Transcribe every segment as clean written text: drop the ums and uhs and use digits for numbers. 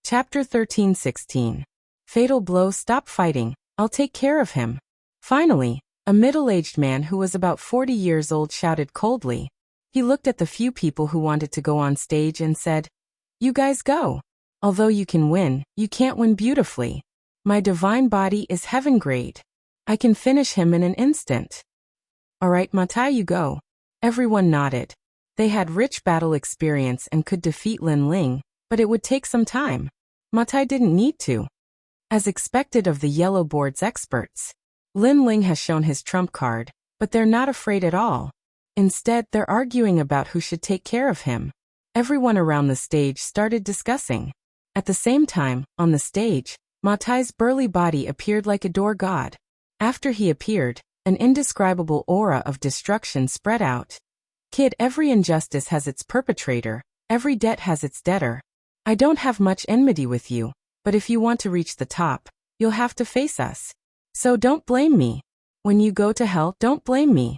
Chapter 13-16. Fatal blow. Stop fighting. I'll take care of him. Finally, a middle-aged man who was about 40 years old shouted coldly. He looked at the few people who wanted to go on stage and said, "You guys go. Although you can win, you can't win beautifully. My divine body is heaven grade. I can finish him in an instant." "All right, Matai, you go." Everyone nodded. They had rich battle experience and could defeat Lin Ling, but it would take some time. Matai didn't need to. As expected of the yellow board's experts, Lin Ling has shown his trump card, but they're not afraid at all. Instead, they're arguing about who should take care of him. Everyone around the stage started discussing. At the same time, on the stage, Matai's burly body appeared like a door god. After he appeared, an indescribable aura of destruction spread out. "Kid, every injustice has its perpetrator, every debt has its debtor. I don't have much enmity with you, but if you want to reach the top, you'll have to face us. So don't blame me. When you go to hell, don't blame me.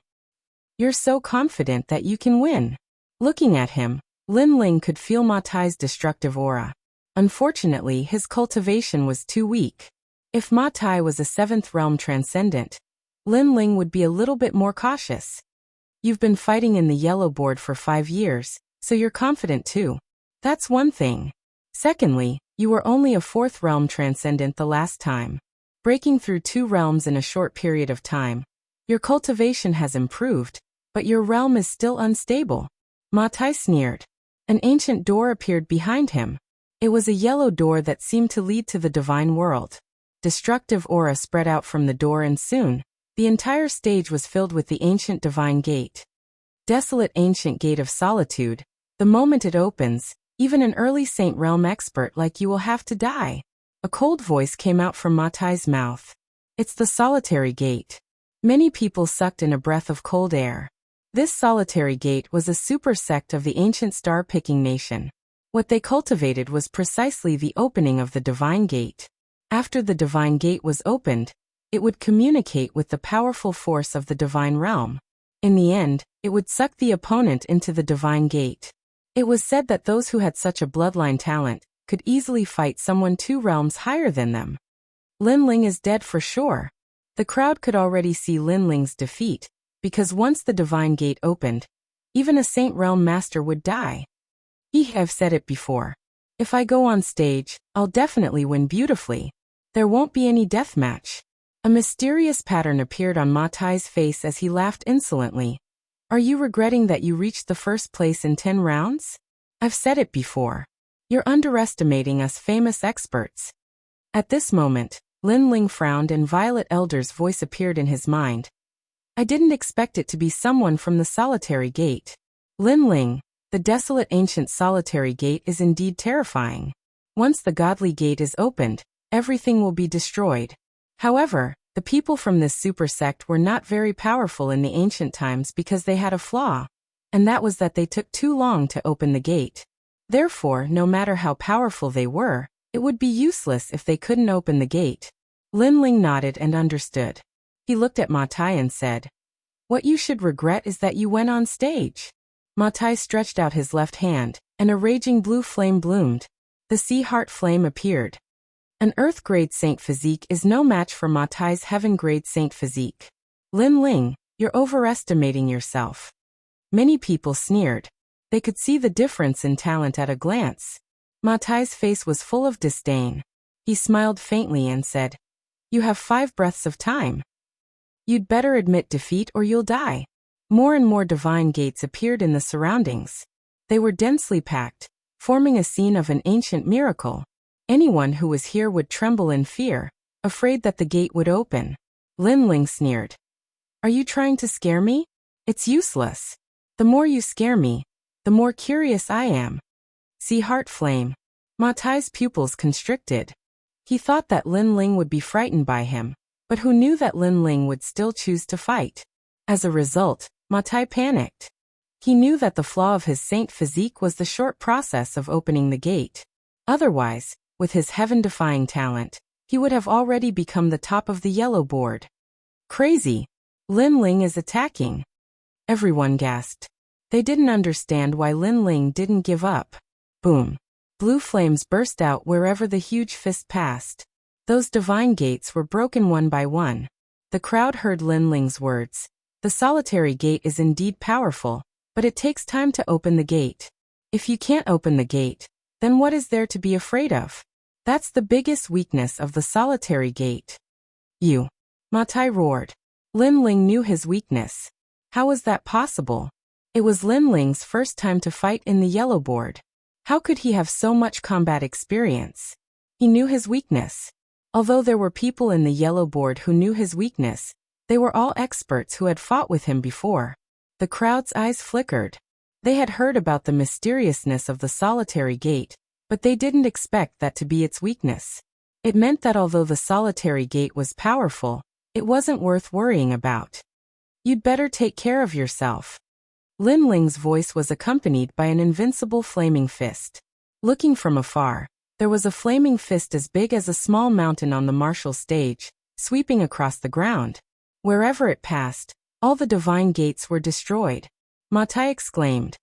You're so confident that you can win." Looking at him, Lin Ling could feel Matai's destructive aura. Unfortunately, his cultivation was too weak. If Matai was a 7th realm transcendent, Lin Ling would be a little bit more cautious. "You've been fighting in the yellow board for 5 years, so you're confident too. That's one thing. Secondly, you were only a 4th realm transcendent the last time. Breaking through 2 realms in a short period of time. Your cultivation has improved, but your realm is still unstable." Matai sneered. An ancient door appeared behind him. It was a yellow door that seemed to lead to the divine world. Destructive aura spread out from the door and soon, the entire stage was filled with the ancient divine gate. Desolate ancient gate of solitude. The moment it opens, even an early Saint Realm expert like you will have to die. A cold voice came out from Matai's mouth. "It's the solitary gate." Many people sucked in a breath of cold air. This solitary gate was a super sect of the ancient star-picking nation. What they cultivated was precisely the opening of the divine gate. After the divine gate was opened, it would communicate with the powerful force of the divine realm. In the end, it would suck the opponent into the divine gate. It was said that those who had such a bloodline talent could easily fight someone 2 realms higher than them. Lin Ling is dead for sure. The crowd could already see Lin Ling's defeat, because once the divine gate opened, even a Saint Realm master would die. I've said it before. If I go on stage, I'll definitely win beautifully. There won't be any deathmatch. A mysterious pattern appeared on Matai's face as he laughed insolently. "Are you regretting that you reached the first place in 10 rounds? I've said it before. You're underestimating us famous experts." At this moment, Lin Ling frowned and Violet Elder's voice appeared in his mind. "I didn't expect it to be someone from the solitary gate. Lin Ling, the desolate ancient solitary gate is indeed terrifying. Once the godly gate is opened, everything will be destroyed. However, the people from this super sect were not very powerful in the ancient times because they had a flaw, and that was that they took too long to open the gate. Therefore, no matter how powerful they were, it would be useless if they couldn't open the gate." Lin Ling nodded and understood. He looked at Matai and said, "What you should regret is that you went on stage." Matai stretched out his left hand, and a raging blue flame bloomed. The sea heart flame appeared. An earth-grade saint physique is no match for Matai's heaven-grade saint physique. "Lin Ling, you're overestimating yourself." Many people sneered. They could see the difference in talent at a glance. Matai's face was full of disdain. He smiled faintly and said, "You have 5 breaths of time. You'd better admit defeat or you'll die." More and more divine gates appeared in the surroundings. They were densely packed, forming a scene of an ancient miracle. Anyone who was here would tremble in fear, afraid that the gate would open. Lin Ling sneered. "Are you trying to scare me? It's useless. The more you scare me, the more curious I am." See heart flame. Matai's pupils constricted. He thought that Lin Ling would be frightened by him, but who knew that Lin Ling would still choose to fight? As a result, Matai panicked. He knew that the flaw of his saint physique was the short process of opening the gate. Otherwise, with his heaven-defying talent, he would have already become the top of the yellow board. Crazy! Lin Ling is attacking. Everyone gasped. They didn't understand why Lin Ling didn't give up. Boom. Blue flames burst out wherever the huge fist passed. Those divine gates were broken one by one. The crowd heard Lin Ling's words. The solitary gate is indeed powerful, but it takes time to open the gate. If you can't open the gate, then what is there to be afraid of? That's the biggest weakness of the solitary gate. You. Ma Tai roared. Lin Ling knew his weakness. How was that possible? It was Lin Ling's first time to fight in the yellow board. How could he have so much combat experience? He knew his weakness. Although there were people in the yellow board who knew his weakness, they were all experts who had fought with him before. The crowd's eyes flickered. They had heard about the mysteriousness of the solitary gate, but they didn't expect that to be its weakness. It meant that although the solitary gate was powerful, it wasn't worth worrying about. You'd better take care of yourself. Lin Ling's voice was accompanied by an invincible flaming fist. Looking from afar, there was a flaming fist as big as a small mountain on the martial stage, sweeping across the ground. Wherever it passed, all the divine gates were destroyed. Ma Tai exclaimed.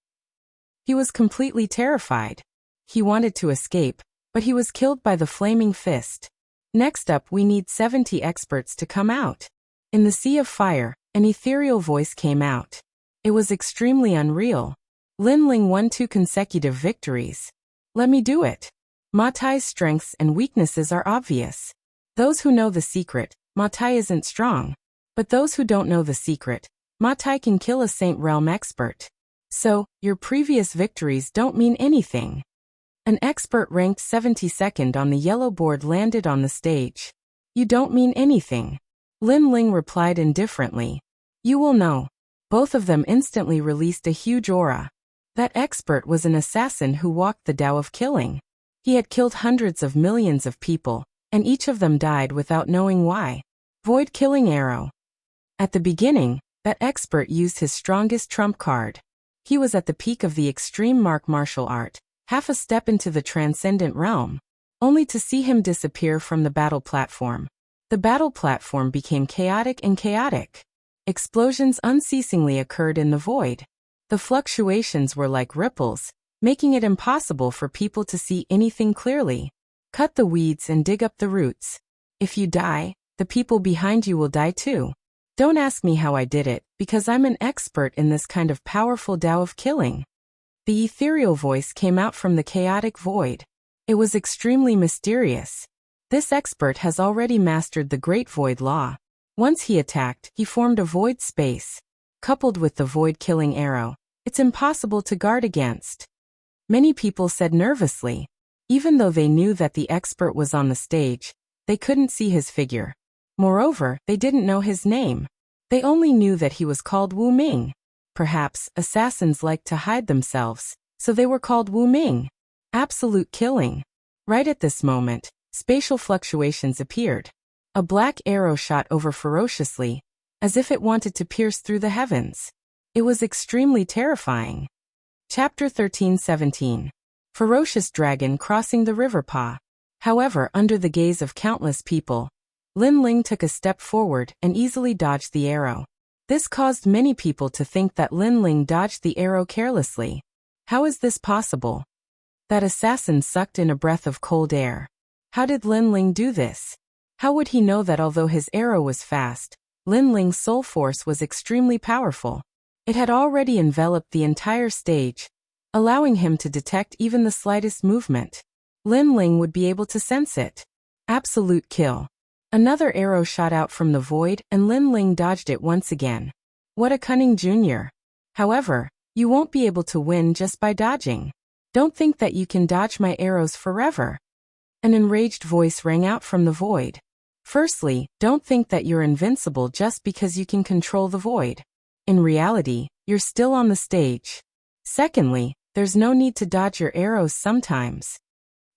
He was completely terrified. He wanted to escape, but he was killed by the flaming fist. Next up, we need 70 experts to come out. In the sea of fire, an ethereal voice came out. It was extremely unreal. Lin Ling won 2 consecutive victories. Let me do it. Ma Tai's strengths and weaknesses are obvious. Those who know the secret, Ma Tai isn't strong. But those who don't know the secret, Ma Tai can kill a Saint Realm expert. So, your previous victories don't mean anything. An expert ranked 72nd on the yellow board landed on the stage. You don't mean anything. Lin Ling replied indifferently. You will know. Both of them instantly released a huge aura. That expert was an assassin who walked the Tao of killing. He had killed hundreds of millions of people, and each of them died without knowing why. Void killing arrow. At the beginning, that expert used his strongest trump card. He was at the peak of the extreme martial art, half a step into the transcendent realm, only to see him disappear from the battle platform. The battle platform became chaotic and chaotic. Explosions unceasingly occurred in the void. The fluctuations were like ripples, making it impossible for people to see anything clearly. Cut the weeds and dig up the roots. If you die, the people behind you will die too. Don't ask me how I did it, because I'm an expert in this kind of powerful Tao of killing. The ethereal voice came out from the chaotic void. It was extremely mysterious. This expert has already mastered the Great Void Law. Once he attacked, he formed a void space. Coupled with the void killing arrow, it's impossible to guard against. Many people said nervously. Even though they knew that the expert was on the stage, they couldn't see his figure. Moreover, they didn't know his name. They only knew that he was called Wu Ming. Perhaps assassins like to hide themselves, so they were called Wu Ming. Absolute killing. Right at this moment, spatial fluctuations appeared. A black arrow shot over ferociously, as if it wanted to pierce through the heavens. It was extremely terrifying. Chapter 13-17. Ferocious Dragon Crossing the River Pa. However, under the gaze of countless people, Lin Ling took a step forward and easily dodged the arrow. This caused many people to think that Lin Ling dodged the arrow carelessly. How is this possible? That assassin sucked in a breath of cold air. How did Lin Ling do this? How would he know that although his arrow was fast, Lin Ling's soul force was extremely powerful? It had already enveloped the entire stage, allowing him to detect even the slightest movement. Lin Ling would be able to sense it. Absolute kill. Another arrow shot out from the void and Lin Ling dodged it once again. What a cunning junior. However, you won't be able to win just by dodging. Don't think that you can dodge my arrows forever. An enraged voice rang out from the void. Firstly, don't think that you're invincible just because you can control the void. In reality, you're still on the stage. Secondly, there's no need to dodge your arrows sometimes.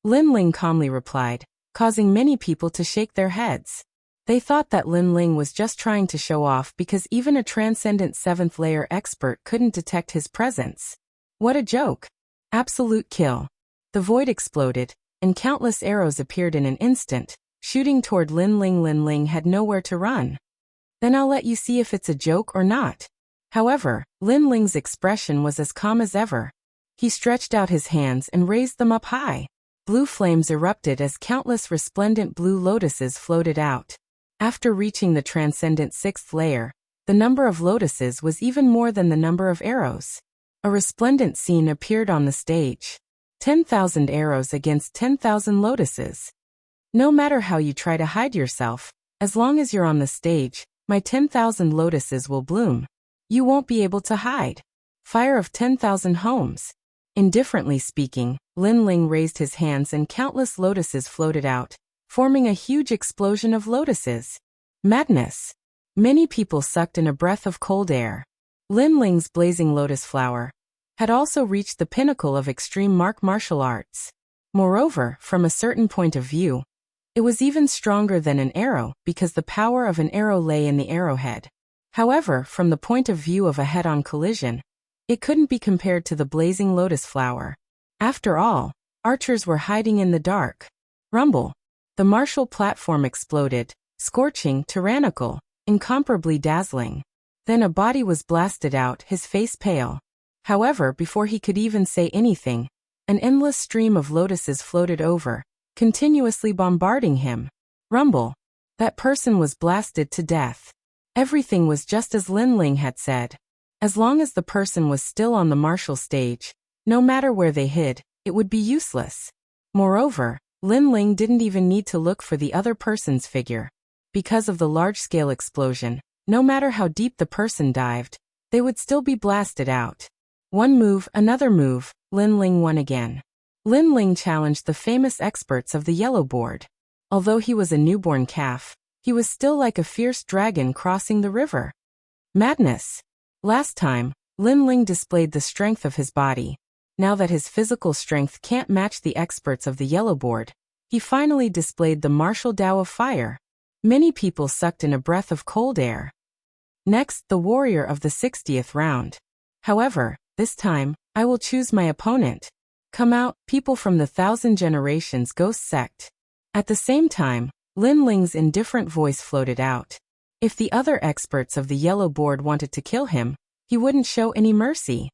Lin Ling calmly replied, causing many people to shake their heads. They thought that Lin Ling was just trying to show off because even a transcendent 7th layer expert couldn't detect his presence. What a joke. Absolute kill. The void exploded, and countless arrows appeared in an instant, shooting toward Lin Ling. Lin Ling had nowhere to run. Then I'll let you see if it's a joke or not. However, Lin Ling's expression was as calm as ever. He stretched out his hands and raised them up high. Blue flames erupted as countless resplendent blue lotuses floated out. After reaching the transcendent sixth layer, the number of lotuses was even more than the number of arrows. A resplendent scene appeared on the stage. 10,000 arrows against 10,000 lotuses. No matter how you try to hide yourself, as long as you're on the stage, my 10,000 lotuses will bloom. You won't be able to hide. Fire of 10,000 homes. Indifferently speaking, Lin Ling raised his hands and countless lotuses floated out, forming a huge explosion of lotuses. Madness. Many people sucked in a breath of cold air. Lin Ling's blazing lotus flower had also reached the pinnacle of extreme martial arts. Moreover, from a certain point of view, it was even stronger than an arrow because the power of an arrow lay in the arrowhead. However, from the point of view of a head-on collision, it couldn't be compared to the blazing lotus flower. After all, archers were hiding in the dark. Rumble. The martial platform exploded, scorching, tyrannical, incomparably dazzling. Then a body was blasted out, his face pale. However, before he could even say anything, an endless stream of lotuses floated over, continuously bombarding him. Rumble. That person was blasted to death. Everything was just as Lin Ling had said. As long as the person was still on the martial stage, no matter where they hid, it would be useless. Moreover, Lin Ling didn't even need to look for the other person's figure. Because of the large-scale explosion, no matter how deep the person dived, they would still be blasted out. One move, another move, Lin Ling won again. Lin Ling challenged the famous experts of the yellow board. Although he was a newborn calf, he was still like a fierce dragon crossing the river. Madness. Last time, Lin Ling displayed the strength of his body. Now that his physical strength can't match the experts of the yellow board, he finally displayed the martial Tao of fire. Many people sucked in a breath of cold air. Next, the warrior of the 60th round. However, this time, I will choose my opponent. Come out, people from the Thousand Generations Ghost Sect. At the same time, Lin Ling's indifferent voice floated out. If the other experts of the yellow board wanted to kill him, he wouldn't show any mercy.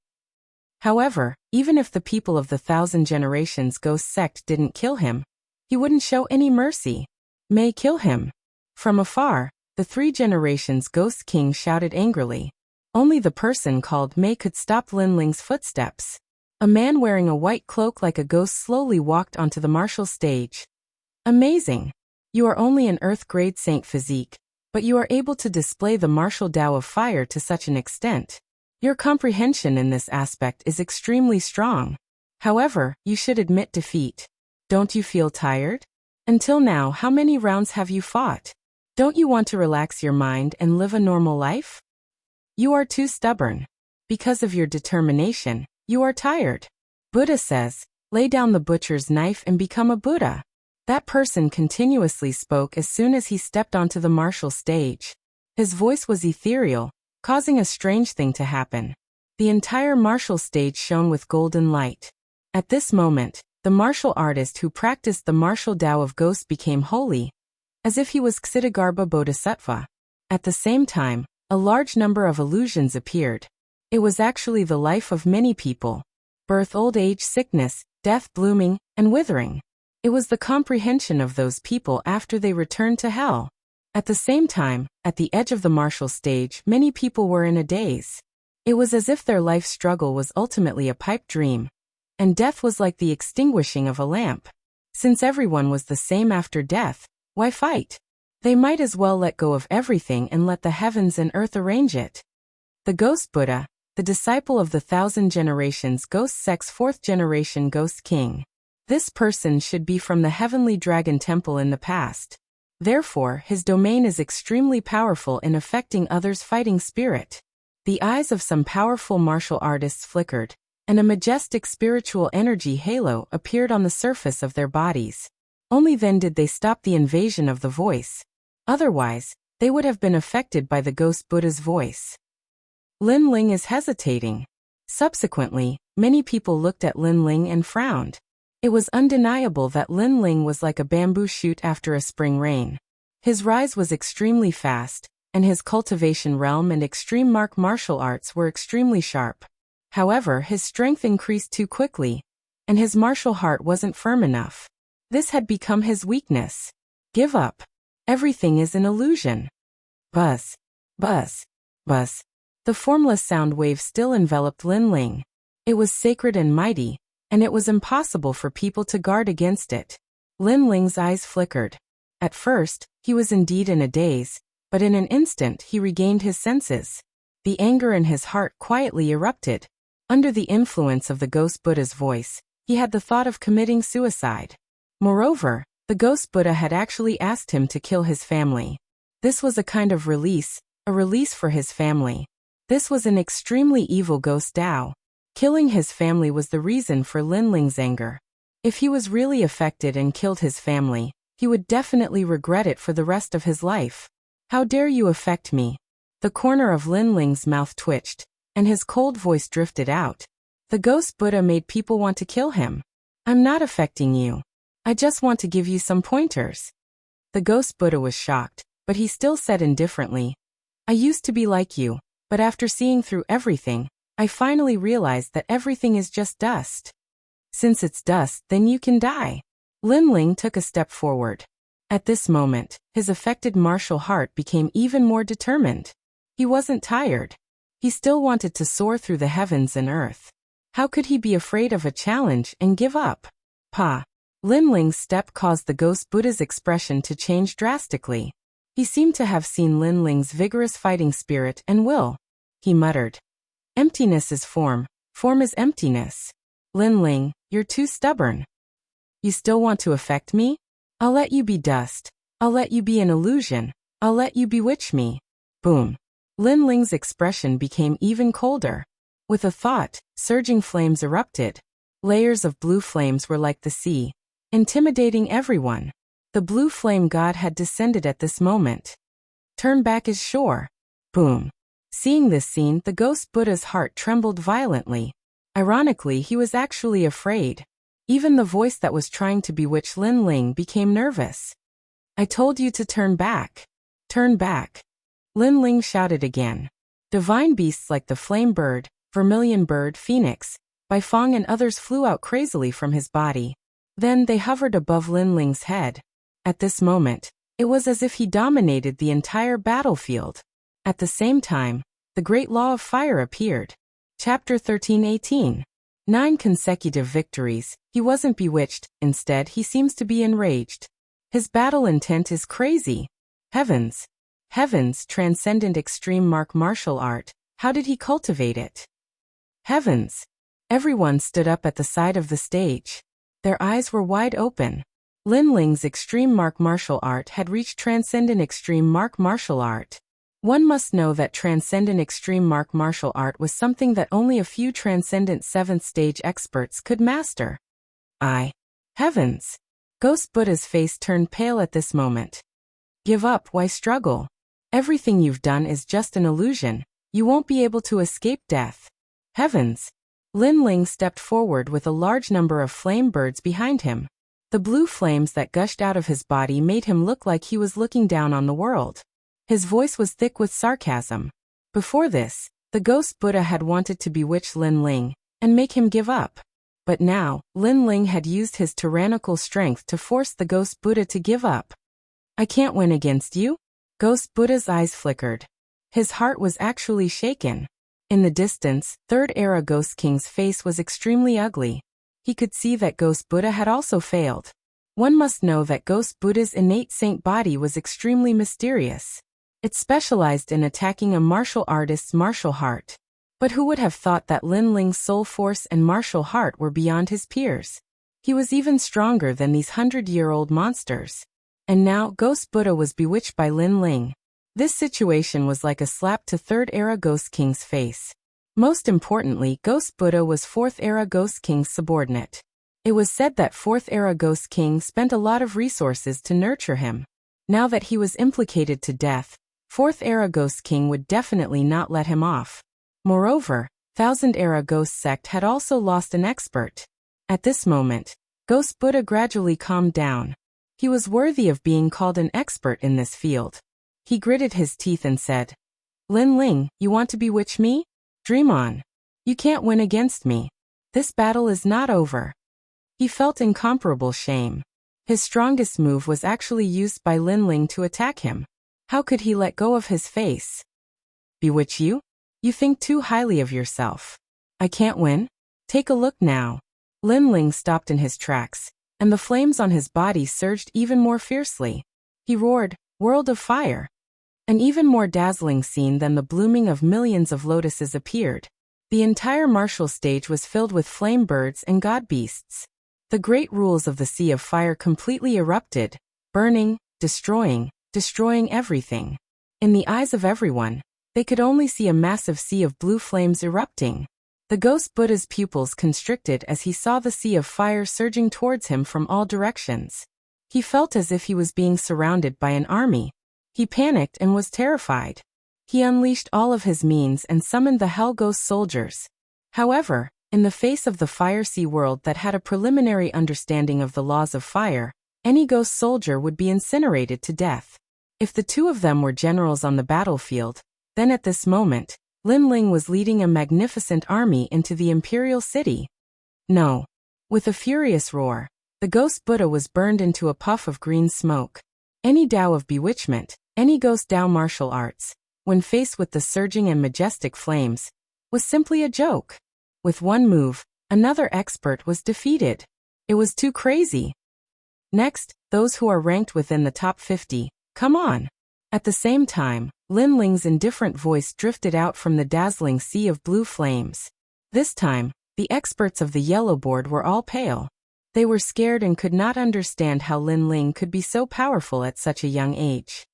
However, even if the people of the Thousand Generations Ghost Sect didn't kill him, he wouldn't show any mercy. May kill him. From afar, the Three Generations Ghost King shouted angrily. Only the person called May could stop Lin Ling's footsteps. A man wearing a white cloak like a ghost slowly walked onto the martial stage. Amazing. You are only an Earth-grade saint physique, but you are able to display the martial Tao of fire to such an extent. Your comprehension in this aspect is extremely strong. However, you should admit defeat. Don't you feel tired? Until now, how many rounds have you fought? Don't you want to relax your mind and live a normal life? You are too stubborn. Because of your determination, you are tired. Buddha says, lay down the butcher's knife and become a Buddha. That person continuously spoke as soon as he stepped onto the martial stage. His voice was ethereal, causing a strange thing to happen. The entire martial stage shone with golden light. At this moment, the martial artist who practiced the martial Tao of ghosts became holy, as if he was Ksitigarbha Bodhisattva. At the same time, a large number of illusions appeared. It was actually the life of many people. Birth, old age, sickness, death, blooming, and withering. It was the comprehension of those people after they returned to hell. At the same time, at the edge of the martial stage, many people were in a daze. It was as if their life struggle was ultimately a pipe dream, and death was like the extinguishing of a lamp. Since everyone was the same after death, why fight? They might as well let go of everything and let the heavens and earth arrange it. The Ghost Buddha, the disciple of the Thousand Generations Ghost Sect's 4th generation Ghost King. This person should be from the Heavenly Dragon Temple in the past. Therefore, his domain is extremely powerful in affecting others' fighting spirit. The eyes of some powerful martial artists flickered, and a majestic spiritual energy halo appeared on the surface of their bodies. Only then did they stop the invasion of the voice. Otherwise, they would have been affected by the Ghost Buddha's voice. Lin Ling is hesitating. Subsequently, many people looked at Lin Ling and frowned. It was undeniable that Lin Ling was like a bamboo shoot after a spring rain. His rise was extremely fast, and his cultivation realm and extreme martial arts were extremely sharp. However, his strength increased too quickly, and his martial heart wasn't firm enough. This had become his weakness. Give up. Everything is an illusion. Buzz. Buzz. Buzz. The formless sound wave still enveloped Lin Ling. It was sacred and mighty, and it was impossible for people to guard against it. Lin Ling's eyes flickered. At first, he was indeed in a daze, but in an instant he regained his senses. The anger in his heart quietly erupted. Under the influence of the Ghost Buddha's voice, he had the thought of committing suicide. Moreover, the Ghost Buddha had actually asked him to kill his family. This was a kind of release, a release for his family. This was an extremely evil ghost Tao. Killing his family was the reason for Lin Ling's anger. If he was really affected and killed his family, he would definitely regret it for the rest of his life. How dare you affect me? The corner of Lin Ling's mouth twitched, and his cold voice drifted out. The Ghost Buddha made people want to kill him. I'm not affecting you. I just want to give you some pointers. The Ghost Buddha was shocked, but he still said indifferently, I used to be like you, but after seeing through everything, I finally realized that everything is just dust. Since it's dust, then you can die. Lin Ling took a step forward. At this moment, his affected martial heart became even more determined. He wasn't tired. He still wanted to soar through the heavens and earth. How could he be afraid of a challenge and give up? Pa. Lin Ling's step caused the Ghost Buddha's expression to change drastically. He seemed to have seen Lin Ling's vigorous fighting spirit and will. He muttered, emptiness is form, form is emptiness. Lin Ling, you're too stubborn. You still want to affect me? I'll let you be dust. I'll let you be an illusion. I'll let you bewitch me. Boom. Lin Ling's expression became even colder. With a thought, surging flames erupted. Layers of blue flames were like the sea, intimidating everyone. The blue flame god had descended at this moment. Turn back is sure. Boom. Seeing this scene, the Ghost Buddha's heart trembled violently. Ironically, he was actually afraid. Even the voice that was trying to bewitch Lin Ling became nervous. I told you to turn back. Turn back. Lin Ling shouted again. Divine beasts like the flame bird, vermilion bird, phoenix, Baifeng and others flew out crazily from his body. Then they hovered above Lin Ling's head. At this moment, it was as if he dominated the entire battlefield. At the same time, the great law of fire appeared. Chapter 13:18. 9 consecutive victories. He wasn't bewitched, instead he seems to be enraged. His battle intent is crazy. Heavens. Heavens, transcendent extreme martial art. How did he cultivate it? Heavens. Everyone stood up at the side of the stage. Their eyes were wide open. Lin Ling's extreme martial art had reached transcendent extreme martial art. One must know that transcendent extreme martial art was something that only a few transcendent 7th stage experts could master. Heavens! Ghost Buddha's face turned pale at this moment. Give up, why struggle? Everything you've done is just an illusion. You won't be able to escape death. Heavens! Lin Ling stepped forward with a large number of flame birds behind him. The blue flames that gushed out of his body made him look like he was looking down on the world. His voice was thick with sarcasm. Before this, the Ghost Buddha had wanted to bewitch Lin Ling and make him give up. But now, Lin Ling had used his tyrannical strength to force the Ghost Buddha to give up. I can't win against you? Ghost Buddha's eyes flickered. His heart was actually shaken. In the distance, Third Era Ghost King's face was extremely ugly. He could see that Ghost Buddha had also failed. One must know that Ghost Buddha's innate saint body was extremely mysterious. It specialized in attacking a martial artist's martial heart. But who would have thought that Lin Ling's soul force and martial heart were beyond his peers? He was even stronger than these 100-year-old monsters. And now, Ghost Buddha was bewitched by Lin Ling. This situation was like a slap to Third Era Ghost King's face. Most importantly, Ghost Buddha was 4th Era Ghost King's subordinate. It was said that 4th Era Ghost King spent a lot of resources to nurture him. Now that he was implicated to death, 4th Era Ghost King would definitely not let him off. Moreover, 1000 Era Ghost Sect had also lost an expert. At this moment, Ghost Buddha gradually calmed down. He was worthy of being called an expert in this field. He gritted his teeth and said, Lin Ling, you want to bewitch me? Dream on. You can't win against me. This battle is not over. He felt incomparable shame. His strongest move was actually used by Linling to attack him. How could he let go of his face? Bewitch you? You think too highly of yourself. I can't win? Take a look now. Linling stopped in his tracks, and the flames on his body surged even more fiercely. He roared, "World of fire!" An even more dazzling scene than the blooming of millions of lotuses appeared. The entire martial stage was filled with flame birds and god beasts. The great rules of the Sea of Fire completely erupted, burning, destroying everything. In the eyes of everyone, they could only see a massive sea of blue flames erupting. The ghost Buddha's pupils constricted as he saw the Sea of Fire surging towards him from all directions. He felt as if he was being surrounded by an army. He panicked and was terrified. He unleashed all of his means and summoned the Hell Ghost soldiers. However, in the face of the Fire Sea world that had a preliminary understanding of the laws of fire, any ghost soldier would be incinerated to death. If the two of them were generals on the battlefield, then at this moment, Linling was leading a magnificent army into the imperial city. No. With a furious roar, the ghost Buddha was burned into a puff of green smoke. Any Tao of bewitchment, any ghost Tao martial arts, when faced with the surging and majestic flames, was simply a joke. With one move, another expert was defeated. It was too crazy. Next, those who are ranked within the top 50, come on. At the same time, Linling's indifferent voice drifted out from the dazzling sea of blue flames. This time, the experts of the yellow board were all pale. They were scared and could not understand how Linling could be so powerful at such a young age.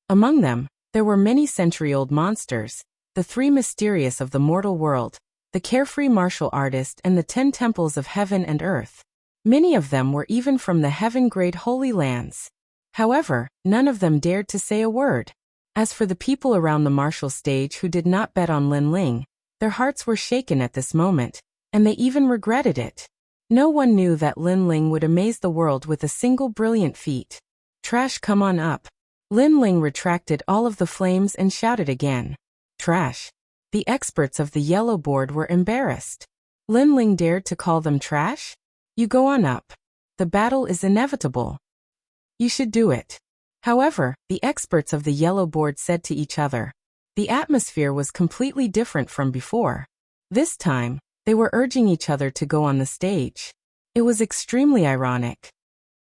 Among them, there were many century-old monsters, the three mysterious of the mortal world, the carefree martial artist and the 10 temples of heaven and earth. Many of them were even from the heaven-grade holy lands. However, none of them dared to say a word. As for the people around the martial stage who did not bet on Linling, their hearts were shaken at this moment, and they even regretted it. No one knew that Linling would amaze the world with a single brilliant feat. Trash, come on up. Linling retracted all of the flames and shouted again. Trash. The experts of the yellow board were embarrassed. Linling dared to call them trash? You go on up. The battle is inevitable. You should do it. However, the experts of the yellow board said to each other. The atmosphere was completely different from before. This time, they were urging each other to go on the stage. It was extremely ironic.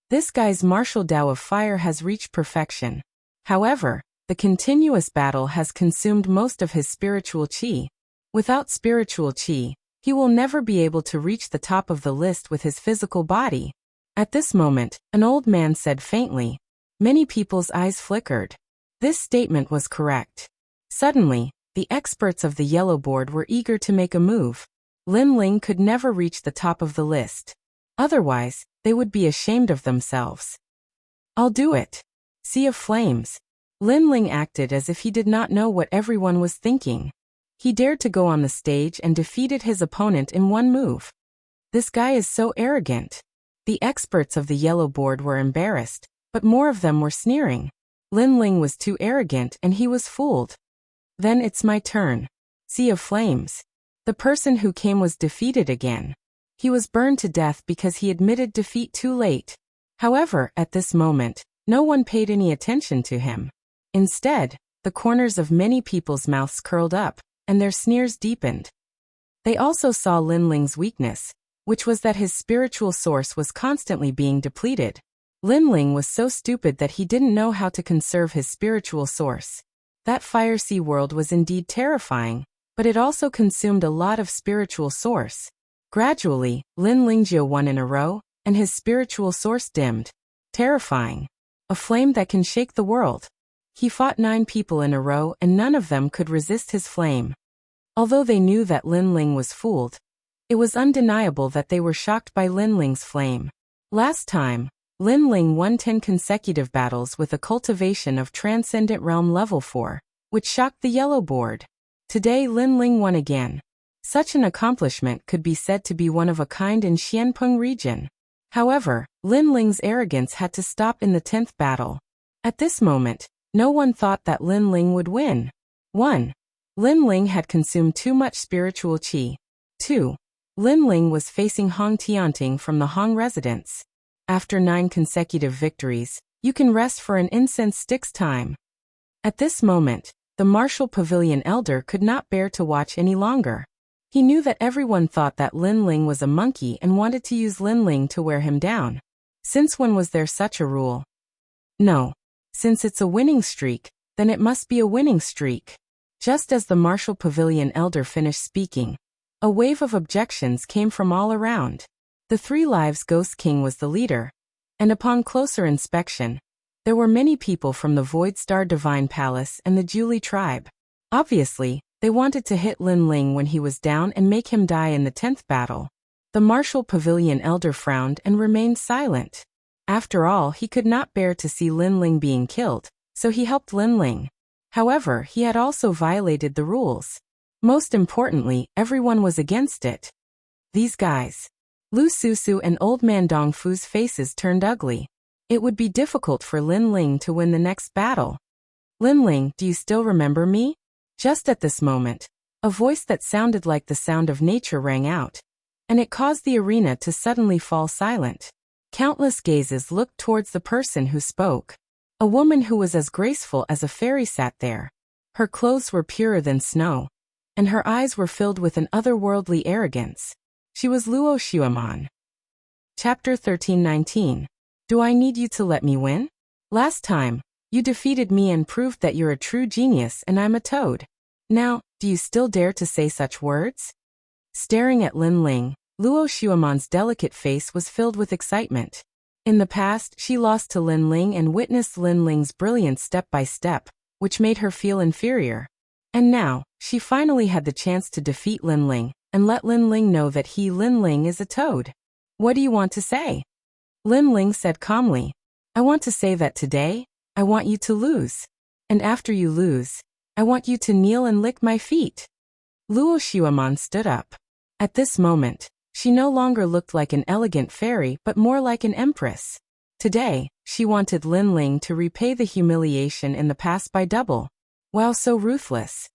This guy's martial Tao of fire has reached perfection. However, the continuous battle has consumed most of his spiritual qi. Without spiritual qi, he will never be able to reach the top of the list with his physical body. At this moment, an old man said faintly. Many people's eyes flickered. This statement was correct. Suddenly, the experts of the yellow board were eager to make a move. Linling could never reach the top of the list. Otherwise, they would be ashamed of themselves. I'll do it. Sea of Flames. Linling acted as if he did not know what everyone was thinking. He dared to go on the stage and defeated his opponent in one move. This guy is so arrogant. The experts of the yellow board were embarrassed, but more of them were sneering. Linling was too arrogant and he was fooled. Then it's my turn. Sea of Flames. The person who came was defeated again. He was burned to death because he admitted defeat too late. However, at this moment, no one paid any attention to him. Instead, the corners of many people's mouths curled up, and their sneers deepened. They also saw Linling's weakness, which was that his spiritual source was constantly being depleted. Linling was so stupid that he didn't know how to conserve his spiritual source. That Fire Sea world was indeed terrifying, but it also consumed a lot of spiritual source. Gradually, Linling won in a row, and his spiritual source dimmed. Terrifying. A flame that can shake the world. He fought 9 people in a row and none of them could resist his flame. Although they knew that Linling was fooled, it was undeniable that they were shocked by Linling's flame. Last time, Linling won 10 consecutive battles with a cultivation of Transcendent Realm Level 4, which shocked the yellow board. Today Linling won again. Such an accomplishment could be said to be one of a kind in Xianpeng region. However, Linling's arrogance had to stop in the 10th battle. At this moment, no one thought that Linling would win. 1. Linling had consumed too much spiritual qi. 2. Lin Ling was facing Hong Tianting from the Hong residence. After 9 consecutive victories, you can rest for an incense sticks time. At this moment, the Martial Pavilion elder could not bear to watch any longer. He knew that everyone thought that Lin Ling was a monkey and wanted to use Lin Ling to wear him down. Since when was there such a rule? No. Since it's a winning streak, then it must be a winning streak. Just as the Martial Pavilion elder finished speaking, a wave of objections came from all around. The 3 Lives Ghost King was the leader, and upon closer inspection, there were many people from the Void Star Divine Palace and the Julie tribe. Obviously, they wanted to hit Lin Ling when he was down and make him die in the 10th battle. The Martial Pavilion elder frowned and remained silent. After all, he could not bear to see Lin Ling being killed, so he helped Lin Ling. However, he had also violated the rules. Most importantly, everyone was against it. These guys. Lu Susu and Old Man Dongfu's faces turned ugly. It would be difficult for Lin Ling to win the next battle. Lin Ling, do you still remember me? Just at this moment, a voice that sounded like the sound of nature rang out, and it caused the arena to suddenly fall silent. Countless gazes looked towards the person who spoke. A woman who was as graceful as a fairy sat there. Her clothes were purer than snow, and her eyes were filled with an otherworldly arrogance. She was Luo Xueman. Chapter 13:19. Do I need you to let me win? Last time, you defeated me and proved that you're a true genius and I'm a toad. Now, do you still dare to say such words? Staring at Lin Ling, Luo Xueman's delicate face was filled with excitement. In the past, she lost to Lin Ling and witnessed Lin Ling's brilliance step by step, which made her feel inferior. And now, she finally had the chance to defeat Lin Ling and let Lin Ling know that Lin Ling is a toad. What do you want to say? Lin Ling said calmly. I want to say that today, I want you to lose. And after you lose, I want you to kneel and lick my feet. Luo Xueman stood up. At this moment, she no longer looked like an elegant fairy but more like an empress. Today, she wanted Lin Ling to repay the humiliation in the past by double. Wow, so ruthless.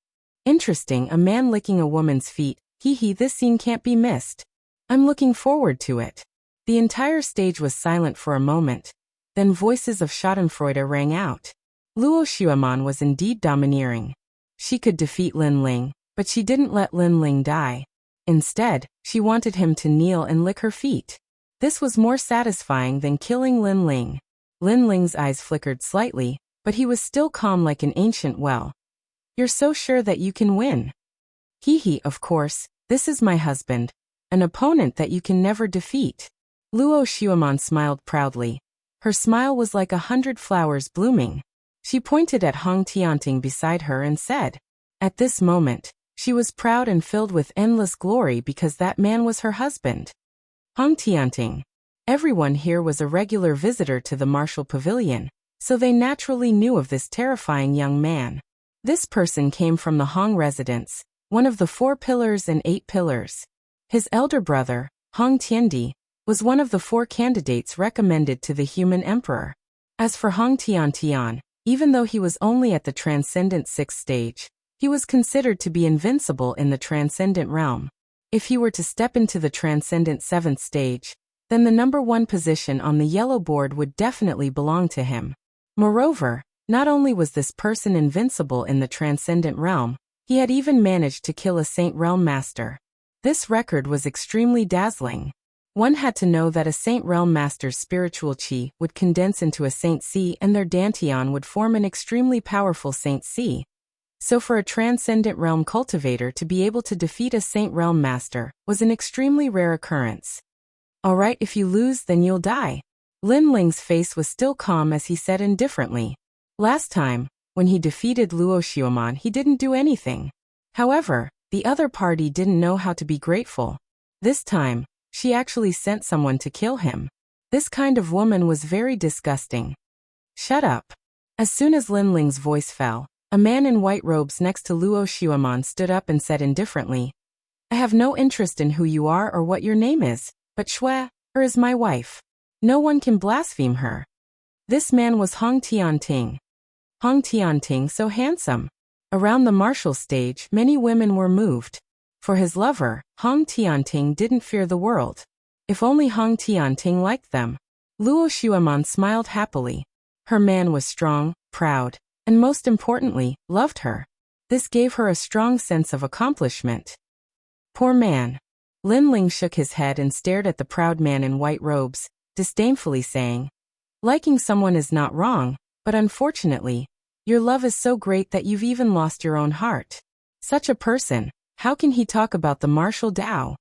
Interesting, a man licking a woman's feet. This scene can't be missed. I'm looking forward to it. The entire stage was silent for a moment. Then voices of schadenfreude rang out. Luo Xueman was indeed domineering. She could defeat Lin Ling, but she didn't let Lin Ling die. Instead, she wanted him to kneel and lick her feet. This was more satisfying than killing Lin Ling. Lin Ling's eyes flickered slightly, but he was still calm like an ancient well. You're so sure that you can win? Of course, this is my husband, an opponent that you can never defeat. Luo Xueman smiled proudly. Her smile was like 100 flowers blooming. She pointed at Hong Tianting beside her and said, at this moment, she was proud and filled with endless glory because that man was her husband. Hong Tianting. Everyone here was a regular visitor to the Martial Pavilion, so they naturally knew of this terrifying young man. This person came from the Hong residence, one of the 4 pillars and 8 pillars. His elder brother, Hong Tiandi, was one of the 4 candidates recommended to the human emperor. As for Hong Tian, even though he was only at the transcendent 6th stage, he was considered to be invincible in the transcendent realm. If he were to step into the transcendent 7th stage, then the number 1 position on the yellow board would definitely belong to him. Moreover, not only was this person invincible in the transcendent realm, he had even managed to kill a Saint Realm Master. This record was extremely dazzling. One had to know that a Saint Realm Master's spiritual chi would condense into a Saint C and their Dantian would form an extremely powerful Saint C. So for a Transcendent Realm cultivator to be able to defeat a Saint Realm Master was an extremely rare occurrence. Alright, if you lose then you'll die. Lin Ling's face was still calm as he said indifferently. Last time, when he defeated Luo Xueman, he didn't do anything. However, the other party didn't know how to be grateful. This time, she actually sent someone to kill him. This kind of woman was very disgusting. Shut up. As soon as Lin Ling's voice fell, a man in white robes next to Luo Xueman stood up and said indifferently, I have no interest in who you are or what your name is, but Shui, her is my wife. No one can blaspheme her. This man was Hong Tianting. Hong Tianting so handsome. Around the martial stage, many women were moved. For his lover, Hong Tianting didn't fear the world. If only Hong Tianting liked them. Luo Xueman smiled happily. Her man was strong, proud, and most importantly, loved her. This gave her a strong sense of accomplishment. Poor man. Lin Ling shook his head and stared at the proud man in white robes, disdainfully saying, "Liking someone is not wrong, but unfortunately, your love is so great that you've even lost your own heart. Such a person, how can he talk about the martial Tao?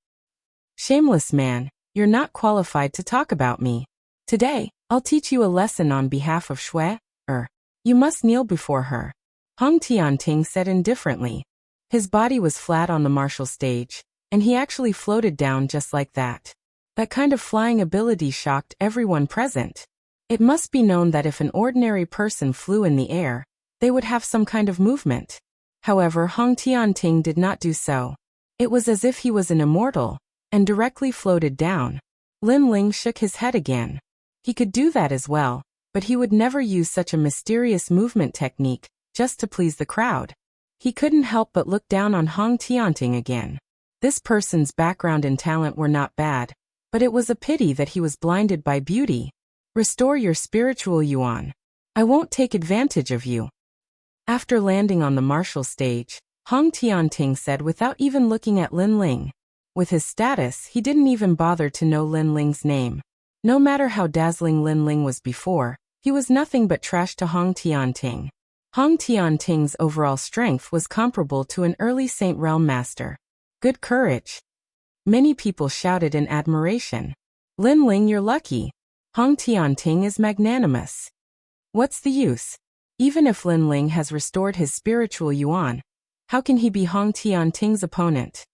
Shameless man, you're not qualified to talk about me. Today, I'll teach you a lesson on behalf of Shui. You must kneel before her." Hong Tianting said indifferently. His body was flat on the martial stage, and he actually floated down just like that. That kind of flying ability shocked everyone present. It must be known that if an ordinary person flew in the air, they would have some kind of movement. However, Hong Tianting did not do so. It was as if he was an immortal, and directly floated down. Lin Ling shook his head again. He could do that as well, but he would never use such a mysterious movement technique, just to please the crowd. He couldn't help but look down on Hong Tianting again. This person's background and talent were not bad, but it was a pity that he was blinded by beauty. Restore your spiritual yuan. I won't take advantage of you. After landing on the martial stage, Hong Tianting said without even looking at Lin Ling. With his status, he didn't even bother to know Lin Ling's name. No matter how dazzling Lin Ling was before, he was nothing but trash to Hong Tianting. Hong Tianting's overall strength was comparable to an early Saint Realm master. Good courage. Many people shouted in admiration. Lin Ling, you're lucky. Hong Tianting is magnanimous. What's the use? Even if Lin Ling has restored his spiritual yuan, how can he be Hong Tianting's opponent?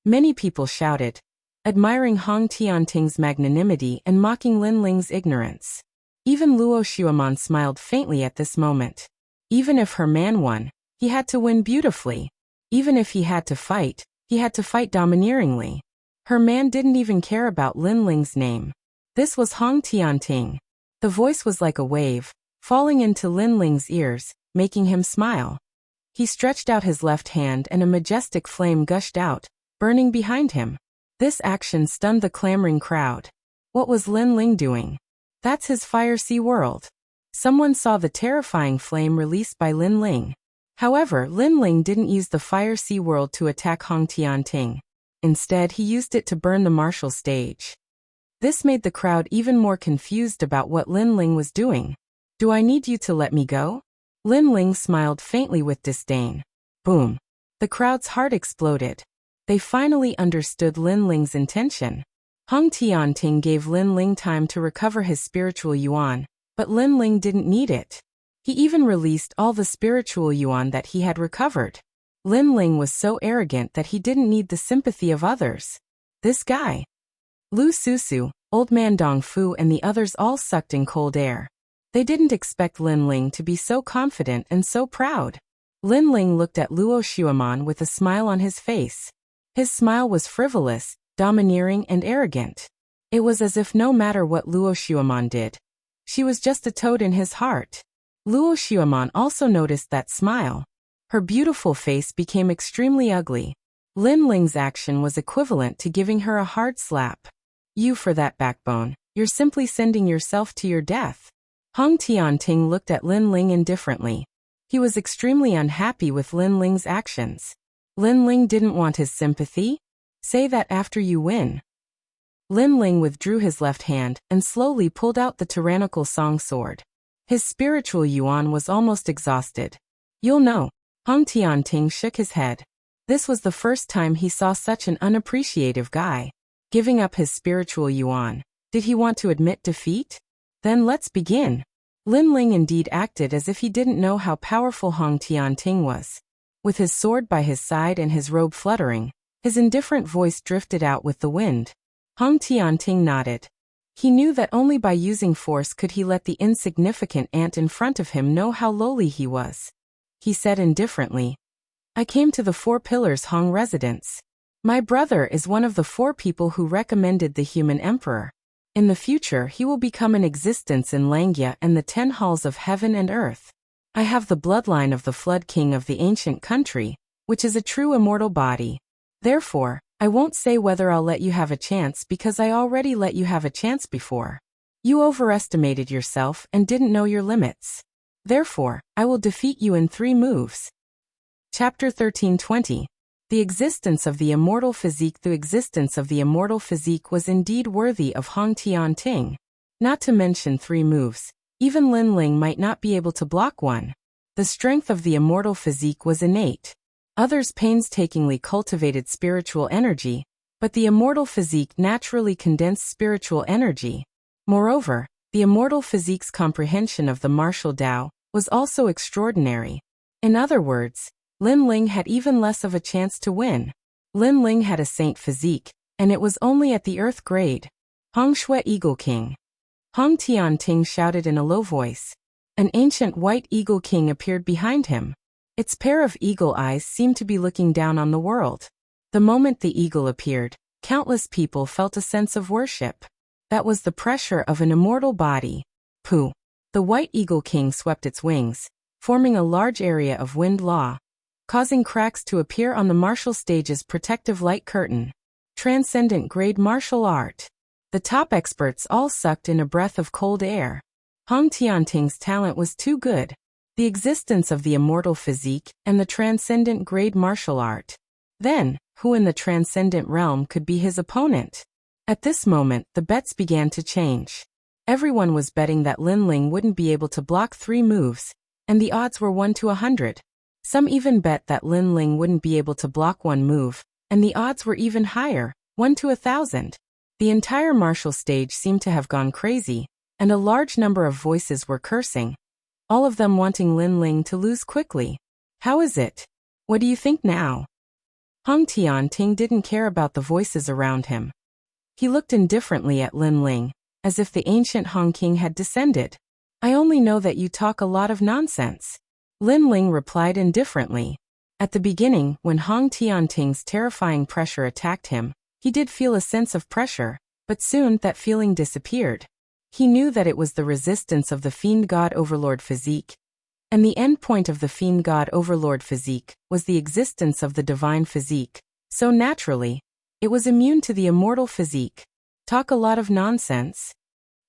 Many people shouted, admiring Hong Tianting's magnanimity and mocking Lin Ling's ignorance. Even Luo Xueman smiled faintly at this moment. Even if her man won, he had to win beautifully. Even if he had to fight domineeringly. Her man didn't even care about Lin Ling's name. This was Hong Tianting. The voice was like a wave, falling into Lin Ling's ears, making him smile. He stretched out his left hand and a majestic flame gushed out, burning behind him. This action stunned the clamoring crowd. What was Lin Ling doing? That's his Fire Sea world. Someone saw the terrifying flame released by Lin Ling. However, Lin Ling didn't use the Fire Sea world to attack Hong Tianting. Instead, he used it to burn the martial stage. This made the crowd even more confused about what Lin Ling was doing. Do I need you to let me go? Lin Ling smiled faintly with disdain. Boom. The crowd's heart exploded. They finally understood Lin Ling's intention. Hong Tianting gave Lin Ling time to recover his spiritual yuan, but Lin Ling didn't need it. He even released all the spiritual yuan that he had recovered. Lin Ling was so arrogant that he didn't need the sympathy of others. This guy. Lu Susu, Old Man Dong Fu and the others all sucked in cold air. They didn't expect Lin Ling to be so confident and so proud. Lin Ling looked at Luo Xueman with a smile on his face. His smile was frivolous, domineering and arrogant. It was as if no matter what Luo Xueman did, she was just a toad in his heart. Luo Xueman also noticed that smile. Her beautiful face became extremely ugly. Lin Ling's action was equivalent to giving her a hard slap. You for that backbone, you're simply sending yourself to your death. Hong Tianting looked at Lin Ling indifferently. He was extremely unhappy with Lin Ling's actions. Lin Ling didn't want his sympathy? Say that after you win. Lin Ling withdrew his left hand and slowly pulled out the tyrannical song sword. His spiritual yuan was almost exhausted. You'll know. Hong Tianting shook his head. This was the first time he saw such an unappreciative guy. Giving up his spiritual yuan. Did he want to admit defeat? Then let's begin. Lin Ling indeed acted as if he didn't know how powerful Hong Tianting was. With his sword by his side and his robe fluttering, his indifferent voice drifted out with the wind. Hong Tianting nodded. He knew that only by using force could he let the insignificant ant in front of him know how lowly he was. He said indifferently, I came to the Four Pillars Hong residence. My brother is one of the 4 people who recommended the human emperor. In the future he will become an existence in Langya and the 10 halls of heaven and earth. I have the bloodline of the Flood King of the ancient country, which is a true immortal body. Therefore, I won't say whether I'll let you have a chance because I already let you have a chance before. You overestimated yourself and didn't know your limits. Therefore, I will defeat you in 3 moves. Chapter 13:20. The existence of the immortal physique. The existence of the immortal physique was indeed worthy of Hong Tianting. Not to mention 3 moves. Even Lin Ling might not be able to block one. The strength of the immortal physique was innate. Others painstakingly cultivated spiritual energy, but the immortal physique naturally condensed spiritual energy. Moreover, the immortal physique's comprehension of the martial Tao was also extraordinary. In other words, Lin Ling had even less of a chance to win. Lin Ling had a saint physique, and it was only at the earth grade. Hong Shui Eagle King. Hong Tianting shouted in a low voice. An ancient white eagle king appeared behind him. Its pair of eagle eyes seemed to be looking down on the world. The moment the eagle appeared, countless people felt a sense of worship. That was the pressure of an immortal body. Pooh! The white eagle king swept its wings, forming a large area of wind law, causing cracks to appear on the martial stage's protective light curtain. Transcendent grade martial art. The top experts all sucked in a breath of cold air. Hong Tianting's talent was too good. The existence of the immortal physique and the transcendent grade martial art. Then, who in the transcendent realm could be his opponent? At this moment, the bets began to change. Everyone was betting that Lin Ling wouldn't be able to block 3 moves, and the odds were 1 to 100. Some even bet that Lin Ling wouldn't be able to block 1 move, and the odds were even higher, 1 to 1,000. The entire martial stage seemed to have gone crazy, and a large number of voices were cursing, all of them wanting Lin Ling to lose quickly. How is it? What do you think now? Hong Tianting didn't care about the voices around him. He looked indifferently at Lin Ling, as if the ancient Hong King had descended. I only know that you talk a lot of nonsense. Lin Ling replied indifferently. At the beginning, when Hong Tianting's terrifying pressure attacked him, he did feel a sense of pressure, but soon that feeling disappeared. He knew that it was the resistance of the Fiend God Overlord physique, and the end point of the Fiend God Overlord physique was the existence of the divine physique, so naturally, it was immune to the immortal physique. Talk a lot of nonsense.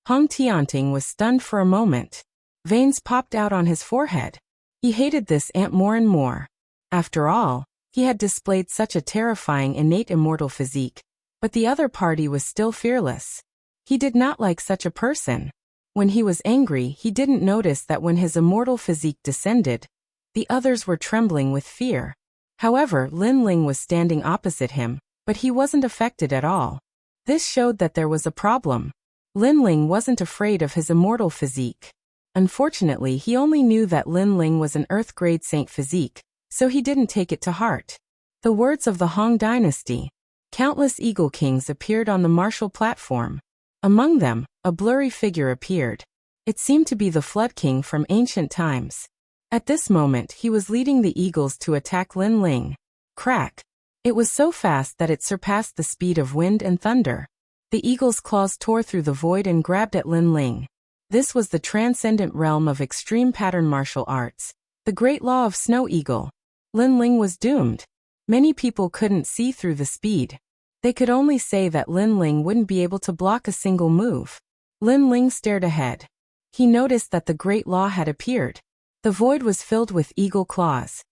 Hong Tianting was stunned for a moment. Veins popped out on his forehead. He hated this ant more and more. After all, he had displayed such a terrifying innate immortal physique, but the other party was still fearless. He did not like such a person. When he was angry, he didn't notice that when his immortal physique descended, the others were trembling with fear. However, Lin Ling was standing opposite him, but he wasn't affected at all. This showed that there was a problem. Lin Ling wasn't afraid of his immortal physique. Unfortunately, he only knew that Lin Ling was an Earth-grade saint physique, so he didn't take it to heart. The words of the Han dynasty. Countless eagle kings appeared on the martial platform. Among them, a blurry figure appeared. It seemed to be the Flood King from ancient times. At this moment, he was leading the eagles to attack Lin Ling. Crack! It was so fast that it surpassed the speed of wind and thunder. The eagle's claws tore through the void and grabbed at Lin Ling. This was the transcendent realm of extreme pattern martial arts, the great law of Snow Eagle. Lin Ling was doomed. Many people couldn't see through the speed. They could only say that Lin Ling wouldn't be able to block a single move. Lin Ling stared ahead. He noticed that the great law had appeared. The void was filled with eagle claws.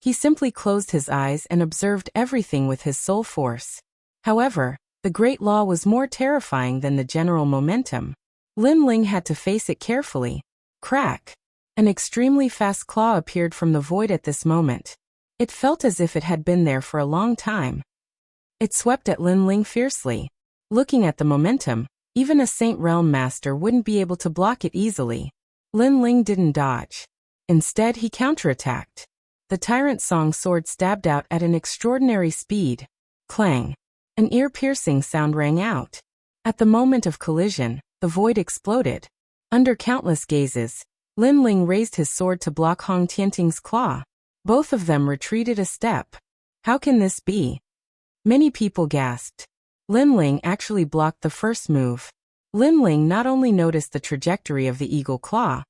He simply closed his eyes and observed everything with his soul force. However, the great law was more terrifying than the general momentum. Lin Ling had to face it carefully. Crack! An extremely fast claw appeared from the void at this moment. It felt as if it had been there for a long time. It swept at Lin Ling fiercely. Looking at the momentum, even a Saint Realm Master wouldn't be able to block it easily. Lin Ling didn't dodge. Instead, he counterattacked. The Tyrant Song sword stabbed out at an extraordinary speed. Clang! An ear-piercing sound rang out. At the moment of collision, the void exploded. Under countless gazes, Lin Ling raised his sword to block Hong Tianting's claw. Both of them retreated a step. How can this be? Many people gasped. Lin Ling actually blocked the first move. Lin Ling not only noticed the trajectory of the eagle claw,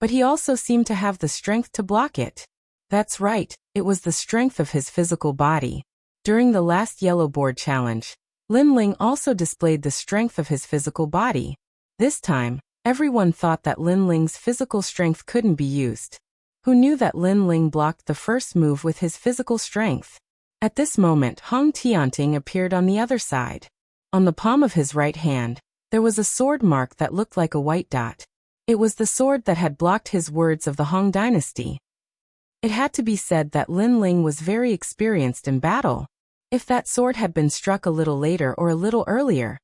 but he also seemed to have the strength to block it. That's right, it was the strength of his physical body. During the last yellow board challenge, Lin Ling also displayed the strength of his physical body. This time, everyone thought that Lin Ling's physical strength couldn't be used. Who knew that Lin Ling blocked the first move with his physical strength? At this moment, Hong Tianting appeared on the other side. On the palm of his right hand, there was a sword mark that looked like a white dot. It was the sword that had blocked his words of the Han dynasty. It had to be said that Lin Ling was very experienced in battle. If that sword had been struck a little later or a little earlier,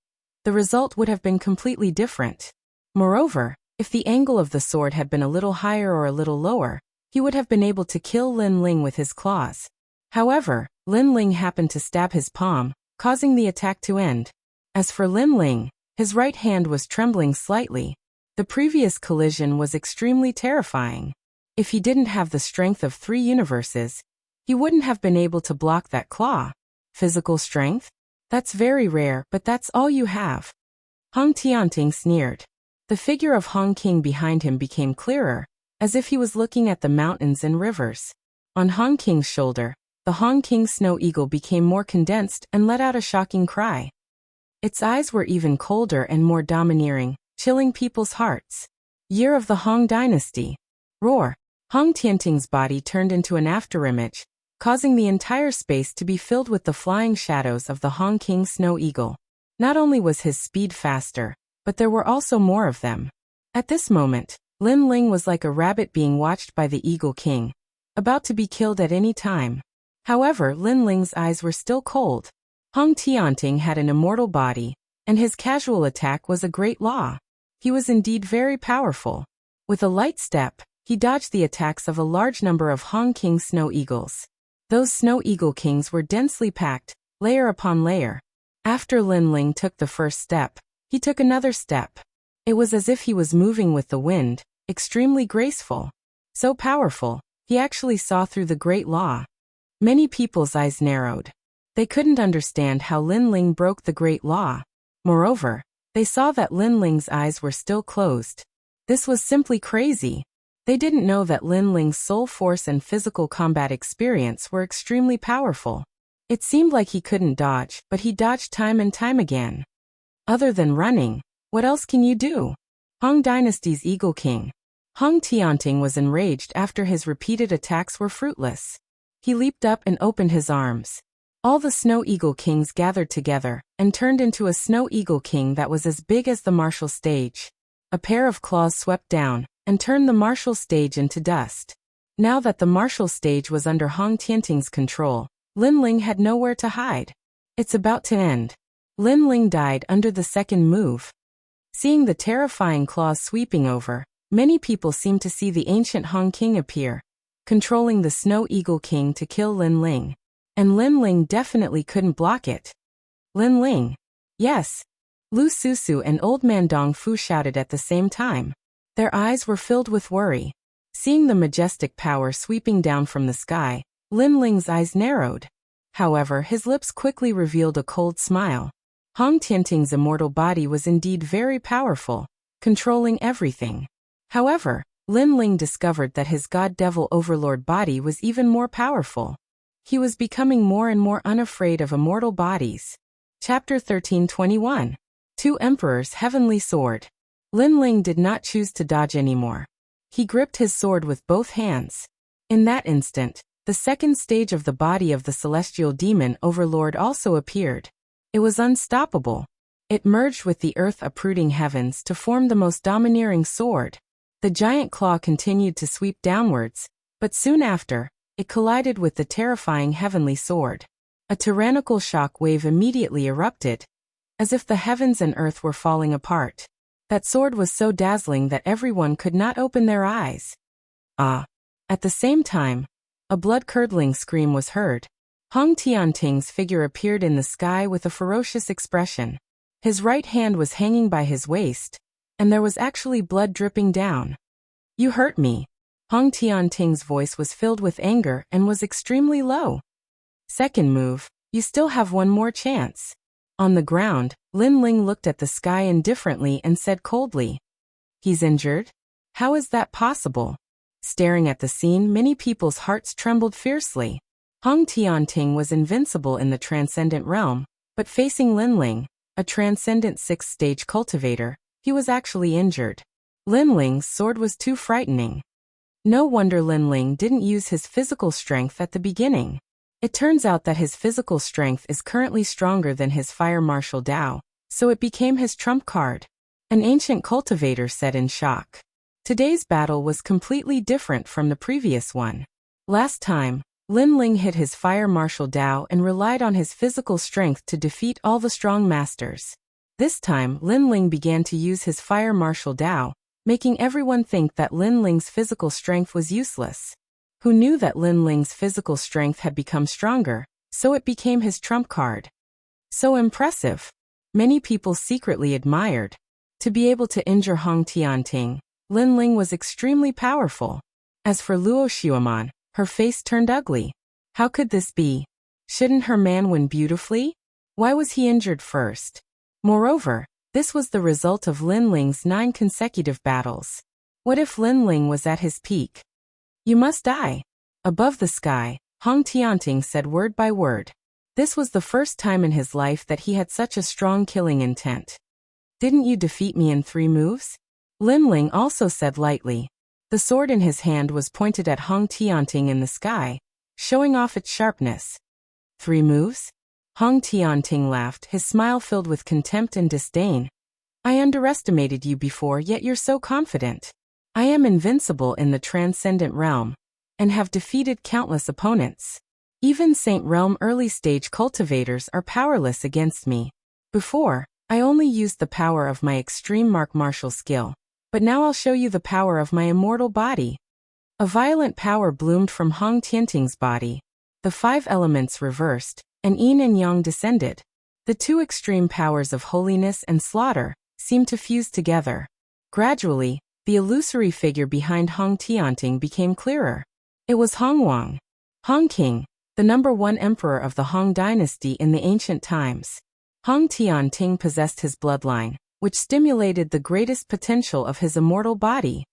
the result would have been completely different. Moreover, if the angle of the sword had been a little higher or a little lower, he would have been able to kill Lin Ling with his claws. However, Lin Ling happened to stab his palm, causing the attack to end. As for Lin Ling, his right hand was trembling slightly. The previous collision was extremely terrifying. If he didn't have the strength of 3 universes, he wouldn't have been able to block that claw. Physical strength? That's very rare, but that's all you have. Hong Tianting sneered. The figure of Hong King behind him became clearer, as if he was looking at the mountains and rivers. On Hong King's shoulder, the Hong King snow eagle became more condensed and let out a shocking cry. Its eyes were even colder and more domineering, chilling people's hearts. Year of the Han dynasty. Roar. Hong Tianting's body turned into an afterimage, causing the entire space to be filled with the flying shadows of the Hong King snow eagle. Not only was his speed faster, but there were also more of them. At this moment, Lin Ling was like a rabbit being watched by the Eagle King, about to be killed at any time. However, Lin Ling's eyes were still cold. Hong Tianting had an immortal body, and his casual attack was a great law. He was indeed very powerful. With a light step, he dodged the attacks of a large number of Hong King snow eagles. Those snow eagle kings were densely packed, layer upon layer. After Lin Ling took the first step, he took another step. It was as if he was moving with the wind, extremely graceful. So powerful, he actually saw through the great law. Many people's eyes narrowed. They couldn't understand how Lin Ling broke the great law. Moreover, they saw that Lin Ling's eyes were still closed. This was simply crazy. They didn't know that Lin Ling's soul force and physical combat experience were extremely powerful. It seemed like he couldn't dodge, but he dodged time and time again. Other than running, what else can you do? Han Dynasty's Eagle King. Hong Tianting was enraged after his repeated attacks were fruitless. He leaped up and opened his arms. All the Snow Eagle Kings gathered together and turned into a Snow Eagle King that was as big as the martial stage. A pair of claws swept down and turned the martial stage into dust. Now that the martial stage was under Hong Tianting's control, Lin Ling had nowhere to hide. It's about to end. Lin Ling died under the second move. Seeing the terrifying claws sweeping over, many people seemed to see the ancient Hong King appear, controlling the Snow Eagle King to kill Lin Ling. And Lin Ling definitely couldn't block it. Lin Ling. Yes. Lu Susu and Old Man Dong Fu shouted at the same time. Their eyes were filled with worry. Seeing the majestic power sweeping down from the sky, Lin Ling's eyes narrowed. However, his lips quickly revealed a cold smile. Hong Tianting's immortal body was indeed very powerful, controlling everything. However, Lin Ling discovered that his God-Devil Overlord body was even more powerful. He was becoming more and more unafraid of immortal bodies. Chapter 1321. 2 Emperors' Heavenly Sword. Lin Ling did not choose to dodge anymore. He gripped his sword with both hands. In that instant, the second stage of the body of the celestial demon overlord also appeared. It was unstoppable. It merged with the earth uprooting heavens to form the most domineering sword. The giant claw continued to sweep downwards, but soon after, it collided with the terrifying heavenly sword. A tyrannical shock wave immediately erupted, as if the heavens and earth were falling apart. That sword was so dazzling that everyone could not open their eyes. Ah! At the same time, a blood-curdling scream was heard. Hong Tianting's figure appeared in the sky with a ferocious expression. His right hand was hanging by his waist, and there was actually blood dripping down. You hurt me. Hong Tianting's voice was filled with anger and was extremely low. Second move, you still have one more chance. On the ground, Lin Ling looked at the sky indifferently and said coldly, He's injured? How is that possible? Staring at the scene, many people's hearts trembled fiercely. Hong Tianting was invincible in the transcendent realm, but facing Linling, a transcendent sixth-stage cultivator, he was actually injured. Linling's sword was too frightening. No wonder Linling didn't use his physical strength at the beginning. It turns out that his physical strength is currently stronger than his fire martial Dao, so it became his trump card. An ancient cultivator said in shock. Today's battle was completely different from the previous one. Last time, Linling hit his fire martial Dao and relied on his physical strength to defeat all the strong masters. This time, Linling began to use his fire martial Dao, making everyone think that Linling's physical strength was useless. Who knew that Linling's physical strength had become stronger, so it became his trump card. So impressive. Many people secretly admired. To be able to injure Hong Tianting, Linling was extremely powerful. As for Luo Xiaoman, her face turned ugly. How could this be? Shouldn't her man win beautifully? Why was he injured first? Moreover, this was the result of Linling's 9 consecutive battles. What if Linling was at his peak? You must die. Above the sky, Hong Tianting said word by word. This was the first time in his life that he had such a strong killing intent. Didn't you defeat me in 3 moves? Linling also said lightly. The sword in his hand was pointed at Hong Tianting in the sky, showing off its sharpness. 3 moves? Hong Tianting laughed, his smile filled with contempt and disdain. I underestimated you before, yet you're so confident. I am invincible in the transcendent realm, and have defeated countless opponents. Even Saint Realm early-stage cultivators are powerless against me. Before, I only used the power of my extreme martial skill, but now I'll show you the power of my immortal body. A violent power bloomed from Hong Tianting's body. The 5 elements reversed, and yin and yang descended. The 2 extreme powers of holiness and slaughter seemed to fuse together. Gradually, the illusory figure behind Hong Tianting became clearer. It was Hong Wang. Hong King, the #1 emperor of the Hong dynasty in the ancient times. Hong Tianting possessed his bloodline, which stimulated the greatest potential of his immortal body.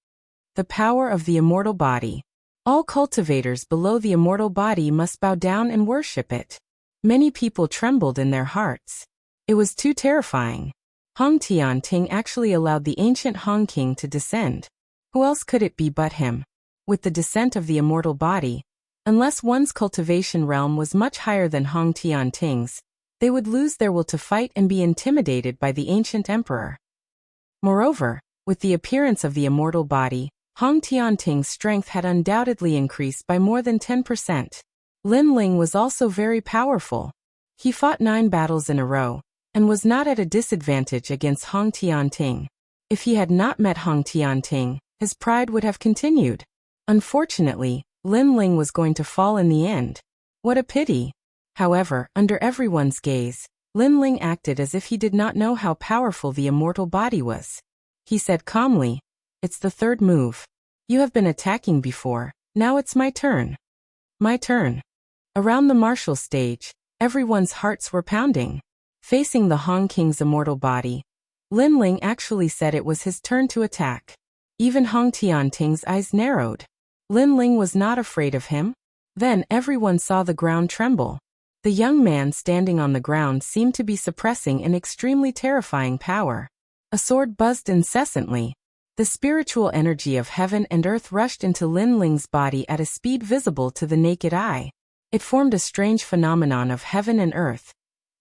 The power of the immortal body. All cultivators below the immortal body must bow down and worship it. Many people trembled in their hearts. It was too terrifying. Hong Tianting actually allowed the ancient Hong King to descend. Who else could it be but him? With the descent of the immortal body, unless one's cultivation realm was much higher than Hong Tianting's, they would lose their will to fight and be intimidated by the ancient emperor. Moreover, with the appearance of the immortal body, Hong Tianting's strength had undoubtedly increased by more than 10%. Linling was also very powerful. He fought 9 battles in a row, and was not at a disadvantage against Hong Tianting. If he had not met Hong Tianting, his pride would have continued. Unfortunately, Linling was going to fall in the end. What a pity. However, under everyone's gaze, Linling acted as if he did not know how powerful the immortal body was. He said calmly, "It's the 3rd move. You have been attacking before, now it's my turn." My turn. Around the martial stage, everyone's hearts were pounding. Facing the Hong King's immortal body, Linling actually said it was his turn to attack. Even Hong Tianting's eyes narrowed. Linling was not afraid of him. Then everyone saw the ground tremble. The young man standing on the ground seemed to be suppressing an extremely terrifying power. A sword buzzed incessantly. The spiritual energy of heaven and earth rushed into Linling's body at a speed visible to the naked eye. It formed a strange phenomenon of heaven and earth,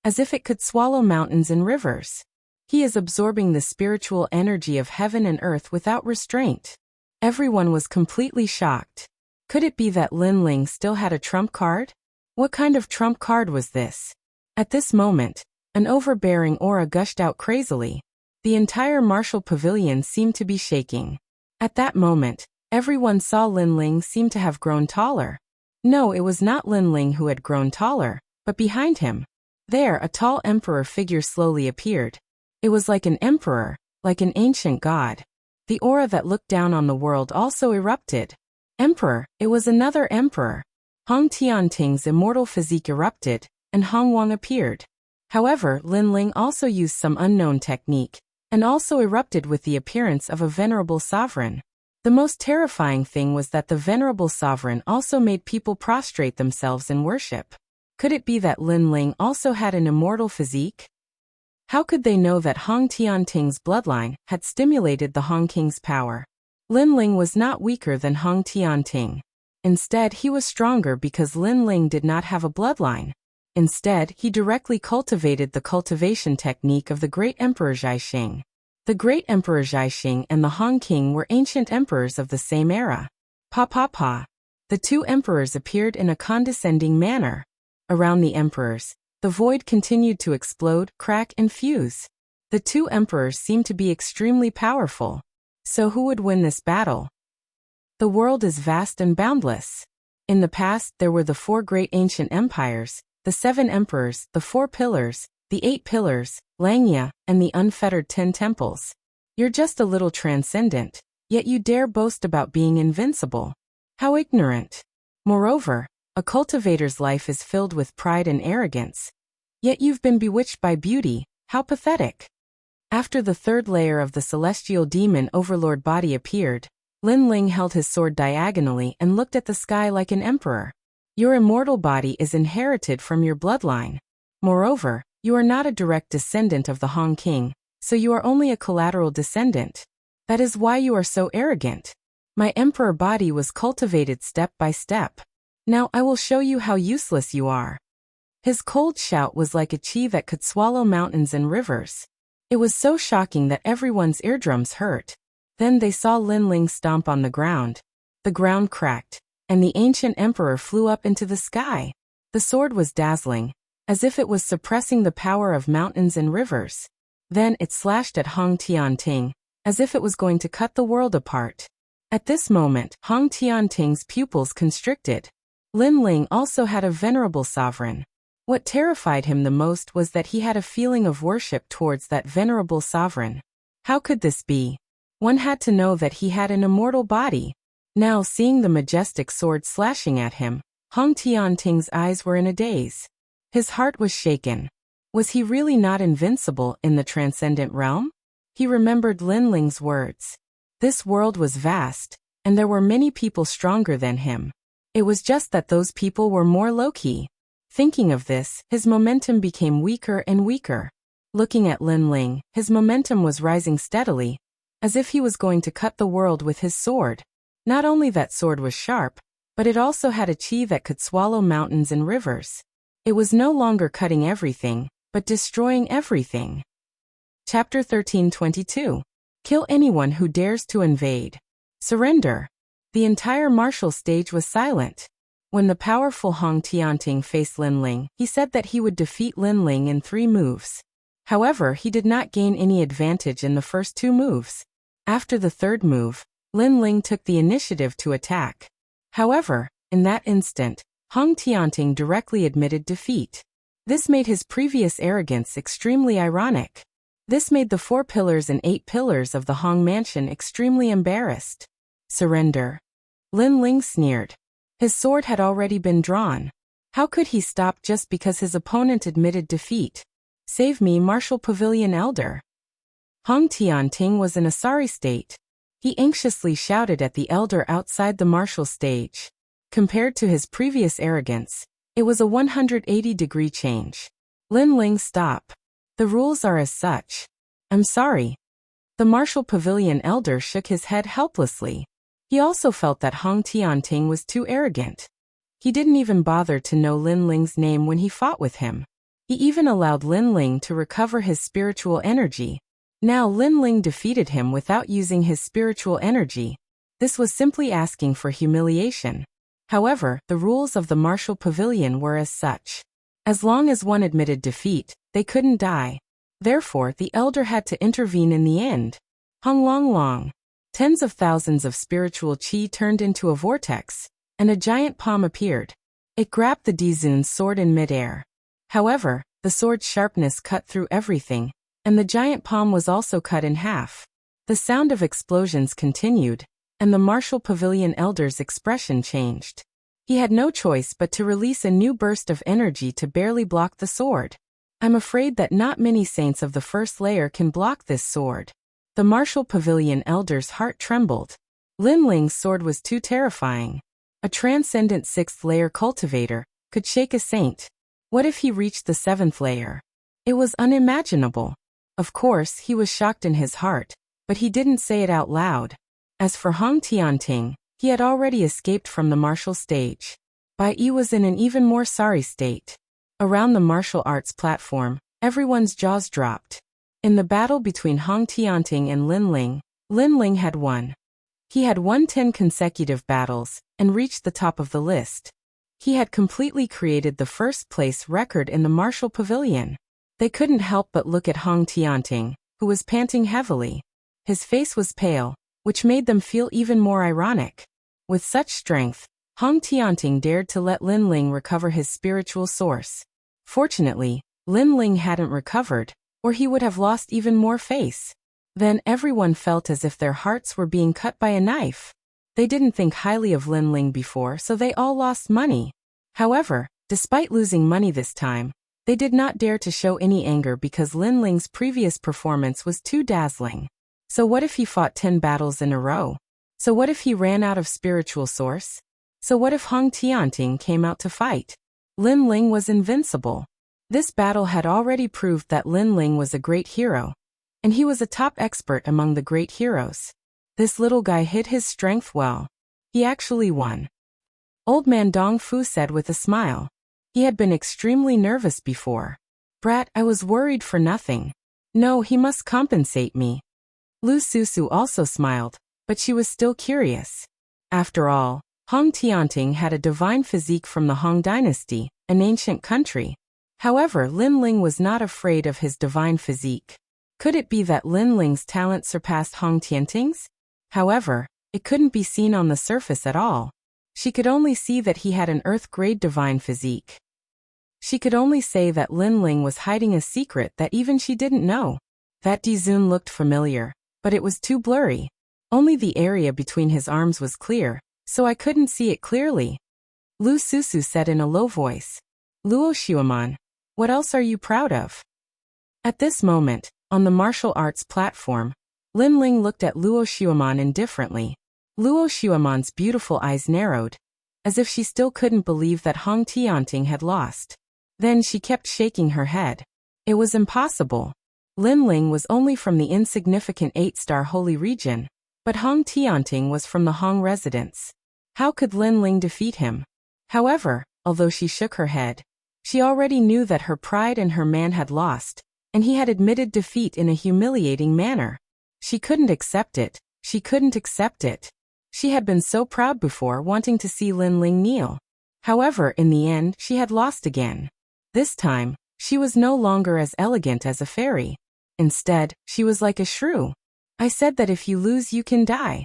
as if it could swallow mountains and rivers. He is absorbing the spiritual energy of heaven and earth without restraint. Everyone was completely shocked. Could it be that Linling still had a trump card? What kind of trump card was this? At this moment, an overbearing aura gushed out crazily. The entire martial pavilion seemed to be shaking. At that moment, everyone saw Linling seem to have grown taller. No, it was not Linling who had grown taller, but behind him. There, a tall emperor figure slowly appeared. It was like an emperor, like an ancient god. The aura that looked down on the world also erupted. Emperor, it was another emperor. Hong Tianting's immortal physique erupted, and Hong Wang appeared. However, Linling also used some unknown technique, and also erupted with the appearance of a venerable sovereign. The most terrifying thing was that the venerable sovereign also made people prostrate themselves in worship. Could it be that Lin Ling also had an immortal physique? How could they know that Hong Tianting's bloodline had stimulated the Hong King's power? Lin Ling was not weaker than Hong Tianting. Instead, he was stronger because Lin Ling did not have a bloodline. Instead, he directly cultivated the cultivation technique of the great Emperor Zhaixing. The great Emperor Zhaixing and the Hong King were ancient emperors of the same era. Pa pa pa. The two emperors appeared in a condescending manner. Around the emperors, the void continued to explode, crack, and fuse. The two emperors seemed to be extremely powerful. So who would win this battle? The world is vast and boundless. In the past, there were the four great ancient empires, the 7 emperors, the 4 pillars, the 8 pillars, Langya, and the unfettered 10 temples. You're just a little transcendent, yet you dare boast about being invincible. How ignorant. Moreover, a cultivator's life is filled with pride and arrogance. Yet you've been bewitched by beauty, how pathetic. After the third layer of the celestial demon overlord body appeared, Lin Ling held his sword diagonally and looked at the sky like an emperor. Your immortal body is inherited from your bloodline. Moreover, you are not a direct descendant of the Hong King, so you are only a collateral descendant. That is why you are so arrogant. My emperor body was cultivated step by step. Now I will show you how useless you are. His cold shout was like a chi that could swallow mountains and rivers. It was so shocking that everyone's eardrums hurt. Then they saw Lin Ling stomp on the ground. The ground cracked, and the ancient emperor flew up into the sky. The sword was dazzling, as if it was suppressing the power of mountains and rivers. Then it slashed at Hong Tianting, as if it was going to cut the world apart. At this moment, Hong Tianting's pupils constricted. Lin Ling also had a venerable sovereign. What terrified him the most was that he had a feeling of worship towards that venerable sovereign. How could this be? One had to know that he had an immortal body. Now, seeing the majestic sword slashing at him, Hong Tianting's eyes were in a daze. His heart was shaken. Was he really not invincible in the transcendent realm? He remembered Lin Ling's words. This world was vast, and there were many people stronger than him. It was just that those people were more low-key. Thinking of this, his momentum became weaker and weaker. Looking at Lin Ling, his momentum was rising steadily, as if he was going to cut the world with his sword. Not only that sword was sharp, but it also had a chi that could swallow mountains and rivers. It was no longer cutting everything, but destroying everything. Chapter 13:22. Kill anyone who dares to invade. Surrender. The entire martial stage was silent. When the powerful Hong Tianting faced Lin Ling, he said that he would defeat Lin Ling in 3 moves. However, he did not gain any advantage in the first 2 moves. After the 3rd move, Lin Ling took the initiative to attack. However, in that instant, Hong Tianting directly admitted defeat. This made his previous arrogance extremely ironic. This made the 4 pillars and 8 pillars of the Hong mansion extremely embarrassed. Surrender. Lin Ling sneered. His sword had already been drawn. How could he stop just because his opponent admitted defeat? Save me, Martial Pavilion Elder. Hong Tianting was in a sorry state. He anxiously shouted at the elder outside the martial stage. Compared to his previous arrogance, it was a 180-degree change. Lin Ling, stop. The rules are as such. I'm sorry. The martial pavilion elder shook his head helplessly. He also felt that Hong Tianting was too arrogant. He didn't even bother to know Lin Ling's name when he fought with him. He even allowed Lin Ling to recover his spiritual energy. Now Lin Ling defeated him without using his spiritual energy. This was simply asking for humiliation. However, the rules of the martial pavilion were as such. As long as one admitted defeat, they couldn't die. Therefore, the elder had to intervene in the end. Hong Long Long. Tens of thousands of spiritual chi turned into a vortex, and a giant palm appeared. It grabbed the Dizun's sword in midair. However, the sword's sharpness cut through everything, and the giant palm was also cut in half. The sound of explosions continued, and the martial pavilion elder's expression changed. He had no choice but to release a new burst of energy to barely block the sword. I'm afraid that not many saints of the first layer can block this sword. The martial pavilion elder's heart trembled. Lin Ling's sword was too terrifying. A transcendent 6th-layer cultivator could shake a saint. What if he reached the 7th layer? It was unimaginable. Of course, he was shocked in his heart, but he didn't say it out loud. As for Hong Tianting, he had already escaped from the martial stage. Bai Yi was in an even more sorry state. Around the martial arts platform, everyone's jaws dropped. In the battle between Hong Tianting and Lin Ling had won. He had won 10 consecutive battles and reached the top of the list. He had completely created the first-place record in the martial pavilion. They couldn't help but look at Hong Tianting, who was panting heavily. His face was pale, which made them feel even more ironic. With such strength, Hong Tianting dared to let Lin Ling recover his spiritual source. Fortunately, Lin Ling hadn't recovered, or he would have lost even more face. Then everyone felt as if their hearts were being cut by a knife. They didn't think highly of Lin Ling before, so they all lost money. However, despite losing money this time, they did not dare to show any anger because Lin Ling's previous performance was too dazzling. So what if he fought 10 battles in a row? So what if he ran out of spiritual source? So what if Hong Tianting came out to fight? Lin Ling was invincible. This battle had already proved that Lin Ling was a great hero. And he was a top expert among the great heroes. This little guy hid his strength well. He actually won. Old man Dong Fu said with a smile. He had been extremely nervous before. Brat, I was worried for nothing. No, he must compensate me. Lu Susu also smiled, but she was still curious. After all, Hong Tianting had a divine physique from the Hong dynasty, an ancient country. However, Lin Ling was not afraid of his divine physique. Could it be that Lin Ling's talent surpassed Hong Tianting's? However, it couldn't be seen on the surface at all. She could only see that he had an earth-grade divine physique. She could only say that Lin Ling was hiding a secret that even she didn't know. That Dizun looked familiar, but it was too blurry. Only the area between his arms was clear, so I couldn't see it clearly. Lu Susu said in a low voice. Luo Xueman, what else are you proud of? At this moment, on the martial arts platform, Lin Ling looked at Luo Xueman indifferently. Luo Xueman's beautiful eyes narrowed, as if she still couldn't believe that Hong Tianting had lost. Then she kept shaking her head. It was impossible. Lin Ling was only from the insignificant 8-star holy region, but Hong Tianting was from the Hong residence. How could Lin Ling defeat him? However, although she shook her head, she already knew that her pride and her man had lost, and he had admitted defeat in a humiliating manner. She couldn't accept it. She couldn't accept it. She had been so proud before, wanting to see Lin Ling kneel. However, in the end, she had lost again. This time, she was no longer as elegant as a fairy. Instead, she was like a shrew. I said that if you lose you can die.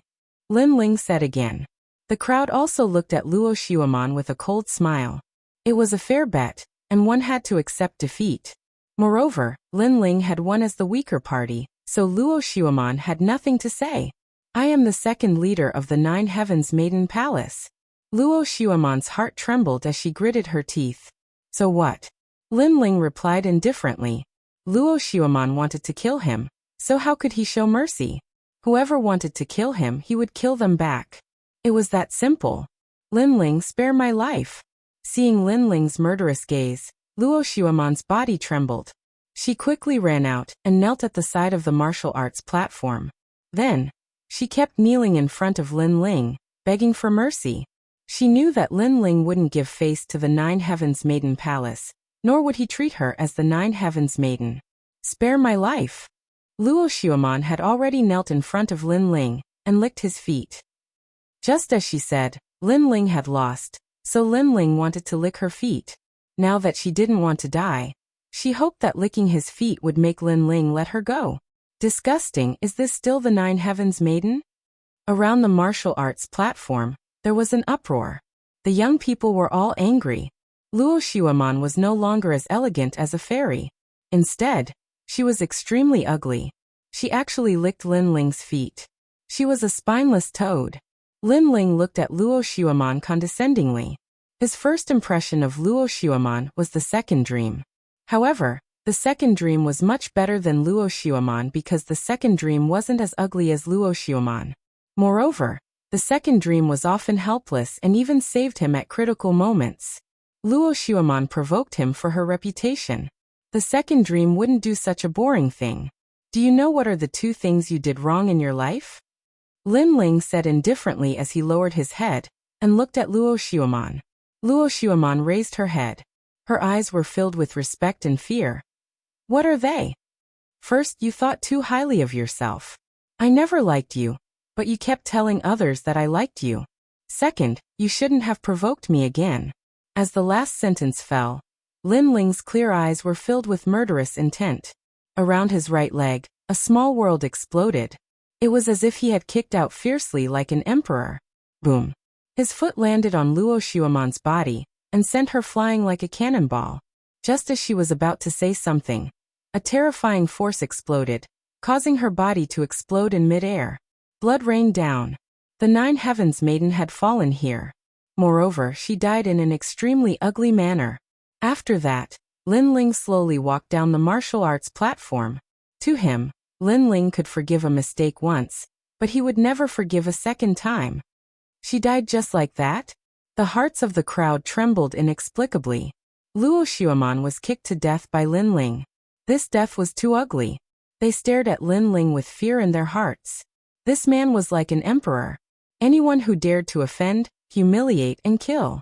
Lin Ling said again. The crowd also looked at Luo Xueman with a cold smile. It was a fair bet, and one had to accept defeat. Moreover, Lin Ling had won as the weaker party, so Luo Xueman had nothing to say. I am the second leader of the 9 Heavens Maiden Palace. Luo Xueman's heart trembled as she gritted her teeth. So what? Lin Ling replied indifferently. Luo Xueman wanted to kill him, so how could he show mercy? Whoever wanted to kill him, he would kill them back. It was that simple. Lin Ling, spare my life. Seeing Lin Ling's murderous gaze, Luo Xueman's body trembled. She quickly ran out and knelt at the side of the martial arts platform. Then, she kept kneeling in front of Lin Ling, begging for mercy. She knew that Lin Ling wouldn't give face to the 9 Heavens Maiden Palace, nor would he treat her as the 9 Heavens Maiden. Spare my life. Luo Xueman had already knelt in front of Lin Ling and licked his feet. Just as she said, Lin Ling had lost, so Lin Ling wanted to lick her feet. Now that she didn't want to die, she hoped that licking his feet would make Lin Ling let her go. Disgusting, is this still the 9 Heavens Maiden? Around the martial arts platform, there was an uproar. The young people were all angry. Luo Xueman was no longer as elegant as a fairy. Instead, she was extremely ugly. She actually licked Lin Ling's feet. She was a spineless toad. Lin Ling looked at Luo Xueman condescendingly. His first impression of Luo Xueman was the second dream. However, the second dream was much better than Luo Xueman because the second dream wasn't as ugly as Luo Xueman. Moreover, the The second dream was often helpless and even saved him at critical moments. Luo Xueman provoked him for her reputation. The second dream wouldn't do such a boring thing. Do you know what are the 2 things you did wrong in your life? Lin Ling said indifferently as he lowered his head and looked at Luo Xueman. Luo Xueman raised her head. Her eyes were filled with respect and fear. What are they? First, you thought too highly of yourself. I never liked you, but you kept telling others that I liked you. Second, you shouldn't have provoked me again. As the last sentence fell, Lin Ling's clear eyes were filled with murderous intent. Around his right leg, a small world exploded. It was as if he had kicked out fiercely like an emperor. Boom. His foot landed on Luo Xueman's body and sent her flying like a cannonball. Just as she was about to say something, a terrifying force exploded, causing her body to explode in midair. Blood rained down. The 9 heavens maiden had fallen here. Moreover, she died in an extremely ugly manner. After that, Lin Ling slowly walked down the martial arts platform. To him, Lin Ling could forgive a mistake once, but he would never forgive a second time. She died just like that? The hearts of the crowd trembled inexplicably. Luo Xueman was kicked to death by Lin Ling. This death was too ugly. They stared at Lin Ling with fear in their hearts. This man was like an emperor. Anyone who dared to offend, humiliate, and kill.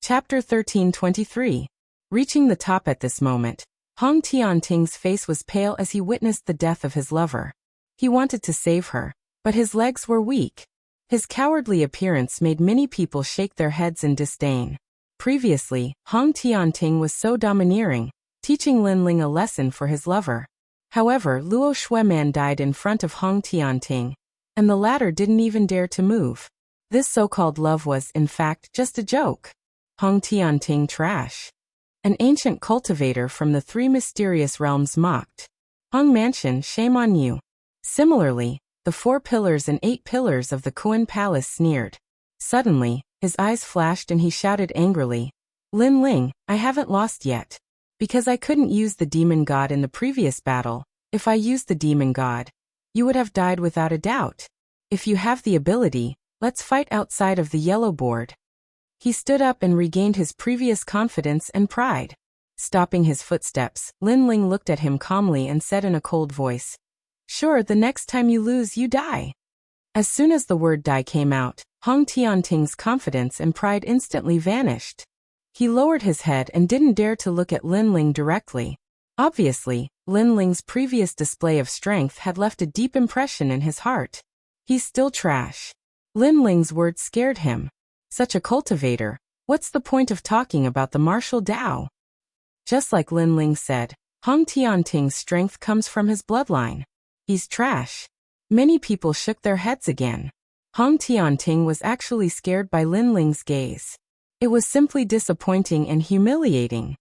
Chapter 13:23. Reaching the top at this moment, Hong Tianting's face was pale as he witnessed the death of his lover. He wanted to save her, but his legs were weak. His cowardly appearance made many people shake their heads in disdain. Previously, Hong Tianting was so domineering, teaching Lin Ling a lesson for his lover. However, Luo Xueman died in front of Hong Tianting, and the latter didn't even dare to move. This so-called love was, in fact, just a joke. Hong Tianting trash. An ancient cultivator from the 3 mysterious realms mocked. Hong Mansion, shame on you. Similarly, the 4 pillars and 8 pillars of the Kuan Palace sneered. Suddenly, his eyes flashed and he shouted angrily, Lin Ling, I haven't lost yet. Because I couldn't use the demon god in the previous battle, if I used the demon god, you would have died without a doubt. If you have the ability, let's fight outside of the yellow board. He stood up and regained his previous confidence and pride. Stopping his footsteps, Lin Ling looked at him calmly and said in a cold voice, Sure, the next time you lose, you die. As soon as the word die came out, Hong Tianting's confidence and pride instantly vanished. He lowered his head and didn't dare to look at Lin Ling directly. Obviously, Lin Ling's previous display of strength had left a deep impression in his heart. He's still trash. Lin Ling's words scared him. Such a cultivator, what's the point of talking about the martial Tao? Just like Lin Ling said, Hong Tianting's strength comes from his bloodline. He's trash. Many people shook their heads again. Hong Tianting was actually scared by Lin Ling's gaze. It was simply disappointing and humiliating.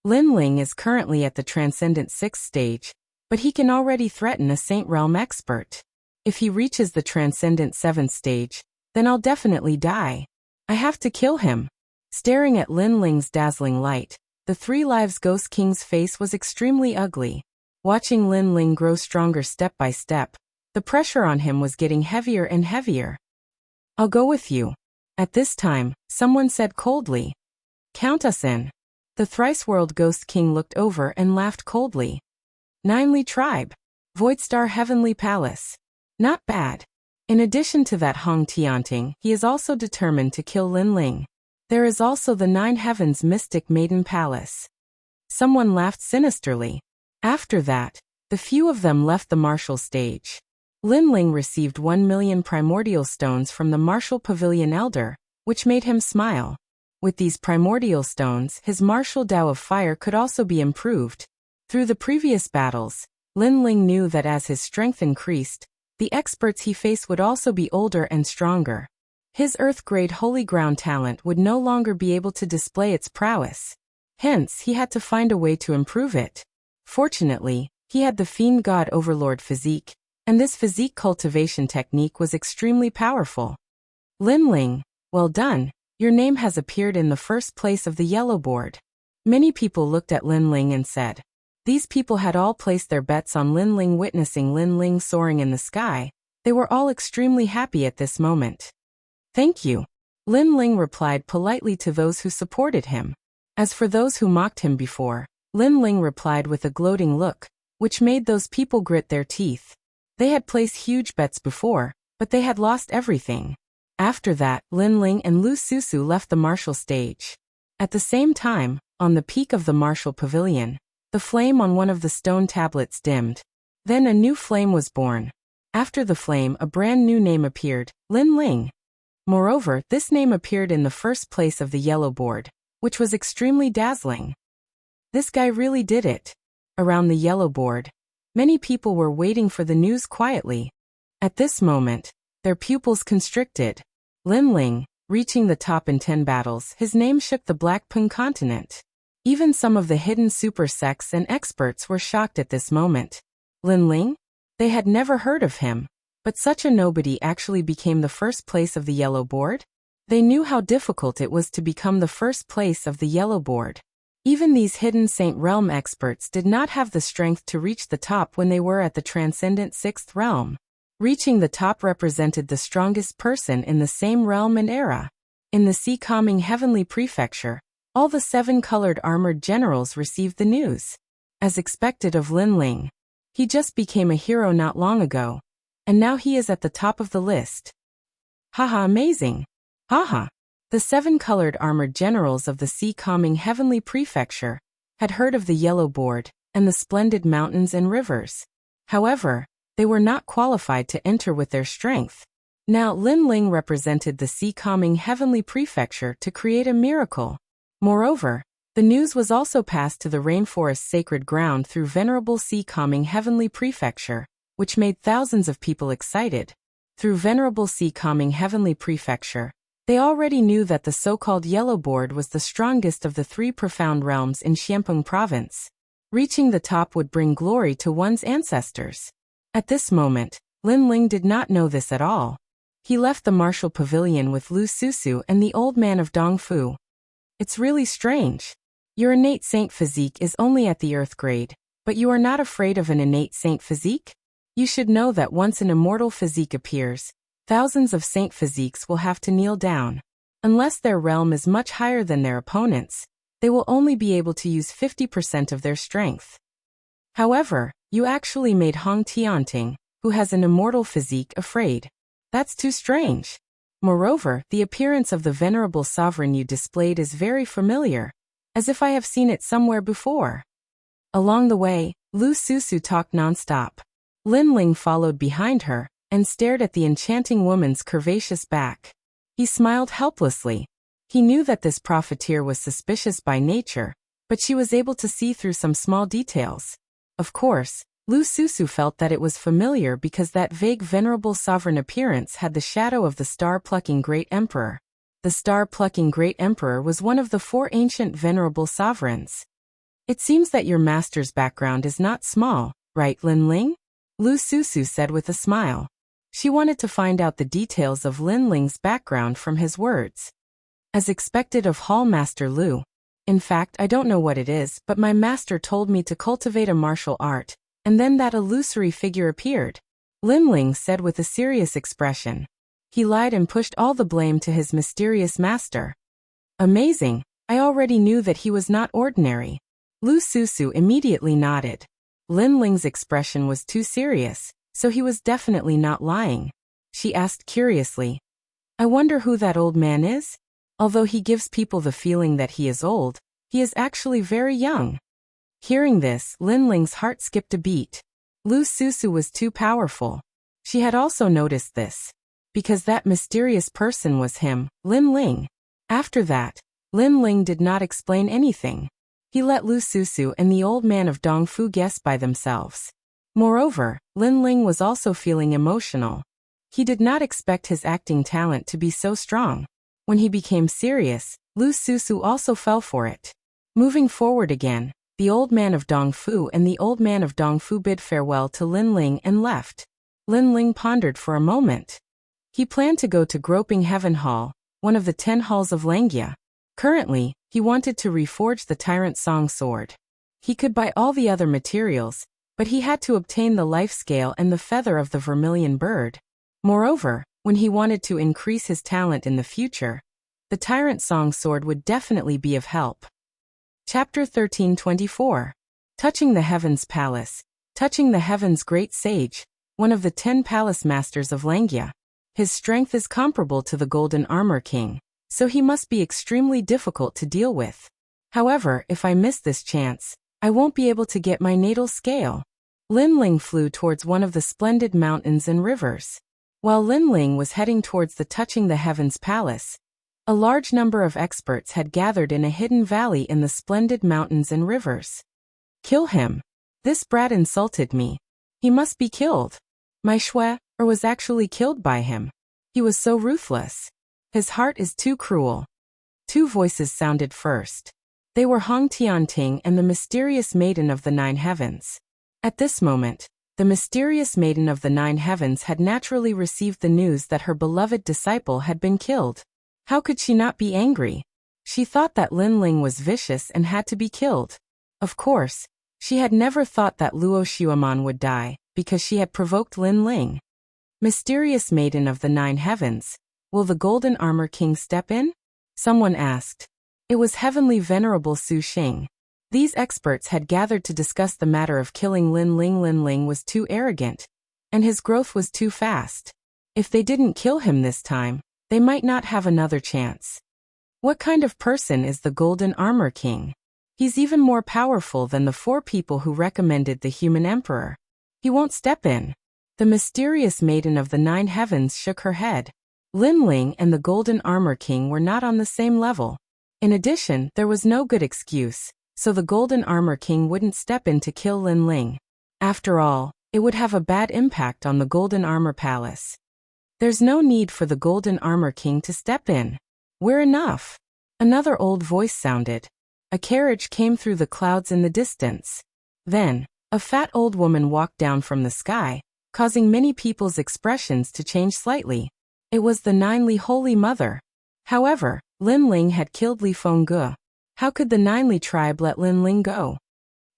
Lin Ling is currently at the Transcendent 6th stage, but he can already threaten a Saint Realm expert. If he reaches the Transcendent 7th stage, then I'll definitely die. I have to kill him. Staring at Lin Ling's dazzling light, the 3 Lives Ghost King's face was extremely ugly. Watching Lin Ling grow stronger step by step, the pressure on him was getting heavier and heavier. I'll go with you. At this time, someone said coldly, Count us in. The thrice-world Ghost King looked over and laughed coldly. Ninely Tribe. Voidstar Heavenly Palace. Not bad. In addition to that Hong Tianting, he is also determined to kill Lin Ling. There is also the 9 Heavens Mystic Maiden Palace. Someone laughed sinisterly. After that, the few of them left the martial stage. Lin Ling received 1 million primordial stones from the martial pavilion elder, which made him smile. With these primordial stones, his martial Tao of fire could also be improved. Through the previous battles, Lin Ling knew that as his strength increased, the experts he faced would also be older and stronger. His Earth-grade Holy Ground talent would no longer be able to display its prowess. Hence, he had to find a way to improve it. Fortunately, he had the Fiend God Overlord physique, and this physique cultivation technique was extremely powerful. Lin Ling, well done, your name has appeared in the first place of the yellow board. Many people looked at Lin Ling and said, these people had all placed their bets on Lin Ling. Witnessing Lin Ling soaring in the sky, They were all extremely happy at this moment. Thank you. Lin Ling replied politely to those who supported him. As for those who mocked him before, Lin Ling replied with a gloating look, which made those people grit their teeth. They had placed huge bets before, but they had lost everything. After that, Lin Ling and Lu Susu left the martial stage. At the same time, on the peak of the martial pavilion, the flame on one of the stone tablets dimmed. Then a new flame was born. After the flame, a brand new name appeared, Lin Ling. Moreover, this name appeared in the first place of the yellow board, which was extremely dazzling. This guy really did it. Around the yellow board, many people were waiting for the news quietly. At this moment, their pupils constricted. Lin Ling, reaching the top in 10 battles, his name shook the Black Pung continent. Even some of the hidden super sects and experts were shocked at this moment. Lin Ling? They had never heard of him. But such a nobody actually became the first place of the yellow board? They knew how difficult it was to become the first place of the yellow board. Even these hidden Saint Realm experts did not have the strength to reach the top when they were at the transcendent 6th realm. Reaching the top represented the strongest person in the same realm and era. In the sea calming heavenly prefecture, all the 7 colored armored generals received the news. As expected of Lin Ling. He just became a hero not long ago. And now he is at the top of the list. Haha, amazing. Haha. The 7 colored armored generals of the sea calming heavenly prefecture had heard of the yellow board and the splendid mountains and rivers. However, they were not qualified to enter with their strength. Now Lin Ling represented the sea calming heavenly prefecture to create a miracle. Moreover, the news was also passed to the rainforest sacred ground through venerable sea calming heavenly prefecture, which made thousands of people excited. Through venerable sea calming heavenly prefecture, they already knew that the so-called yellow board was the strongest of the 3 profound realms in Xiampeng province. Reaching the top would bring glory to one's ancestors. At this moment, Lin Ling did not know this at all. He left the martial pavilion with Lu Susu and the old man of Dongfu. It's really strange. Your innate saint physique is only at the earth grade, but you are not afraid of an innate saint physique? You should know that once an immortal physique appears, thousands of saint physiques will have to kneel down. Unless their realm is much higher than their opponents, they will only be able to use 50% of their strength. However, you actually made Hong Tianting, who has an immortal physique, afraid. That's too strange. Moreover, the appearance of the venerable sovereign you displayed is very familiar, as if I have seen it somewhere before. Along the way, Lu Susu talked non-stop. Lin Ling followed behind her and stared at the enchanting woman's curvaceous back. He smiled helplessly. He knew that this profiteer was suspicious by nature, but she was able to see through some small details. Of course, Lu Susu felt that it was familiar because that vague venerable sovereign appearance had the shadow of the star-plucking great emperor. The star-plucking great emperor was one of the 4 ancient venerable sovereigns. It seems that your master's background is not small, right, Lin Ling? Lu Susu said with a smile. She wanted to find out the details of Lin Ling's background from his words. As expected of Hall Master Lu. In fact, I don't know what it is, but my master told me to cultivate a martial art, and then that illusory figure appeared. Lin Ling said with a serious expression. He lied and pushed all the blame to his mysterious master. Amazing, I already knew that he was not ordinary. Lu Susu immediately nodded. Lin Ling's expression was too serious, so he was definitely not lying. She asked curiously. I wonder who that old man is? Although he gives people the feeling that he is old, he is actually very young. Hearing this, Lin Ling's heart skipped a beat. Lu Susu was too powerful. She had also noticed this. Because that mysterious person was him, Lin Ling. After that, Lin Ling did not explain anything. He let Lu Susu and the old man of Dongfu guess by themselves. Moreover, Lin Ling was also feeling emotional. He did not expect his acting talent to be so strong. When he became serious, Lu Susu also fell for it. Moving forward again, the old man of Dongfu and the old man of Dongfu bid farewell to Lin Ling and left. Lin Ling pondered for a moment. He planned to go to Groping Heaven Hall, one of the 10 halls of Langia. Currently, he wanted to reforge the Tyrant Song sword. He could buy all the other materials, but he had to obtain the life scale and the feather of the vermilion bird. Moreover, when he wanted to increase his talent in the future, the Tyrant Song Sword would definitely be of help. Chapter 1324. Touching the Heavens Palace. Touching the Heavens Great Sage, one of the 10 palace masters of Langia. His strength is comparable to the Golden Armor King, so he must be extremely difficult to deal with. However, if I miss this chance, I won't be able to get my natal scale. Lin Ling flew towards one of the splendid mountains and rivers. While Lin Ling was heading towards the Touching the Heavens Palace, a large number of experts had gathered in a hidden valley in the splendid mountains and rivers. Kill him. This brat insulted me. He must be killed. My shui, or was actually killed by him. He was so ruthless. His heart is too cruel. 2 voices sounded first. They were Hong Tianting and the mysterious Maiden of the 9 Heavens. At this moment, the mysterious Maiden of the 9 Heavens had naturally received the news that her beloved disciple had been killed. How could she not be angry? She thought that Lin Ling was vicious and had to be killed. Of course, she had never thought that Luo Xueman would die, because she had provoked Lin Ling. Mysterious Maiden of the 9 Heavens, will the Golden Armor King step in? Someone asked. It was Heavenly Venerable Su Xing. These experts had gathered to discuss the matter of killing Lin Ling. Lin Ling was too arrogant, and his growth was too fast. If they didn't kill him this time, they might not have another chance. What kind of person is the Golden Armor King? He's even more powerful than the 4 people who recommended the human emperor. He won't step in. The mysterious Maiden of the 9 Heavens shook her head. Lin Ling and the Golden Armor King were not on the same level. In addition, there was no good excuse, so the Golden Armor King wouldn't step in to kill Lin Ling. After all, it would have a bad impact on the Golden Armor Palace. There's no need for the Golden Armor King to step in. We're enough. Another old voice sounded. A carriage came through the clouds in the distance. Then, a fat old woman walked down from the sky, causing many people's expressions to change slightly. It was the 9 Li Holy Mother. However, Lin Ling had killed Li Fengge. How could the 9 Li tribe let Lin Ling go?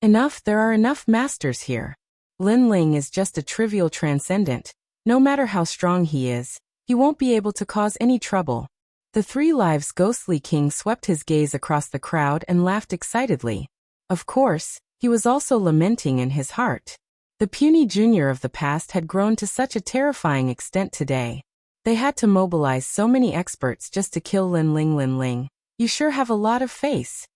Enough, there are enough masters here. Lin Ling is just a trivial transcendent. No matter how strong he is, he won't be able to cause any trouble. The 3 Lives Ghostly King swept his gaze across the crowd and laughed excitedly. Of course, he was also lamenting in his heart. The puny junior of the past had grown to such a terrifying extent today. They had to mobilize so many experts just to kill Lin Ling. Lin Ling, you sure have a lot of face.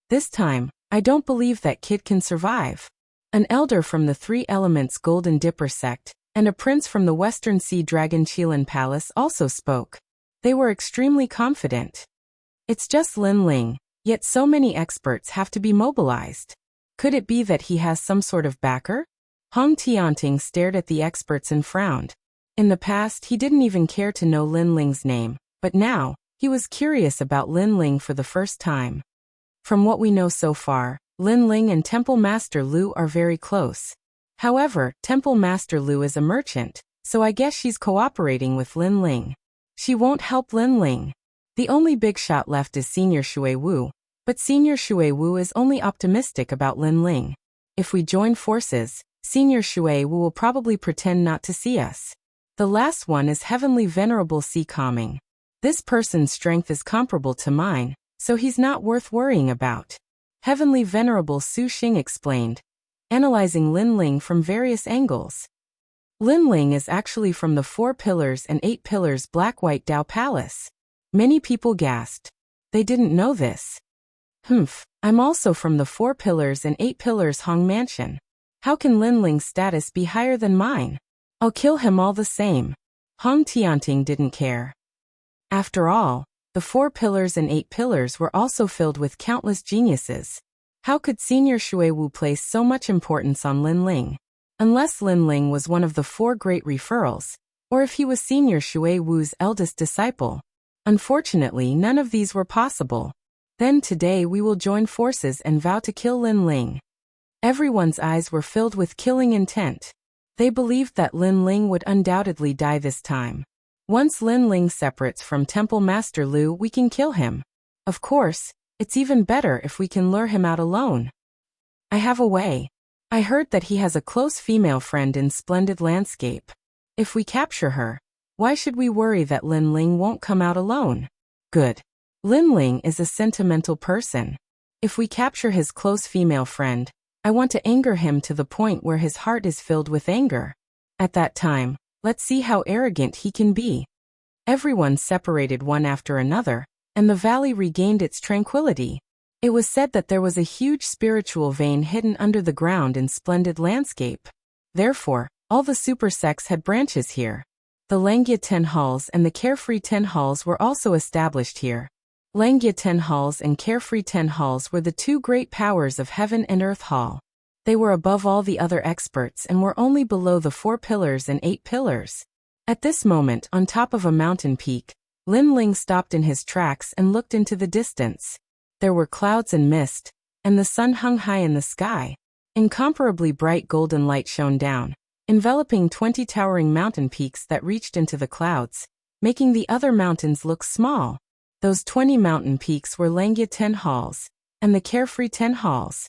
This time, I don't believe that kid can survive. An elder from the 3 Elements Golden Dipper sect, and a prince from the Western Sea Dragon Qilin Palace also spoke. They were extremely confident. It's just Lin Ling, yet so many experts have to be mobilized. Could it be that he has some sort of backer? Hong Tianting stared at the experts and frowned. In the past, he didn't even care to know Lin Ling's name, but now, he was curious about Lin Ling for the first time. From what we know so far, Lin Ling and Temple Master Lu are very close. However, Temple Master Lu is a merchant, so I guess she's cooperating with Lin Ling. She won't help Lin Ling. The only big shot left is Senior Shui Wu, but Senior Shui Wu is only optimistic about Lin Ling. If we join forces, Senior Shui Wu will probably pretend not to see us. The last one is Heavenly Venerable Sea Calming. This person's strength is comparable to mine, so he's not worth worrying about. Heavenly Venerable Su Xing explained, analyzing Lin Ling from various angles. Lin Ling is actually from the 4 Pillars and 8 Pillars Black-White Dao Palace. Many people gasped. They didn't know this. I'm also from the 4 Pillars and 8 Pillars Hong Mansion. How can Lin Ling's status be higher than mine? I'll kill him all the same. Hong Tianting didn't care. After all, the 4 Pillars and 8 Pillars were also filled with countless geniuses. How could Senior Shui Wu place so much importance on Lin Ling? Unless Lin Ling was one of the 4 great referrals, or if he was Senior Shui Wu's eldest disciple. Unfortunately, none of these were possible. Then today we will join forces and vow to kill Lin Ling. Everyone's eyes were filled with killing intent. They believed that Lin Ling would undoubtedly die this time. Once Lin Ling separates from Temple Master Lu, we can kill him. Of course, it's even better if we can lure him out alone. I have a way. I heard that he has a close female friend in Splendid Landscape. If we capture her, Why should we worry that Lin Ling won't come out alone? Good. Lin Ling is a sentimental person. If we capture his close female friend, I want to anger him to the point where his heart is filled with anger. At that time, let's see how arrogant he can be. Everyone separated one after another, and the valley regained its tranquility. It was said that there was a huge spiritual vein hidden under the ground in splendid landscape. Therefore, all the super sects had branches here. The Langya Ten Halls and the Carefree Ten Halls were also established here. Langya Ten Halls and Carefree Ten Halls were the two great powers of Heaven and Earth Hall. They were above all the other experts and were only below the 4 pillars and 8 pillars. At this moment, on top of a mountain peak, Lin Ling stopped in his tracks and looked into the distance. There were clouds and mist, and the sun hung high in the sky. Incomparably bright golden light shone down, enveloping 20 towering mountain peaks that reached into the clouds, making the other mountains look small. Those 20 mountain peaks were Langya Ten Halls, and the Carefree Ten Halls.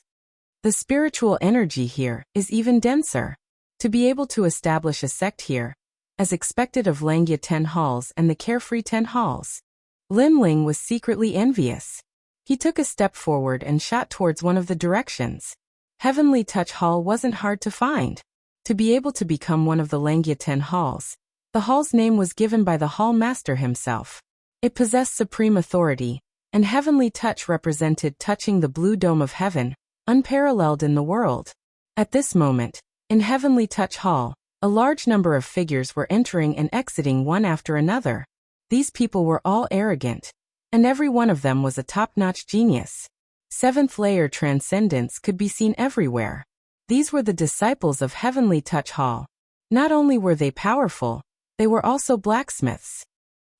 The spiritual energy here is even denser. To be able to establish a sect here, as expected of Langya Ten Halls and the Carefree Ten Halls, Lin Ling was secretly envious. He took a step forward and shot towards one of the directions. Heavenly Touch Hall wasn't hard to find. To be able to become one of the Langya Ten Halls, the hall's name was given by the hall master himself. It possessed supreme authority, and heavenly touch represented touching the blue dome of heaven, unparalleled in the world. At this moment, in Heavenly Touch Hall, a large number of figures were entering and exiting one after another. These people were all arrogant, and every one of them was a top-notch genius. 7th layer transcendence could be seen everywhere. These were the disciples of Heavenly Touch Hall. Not only were they powerful, they were also blacksmiths.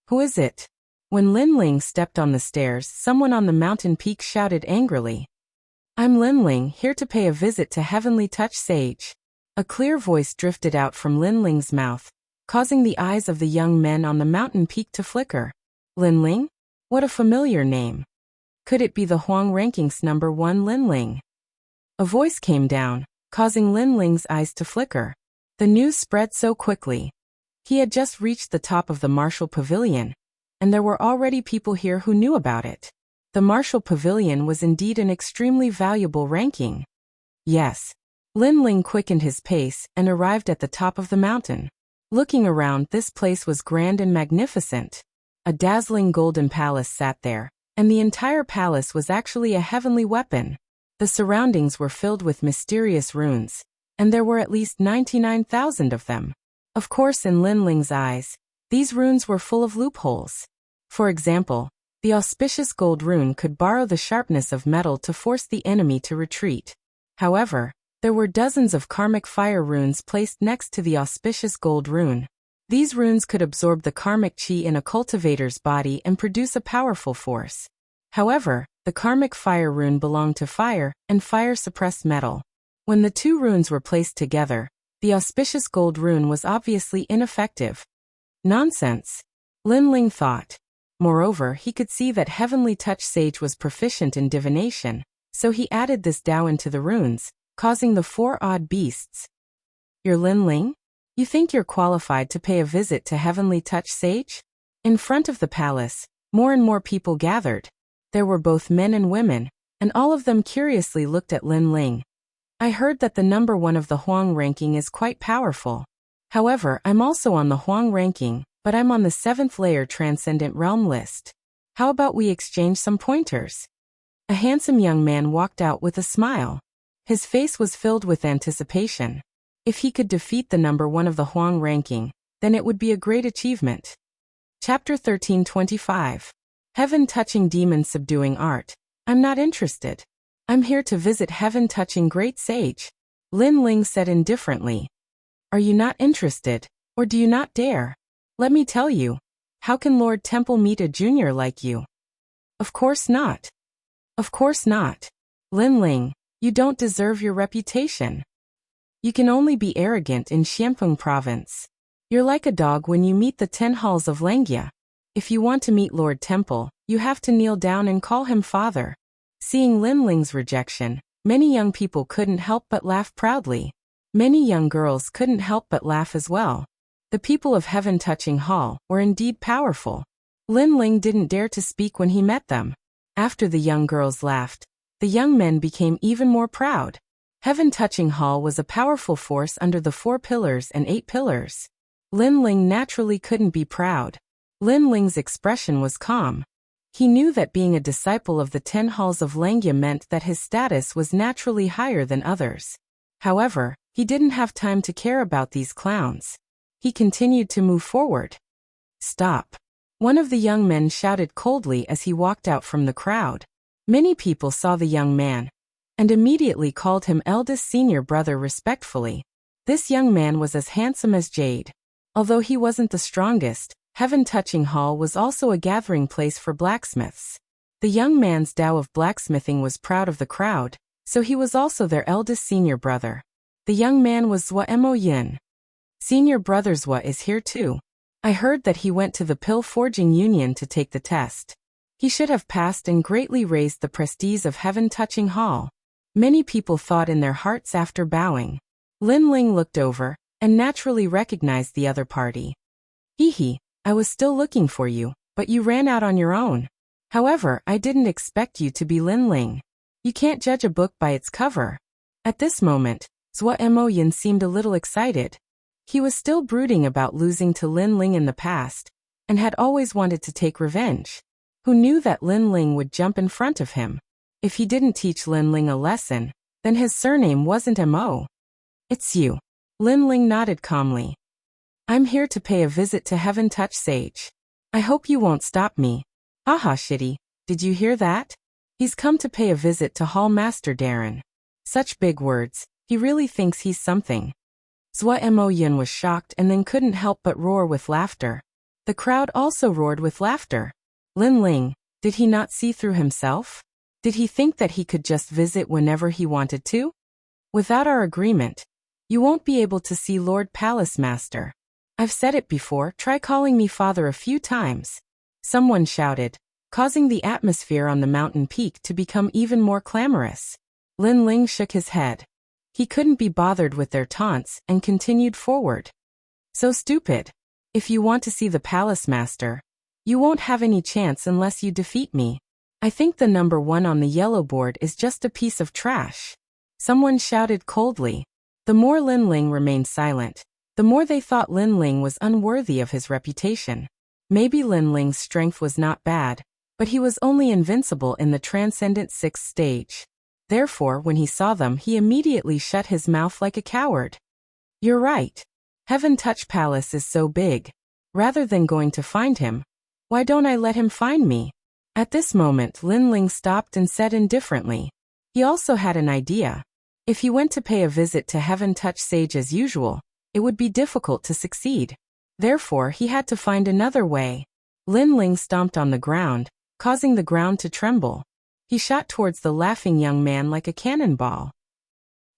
Who is it? When Lin Ling stepped on the stairs, someone on the mountain peak shouted angrily. I'm Lin Ling, here to pay a visit to Heavenly Touch Sage. A clear voice drifted out from Lin Ling's mouth, causing the eyes of the young men on the mountain peak to flicker. Lin Ling? What a familiar name. Could it be the Huang Rankings number 1 Lin Ling? A voice came down, causing Lin Ling's eyes to flicker. The news spread so quickly. He had just reached the top of the Martial Pavilion, and there were already people here who knew about it. The Martial Pavilion was indeed an extremely valuable ranking. Yes. Lin Ling quickened his pace and arrived at the top of the mountain. Looking around, this place was grand and magnificent. A dazzling golden palace sat there, and the entire palace was actually a heavenly weapon. The surroundings were filled with mysterious runes, and there were at least 99,000 of them. Of course, in Lin Ling's eyes, these runes were full of loopholes. For example, the auspicious gold rune could borrow the sharpness of metal to force the enemy to retreat. However, there were dozens of karmic fire runes placed next to the auspicious gold rune. These runes could absorb the karmic chi in a cultivator's body and produce a powerful force. However, the karmic fire rune belonged to fire, and fire suppressed metal. When the two runes were placed together, the auspicious gold rune was obviously ineffective. Nonsense, Lin Ling thought. Moreover, he could see that Heavenly Touch Sage was proficient in divination, so he added this Tao into the runes, causing the 4 odd beasts. You're Lin Ling? You think you're qualified to pay a visit to Heavenly Touch Sage? In front of the palace, more and more people gathered. There were both men and women, and all of them curiously looked at Lin Ling. I heard that the number 1 of the Huang ranking is quite powerful. However, I'm also on the Huang ranking, but I'm on the 7th layer transcendent realm list. How about we exchange some pointers? A handsome young man walked out with a smile. His face was filled with anticipation. If he could defeat the number 1 of the Huang ranking, then it would be a great achievement. Chapter 1325. Heaven-touching demon subduing art. I'm not interested. I'm here to visit heaven-touching great sage. Lin Ling said indifferently. Are you not interested, or do you not dare? Let me tell you. How can Lord Temple meet a junior like you? Of course not. Of course not. Lin Ling, you don't deserve your reputation. You can only be arrogant in Xianpeng province. You're like a dog when you meet the 10 halls of Langya. If you want to meet Lord Temple, you have to kneel down and call him father. Seeing Lin Ling's rejection, many young people couldn't help but laugh proudly. Many young girls couldn't help but laugh as well. The people of Heaven Touching Hall were indeed powerful. Lin Ling didn't dare to speak when he met them. After the young girls laughed, the young men became even more proud. Heaven Touching Hall was a powerful force under the 4 pillars and 8 pillars. Lin Ling naturally couldn't be proud. Lin Ling's expression was calm. He knew that being a disciple of the 10 halls of Langya meant that his status was naturally higher than others. However, he didn't have time to care about these clowns. He continued to move forward. "Stop!" One of the young men shouted coldly as he walked out from the crowd. Many people saw the young man and immediately called him eldest senior brother respectfully. This young man was as handsome as Jade. Although he wasn't the strongest, Heaven Touching Hall was also a gathering place for blacksmiths. The young man's Tao of blacksmithing was proud of the crowd, so he was also their eldest senior brother. The young man was Zwa Mo Yin. "Senior brother Zwa is here too. I heard that he went to the Pill Forging Union to take the test. He should have passed and greatly raised the prestige of Heaven Touching Hall." Many people thought in their hearts after bowing. Lin Ling looked over and naturally recognized the other party. "Hee, I was still looking for you, but you ran out on your own. However, I didn't expect you to be Lin Ling. You can't judge a book by its cover." At this moment, Zwa Mo Yin seemed a little excited. He was still brooding about losing to Lin Ling in the past, and had always wanted to take revenge. Who knew that Lin Ling would jump in front of him? If he didn't teach Lin Ling a lesson, then his surname wasn't Mo. "It's you." Lin Ling nodded calmly. "I'm here to pay a visit to Heaven Touch Sage. I hope you won't stop me." "Haha shitty, did you hear that? He's come to pay a visit to Hall Master Darren." Such big words, he really thinks he's something. Zwa Mo Yin was shocked and then couldn't help but roar with laughter. The crowd also roared with laughter. Lin Ling, did he not see through himself? Did he think that he could just visit whenever he wanted to? "Without our agreement, you won't be able to see Lord Palace Master. I've said it before, try calling me father a few times." Someone shouted, causing the atmosphere on the mountain peak to become even more clamorous. Lin Ling shook his head. He couldn't be bothered with their taunts and continued forward. "So stupid. If you want to see the Palace Master, you won't have any chance unless you defeat me. I think the number 1 on the yellow board is just a piece of trash." Someone shouted coldly. The more Lin Ling remained silent, the more they thought Lin Ling was unworthy of his reputation. Maybe Lin Ling's strength was not bad, but he was only invincible in the Transcendent 6th stage. Therefore, when he saw them, he immediately shut his mouth like a coward. "You're right. Heaven Touch Palace is so big. Rather than going to find him, why don't I let him find me?" At this moment, Lin Ling stopped and said indifferently. He also had an idea. If he went to pay a visit to Heaven Touch Sage as usual, it would be difficult to succeed. Therefore, he had to find another way. Lin Ling stomped on the ground, causing the ground to tremble. He shot towards the laughing young man like a cannonball.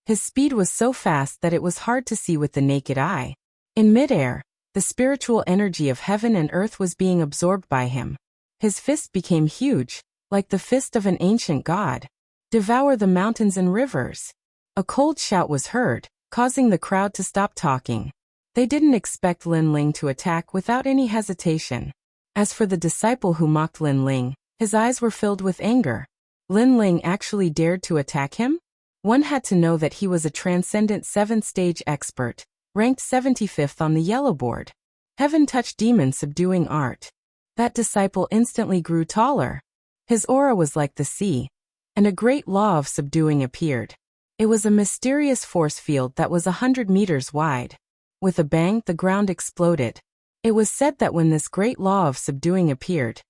His speed was so fast that it was hard to see with the naked eye. In midair, the spiritual energy of heaven and earth was being absorbed by him. His fist became huge, like the fist of an ancient god. "Devour the mountains and rivers." A cold shout was heard, causing the crowd to stop talking. They didn't expect Lin Ling to attack without any hesitation. As for the disciple who mocked Lin Ling, his eyes were filled with anger. Lin Ling actually dared to attack him? One had to know that he was a Transcendent 7th stage expert, ranked 75th on the yellow board. Heaven Touch Demon Subduing Art. That disciple instantly grew taller. His aura was like the sea, and a great law of subduing appeared. It was a mysterious force field that was 100 meters wide. With a bang, the ground exploded. It was said that when this great law of subduing appeared,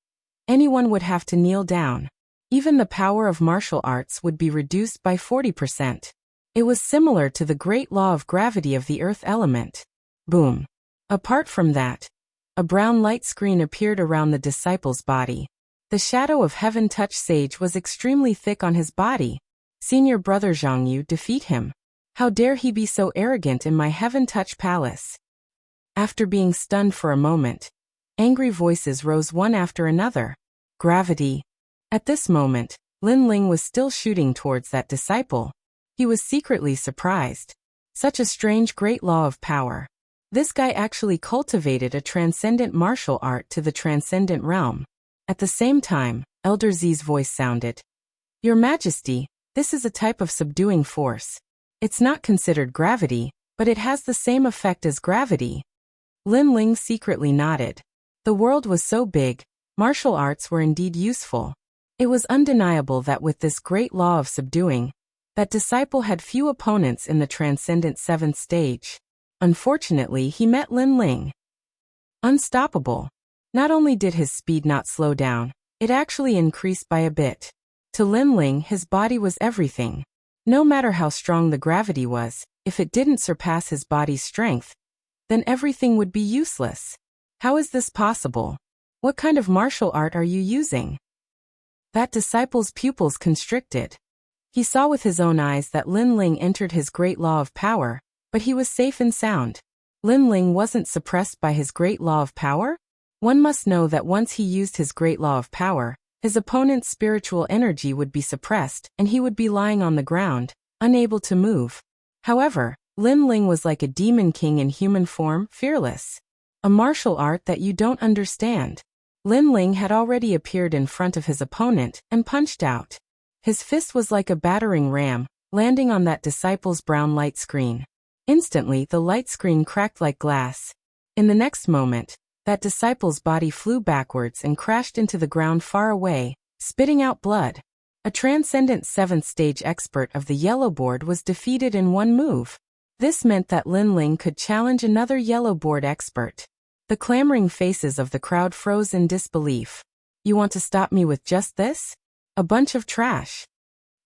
anyone would have to kneel down. Even the power of martial arts would be reduced by 40%. It was similar to the great law of gravity of the earth element. Boom. Apart from that, a brown light screen appeared around the disciple's body. The shadow of Heaven Touch Sage was extremely thick on his body. Senior brother Zhang Yu, defeat him. How dare he be so arrogant in my Heaven Touch Palace? After being stunned for a moment, angry voices rose one after another. Gravity. At this moment, Lin Ling was still shooting towards that disciple. He was secretly surprised. Such a strange great law of power. This guy actually cultivated a transcendent martial art to the transcendent realm. At the same time, Elder Z's voice sounded. Your Majesty, this is a type of subduing force. It's not considered gravity, but it has the same effect as gravity. Lin Ling secretly nodded. The world was so big, martial arts were indeed useful. It was undeniable that with this great law of subduing, that disciple had few opponents in the transcendent 7th stage. Unfortunately, he met Lin Ling. Unstoppable. Not only did his speed not slow down, it actually increased by a bit. To Lin Ling, his body was everything. No matter how strong the gravity was, if it didn't surpass his body's strength, then everything would be useless. How is this possible? What kind of martial art are you using? That disciple's pupils constricted. He saw with his own eyes that Lin Ling entered his great law of power, but he was safe and sound. Lin Ling wasn't suppressed by his great law of power? One must know that once he used his great law of power, his opponent's spiritual energy would be suppressed and he would be lying on the ground, unable to move. However, Lin Ling was like a demon king in human form, fearless. A martial art that you don't understand. Lin Ling had already appeared in front of his opponent and punched out. His fist was like a battering ram, landing on that disciple's brown light screen. Instantly, the light screen cracked like glass. In the next moment, that disciple's body flew backwards and crashed into the ground far away, spitting out blood. A transcendent 7th stage expert of the yellow board was defeated in one move. This meant that Lin Ling could challenge another yellow board expert. The clamoring faces of the crowd froze in disbelief. You want to stop me with just this? A bunch of trash.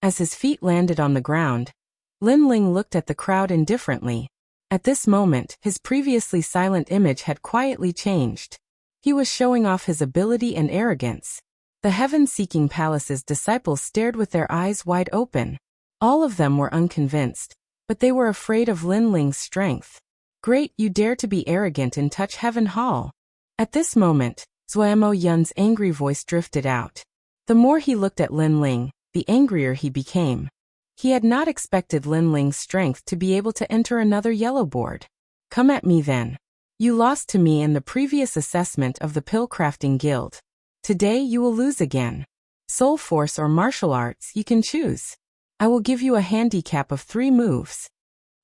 As his feet landed on the ground, Lin Ling looked at the crowd indifferently. At this moment, his previously silent image had quietly changed. He was showing off his ability and arrogance. The heaven-seeking palace's disciples stared with their eyes wide open. All of them were unconvinced, but they were afraid of Lin Ling's strength. Great, you dare to be arrogant and touch Heaven Hall. At this moment, Zuo Yun's angry voice drifted out. The more he looked at Lin Ling, the angrier he became. He had not expected Lin Ling's strength to be able to enter another yellow board. Come at me then. You lost to me in the previous assessment of the Pill Crafting Guild. Today you will lose again. Soul Force or martial arts, you can choose. I will give you a handicap of 3 moves.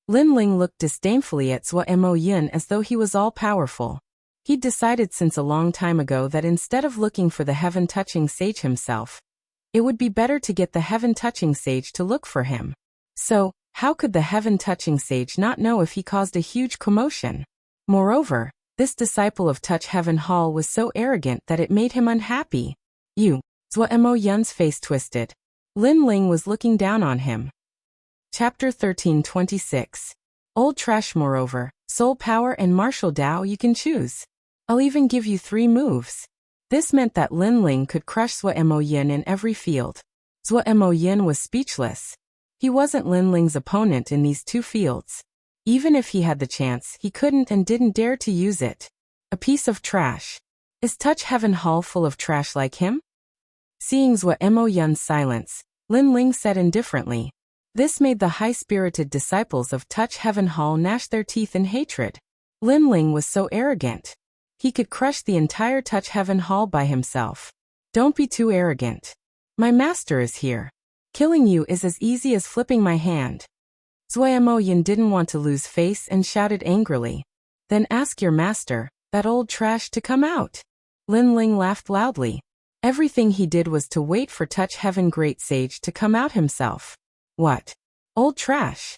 Lin Ling looked disdainfully at Zuo Yun as though he was all-powerful. He'd decided since a long time ago that instead of looking for the heaven-touching sage himself, it would be better to get the heaven-touching sage to look for him. So, how could the heaven-touching sage not know if he caused a huge commotion? Moreover, this disciple of Touch Heaven Hall was so arrogant that it made him unhappy. Zuo Yun's face twisted. Lin Ling was looking down on him. Chapter 1326. Old Trash. Moreover, Soul Power and Martial Dao you can choose. I'll even give you 3 moves. This meant that Lin Ling could crush Zuo Yun in every field. Zuo Yun was speechless. He wasn't Lin Ling's opponent in these 2 fields. Even if he had the chance, he couldn't and didn't dare to use it. A piece of trash. Is Touch Heaven Hall full of trash like him? Seeing Zuo Yun's silence, Lin Ling said indifferently. This made the high-spirited disciples of Touch Heaven Hall gnash their teeth in hatred. Lin Ling was so arrogant. He could crush the entire Touch Heaven Hall by himself. Don't be too arrogant. My master is here. Killing you is as easy as flipping my hand. Zuo Yun didn't want to lose face and shouted angrily. Then ask your master, that old trash, to come out. Lin Ling laughed loudly. Everything he did was to wait for Touch Heaven Great Sage to come out himself. What? Old trash?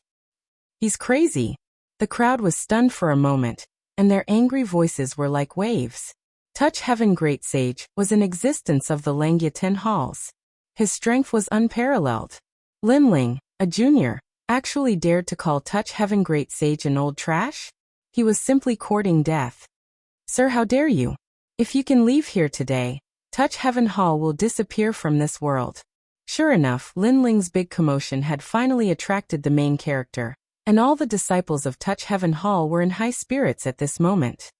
He's crazy. The crowd was stunned for a moment, and their angry voices were like waves. Touch Heaven Great Sage was in existence of the Langya 10 halls. His strength was unparalleled. Lin Ling, a junior, actually dared to call Touch Heaven Great Sage an old trash? He was simply courting death. Sir, how dare you? If you can leave here today, Touch Heaven Hall will disappear from this world. Sure enough, Lin Ling's big commotion had finally attracted the main character, and all the disciples of Touch Heaven Hall were in high spirits at this moment.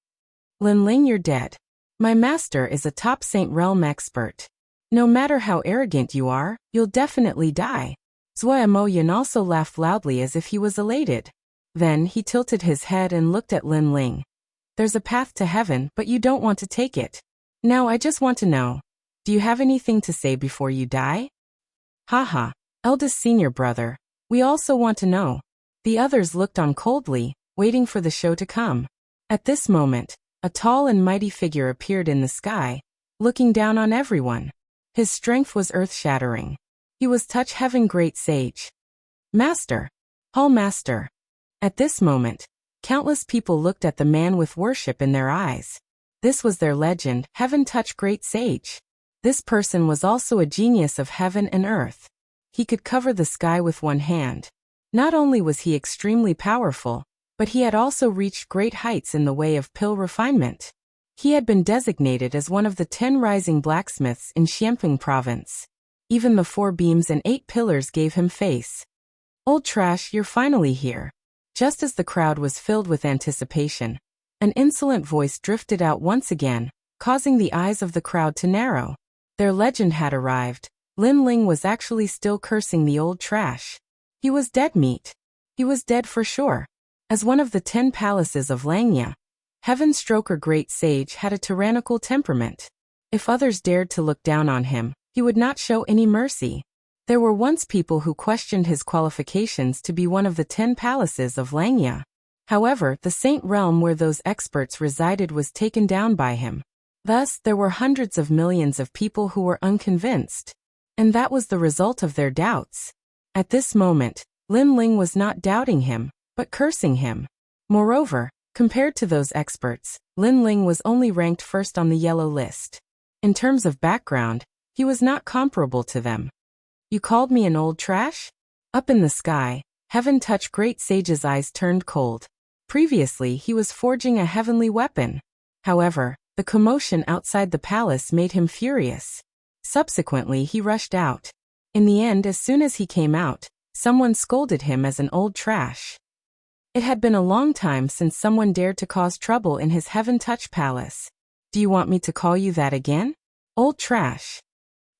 Lin Ling, you're dead. My master is a top Saint Realm expert. No matter how arrogant you are, you'll definitely die. Zuo Yun also laughed loudly as if he was elated. Then he tilted his head and looked at Lin Ling. There's a path to heaven, but you don't want to take it. Now I just want to know. Do you have anything to say before you die? Haha, eldest senior brother. We also want to know. The others looked on coldly, waiting for the show to come. At this moment, a tall and mighty figure appeared in the sky, looking down on everyone. His strength was earth-shattering. He was Touch Heaven Great Sage. Master. Hall Master. At this moment, countless people looked at the man with worship in their eyes. This was their legend, Heaven Touch Great Sage. This person was also a genius of heaven and earth. He could cover the sky with one hand. Not only was he extremely powerful, but he had also reached great heights in the way of pill refinement. He had been designated as one of the 10 rising blacksmiths in Xiamping province. Even the 4 beams and 8 pillars gave him face. Old trash, you're finally here. Just as the crowd was filled with anticipation, an insolent voice drifted out once again, causing the eyes of the crowd to narrow. Their legend had arrived. Lin Ling was actually still cursing the old trash. He was dead meat. He was dead for sure. As one of the 10 palaces of Langya, Heaven Stroker Great Sage had a tyrannical temperament. If others dared to look down on him, he would not show any mercy. There were once people who questioned his qualifications to be one of the 10 palaces of Langya. However, the Saint Realm where those experts resided was taken down by him. Thus, there were hundreds of millions of people who were unconvinced. And that was the result of their doubts. At this moment, Lin Ling was not doubting him, but cursing him. Moreover, compared to those experts, Lin Ling was only ranked first on the yellow list. In terms of background, he was not comparable to them. You called me an old trash? Up in the sky, Heaven Touch Great Sage's eyes turned cold. Previously, he was forging a heavenly weapon. However, the commotion outside the palace made him furious. Subsequently, he rushed out. In the end, as soon as he came out, someone scolded him as an old trash. It had been a long time since someone dared to cause trouble in his Heaven Touch Palace. Do you want me to call you that again? Old trash.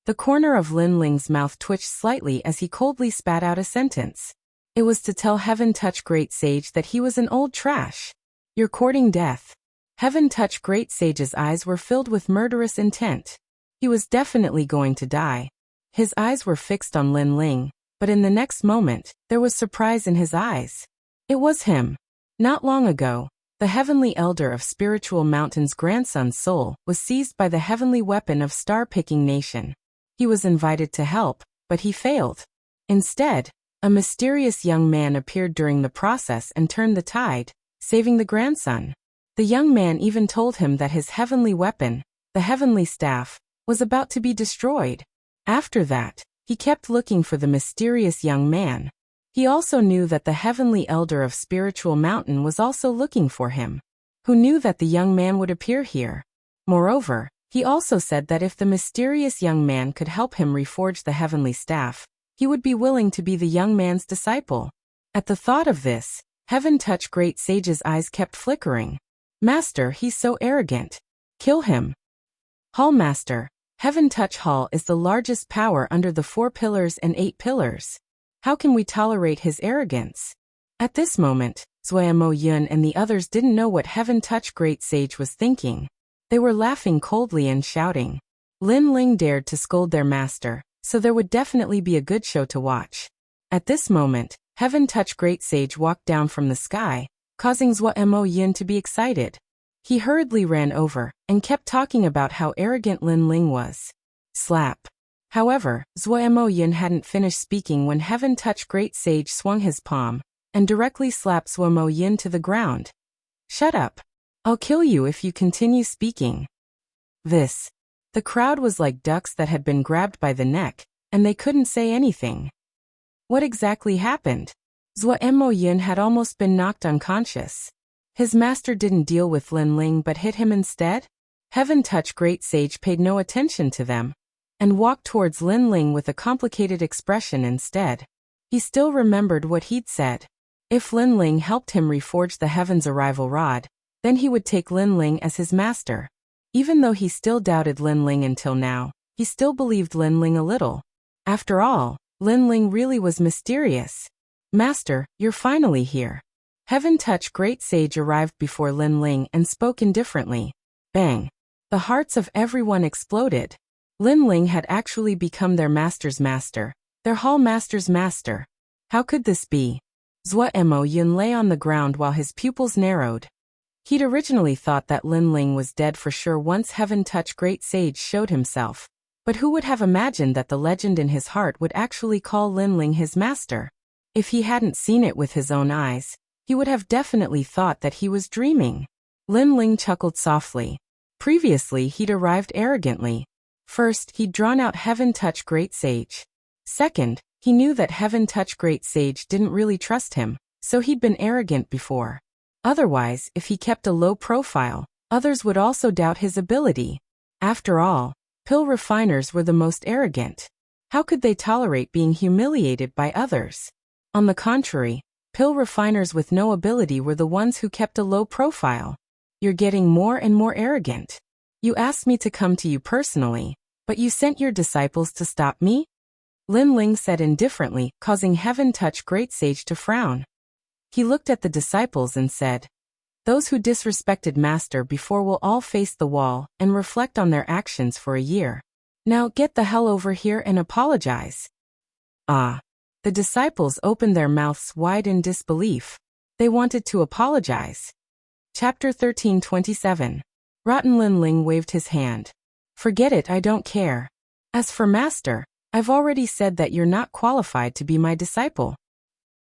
The corner of Lin Ling's mouth twitched slightly as he coldly spat out a sentence. It was to tell Heaven Touch Great Sage that he was an old trash. You're courting death. Heaven Touch Great Sage's eyes were filled with murderous intent. He was definitely going to die. His eyes were fixed on Lin Ling, but in the next moment, there was surprise in his eyes. It was him. Not long ago, the Heavenly Elder of Spiritual Mountain's grandson's soul was seized by the heavenly weapon of Star-Picking Nation. He was invited to help, but he failed. Instead, a mysterious young man appeared during the process and turned the tide, saving the grandson. The young man even told him that his heavenly weapon, the heavenly staff, was about to be destroyed. After that, he kept looking for the mysterious young man. He also knew that the Heavenly Elder of Spiritual Mountain was also looking for him. Who knew that the young man would appear here? Moreover, he also said that if the mysterious young man could help him reforge the heavenly staff, he would be willing to be the young man's disciple. At the thought of this, Heaven Touch Great Sage's eyes kept flickering. Master, he's so arrogant. Kill him. Hall Master, Heaven Touch Hall is the largest power under the 4 pillars and 8 pillars. How can we tolerate his arrogance? At this moment, Zuo Yun and the others didn't know what Heaven Touch Great Sage was thinking. They were laughing coldly and shouting. Lin Ling dared to scold their master, so there would definitely be a good show to watch. At this moment, Heaven Touch Great Sage walked down from the sky, causing Zuo Yun to be excited. He hurriedly ran over, and kept talking about how arrogant Lin Ling was. Slap. However, Zuo Yun hadn't finished speaking when Heaven Touch Great Sage swung his palm, and directly slapped Zuo Yun to the ground. Shut up. I'll kill you if you continue speaking. This. The crowd was like ducks that had been grabbed by the neck, and they couldn't say anything. What exactly happened? Zuo Yun had almost been knocked unconscious. His master didn't deal with Lin Ling but hit him instead? Heaven Touch Great Sage paid no attention to them, and walked towards Lin Ling with a complicated expression instead. He still remembered what he'd said. If Lin Ling helped him reforge the Heaven's Arrival Rod, then he would take Lin Ling as his master. Even though he still doubted Lin Ling until now, he still believed Lin Ling a little. After all, Lin Ling really was mysterious. Master, you're finally here. Heaven Touch Great Sage arrived before Lin Ling and spoke indifferently. Bang! The hearts of everyone exploded. Lin Ling had actually become their master's master, their hall master's master. How could this be? Mo Yun lay on the ground while his pupils narrowed. He'd originally thought that Lin Ling was dead for sure once Heaven Touch Great Sage showed himself. But who would have imagined that the legend in his heart would actually call Lin Ling his master? If he hadn't seen it with his own eyes, he would have definitely thought that he was dreaming. Lin Ling chuckled softly. Previously he'd arrived arrogantly. First, he'd drawn out Heaven Touch Great Sage. Second, he knew that Heaven Touch Great Sage didn't really trust him, so he'd been arrogant before. Otherwise, if he kept a low profile, others would also doubt his ability. After all, pill refiners were the most arrogant. How could they tolerate being humiliated by others? On the contrary, pill refiners with no ability were the ones who kept a low profile. You're getting more and more arrogant. You asked me to come to you personally, but you sent your disciples to stop me? Lin Ling said indifferently, causing Heaven Touch Great Sage to frown. He looked at the disciples and said, "Those who disrespected Master before will all face the wall and reflect on their actions for a year. Now get the hell over here and apologize." Ah. The disciples opened their mouths wide in disbelief. They wanted to apologize. Chapter 13:27. Rotten Lin Ling waved his hand. "Forget it, I don't care. As for Master, I've already said that you're not qualified to be my disciple."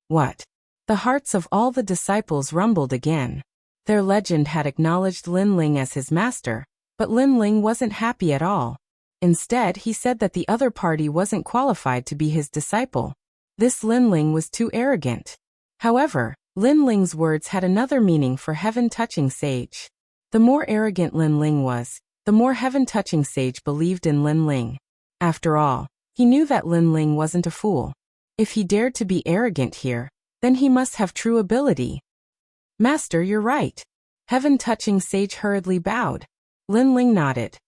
What? The hearts of all the disciples rumbled again. Their legend had acknowledged Lin Ling as his master, but Lin Ling wasn't happy at all. Instead, he said that the other party wasn't qualified to be his disciple. This Lin Ling was too arrogant. However, Lin Ling's words had another meaning for Heaven Touching Sage. The more arrogant Lin Ling was, the more Heaven Touching Sage believed in Lin Ling. After all, he knew that Lin Ling wasn't a fool. If he dared to be arrogant here, then he must have true ability. "Master, you're right." Heaven Touching Sage hurriedly bowed. Lin Ling nodded.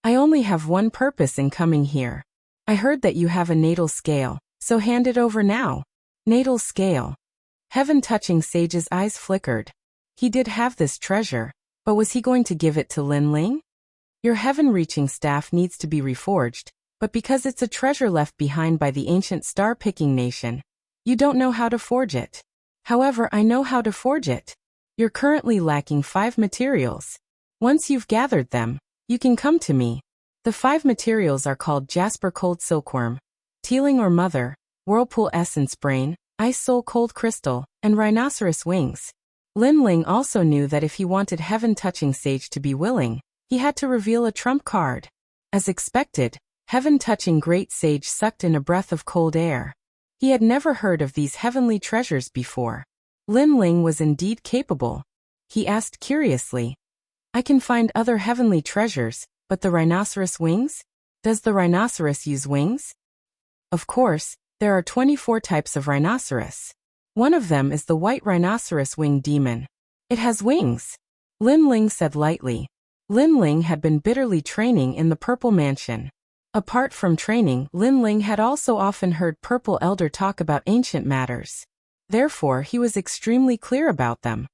"I only have one purpose in coming here. I heard that you have a natal scale, so hand it over now." Natal scale. Heaven Touching Sage's eyes flickered. He did have this treasure, but was he going to give it to Lin Ling? "Your heaven-reaching staff needs to be reforged, but because it's a treasure left behind by the ancient star-picking nation, you don't know how to forge it. However, I know how to forge it. You're currently lacking 5 materials. Once you've gathered them, you can come to me. The 5 materials are called Jasper Cold Silkworm, Teeling or Mother, Whirlpool Essence Brain, Ice Soul Cold Crystal, and Rhinoceros Wings." Lin Ling also knew that if he wanted Heaven Touching Sage to be willing, he had to reveal a trump card. As expected, Heaven Touching Great Sage sucked in a breath of cold air. He had never heard of these heavenly treasures before. Lin Ling was indeed capable. He asked curiously, "I can find other heavenly treasures, but the rhinoceros wings? Does the rhinoceros use wings?" Of course, there are 24 types of rhinoceros. One of them is the white rhinoceros wing demon. It has wings. Lin Ling said lightly. Lin Ling had been bitterly training in the Purple Mansion. Apart from training, Lin Ling had also often heard Purple Elder talk about ancient matters. Therefore, he was extremely clear about them.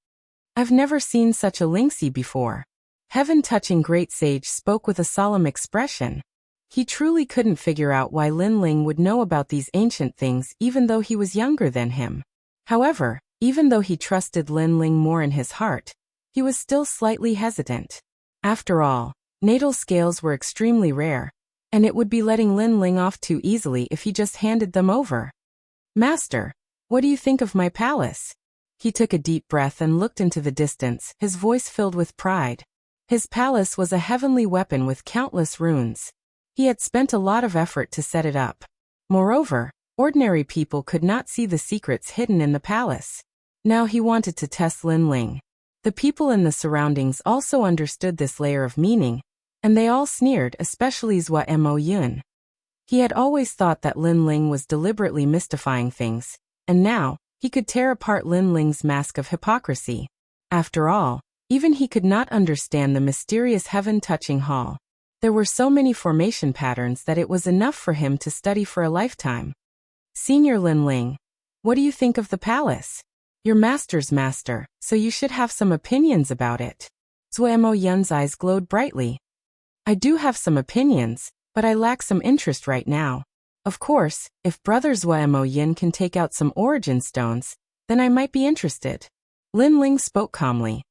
"I've never seen such a Lingxi before." Heaven Touching Great Sage spoke with a solemn expression. He truly couldn't figure out why Lin Ling would know about these ancient things even though he was younger than him. However, even though he trusted Lin Ling more in his heart, he was still slightly hesitant. After all, natal scales were extremely rare, and it would be letting Lin Ling off too easily if he just handed them over. "Master, what do you think of my palace?" He took a deep breath and looked into the distance, his voice filled with pride. His palace was a heavenly weapon with countless runes. He had spent a lot of effort to set it up. Moreover, ordinary people could not see the secrets hidden in the palace. Now he wanted to test Lin Ling. The people in the surroundings also understood this layer of meaning, and they all sneered, especially Mo Yun. He had always thought that Lin Ling was deliberately mystifying things, and now, he could tear apart Lin Ling's mask of hypocrisy. After all, even he could not understand the mysterious heaven-touching hall. There were so many formation patterns that it was enough for him to study for a lifetime. "Senior Lin Ling, what do you think of the palace?" Your master's master, so you should have some opinions about it. Zuo Yun's eyes glowed brightly. I do have some opinions, but I lack some interest right now. Of course, if Brother Zuo Yun can take out some origin stones, then I might be interested. Lin Ling spoke calmly.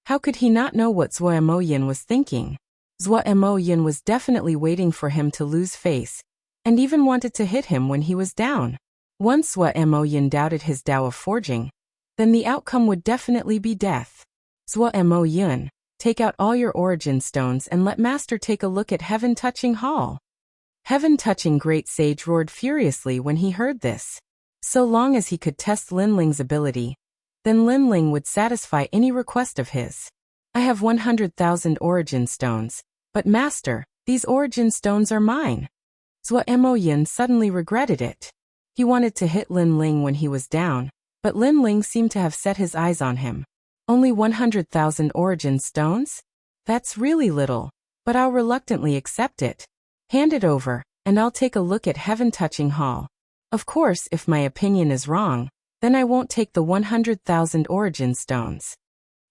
How could he not know what Zuo Yun was thinking? Zuo Yun was definitely waiting for him to lose face, and even wanted to hit him when he was down. Once Zuo Yun doubted his Tao of forging, then the outcome would definitely be death. Zuo Yun, take out all your origin stones and let Master take a look at Heaven-Touching Hall. Heaven-Touching Great Sage roared furiously when he heard this. So long as he could test Lin Ling's ability, then Lin Ling would satisfy any request of his. I have 100,000 origin stones, but Master, these origin stones are mine. Zuo Yun suddenly regretted it. He wanted to hit Lin Ling when he was down, but Lin Ling seemed to have set his eyes on him. Only 100,000 origin stones? That's really little, but I'll reluctantly accept it. Hand it over, and I'll take a look at Heaven-Touching Hall. Of course, if my opinion is wrong, then I won't take the 100,000 origin stones.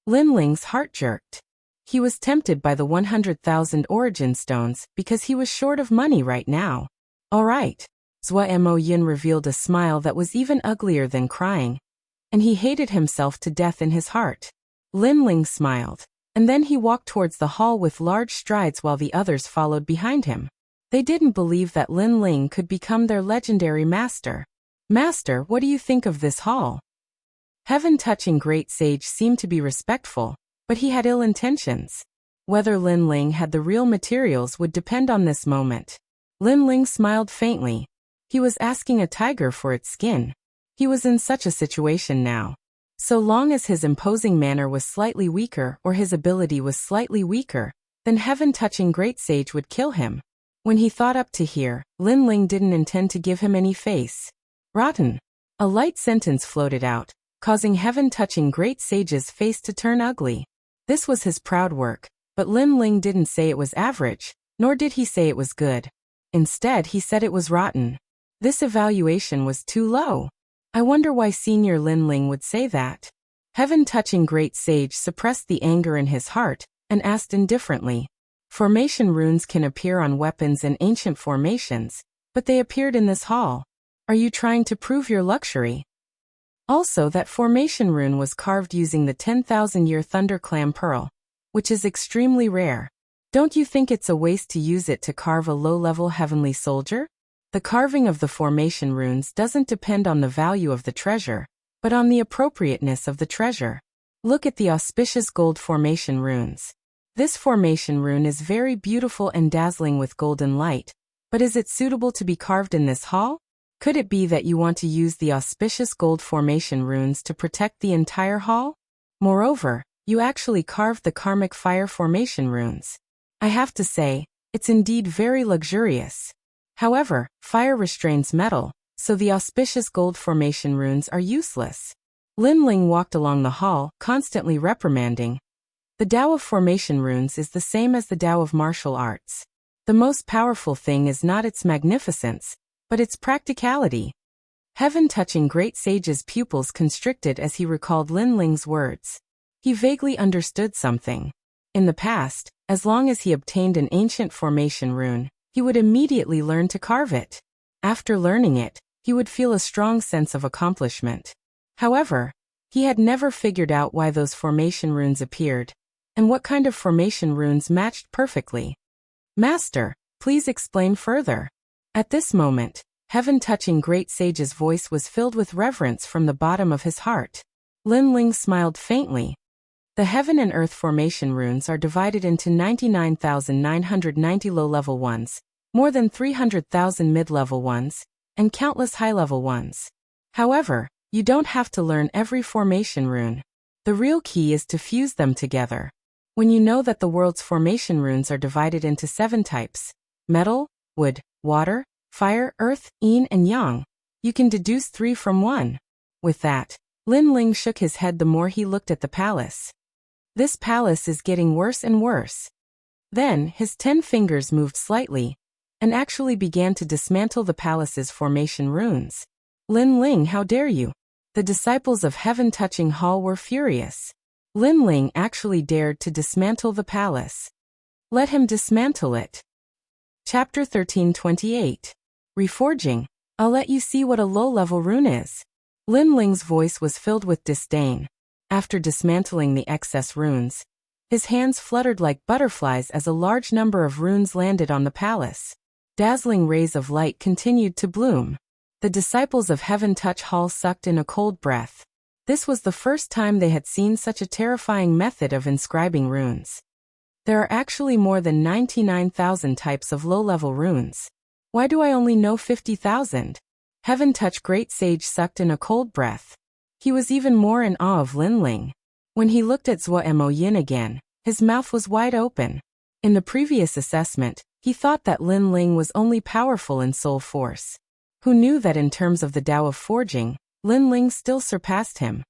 Lin Ling's heart jerked. He was tempted by the 100,000 origin stones because he was short of money right now. All right. Zuo Yun revealed a smile that was even uglier than crying, and he hated himself to death in his heart. Lin Ling smiled, and then he walked towards the hall with large strides while the others followed behind him. They didn't believe that Lin Ling could become their legendary master. Master, what do you think of this hall? Heaven-Touching Great Sage seemed to be respectful, but he had ill intentions. Whether Lin Ling had the real materials would depend on this moment. Lin Ling smiled faintly. He was asking a tiger for its skin. He was in such a situation now. So long as his imposing manner was slightly weaker or his ability was slightly weaker, then Heaven-Touching Great Sage would kill him. When he thought up to here, Lin Ling didn't intend to give him any face. Rotten. A light sentence floated out, causing Heaven-Touching Great Sage's face to turn ugly. This was his proud work, but Lin Ling didn't say it was average, nor did he say it was good. Instead, he said it was rotten. This evaluation was too low. I wonder why Senior Lin Ling would say that. Heaven-Touching Great Sage suppressed the anger in his heart and asked indifferently. Formation runes can appear on weapons and ancient formations, but they appeared in this hall. Are you trying to prove your luxury? Also, that formation rune was carved using the 10,000-year Thunderclam Pearl, which is extremely rare. Don't you think it's a waste to use it to carve a low-level heavenly soldier? The carving of the formation runes doesn't depend on the value of the treasure, but on the appropriateness of the treasure. Look at the auspicious gold formation runes. This formation rune is very beautiful and dazzling with golden light, but is it suitable to be carved in this hall? Could it be that you want to use the auspicious gold formation runes to protect the entire hall? Moreover, you actually carved the karmic fire formation runes. I have to say, it's indeed very luxurious. However, fire restrains metal, so the auspicious gold formation runes are useless. Lin Ling walked along the hall, constantly reprimanding. The Tao of formation runes is the same as the Tao of martial arts. The most powerful thing is not its magnificence, but its practicality. Heaven-Touching Great Sage's pupils constricted as he recalled Lin Ling's words. He vaguely understood something. In the past, as long as he obtained an ancient formation rune, he would immediately learn to carve it. After learning it, he would feel a strong sense of accomplishment. However, he had never figured out why those formation runes appeared, and what kind of formation runes matched perfectly. Master, please explain further. At this moment, Heaven-Touching Great Sage's voice was filled with reverence from the bottom of his heart. Lin Ling smiled faintly. The heaven and earth formation runes are divided into 99,990 low-level ones, more than 300,000 mid-level ones, and countless high-level ones. However, you don't have to learn every formation rune. The real key is to fuse them together. When you know that the world's formation runes are divided into 7 types, metal, wood, water, fire, earth, yin and yang, you can deduce 3 from 1. With that, Lin Ling shook his head the more he looked at the palace. This palace is getting worse and worse. Then, his 10 fingers moved slightly, and actually began to dismantle the palace's formation runes. Lin Ling, how dare you? The disciples of Heaven-Touching Hall were furious. Lin Ling actually dared to dismantle the palace. Let him dismantle it. Chapter 13:28. Reforging. I'll let you see what a low-level rune is. Lin Ling's voice was filled with disdain. After dismantling the excess runes, his hands fluttered like butterflies as a large number of runes landed on the palace. Dazzling rays of light continued to bloom. The disciples of Heaven-Touch Hall sucked in a cold breath. This was the first time they had seen such a terrifying method of inscribing runes. There are actually more than 99,000 types of low-level runes. Why do I only know 50,000? Heaven-Touch Great Sage sucked in a cold breath. He was even more in awe of Lin Ling. When he looked at Zuo Yin again, his mouth was wide open. In the previous assessment, he thought that Lin Ling was only powerful in soul force. Who knew that in terms of the Tao of forging, Lin Ling still surpassed him?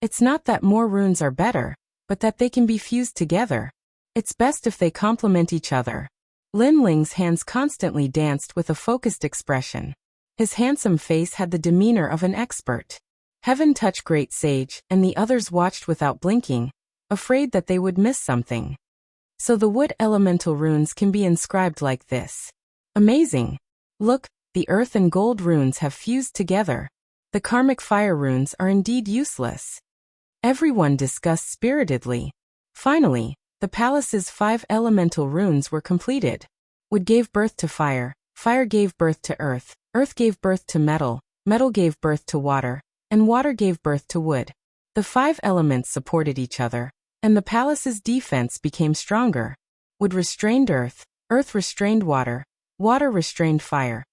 It's not that more runes are better, but that they can be fused together. It's best if they complement each other. Lin Ling's hands constantly danced with a focused expression. His handsome face had the demeanor of an expert. Heaven-Touch Great Sage and the others watched without blinking, afraid that they would miss something. So the wood elemental runes can be inscribed like this. Amazing! Look, the earth and gold runes have fused together. The karmic fire runes are indeed useless. Everyone discussed spiritedly. Finally, the palace's 5 elemental runes were completed. Wood gave birth to fire gave birth to earth gave birth to metal gave birth to water, and water gave birth to wood. The 5 elements supported each other, and the palace's defense became stronger. Wood restrained earth restrained water restrained fire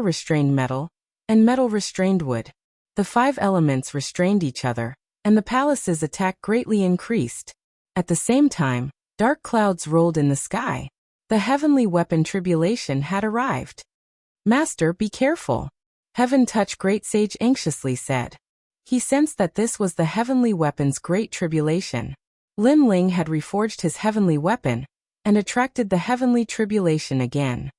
restrained metal, and metal restrained wood. The 5 elements restrained each other, and the palace's attack greatly increased. At the same time, dark clouds rolled in the sky. The heavenly weapon tribulation had arrived. Master, be careful. Heaven-Touch Great Sage anxiously said. He sensed that this was the heavenly weapon's great tribulation. Lin Ling had reforged his heavenly weapon, and attracted the heavenly tribulation again.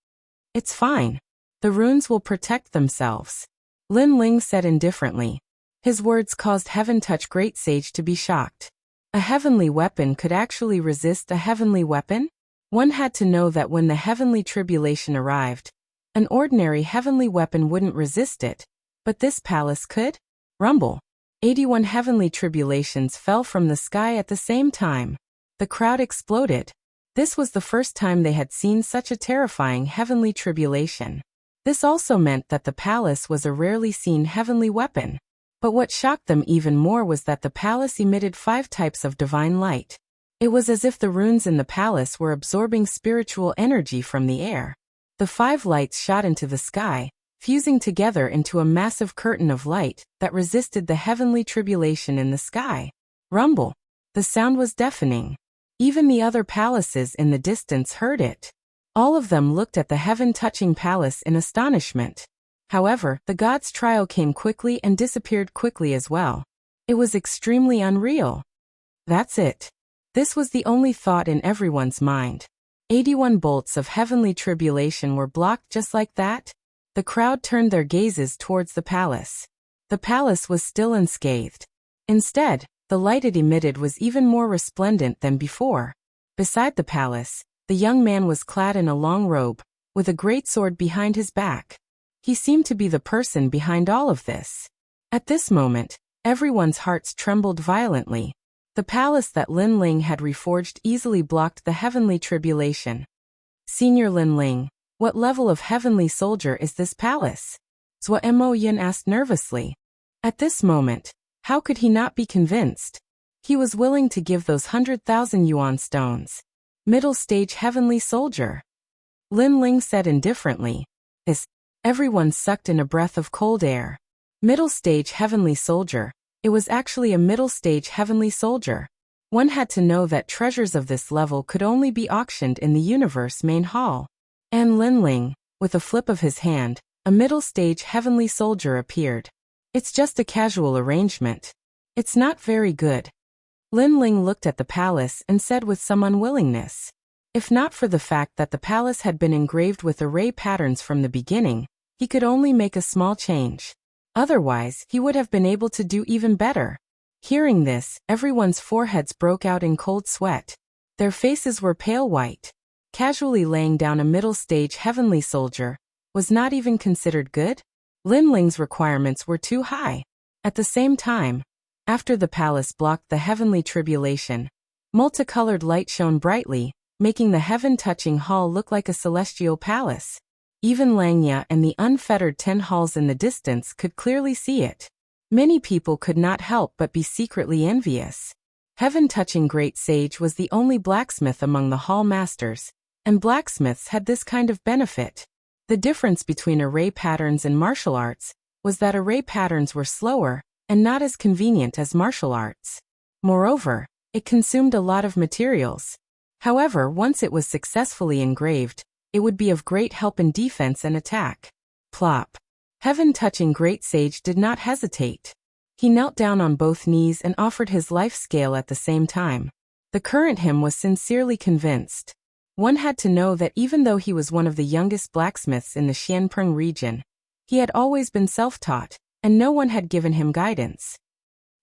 It's fine. The runes will protect themselves. Lin Ling said indifferently. His words caused Heaven-Touch Great Sage to be shocked. A heavenly weapon could actually resist a heavenly weapon? One had to know that when the heavenly tribulation arrived, an ordinary heavenly weapon wouldn't resist it, but this palace could? Rumble. 81 heavenly tribulations fell from the sky at the same time. The crowd exploded. This was the first time they had seen such a terrifying heavenly tribulation. This also meant that the palace was a rarely seen heavenly weapon. But what shocked them even more was that the palace emitted 5 types of divine light. It was as if the runes in the palace were absorbing spiritual energy from the air. The 5 lights shot into the sky, fusing together into a massive curtain of light that resisted the heavenly tribulation in the sky. Rumble. The sound was deafening. Even the other palaces in the distance heard it. All of them looked at the heaven-touching palace in astonishment. However, the god's trial came quickly and disappeared quickly as well. It was extremely unreal. That's it. This was the only thought in everyone's mind. 81 bolts of heavenly tribulation were blocked just like that. The crowd turned their gazes towards the palace. The palace was still unscathed. Instead, the light it emitted was even more resplendent than before. Beside the palace, the young man was clad in a long robe, with a great sword behind his back. He seemed to be the person behind all of this. At this moment, everyone's hearts trembled violently. The palace that Lin Ling had reforged easily blocked the heavenly tribulation. Senior Lin Ling, what level of heavenly soldier is this palace? Zuo Yin asked nervously. At this moment, how could he not be convinced? He was willing to give those 100,000 yuan stones. Middle stage heavenly soldier. Lin Ling said indifferently. Everyone sucked in a breath of cold air. Middle stage heavenly soldier. It was actually a middle stage heavenly soldier. One had to know that treasures of this level could only be auctioned in the universe main hall. And Lin Ling, with a flip of his hand, a middle stage heavenly soldier appeared. It's just a casual arrangement. It's not very good. Lin Ling looked at the palace and said with some unwillingness. If not for the fact that the palace had been engraved with array patterns from the beginning, he could only make a small change. Otherwise, he would have been able to do even better. Hearing this, everyone's foreheads broke out in cold sweat. Their faces were pale white. Casually laying down a middle-stage heavenly soldier was not even considered good? Lin Ling's requirements were too high. At the same time, after the palace blocked the heavenly tribulation, multicolored light shone brightly, making the heaven-touching hall look like a celestial palace. Even Langya and the unfettered 10 halls in the distance could clearly see it. Many people could not help but be secretly envious. Heaven-touching great sage was the only blacksmith among the hall masters, and blacksmiths had this kind of benefit. The difference between array patterns and martial arts was that array patterns were slower and not as convenient as martial arts. Moreover, it consumed a lot of materials. However, once it was successfully engraved, it would be of great help in defense and attack. Plop. Heaven-touching great sage did not hesitate. He knelt down on both knees and offered his life scale at the same time. The current him was sincerely convinced. One had to know that even though he was one of the youngest blacksmiths in the Xianpeng region, he had always been self-taught, and no one had given him guidance.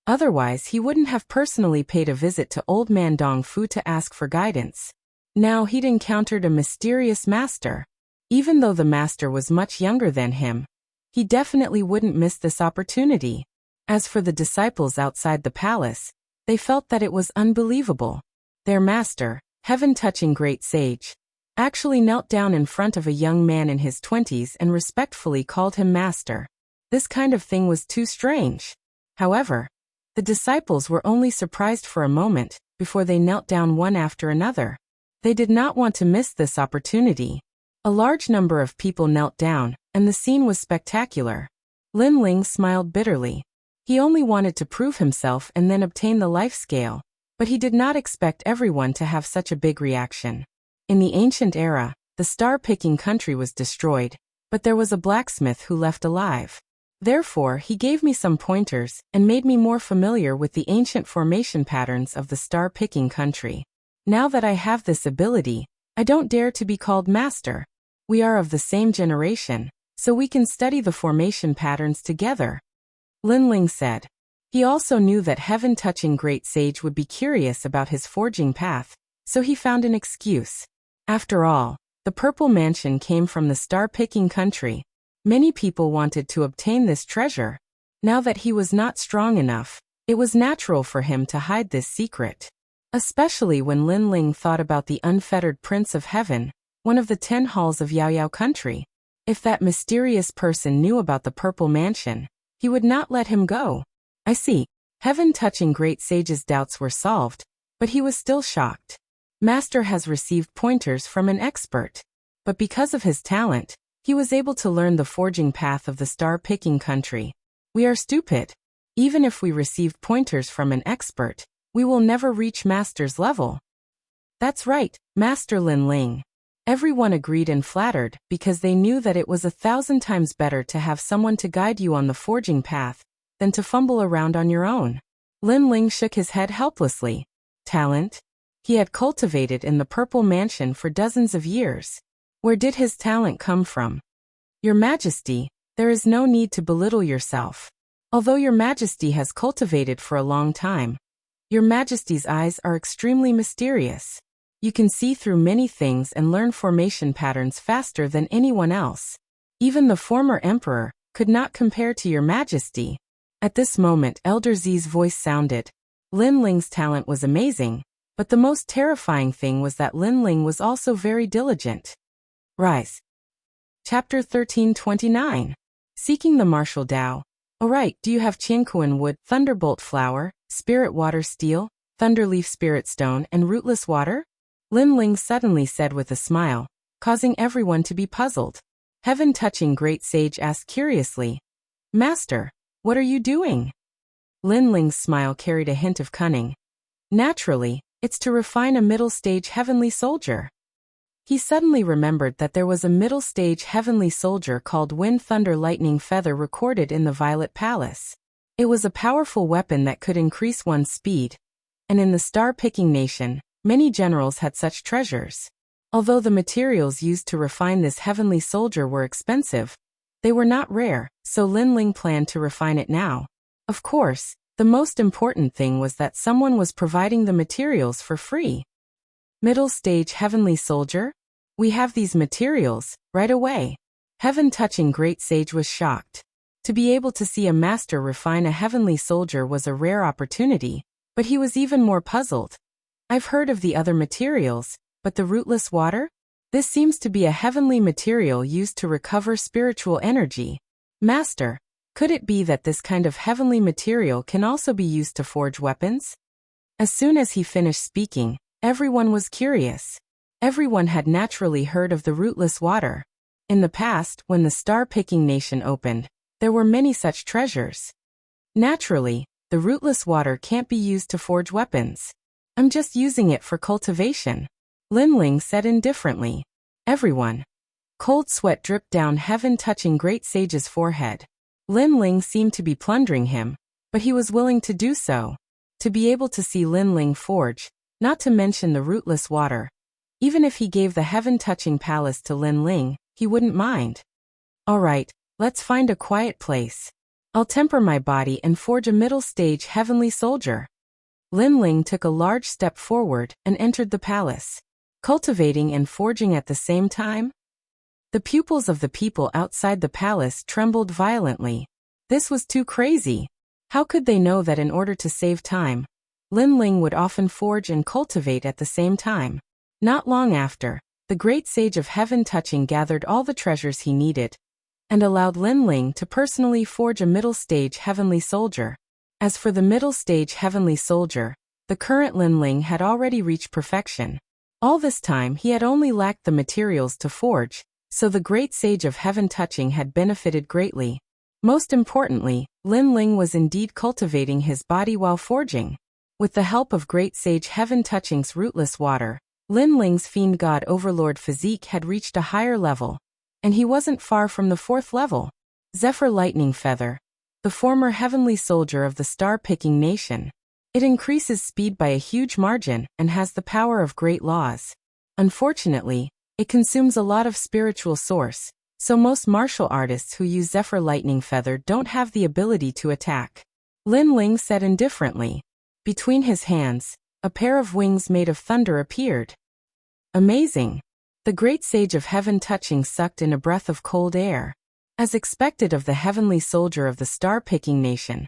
Otherwise, he wouldn't have personally paid a visit to old man Dong Fu to ask for guidance. Now he'd encountered a mysterious master. Even though the master was much younger than him, he definitely wouldn't miss this opportunity. As for the disciples outside the palace, they felt that it was unbelievable. Their master, heaven-touching great sage, actually knelt down in front of a young man in his 20s and respectfully called him master. This kind of thing was too strange. However, the disciples were only surprised for a moment, before they knelt down one after another. They did not want to miss this opportunity. A large number of people knelt down, and the scene was spectacular. Lin Ling smiled bitterly. He only wanted to prove himself and then obtain the life scale, but he did not expect everyone to have such a big reaction. In the ancient era, the star-picking country was destroyed, but there was a blacksmith who left alive. Therefore, he gave me some pointers and made me more familiar with the ancient formation patterns of the star-picking country. Now that I have this ability, I don't dare to be called master. We are of the same generation, so we can study the formation patterns together. Lin Ling said. He also knew that heaven-touching great sage would be curious about his forging path, so he found an excuse. After all, the purple mansion came from the star-picking country. Many people wanted to obtain this treasure. Now that he was not strong enough, it was natural for him to hide this secret. Especially when Lin Ling thought about the unfettered Prince of Heaven, one of the 10 halls of Yaoyao country. If that mysterious person knew about the purple mansion, he would not let him go. I see. Heaven-touching great sage's doubts were solved, but he was still shocked. Master has received pointers from an expert. But because of his talent, he was able to learn the forging path of the star-picking country. We are stupid. Even if we received pointers from an expert, we will never reach Master's level. That's right, Master Lin Ling. Everyone agreed and flattered because they knew that it was 1,000 times better to have someone to guide you on the forging path than to fumble around on your own. Lin Ling shook his head helplessly. Talent? He had cultivated in the Purple Mansion for dozens of years. Where did his talent come from? Your Majesty, there is no need to belittle yourself. Although your Majesty has cultivated for a long time, your Majesty's eyes are extremely mysterious. You can see through many things and learn formation patterns faster than anyone else. Even the former emperor could not compare to your Majesty. At this moment, Elder Z's voice sounded. Lin Ling's talent was amazing, but the most terrifying thing was that Lin Ling was also very diligent. Rise. Chapter 1329. Seeking the Martial Tao. Alright, do you have Qiankuan wood, thunderbolt flower, spirit water steel, thunderleaf spirit stone, and rootless water? Lin Ling suddenly said with a smile, causing everyone to be puzzled. Heaven-touching great sage asked curiously, Master, what are you doing? Lin Ling's smile carried a hint of cunning. Naturally, it's to refine a middle-stage heavenly soldier. He suddenly remembered that there was a middle-stage heavenly soldier called Wind Thunder Lightning Feather recorded in the Violet Palace. It was a powerful weapon that could increase one's speed, and in the star-picking nation, many generals had such treasures. Although the materials used to refine this heavenly soldier were expensive, They were not rare, so Lin Ling planned to refine it now. Of course, the most important thing was that someone was providing the materials for free. Middle stage heavenly soldier? We have these materials, right away. Heaven-touching great sage was shocked. To be able to see a master refine a heavenly soldier was a rare opportunity, but he was even more puzzled. I've heard of the other materials, but the rootless water? This seems to be a heavenly material used to recover spiritual energy. Master, could it be that this kind of heavenly material can also be used to forge weapons? As soon as he finished speaking, everyone was curious. Everyone had naturally heard of the rootless water. In the past, when the star-picking nation opened, there were many such treasures. Naturally, the rootless water can't be used to forge weapons. I'm just using it for cultivation, Lin Ling said indifferently. Everyone. Cold sweat dripped down heaven-touching great sage's forehead. Lin Ling seemed to be plundering him, but he was willing to do so. To be able to see Lin Ling forge, not to mention the rootless water. Even if he gave the heaven-touching palace to Lin Ling, he wouldn't mind. All right, let's find a quiet place. I'll temper my body and forge a middle-stage heavenly soldier. Lin Ling took a large step forward and entered the palace. Cultivating and forging at the same time? The pupils of the people outside the palace trembled violently. This was too crazy. How could they know that in order to save time, Lin Ling would often forge and cultivate at the same time? Not long after, the great sage of heaven touching gathered all the treasures he needed and allowed Lin Ling to personally forge a middle-stage heavenly soldier. As for the middle-stage heavenly soldier, the current Lin Ling had already reached perfection. All this time he had only lacked the materials to forge, so the great sage of heaven touching had benefited greatly. Most importantly, Lin Ling was indeed cultivating his body while forging. With the help of great sage heaven touching's rootless water, Lin Ling's fiend god overlord physique had reached a higher level, and he wasn't far from the 4th level. Zephyr Lightning Feather, the former heavenly soldier of the star-picking nation. It increases speed by a huge margin and has the power of great laws. Unfortunately, it consumes a lot of spiritual source, so most martial artists who use Zephyr Lightning Feather don't have the ability to attack. Lin Ling said indifferently. Between his hands, a pair of wings made of thunder appeared. Amazing! The great sage of heaven touching sucked in a breath of cold air. As expected of the heavenly soldier of the star-picking nation,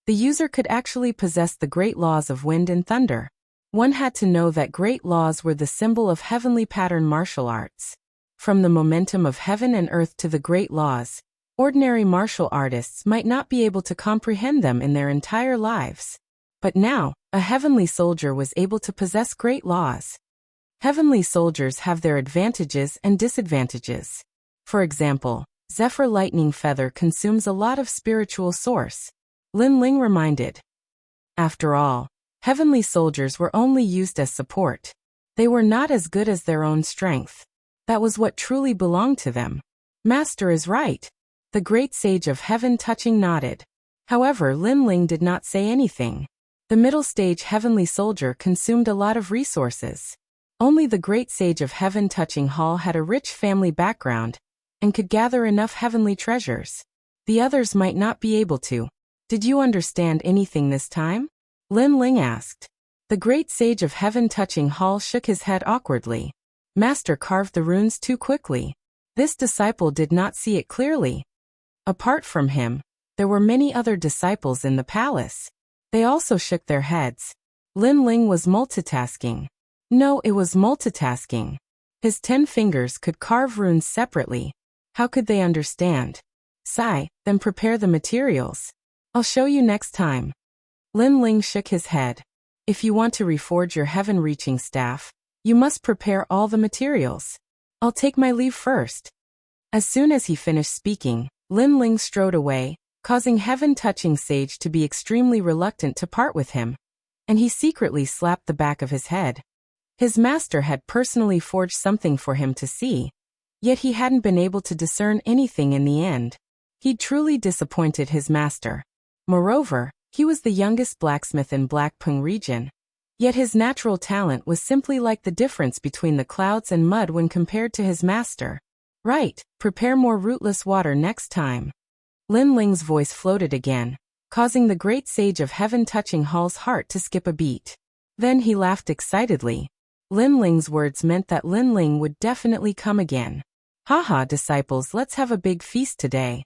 the user could actually possess the great laws of wind and thunder. One had to know that great laws were the symbol of heavenly pattern martial arts. From the momentum of heaven and earth to the great laws, ordinary martial artists might not be able to comprehend them in their entire lives. But now, a heavenly soldier was able to possess great laws. Heavenly soldiers have their advantages and disadvantages. For example, Zephyr Lightning Feather consumes a lot of spiritual source. Lin Ling reminded. After all, heavenly soldiers were only used as support. They were not as good as their own strength. That was what truly belonged to them. Master is right. The great sage of heaven touching nodded. However, Lin Ling did not say anything. The middle stage heavenly soldier consumed a lot of resources. Only the great sage of heaven touching Hall had a rich family background and could gather enough heavenly treasures. The others might not be able to. Did you understand anything this time? Lin Ling asked. The great sage of heaven touching Hall shook his head awkwardly. Master carved the runes too quickly. This disciple did not see it clearly. Apart from him, there were many other disciples in the palace. They also shook their heads. Lin Ling was multitasking. No, it was multitasking. His 10 fingers could carve runes separately. How could they understand? Sigh, then prepare the materials. I'll show you next time. Lin Ling shook his head. If you want to reforge your heaven-reaching staff, you must prepare all the materials. I'll take my leave first. As soon as he finished speaking, Lin Ling strode away, causing heaven-touching sage to be extremely reluctant to part with him, and he secretly slapped the back of his head. His master had personally forged something for him to see, yet he hadn't been able to discern anything in the end. He'd truly disappointed his master. Moreover, he was the youngest blacksmith in Blackpung region, yet his natural talent was simply like the difference between the clouds and mud when compared to his master. Right, prepare more rootless water next time. Lin Ling's voice floated again, causing the great sage of heaven touching Hall's heart to skip a beat. Then he laughed excitedly. Lin Ling's words meant that Lin Ling would definitely come again. Haha, disciples, let's have a big feast today.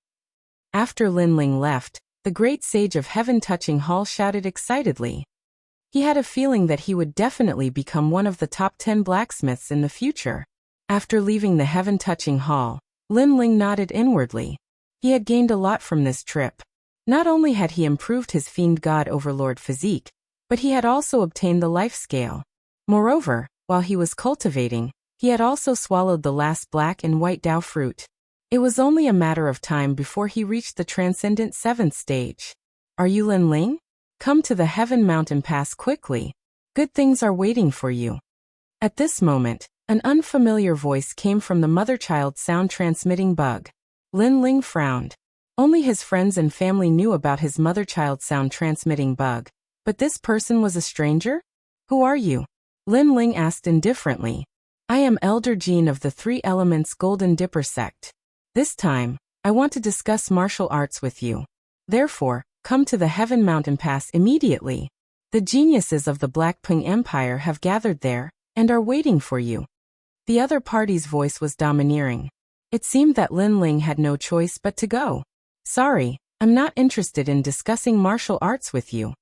After Lin Ling left, the great sage of heaven touching Hall shouted excitedly. He had a feeling that he would definitely become one of the top 10 blacksmiths in the future. After leaving the heaven touching hall, Lin Ling nodded inwardly. He had gained a lot from this trip. Not only had he improved his fiend god overlord physique, but he had also obtained the life scale. Moreover, while he was cultivating, he had also swallowed the last black and white Dao fruit. It was only a matter of time before he reached the transcendent 7th stage. Are you Lin Ling? Come to the Heaven Mountain Pass quickly. Good things are waiting for you. At this moment, an unfamiliar voice came from the mother-child sound-transmitting bug. Lin Ling frowned. Only his friends and family knew about his mother-child sound-transmitting bug, but this person was a stranger? Who are you? Lin Ling asked indifferently. I am Elder Jean of the Three Elements Golden Dipper sect. This time, I want to discuss martial arts with you. Therefore, come to the Heaven Mountain Pass immediately. The geniuses of the Blackping Empire have gathered there, and are waiting for you. The other party's voice was domineering. It seemed that Lin Ling had no choice but to go. Sorry, I'm not interested in discussing martial arts with you.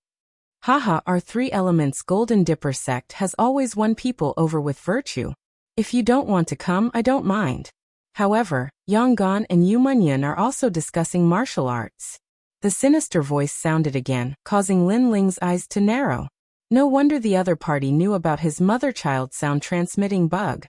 Haha, our Three Elements Golden Dipper sect has always won people over with virtue. If you don't want to come, I don't mind. However, Yang Gan and Yu Munyan are also discussing martial arts. The sinister voice sounded again, causing Lin Ling's eyes to narrow. No wonder the other party knew about his mother-child sound-transmitting bug.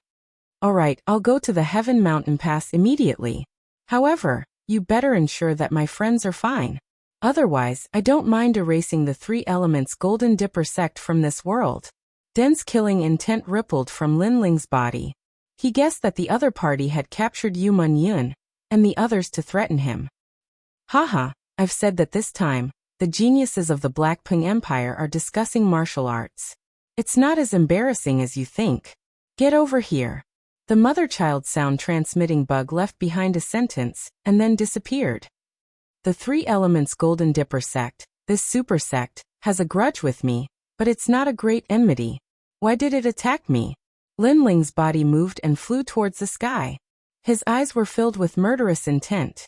Alright, I'll go to the Heaven Mountain Pass immediately. However, you better ensure that my friends are fine. Otherwise, I don't mind erasing the Three Elements Golden Dipper sect from this world. Dense killing intent rippled from Lin Ling's body. He guessed that the other party had captured Yu Munyun, and the others to threaten him. Haha, I've said that this time, the geniuses of the Blackping Empire are discussing martial arts. It's not as embarrassing as you think. Get over here. The mother-child sound-transmitting bug left behind a sentence, and then disappeared. The Three Elements Golden Dipper sect, this super sect, has a grudge with me, but it's not a great enmity. Why did it attack me? Lin Ling's body moved and flew towards the sky. His eyes were filled with murderous intent.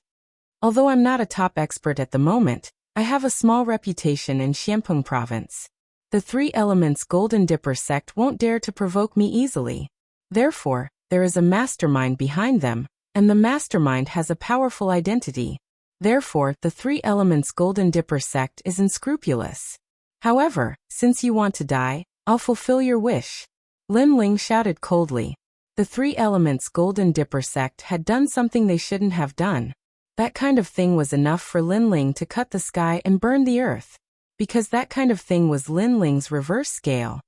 Although I'm not a top expert at the moment, I have a small reputation in Xianpeng province. The Three Elements Golden Dipper sect won't dare to provoke me easily. Therefore, there is a mastermind behind them, and the mastermind has a powerful identity. Therefore, the Three Elements Golden Dipper sect is unscrupulous. However, since you want to die, I'll fulfill your wish. Lin Ling shouted coldly. The Three Elements Golden Dipper sect had done something they shouldn't have done. That kind of thing was enough for Lin Ling to cut the sky and burn the earth. Because that kind of thing was Lin Ling's reverse scale.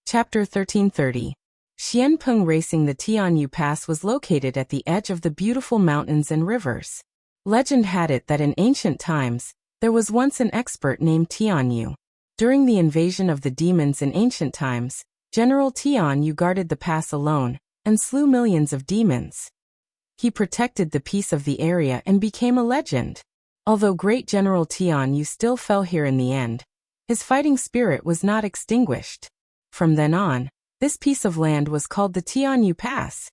Chapter 1330. Xianpeng Racing. The Tianyu Pass was located at the edge of the beautiful mountains and rivers. Legend had it that in ancient times, there was once an expert named Tianyu. During the invasion of the demons in ancient times, General Tianyu guarded the pass alone, and slew millions of demons. He protected the peace of the area and became a legend. Although great General Tianyu still fell here in the end, his fighting spirit was not extinguished. From then on, this piece of land was called the Tianyu Pass.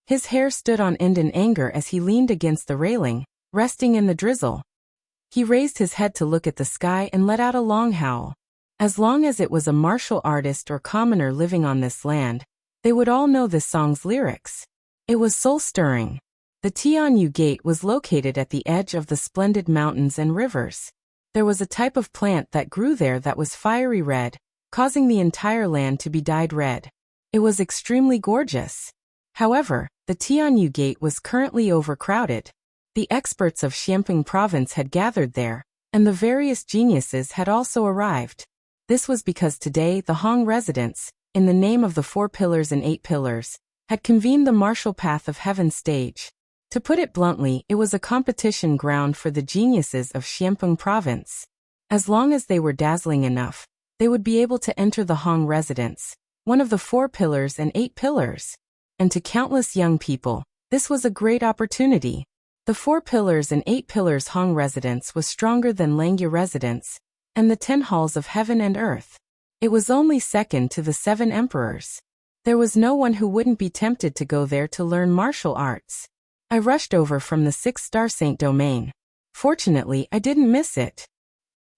His hair stood on end in anger as he leaned against the railing, resting in the drizzle. He raised his head to look at the sky and let out a long howl. As long as it was a martial artist or commoner living on this land, they would all know this song's lyrics. It was soul-stirring. The Tianyu Gate was located at the edge of the splendid mountains and rivers. There was a type of plant that grew there that was fiery red, causing the entire land to be dyed red. It was extremely gorgeous. However, the Tianyu Gate was currently overcrowded. The experts of Xianpeng province had gathered there, and the various geniuses had also arrived. This was because today the Hong residents, in the name of the 4 Pillars and 8 Pillars, had convened the martial path of heaven stage. To put it bluntly, it was a competition ground for the geniuses of Xianpeng province. As long as they were dazzling enough, they would be able to enter the Hong residence, one of the 4 Pillars and 8 Pillars. And to countless young people, This was a great opportunity. The 4 pillars and 8 pillars Hong residence was stronger than Langya residence, and the 10 halls of heaven and earth. It was only second to the 7 emperors. There was no one who wouldn't be tempted to go there to learn martial arts. I rushed over from the 6-star Saint domain. Fortunately, I didn't miss it.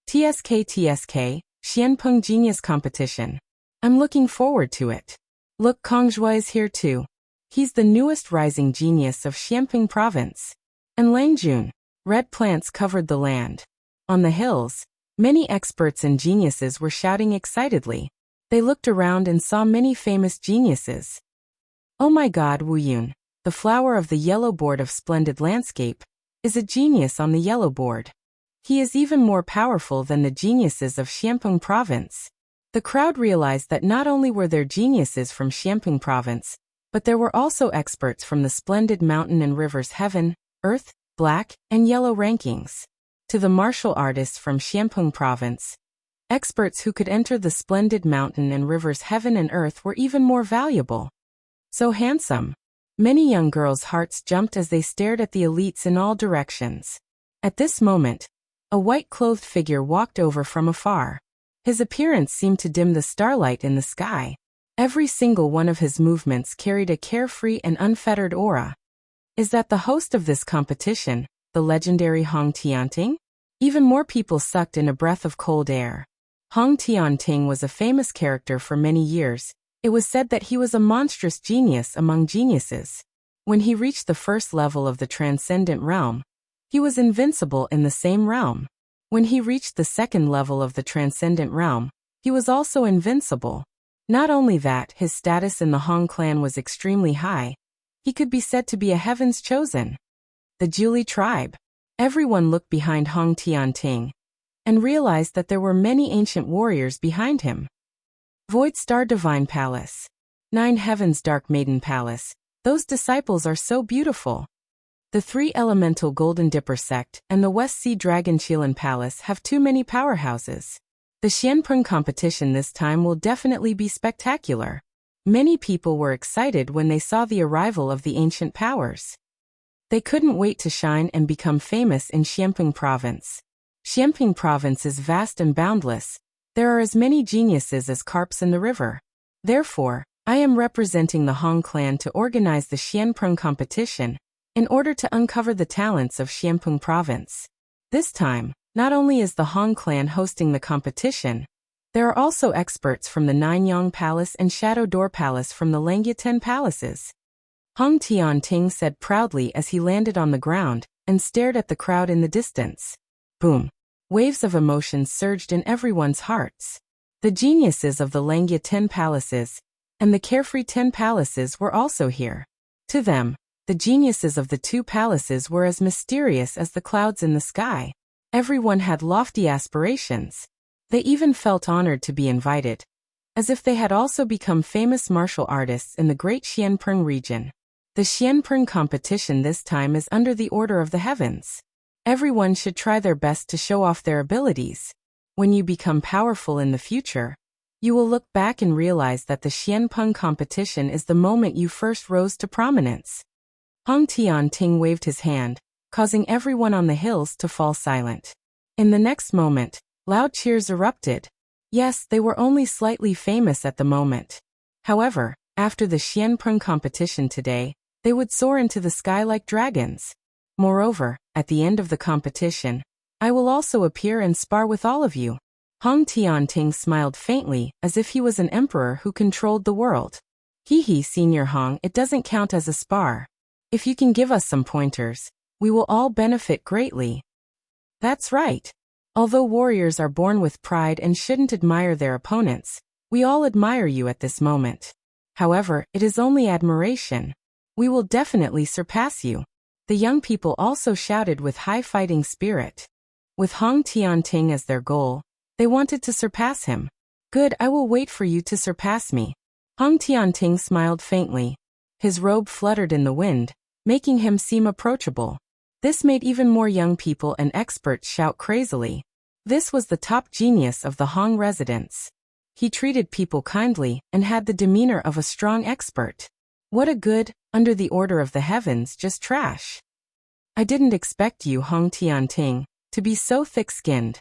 TSK, Xianpeng Genius Competition. I'm looking forward to it. Look, Kongzhua is here too. He's the newest rising genius of Xianpeng province. And Langjun. Red plants covered the land. On the hills, many experts and geniuses were shouting excitedly. They looked around and saw many famous geniuses. Oh my God, Wu Yun, the flower of the yellow board of splendid landscape, is a genius on the yellow board. He is even more powerful than the geniuses of Xianpeng province. The crowd realized that not only were there geniuses from Xianpeng province, but there were also experts from the splendid mountain and rivers heaven, earth, black, and yellow rankings. To the martial artists from Xianpeng province, experts who could enter the splendid mountain and rivers heaven and earth were even more valuable. So handsome. Many young girls' hearts jumped as they stared at the elites in all directions. At this moment, a white-clothed figure walked over from afar. His appearance seemed to dim the starlight in the sky. Every single one of his movements carried a carefree and unfettered aura. Is that the host of this competition, the legendary Hong Tianting? Even more people sucked in a breath of cold air. Hong Tianting was a famous character for many years. It was said that he was a monstrous genius among geniuses. When he reached the first level of the transcendent realm, he was invincible in the same realm. When he reached the second level of the transcendent realm, he was also invincible. Not only that, his status in the Hong clan was extremely high. He could be said to be a heaven's chosen. The Zhuli tribe. Everyone looked behind Hong Tianting and realized that there were many ancient warriors behind him. Void Star Divine Palace. 9 Heavens Dark Maiden Palace. Those disciples are so beautiful. The 3 Elemental Golden Dipper Sect and the West Sea Dragon Qilan Palace have too many powerhouses. The Xianpeng competition this time will definitely be spectacular. Many people were excited when they saw the arrival of the ancient powers. They couldn't wait to shine and become famous in Xianpeng province. Xianpeng province is vast and boundless. There are as many geniuses as carps in the river. Therefore, I am representing the Hong clan to organize the Xianpeng competition in order to uncover the talents of Xianpeng province. This time, not only is the Hong clan hosting the competition, there are also experts from the Nanyang Palace and Shadow Door Palace from the Langya 10 palaces. Hong Tianting said proudly as he landed on the ground and stared at the crowd in the distance. Boom. Waves of emotion surged in everyone's hearts. The geniuses of the Langya 10 palaces and the carefree 10 palaces were also here. To them, the geniuses of the 2 palaces were as mysterious as the clouds in the sky. Everyone had lofty aspirations. They even felt honored to be invited, as if they had also become famous martial artists in the great Xianpeng region. The Xianpeng competition this time is under the order of the heavens. Everyone should try their best to show off their abilities. When you become powerful in the future, you will look back and realize that the Xianpeng competition is the moment you first rose to prominence. Hong Tianting waved his hand, causing everyone on the hills to fall silent. In the next moment, loud cheers erupted. Yes, they were only slightly famous at the moment. However, after the Xianpeng competition today, they would soar into the sky like dragons. Moreover, at the end of the competition, I will also appear and spar with all of you. Hong Tianting smiled faintly, as if he was an emperor who controlled the world. Hee, Senior Hong, it doesn't count as a spar. If you can give us some pointers, we will all benefit greatly. That's right. Although warriors are born with pride and shouldn't admire their opponents, we all admire you at this moment. However, it is only admiration. We will definitely surpass you. The young people also shouted with high fighting spirit. With Hong Tianting as their goal, they wanted to surpass him. Good, I will wait for you to surpass me. Hong Tianting smiled faintly. His robe fluttered in the wind, making him seem approachable. This made even more young people and experts shout crazily. This was the top genius of the Hong residence. He treated people kindly and had the demeanor of a strong expert. What a good, under the order of the heavens, just trash. I didn't expect you, Hong Tianting, to be so thick-skinned.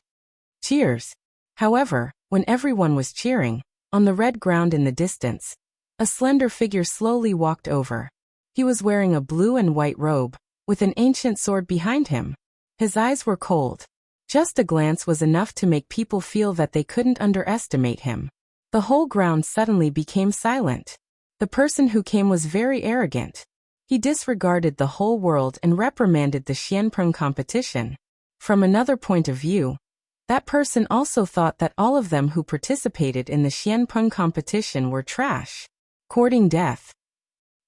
Cheers. However, when everyone was cheering, on the red ground in the distance, a slender figure slowly walked over. He was wearing a blue and white robe, with an ancient sword behind him. His eyes were cold. Just a glance was enough to make people feel that they couldn't underestimate him. The whole ground suddenly became silent. The person who came was very arrogant. He disregarded the whole world and reprimanded the Xianpreng competition. From another point of view, that person also thought that all of them who participated in the Xianpreng competition were trash. Courting death.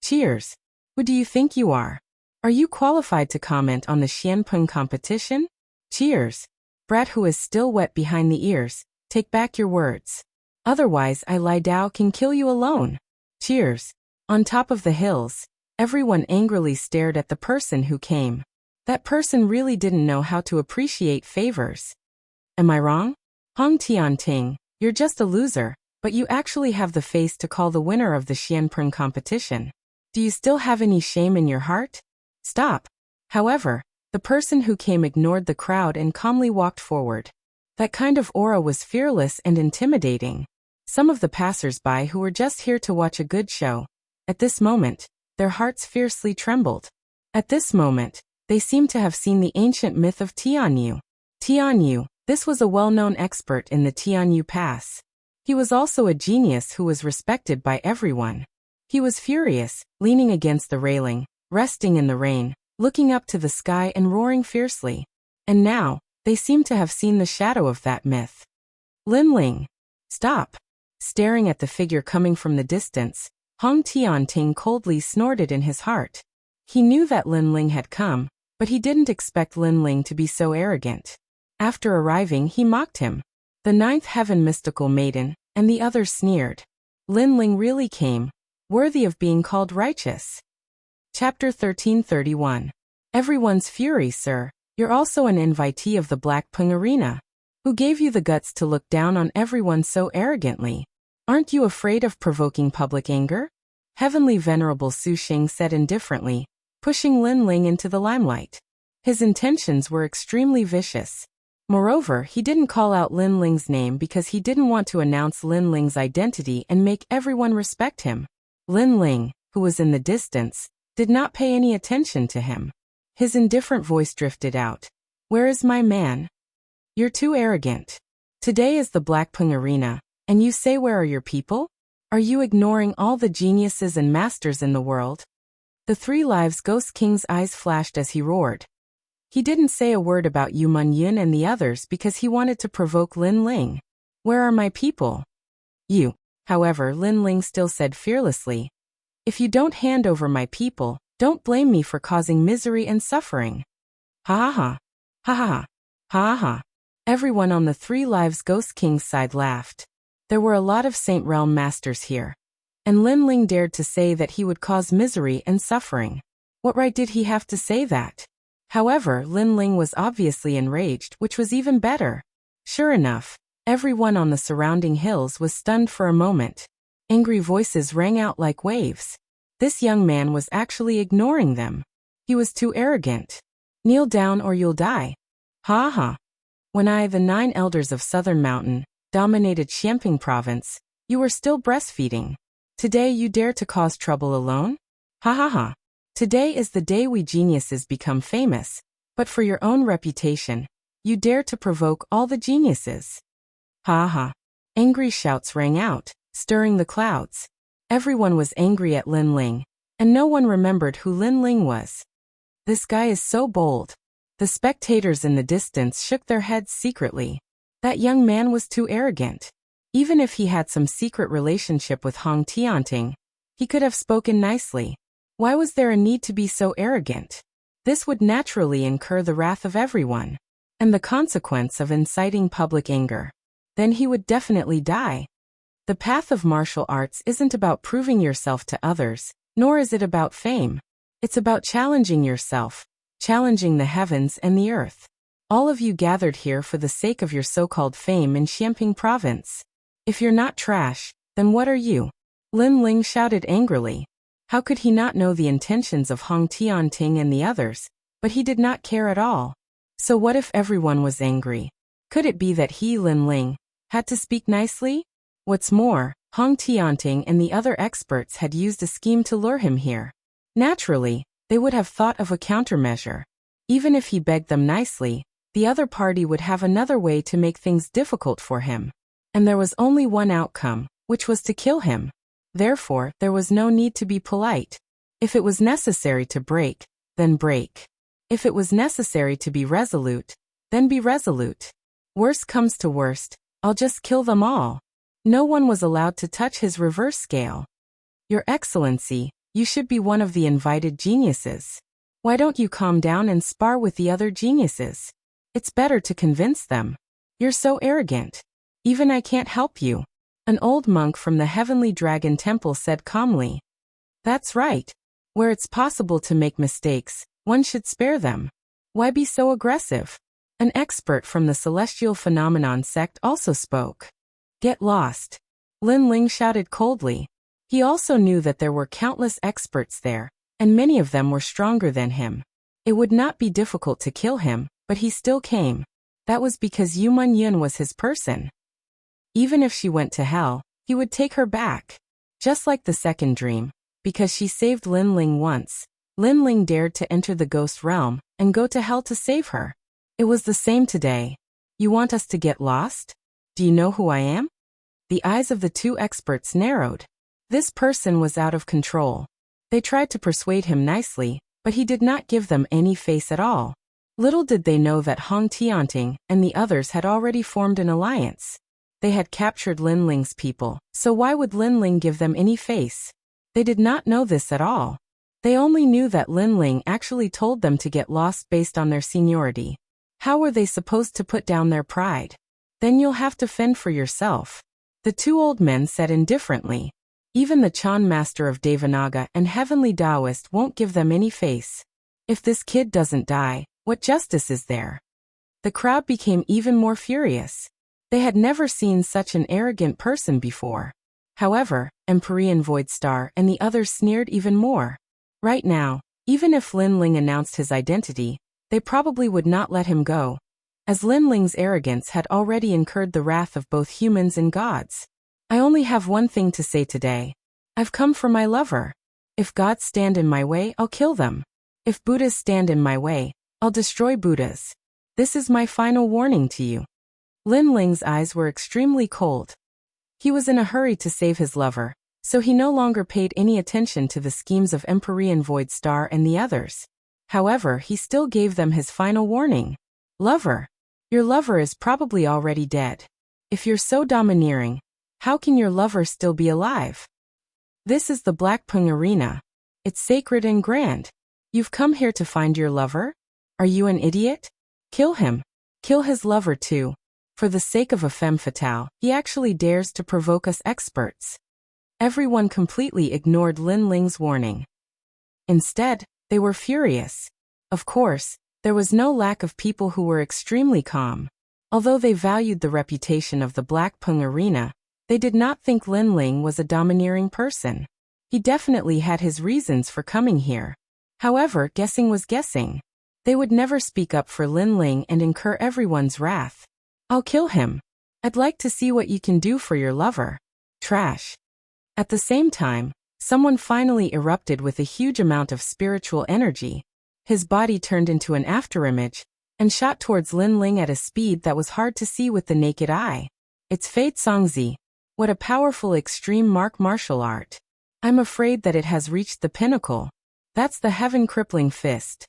Cheers. Who do you think you are? Are you qualified to comment on the Xianpreng competition? Cheers. Brat who is still wet behind the ears, take back your words. Otherwise Li Dao can kill you alone. Cheers. On top of the hills, everyone angrily stared at the person who came. That person really didn't know how to appreciate favors. Am I wrong? Hong Tianting, you're just a loser, but you actually have the face to call the winner of the Xianpreng competition. Do you still have any shame in your heart? Stop. However, the person who came ignored the crowd and calmly walked forward. That kind of aura was fearless and intimidating. Some of the passers-by who were just here to watch a good show, at this moment, their hearts fiercely trembled. At this moment, they seemed to have seen the ancient myth of Tianyu. Tianyu, this was a well-known expert in the Tianyu Pass. He was also a genius who was respected by everyone. He was furious, leaning against the railing, resting in the rain, looking up to the sky and roaring fiercely. And now, they seemed to have seen the shadow of that myth. Linling. Stop. Staring at the figure coming from the distance, Hong Tianting coldly snorted in his heart. He knew that Linling had come, but he didn't expect Linling to be so arrogant. After arriving, he mocked him. The ninth heaven mystical maiden, and the others sneered. Linling really came, worthy of being called righteous. Chapter 1331. Everyone's fury, sir. You're also an invitee of the Blackpung Arena. Who gave you the guts to look down on everyone so arrogantly? Aren't you afraid of provoking public anger? Heavenly Venerable Su Xing said indifferently, pushing Linling into the limelight. His intentions were extremely vicious. Moreover, he didn't call out Linling's name because he didn't want to announce Linling's identity and make everyone respect him. Linling, who was in the distance, did not pay any attention to him. His indifferent voice drifted out. Where is my man? You're too arrogant. Today is the Blackpung Arena, and you say where are your people? Are you ignoring all the geniuses and masters in the world? The Three Lives Ghost King's eyes flashed as he roared. He didn't say a word about Yu Munyun and the others because he wanted to provoke Linling. Where are my people? You. However, Linling still said fearlessly, if you don't hand over my people, don't blame me for causing misery and suffering. Ha ha ha. Ha ha ha. Ha ha. Everyone on the Three Lives Ghost King's side laughed. There were a lot of Saint Realm masters here. And Linling dared to say that he would cause misery and suffering. What right did he have to say that? However, Linling was obviously enraged, which was even better. Sure enough, everyone on the surrounding hills was stunned for a moment. Angry voices rang out like waves. This young man was actually ignoring them. He was too arrogant. Kneel down or you'll die. Ha ha. When I, the 9 elders of Southern Mountain, dominated Xianping province, you were still breastfeeding. Today you dare to cause trouble alone? Ha ha ha. Today is the day we geniuses become famous, but for your own reputation, you dare to provoke all the geniuses. Ha ha. Angry shouts rang out, stirring the clouds. Everyone was angry at Linling, and no one remembered who Linling was. This guy is so bold. The spectators in the distance shook their heads secretly. That young man was too arrogant. Even if he had some secret relationship with Hong Tianting, he could have spoken nicely. Why was there a need to be so arrogant? This would naturally incur the wrath of everyone, and the consequence of inciting public anger. Then he would definitely die. The path of martial arts isn't about proving yourself to others, nor is it about fame. It's about challenging yourself, challenging the heavens and the earth. All of you gathered here for the sake of your so-called fame in Xianping province. If you're not trash, then what are you? Linling shouted angrily. How could he not know the intentions of Hong Tianting and the others? But he did not care at all. So what if everyone was angry? Could it be that he, Lin Ling, had to speak nicely? What's more, Hong Tianting and the other experts had used a scheme to lure him here. Naturally, they would have thought of a countermeasure. Even if he begged them nicely, the other party would have another way to make things difficult for him. And there was only one outcome, which was to kill him. Therefore, there was no need to be polite. If it was necessary to break, then break. If it was necessary to be resolute, then be resolute. Worst comes to worst, I'll just kill them all. No one was allowed to touch his reverse scale. Your Excellency, you should be one of the invited geniuses. Why don't you calm down and spar with the other geniuses? It's better to convince them. You're so arrogant. Even I can't help you. An old monk from the Heavenly Dragon Temple said calmly. That's right. Where it's possible to make mistakes, one should spare them. Why be so aggressive? An expert from the Celestial Phenomenon sect also spoke. Get lost. Lin Ling shouted coldly. He also knew that there were countless experts there, and many of them were stronger than him. It would not be difficult to kill him, but he still came. That was because Yu Yun was his person. Even if she went to hell, he would take her back. Just like the second dream, because she saved Lin Ling once, Lin Ling dared to enter the ghost realm and go to hell to save her. It was the same today. You want us to get lost? Do you know who I am? The eyes of the two experts narrowed. This person was out of control. They tried to persuade him nicely, but he did not give them any face at all. Little did they know that Hong Tianting and the others had already formed an alliance. They had captured Lin Ling's people, so why would Lin Ling give them any face? They did not know this at all. They only knew that Lin Ling actually told them to get lost based on their seniority. How were they supposed to put down their pride? Then you'll have to fend for yourself. The two old men said indifferently. Even the Chan Master of Devanaga and Heavenly Taoist won't give them any face. If this kid doesn't die, what justice is there? The crowd became even more furious. They had never seen such an arrogant person before. However, Empyrean Void Star and the others sneered even more. Right now, even if Lin Ling announced his identity, they probably would not let him go, as Lin Ling's arrogance had already incurred the wrath of both humans and gods. I only have one thing to say today. I've come for my lover. If gods stand in my way, I'll kill them. If Buddhas stand in my way, I'll destroy Buddhas. This is my final warning to you. Lin Ling's eyes were extremely cold. He was in a hurry to save his lover, so he no longer paid any attention to the schemes of Empyrean Void Star and the others. However, he still gave them his final warning. Lover. Your lover is probably already dead. If you're so domineering, how can your lover still be alive? This is the Blackpung Arena. It's sacred and grand. You've come here to find your lover? Are you an idiot? Kill him. Kill his lover too. For the sake of a femme fatale, he actually dares to provoke us experts. Everyone completely ignored Lin Ling's warning. Instead, they were furious. Of course, there was no lack of people who were extremely calm. Although they valued the reputation of the Blackpung Arena, they did not think Lin Ling was a domineering person. He definitely had his reasons for coming here. However, guessing was guessing. They would never speak up for Lin Ling and incur everyone's wrath. I'll kill him. I'd like to see what you can do for your lover. Trash. At the same time, someone finally erupted with a huge amount of spiritual energy. His body turned into an afterimage and shot towards Lin Ling at a speed that was hard to see with the naked eye. It's Fate Songzi. What a powerful extreme martial art. I'm afraid that it has reached the pinnacle. That's the heaven-crippling fist.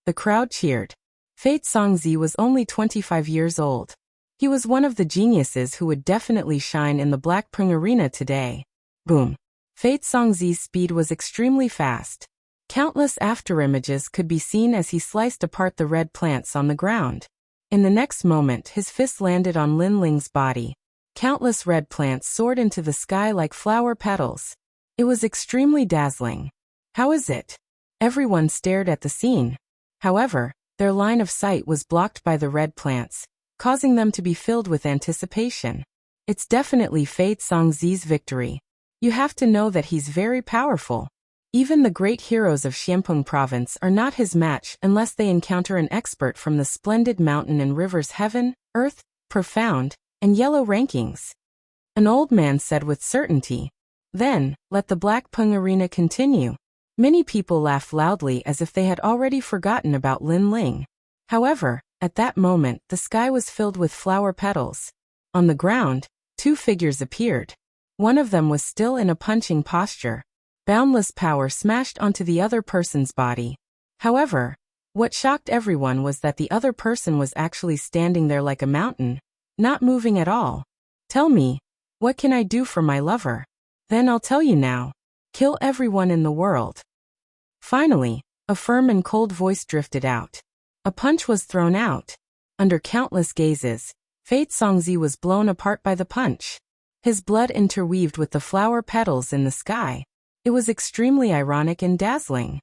The crowd cheered. Fate Songzi was only 25 years old. He was one of the geniuses who would definitely shine in the Blackpung Arena today. Boom. Fate Songzi's speed was extremely fast. Countless afterimages could be seen as he sliced apart the red plants on the ground. In the next moment, his fist landed on Lin Ling's body. Countless red plants soared into the sky like flower petals. It was extremely dazzling. How is it? Everyone stared at the scene. However, their line of sight was blocked by the red plants, causing them to be filled with anticipation. It's definitely Fate Songzi's victory. You have to know that he's very powerful. Even the great heroes of Xiampeng province are not his match unless they encounter an expert from the splendid mountain and rivers heaven, earth, profound, and yellow rankings. An old man said with certainty. Then, let the Black Peng arena continue. Many people laughed loudly as if they had already forgotten about Lin Ling. However, at that moment the sky was filled with flower petals. On the ground, two figures appeared. One of them was still in a punching posture. Boundless power smashed onto the other person's body. However, what shocked everyone was that the other person was actually standing there like a mountain, not moving at all. Tell me, what can I do for my lover? Then I'll tell you now. Kill everyone in the world. Finally, a firm and cold voice drifted out. A punch was thrown out. Under countless gazes, Fate Songzi was blown apart by the punch. His blood interweaved with the flower petals in the sky. It was extremely ironic and dazzling.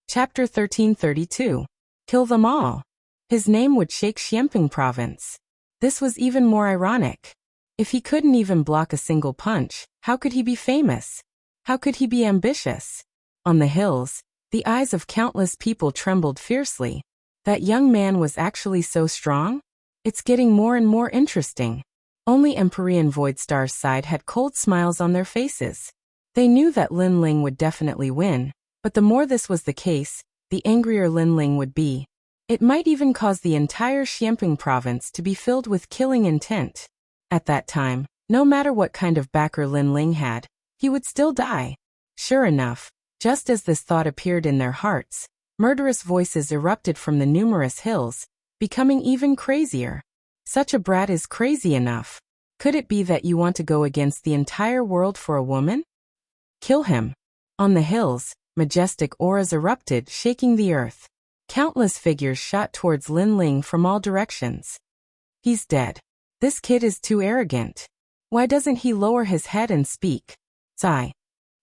Chapter 1332. Kill them all. His name would shake Xiampeng province. This was even more ironic. If he couldn't even block a single punch, how could he be famous? How could he be ambitious? On the hills, the eyes of countless people trembled fiercely. That young man was actually so strong? It's getting more and more interesting. Only Empyrean Void Star's side had cold smiles on their faces. They knew that Lin Ling would definitely win, but the more this was the case, the angrier Lin Ling would be. It might even cause the entire Xiampeng province to be filled with killing intent. At that time, no matter what kind of backer Lin Ling had, he would still die. Sure enough, just as this thought appeared in their hearts, murderous voices erupted from the numerous hills, becoming even crazier. Such a brat is crazy enough. Could it be that you want to go against the entire world for a woman? Kill him. On the hills, majestic auras erupted, shaking the earth. Countless figures shot towards Lin Ling from all directions. He's dead. This kid is too arrogant. Why doesn't he lower his head and speak? Sigh.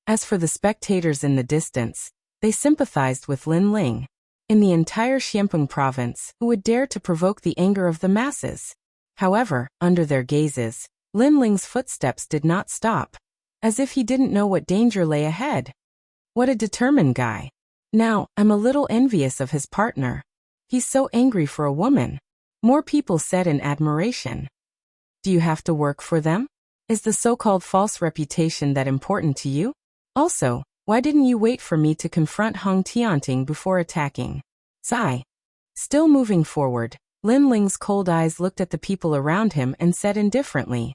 As for the spectators in the distance, they sympathized with Lin Ling. In the entire Xiampeng province, who would dare to provoke the anger of the masses? However, under their gazes, Lin Ling's footsteps did not stop. As if he didn't know what danger lay ahead. What a determined guy. Now, I'm a little envious of his partner. He's so angry for a woman. More people said in admiration. Do you have to work for them? Is the so-called false reputation that important to you? Also, why didn't you wait for me to confront Hong Tianting before attacking? Sigh. Still moving forward, Lin Ling's cold eyes looked at the people around him and said indifferently.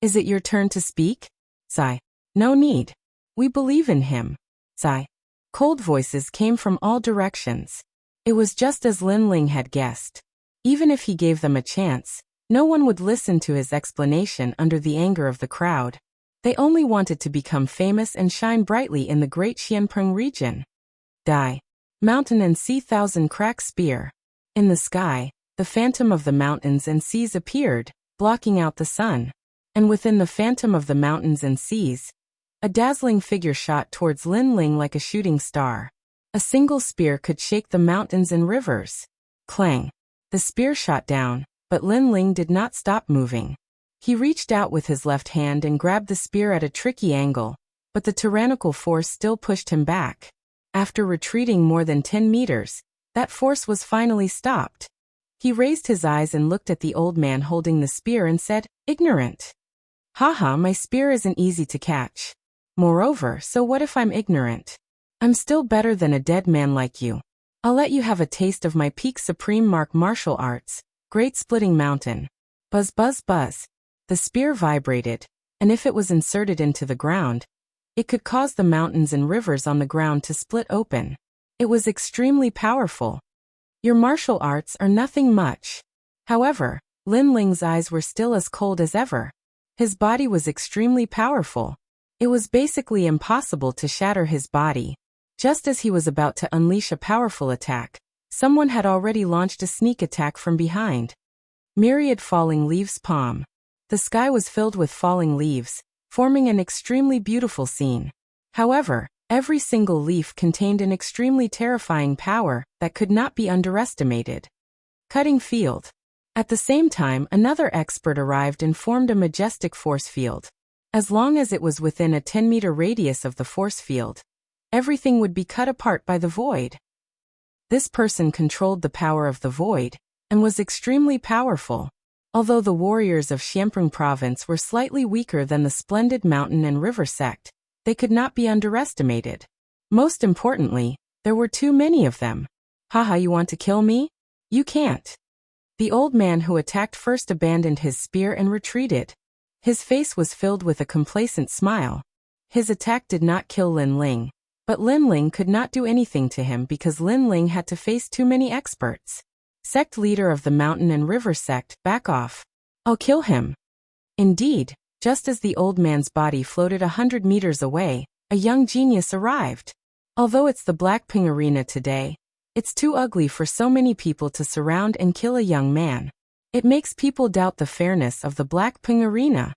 Is it your turn to speak? Sigh. No need. We believe in him. Sigh. Cold voices came from all directions. It was just as Lin Ling had guessed. Even if he gave them a chance, no one would listen to his explanation under the anger of the crowd. They only wanted to become famous and shine brightly in the great Xianpeng region. Die. Mountain and Sea Thousand Crack Spear. In the sky, the phantom of the mountains and seas appeared, blocking out the sun. And within the phantom of the mountains and seas, a dazzling figure shot towards Lin Ling like a shooting star. A single spear could shake the mountains and rivers. Clang. The spear shot down, but Lin Ling did not stop moving. He reached out with his left hand and grabbed the spear at a tricky angle, but the tyrannical force still pushed him back. After retreating more than 10 meters, that force was finally stopped. He raised his eyes and looked at the old man holding the spear and said, "Ignorant. Haha, my spear isn't easy to catch. Moreover, so what if I'm ignorant? I'm still better than a dead man like you. I'll let you have a taste of my peak supreme martial arts, Great Splitting Mountain." Buzz buzz buzz. The spear vibrated, and if it was inserted into the ground, it could cause the mountains and rivers on the ground to split open. It was extremely powerful. Your martial arts are nothing much. However, Lin Ling's eyes were still as cold as ever. His body was extremely powerful. It was basically impossible to shatter his body. Just as he was about to unleash a powerful attack, someone had already launched a sneak attack from behind. Myriad falling leaves palm. The sky was filled with falling leaves, forming an extremely beautiful scene. However, every single leaf contained an extremely terrifying power that could not be underestimated. Cutting field. At the same time, another expert arrived and formed a majestic force field. As long as it was within a 10-meter radius of the force field, everything would be cut apart by the void. This person controlled the power of the void, and was extremely powerful. Although the warriors of Xiampeng province were slightly weaker than the splendid mountain and river sect, they could not be underestimated. Most importantly, there were too many of them. Haha, you want to kill me? You can't. The old man who attacked first abandoned his spear and retreated. His face was filled with a complacent smile. His attack did not kill Lin Ling, but Lin Ling could not do anything to him because Lin Ling had to face too many experts. Sect leader of the mountain and river sect, back off. I'll kill him. Indeed, just as the old man's body floated 100 meters away, a young genius arrived. Although it's the Blackpink arena today, it's too ugly for so many people to surround and kill a young man. It makes people doubt the fairness of the Blackpink arena.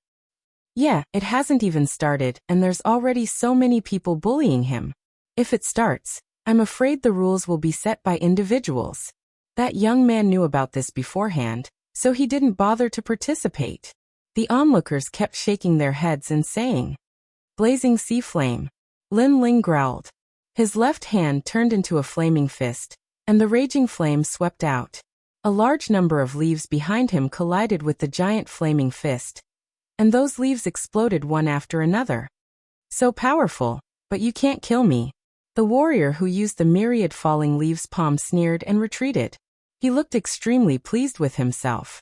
Yeah, it hasn't even started, and there's already so many people bullying him. If it starts, I'm afraid the rules will be set by individuals. That young man knew about this beforehand, so he didn't bother to participate. The onlookers kept shaking their heads and saying, "Blazing sea flame." Lin Ling growled. His left hand turned into a flaming fist, and the raging flame swept out. A large number of leaves behind him collided with the giant flaming fist, and those leaves exploded one after another. So powerful, but you can't kill me. The warrior who used the myriad falling leaves palm sneered and retreated. He looked extremely pleased with himself.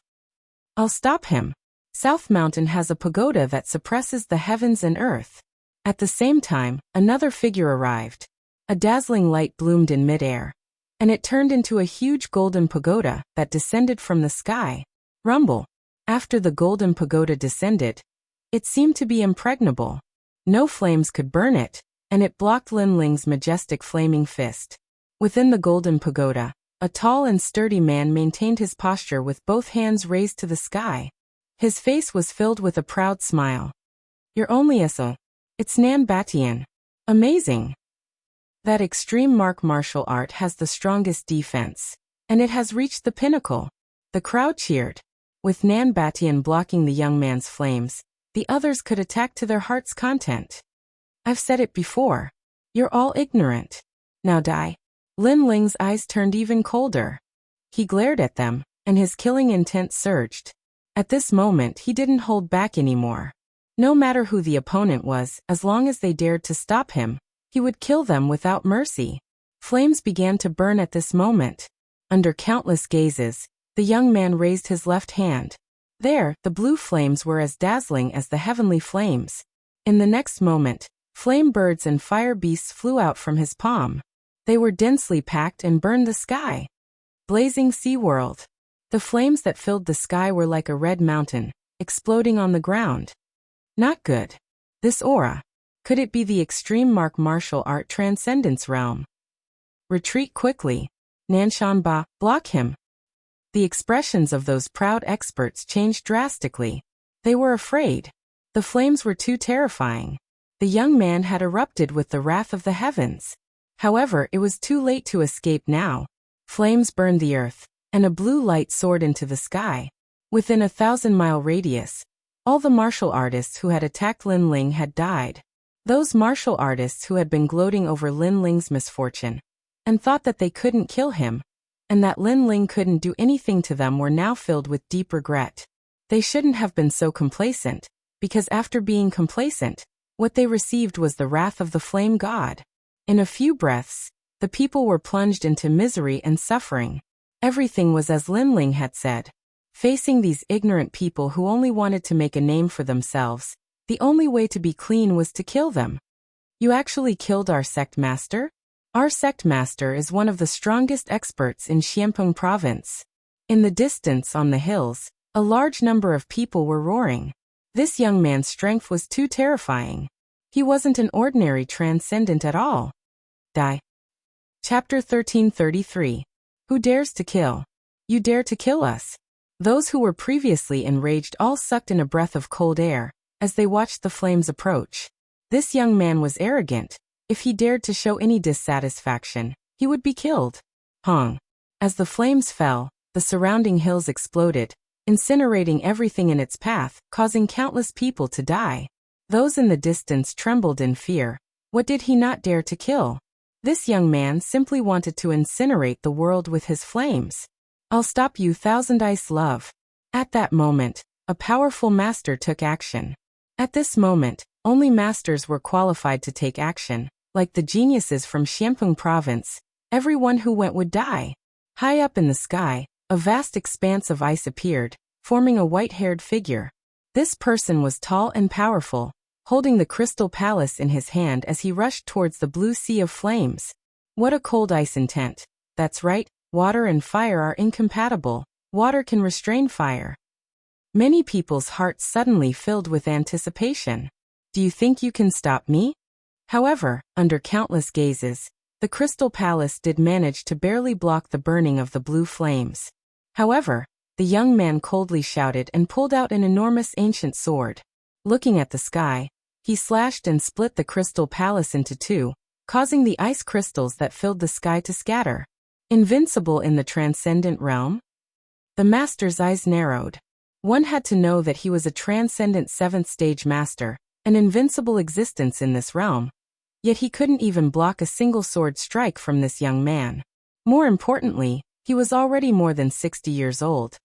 I'll stop him. South Mountain has a pagoda that suppresses the heavens and earth. At the same time, another figure arrived. A dazzling light bloomed in midair, and it turned into a huge golden pagoda that descended from the sky. Rumble. After the golden pagoda descended, it seemed to be impregnable. No flames could burn it, and it blocked Lin Ling's majestic flaming fist. Within the golden pagoda, a tall and sturdy man maintained his posture with both hands raised to the sky. His face was filled with a proud smile. You're only a so. It's Nan Batian. Amazing. That extreme martial art has the strongest defense, and it has reached the pinnacle. The crowd cheered. With Nan Batian blocking the young man's flames, the others could attack to their heart's content. I've said it before. You're all ignorant. Now die. Lin Ling's eyes turned even colder. He glared at them, and his killing intent surged. At this moment he didn't hold back anymore. No matter who the opponent was, as long as they dared to stop him, he would kill them without mercy. Flames began to burn at this moment. Under countless gazes, the young man raised his left hand. There, the blue flames were as dazzling as the heavenly flames. In the next moment, flame birds and fire beasts flew out from his palm. They were densely packed and burned the sky. Blazing sea world. The flames that filled the sky were like a red mountain, exploding on the ground. Not good. This aura. Could it be the extreme martial art transcendence realm? Retreat quickly. Nanshanba, block him. The expressions of those proud experts changed drastically. They were afraid. The flames were too terrifying. The young man had erupted with the wrath of the heavens. However, it was too late to escape now. Flames burned the earth, and a blue light soared into the sky. Within a 1,000-mile radius, all the martial artists who had attacked Lin Ling had died. Those martial artists who had been gloating over Lin Ling's misfortune, and thought that they couldn't kill him, and that Lin Ling couldn't do anything to them were now filled with deep regret. They shouldn't have been so complacent, because after being complacent, what they received was the wrath of the flame god. In a few breaths, the people were plunged into misery and suffering. Everything was as Lin Ling had said. Facing these ignorant people who only wanted to make a name for themselves, the only way to be clean was to kill them. You actually killed our sect master? Our sect master is one of the strongest experts in Xiampeng province. In the distance on the hills, a large number of people were roaring. This young man's strength was too terrifying. He wasn't an ordinary transcendent at all. Die. Chapter 1333. Who dares to kill? You dare to kill us. Those who were previously enraged all sucked in a breath of cold air, as they watched the flames approach. This young man was arrogant. If he dared to show any dissatisfaction, he would be killed. Hong. As the flames fell, the surrounding hills exploded, incinerating everything in its path, causing countless people to die. Those in the distance trembled in fear. What did he not dare to kill? This young man simply wanted to incinerate the world with his flames. I'll stop you, Thousand Ice Love. At that moment, a powerful master took action. At this moment, only masters were qualified to take action. Like the geniuses from Xiampeng province, everyone who went would die. High up in the sky, a vast expanse of ice appeared, forming a white-haired figure. This person was tall and powerful, holding the crystal palace in his hand as he rushed towards the blue sea of flames. What a cold ice intent. That's right, water and fire are incompatible. Water can restrain fire. Many people's hearts suddenly filled with anticipation. Do you think you can stop me? However, under countless gazes, the crystal palace did manage to barely block the burning of the blue flames. However, the young man coldly shouted and pulled out an enormous ancient sword. Looking at the sky, he slashed and split the crystal palace into two, causing the ice crystals that filled the sky to scatter. Invincible in the transcendent realm? The master's eyes narrowed. One had to know that he was a transcendent 7th stage master, an invincible existence in this realm. Yet he couldn't even block a single sword strike from this young man. More importantly, he was already more than 60 years old.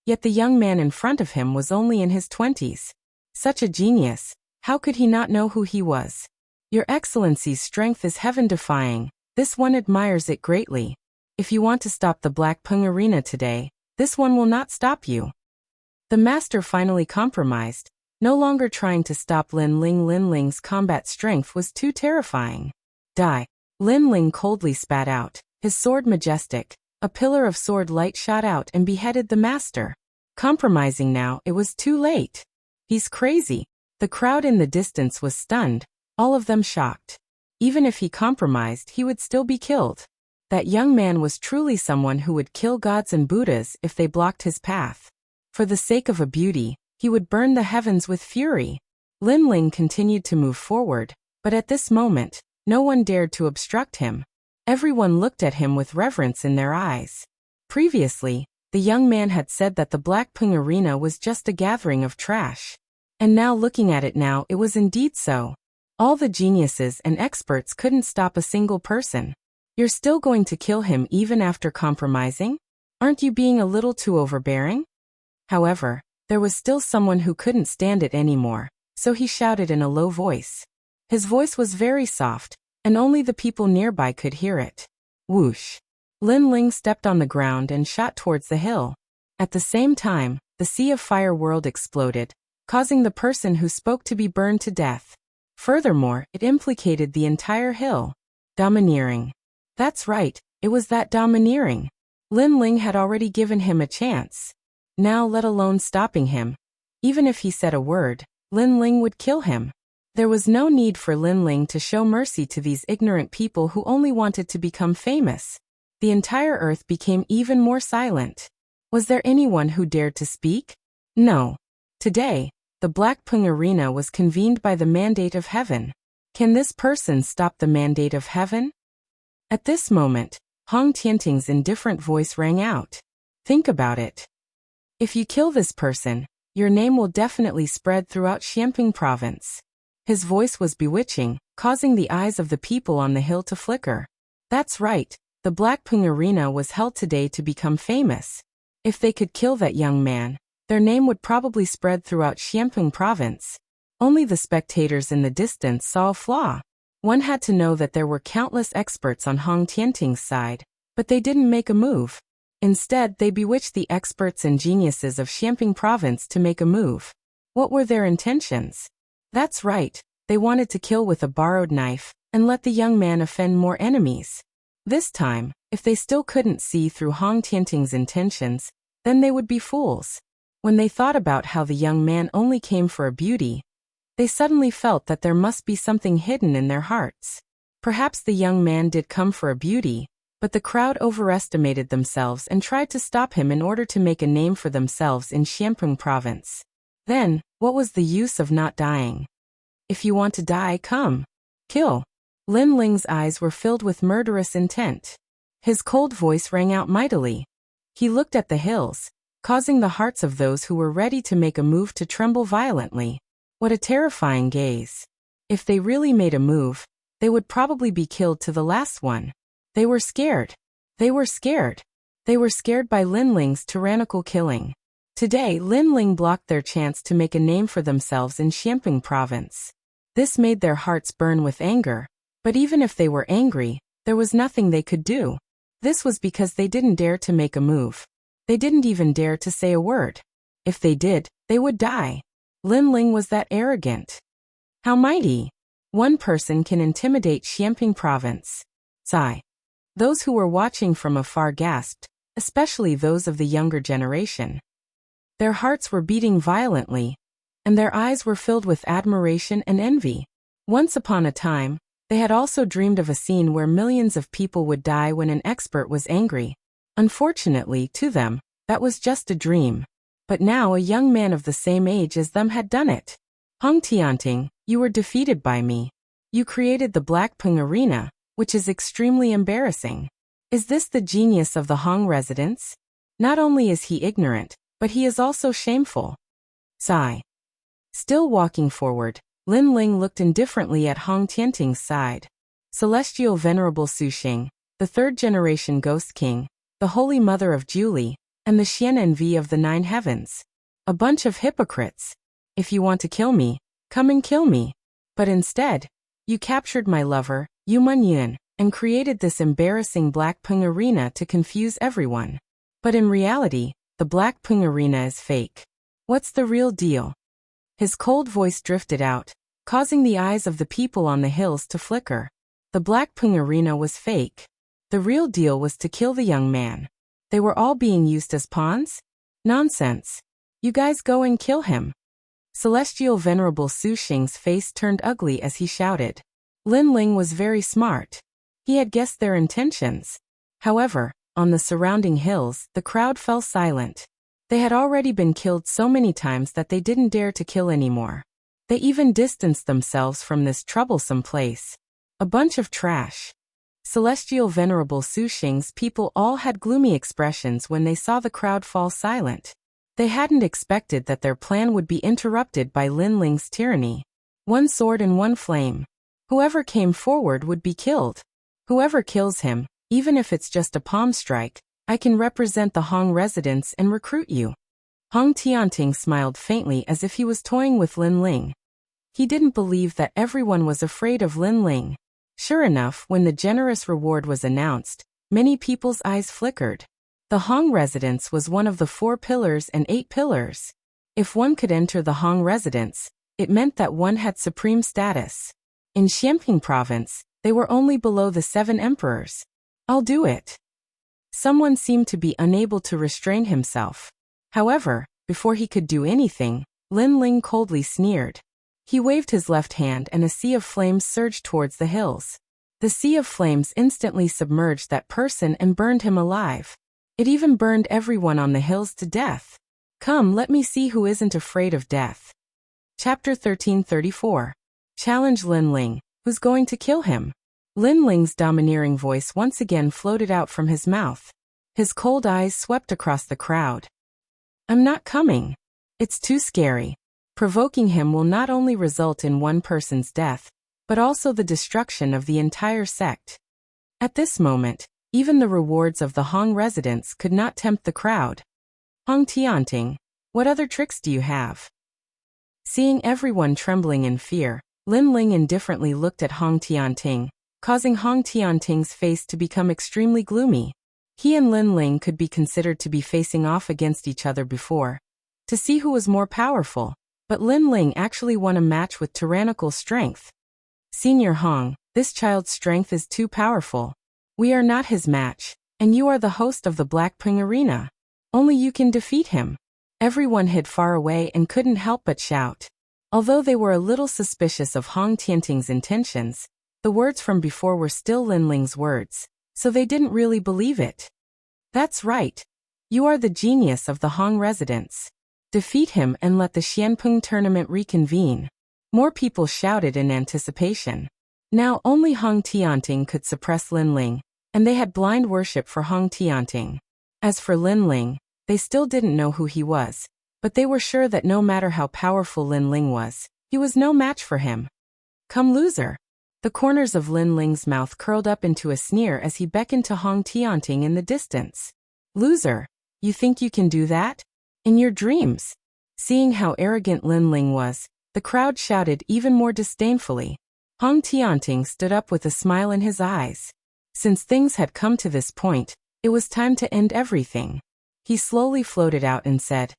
Yet the young man in front of him was only in his 20s. Such a genius, how could he not know who he was? Your Excellency's strength is heaven-defying. This one admires it greatly. If you want to stop the Black Pung Arena today, this one will not stop you. The master finally compromised, no longer trying to stop Lin Ling. Lin Ling's combat strength was too terrifying. Die. Lin Ling coldly spat out, his sword majestic. A pillar of sword light shot out and beheaded the master. Compromising now, it was too late. He's crazy. The crowd in the distance was stunned, all of them shocked. Even if he compromised, he would still be killed. That young man was truly someone who would kill gods and Buddhas if they blocked his path. For the sake of a beauty, he would burn the heavens with fury. Lin Ling continued to move forward, but at this moment, no one dared to obstruct him. Everyone looked at him with reverence in their eyes. Previously, the young man had said that the Black Pung Arena was just a gathering of trash. And now looking at it now, it was indeed so. All the geniuses and experts couldn't stop a single person. You're still going to kill him even after compromising? Aren't you being a little too overbearing? However, there was still someone who couldn't stand it anymore, so he shouted in a low voice. His voice was very soft, and only the people nearby could hear it. Whoosh! Lin Ling stepped on the ground and shot towards the hill. At the same time, the Sea of Fire world exploded, causing the person who spoke to be burned to death. Furthermore, it implicated the entire hill. Domineering. That's right, it was that domineering. Lin Ling had already given him a chance. Now let alone stopping him. Even if he said a word, Lin Ling would kill him. There was no need for Lin Ling to show mercy to these ignorant people who only wanted to become famous. The entire earth became even more silent. Was there anyone who dared to speak? No. Today, the Black Pung Arena was convened by the mandate of heaven. Can this person stop the mandate of heaven? At this moment, Hong Tianting's indifferent voice rang out. Think about it. If you kill this person, your name will definitely spread throughout Xiamping province. His voice was bewitching, causing the eyes of the people on the hill to flicker. That's right, the Black Pung Arena was held today to become famous. If they could kill that young man, their name would probably spread throughout Xiamping province. Only the spectators in the distance saw a flaw. One had to know that there were countless experts on Hong Tianting's side, but they didn't make a move. Instead, they bewitched the experts and geniuses of Xiamping province to make a move. What were their intentions? That's right, they wanted to kill with a borrowed knife, and let the young man offend more enemies. This time, if they still couldn't see through Hong Tianting's intentions, then they would be fools. When they thought about how the young man only came for a beauty, they suddenly felt that there must be something hidden in their hearts. Perhaps the young man did come for a beauty, but the crowd overestimated themselves and tried to stop him in order to make a name for themselves in Xiamping province. Then, what was the use of not dying? If you want to die, come. Kill. Lin Ling's eyes were filled with murderous intent. His cold voice rang out mightily. He looked at the hills, causing the hearts of those who were ready to make a move to tremble violently. What a terrifying gaze. If they really made a move, they would probably be killed to the last one. They were scared. They were scared. They were scared by Lin Ling's tyrannical killing. Today, Lin Ling blocked their chance to make a name for themselves in Xianping province. This made their hearts burn with anger. But even if they were angry, there was nothing they could do. This was because they didn't dare to make a move. They didn't even dare to say a word. If they did, they would die. Lin Ling was that arrogant. How mighty! One person can intimidate Xianping province. Sigh. Those who were watching from afar gasped, especially those of the younger generation. Their hearts were beating violently, and their eyes were filled with admiration and envy. Once upon a time, they had also dreamed of a scene where millions of people would die when an expert was angry. Unfortunately, to them, that was just a dream. But now a young man of the same age as them had done it. Hong Tianting, you were defeated by me. You created the Blackping Arena, which is extremely embarrassing. Is this the genius of the Hong residents? Not only is he ignorant, but he is also shameful. Sigh. Still walking forward, Lin Ling looked indifferently at Hong Tianting's side. Celestial Venerable Suxing, the third-generation Ghost King, the Holy Mother of Julie, and the Xian Envy of the Nine Heavens. A bunch of hypocrites. If you want to kill me, come and kill me. But instead, you captured my lover, Yu Munyun, and created this embarrassing Blackping Arena to confuse everyone. But in reality, the Blackping Arena is fake. What's the real deal? His cold voice drifted out, causing the eyes of the people on the hills to flicker. The Blackping Arena was fake. The real deal was to kill the young man. They were all being used as pawns? Nonsense. You guys go and kill him. Celestial Venerable Suxing's face turned ugly as he shouted. Lin Ling was very smart. He had guessed their intentions. However, on the surrounding hills, the crowd fell silent. They had already been killed so many times that they didn't dare to kill anymore. They even distanced themselves from this troublesome place. A bunch of trash. Celestial Venerable Suxing's people all had gloomy expressions when they saw the crowd fall silent. They hadn't expected that their plan would be interrupted by Lin Ling's tyranny. One sword and one flame. Whoever came forward would be killed. Whoever kills him, even if it's just a palm strike, I can represent the Hong residents and recruit you. Hong Tianting smiled faintly as if he was toying with Lin Ling. He didn't believe that everyone was afraid of Lin Ling. Sure enough, when the generous reward was announced, many people's eyes flickered. The Hong residence was one of the 4 pillars and 8 pillars. If one could enter the Hong residence, it meant that one had supreme status. In Xianping province, they were only below the 7 emperors. I'll do it. Someone seemed to be unable to restrain himself. However, before he could do anything, Lin Ling coldly sneered. He waved his left hand and a sea of flames surged towards the hills. The sea of flames instantly submerged that person and burned him alive. It even burned everyone on the hills to death. Come, let me see who isn't afraid of death. Chapter 1334. Challenge Lin Ling. Who's going to kill him? Lin Ling's domineering voice once again floated out from his mouth. His cold eyes swept across the crowd. I'm not coming. It's too scary. Provoking him will not only result in one person's death, but also the destruction of the entire sect. At this moment, even the rewards of the Hong residents could not tempt the crowd. Hong Tianting, what other tricks do you have? Seeing everyone trembling in fear, Lin Ling indifferently looked at Hong Tianting, causing Hong Tianting's face to become extremely gloomy. He and Lin Ling could be considered to be facing off against each other before, to see who was more powerful, but Lin Ling actually won a match with tyrannical strength. Senior Hong, this child's strength is too powerful. We are not his match, and you are the host of the Blackping Arena. Only you can defeat him. Everyone hid far away and couldn't help but shout. Although they were a little suspicious of Hong Tianting's intentions, the words from before were still Lin Ling's words, so they didn't really believe it. That's right. You are the genius of the Hong residents. Defeat him and let the Xianping tournament reconvene. More people shouted in anticipation. Now only Hong Tianting could suppress Lin Ling, and they had blind worship for Hong Tianting. As for Lin Ling, they still didn't know who he was, but they were sure that no matter how powerful Lin Ling was, he was no match for him. Come loser. The corners of Lin Ling's mouth curled up into a sneer as he beckoned to Hong Tianting in the distance. Loser! You think you can do that? In your dreams! Seeing how arrogant Lin Ling was, the crowd shouted even more disdainfully. Hong Tianting stood up with a smile in his eyes. Since things had come to this point, it was time to end everything. He slowly floated out and said,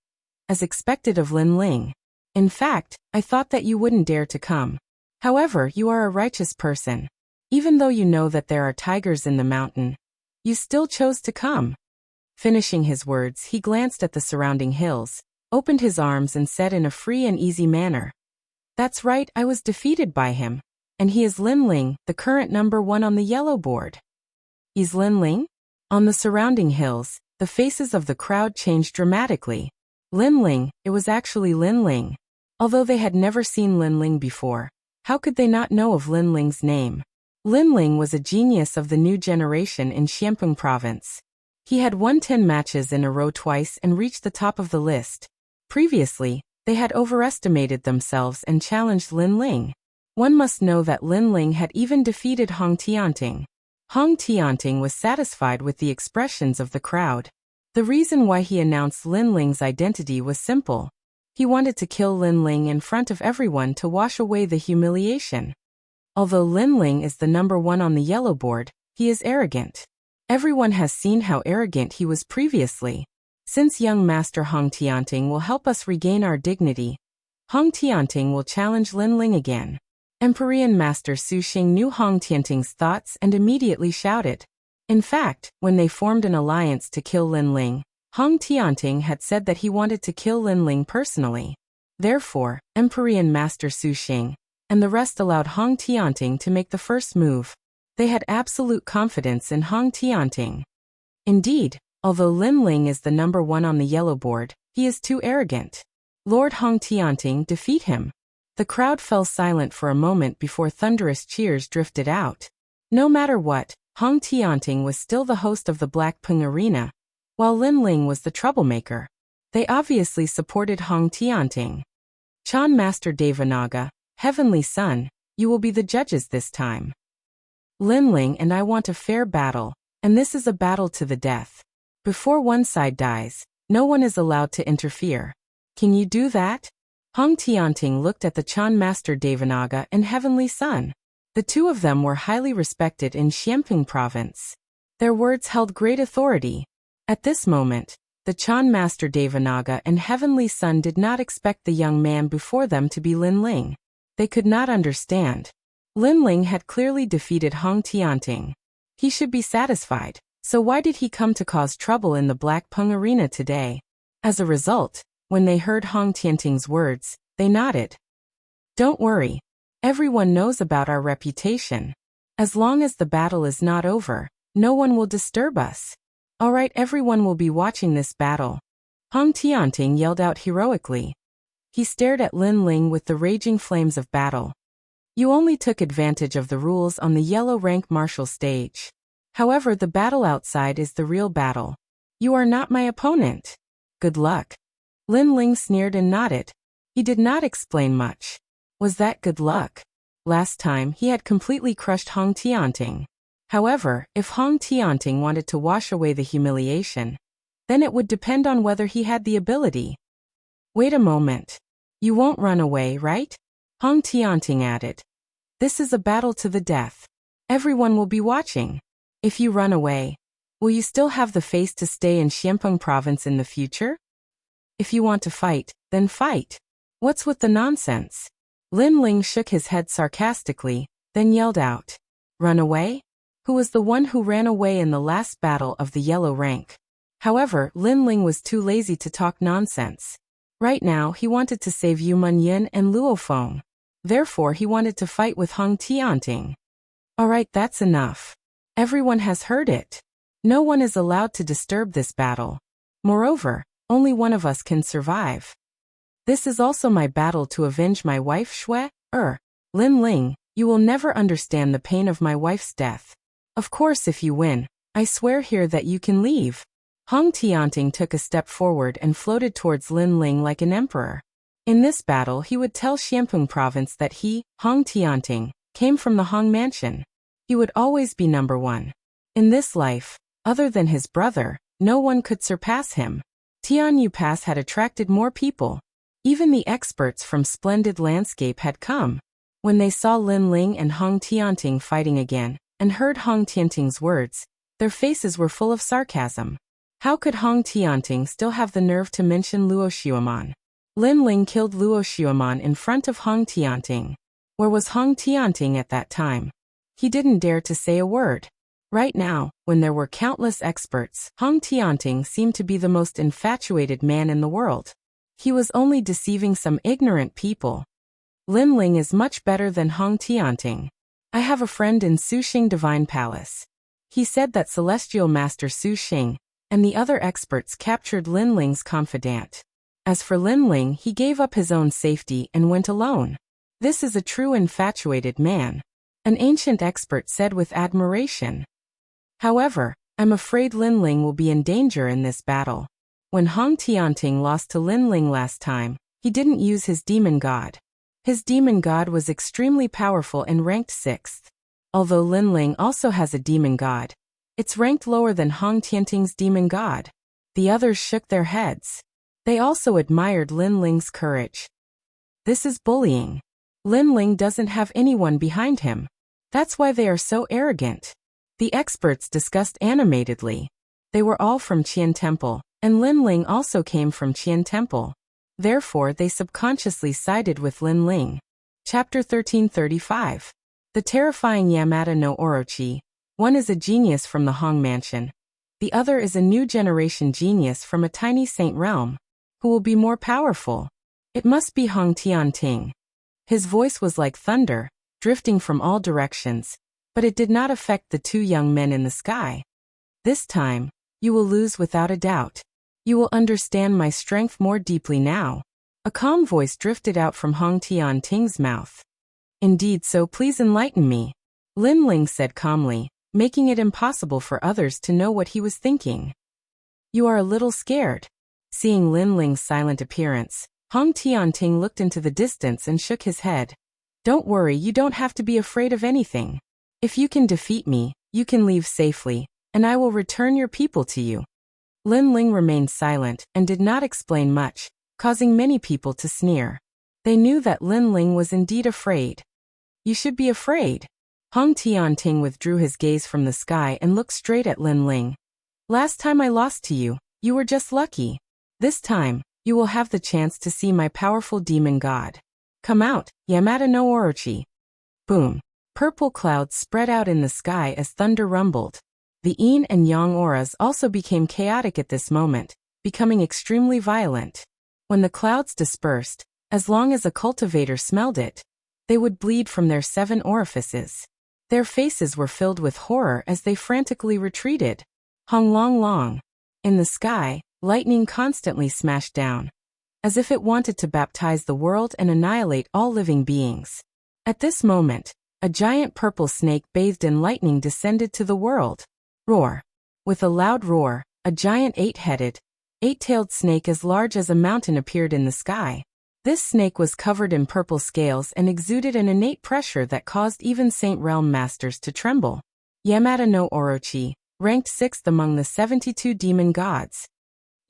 as expected of Lin Ling. In fact, I thought that you wouldn't dare to come. However, you are a righteous person. Even though you know that there are tigers in the mountain, you still chose to come. Finishing his words, he glanced at the surrounding hills, opened his arms and said in a free and easy manner, "That's right, I was defeated by him. And he is Lin Ling, the current number 1 on the yellow board." He's Lin Ling? On the surrounding hills, the faces of the crowd changed dramatically. Lin Ling, it was actually Lin Ling. Although they had never seen Lin Ling before, how could they not know of Lin Ling's name? Lin Ling was a genius of the new generation in Xiampeng province. He had won 10 matches in a row twice and reached the top of the list. Previously, they had overestimated themselves and challenged Lin Ling. One must know that Lin Ling had even defeated Hong Tianting. Hong Tianting was satisfied with the expressions of the crowd. The reason why he announced Lin Ling's identity was simple. He wanted to kill Lin Ling in front of everyone to wash away the humiliation. Although Lin Ling is the number 1 on the yellow board, he is arrogant. Everyone has seen how arrogant he was previously. Since young Master Hong Tianting will help us regain our dignity, Hong Tianting will challenge Lin Ling again. Empyrean Master Su Xing knew Hong Tianting's thoughts and immediately shouted. In fact, when they formed an alliance to kill Lin Ling, Hong Tianting had said that he wanted to kill Lin Ling personally. Therefore, Empyrean Master Su Xing and the rest allowed Hong Tianting to make the first move. They had absolute confidence in Hong Tianting. Indeed, although Lin Ling is the number 1 on the yellow board, he is too arrogant. Lord Hong Tianting, defeat him. The crowd fell silent for a moment before thunderous cheers drifted out. No matter what, Hong Tianting was still the host of the Blackpung Arena, while Lin Ling was the troublemaker. They obviously supported Hong Tianting. Chan Master Devanaga, Heavenly Son, you will be the judges this time. Lin Ling and I want a fair battle, and this is a battle to the death. Before one side dies, no one is allowed to interfere. Can you do that? Hong Tianting looked at the Chan Master Devanaga and Heavenly Son. The two of them were highly respected in Xiampeng province. Their words held great authority. At this moment, the Chan Master Devanaga and Heavenly Son did not expect the young man before them to be Lin Ling. They could not understand. Lin Ling had clearly defeated Hong Tianting. He should be satisfied, so why did he come to cause trouble in the Blackpung Arena today? As a result, when they heard Hong Tianting's words, they nodded. Don't worry. Everyone knows about our reputation. As long as the battle is not over, no one will disturb us. Alright, everyone will be watching this battle. Hong Tianting yelled out heroically. He stared at Lin Ling with the raging flames of battle. You only took advantage of the rules on the yellow rank martial stage. However, the battle outside is the real battle. You are not my opponent. Good luck. Lin Ling sneered and nodded. He did not explain much. Was that good luck? Last time, he had completely crushed Hong Tianting. However, if Hong Tianting wanted to wash away the humiliation, then it would depend on whether he had the ability. Wait a moment. You won't run away, right? Hong Tianting added. This is a battle to the death. Everyone will be watching. If you run away, will you still have the face to stay in Xiampeng province in the future? If you want to fight, then fight. What's with the nonsense? Lin Ling shook his head sarcastically, then yelled out. Run away? Who was the one who ran away in the last battle of the yellow rank? However, Lin Ling was too lazy to talk nonsense. Right now, he wanted to save Yu Munyin and Luo Feng. Therefore, he wanted to fight with Hong Tianting. Alright, that's enough. Everyone has heard it. No one is allowed to disturb this battle. Moreover, only one of us can survive. This is also my battle to avenge my wife Shui. Lin Ling, you will never understand the pain of my wife's death. Of course, if you win, I swear here that you can leave. Hong Tianting took a step forward and floated towards Lin Ling like an emperor. In this battle, he would tell Xiampeng province that he, Hong Tianting, came from the Hong Mansion. He would always be number one. In this life, other than his brother, no one could surpass him. Tianyu Pass had attracted more people. Even the experts from Splendid Landscape had come. When they saw Lin Ling and Hong Tianting fighting again, and heard Hong Tianting's words, their faces were full of sarcasm. How could Hong Tianting still have the nerve to mention Luo Xueman? Lin Ling killed Luo Xueman in front of Hong Tianting. Where was Hong Tianting at that time? He didn't dare to say a word. Right now, when there were countless experts, Hong Tianting seemed to be the most infatuated man in the world. He was only deceiving some ignorant people. Lin Ling is much better than Hong Tianting. I have a friend in Suxing Divine Palace. He said that Celestial Master Suxing and the other experts captured Lin Ling's confidant. As for Lin Ling, he gave up his own safety and went alone. This is a true infatuated man, an ancient expert said with admiration. However, I'm afraid Lin Ling will be in danger in this battle. When Hong Tianting lost to Lin Ling last time, he didn't use his demon god. His demon god was extremely powerful and ranked 6th. Although Lin Ling also has a demon god, it's ranked lower than Hong Tianting's demon god. The others shook their heads. They also admired Lin Ling's courage. This is bullying. Lin Ling doesn't have anyone behind him. That's why they are so arrogant. The experts discussed animatedly. They were all from Qian Temple, and Lin Ling also came from Qian Temple. Therefore, they subconsciously sided with Lin Ling. Chapter 1335. The terrifying Yamada no Orochi. One is a genius from the Hong Mansion. The other is a new generation genius from a tiny saint realm. Who will be more powerful? It must be Hong Tianting. His voice was like thunder, drifting from all directions, but it did not affect the two young men in the sky. This time, you will lose without a doubt. You will understand my strength more deeply now. A calm voice drifted out from Hong Tianting's mouth. Indeed, so please enlighten me, Lin Ling said calmly, making it impossible for others to know what he was thinking. You are a little scared. Seeing Lin Ling's silent appearance, Hong Tianting looked into the distance and shook his head. Don't worry, you don't have to be afraid of anything. If you can defeat me, you can leave safely, and I will return your people to you. Lin Ling remained silent and did not explain much, causing many people to sneer. They knew that Lin Ling was indeed afraid. You should be afraid. Hong Tianting withdrew his gaze from the sky and looked straight at Lin Ling. Last time I lost to you, you were just lucky. This time, you will have the chance to see my powerful demon god. Come out, Yamada no Orochi. Boom. Purple clouds spread out in the sky as thunder rumbled. The yin and yang auras also became chaotic at this moment, becoming extremely violent. When the clouds dispersed, as long as a cultivator smelled it, they would bleed from their 7 orifices. Their faces were filled with horror as they frantically retreated. Hong long long. In the sky, lightning constantly smashed down, as if it wanted to baptize the world and annihilate all living beings. At this moment, a giant purple snake bathed in lightning descended to the world. Roar. With a loud roar, a giant 8-headed, 8-tailed snake as large as a mountain appeared in the sky. This snake was covered in purple scales and exuded an innate pressure that caused even Saint Realm masters to tremble. Yamada no Orochi, ranked 6th among the 72 demon gods.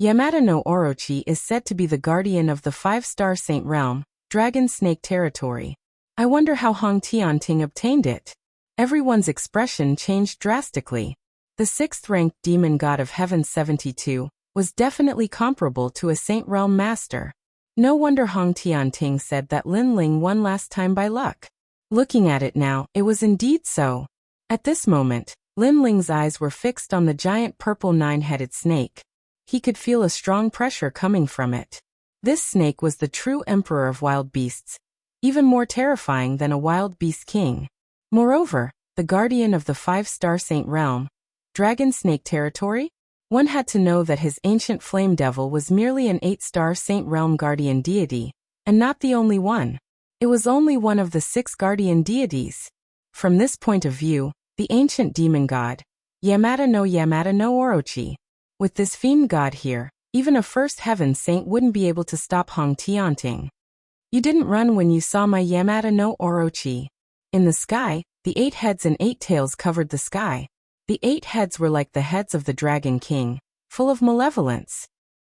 Yamada no Orochi is said to be the guardian of the 5-star Saint Realm, Dragon Snake territory. I wonder how Hong Tianting obtained it. Everyone's expression changed drastically. The 6th-ranked demon god of heaven 72 was definitely comparable to a Saint Realm master. No wonder Hong Tianting said that Lin Ling won last time by luck. Looking at it now, it was indeed so. At this moment, Lin Ling's eyes were fixed on the giant purple 9-headed snake. He could feel a strong pressure coming from it. This snake was the true emperor of wild beasts, even more terrifying than a wild beast king. Moreover, the guardian of the 5-star Saint Realm, Dragon Snake territory? One had to know that his ancient flame devil was merely an 8-star Saint Realm guardian deity, and not the only one. It was only one of the 6 guardian deities. From this point of view, the ancient demon god, Yamada no Orochi. With this fiend god here, even a first heaven saint wouldn't be able to stop Hong Tianting. You didn't run when you saw my Yamada no Orochi. In the sky, the 8 heads and 8 tails covered the sky. The 8 heads were like the heads of the Dragon King, full of malevolence.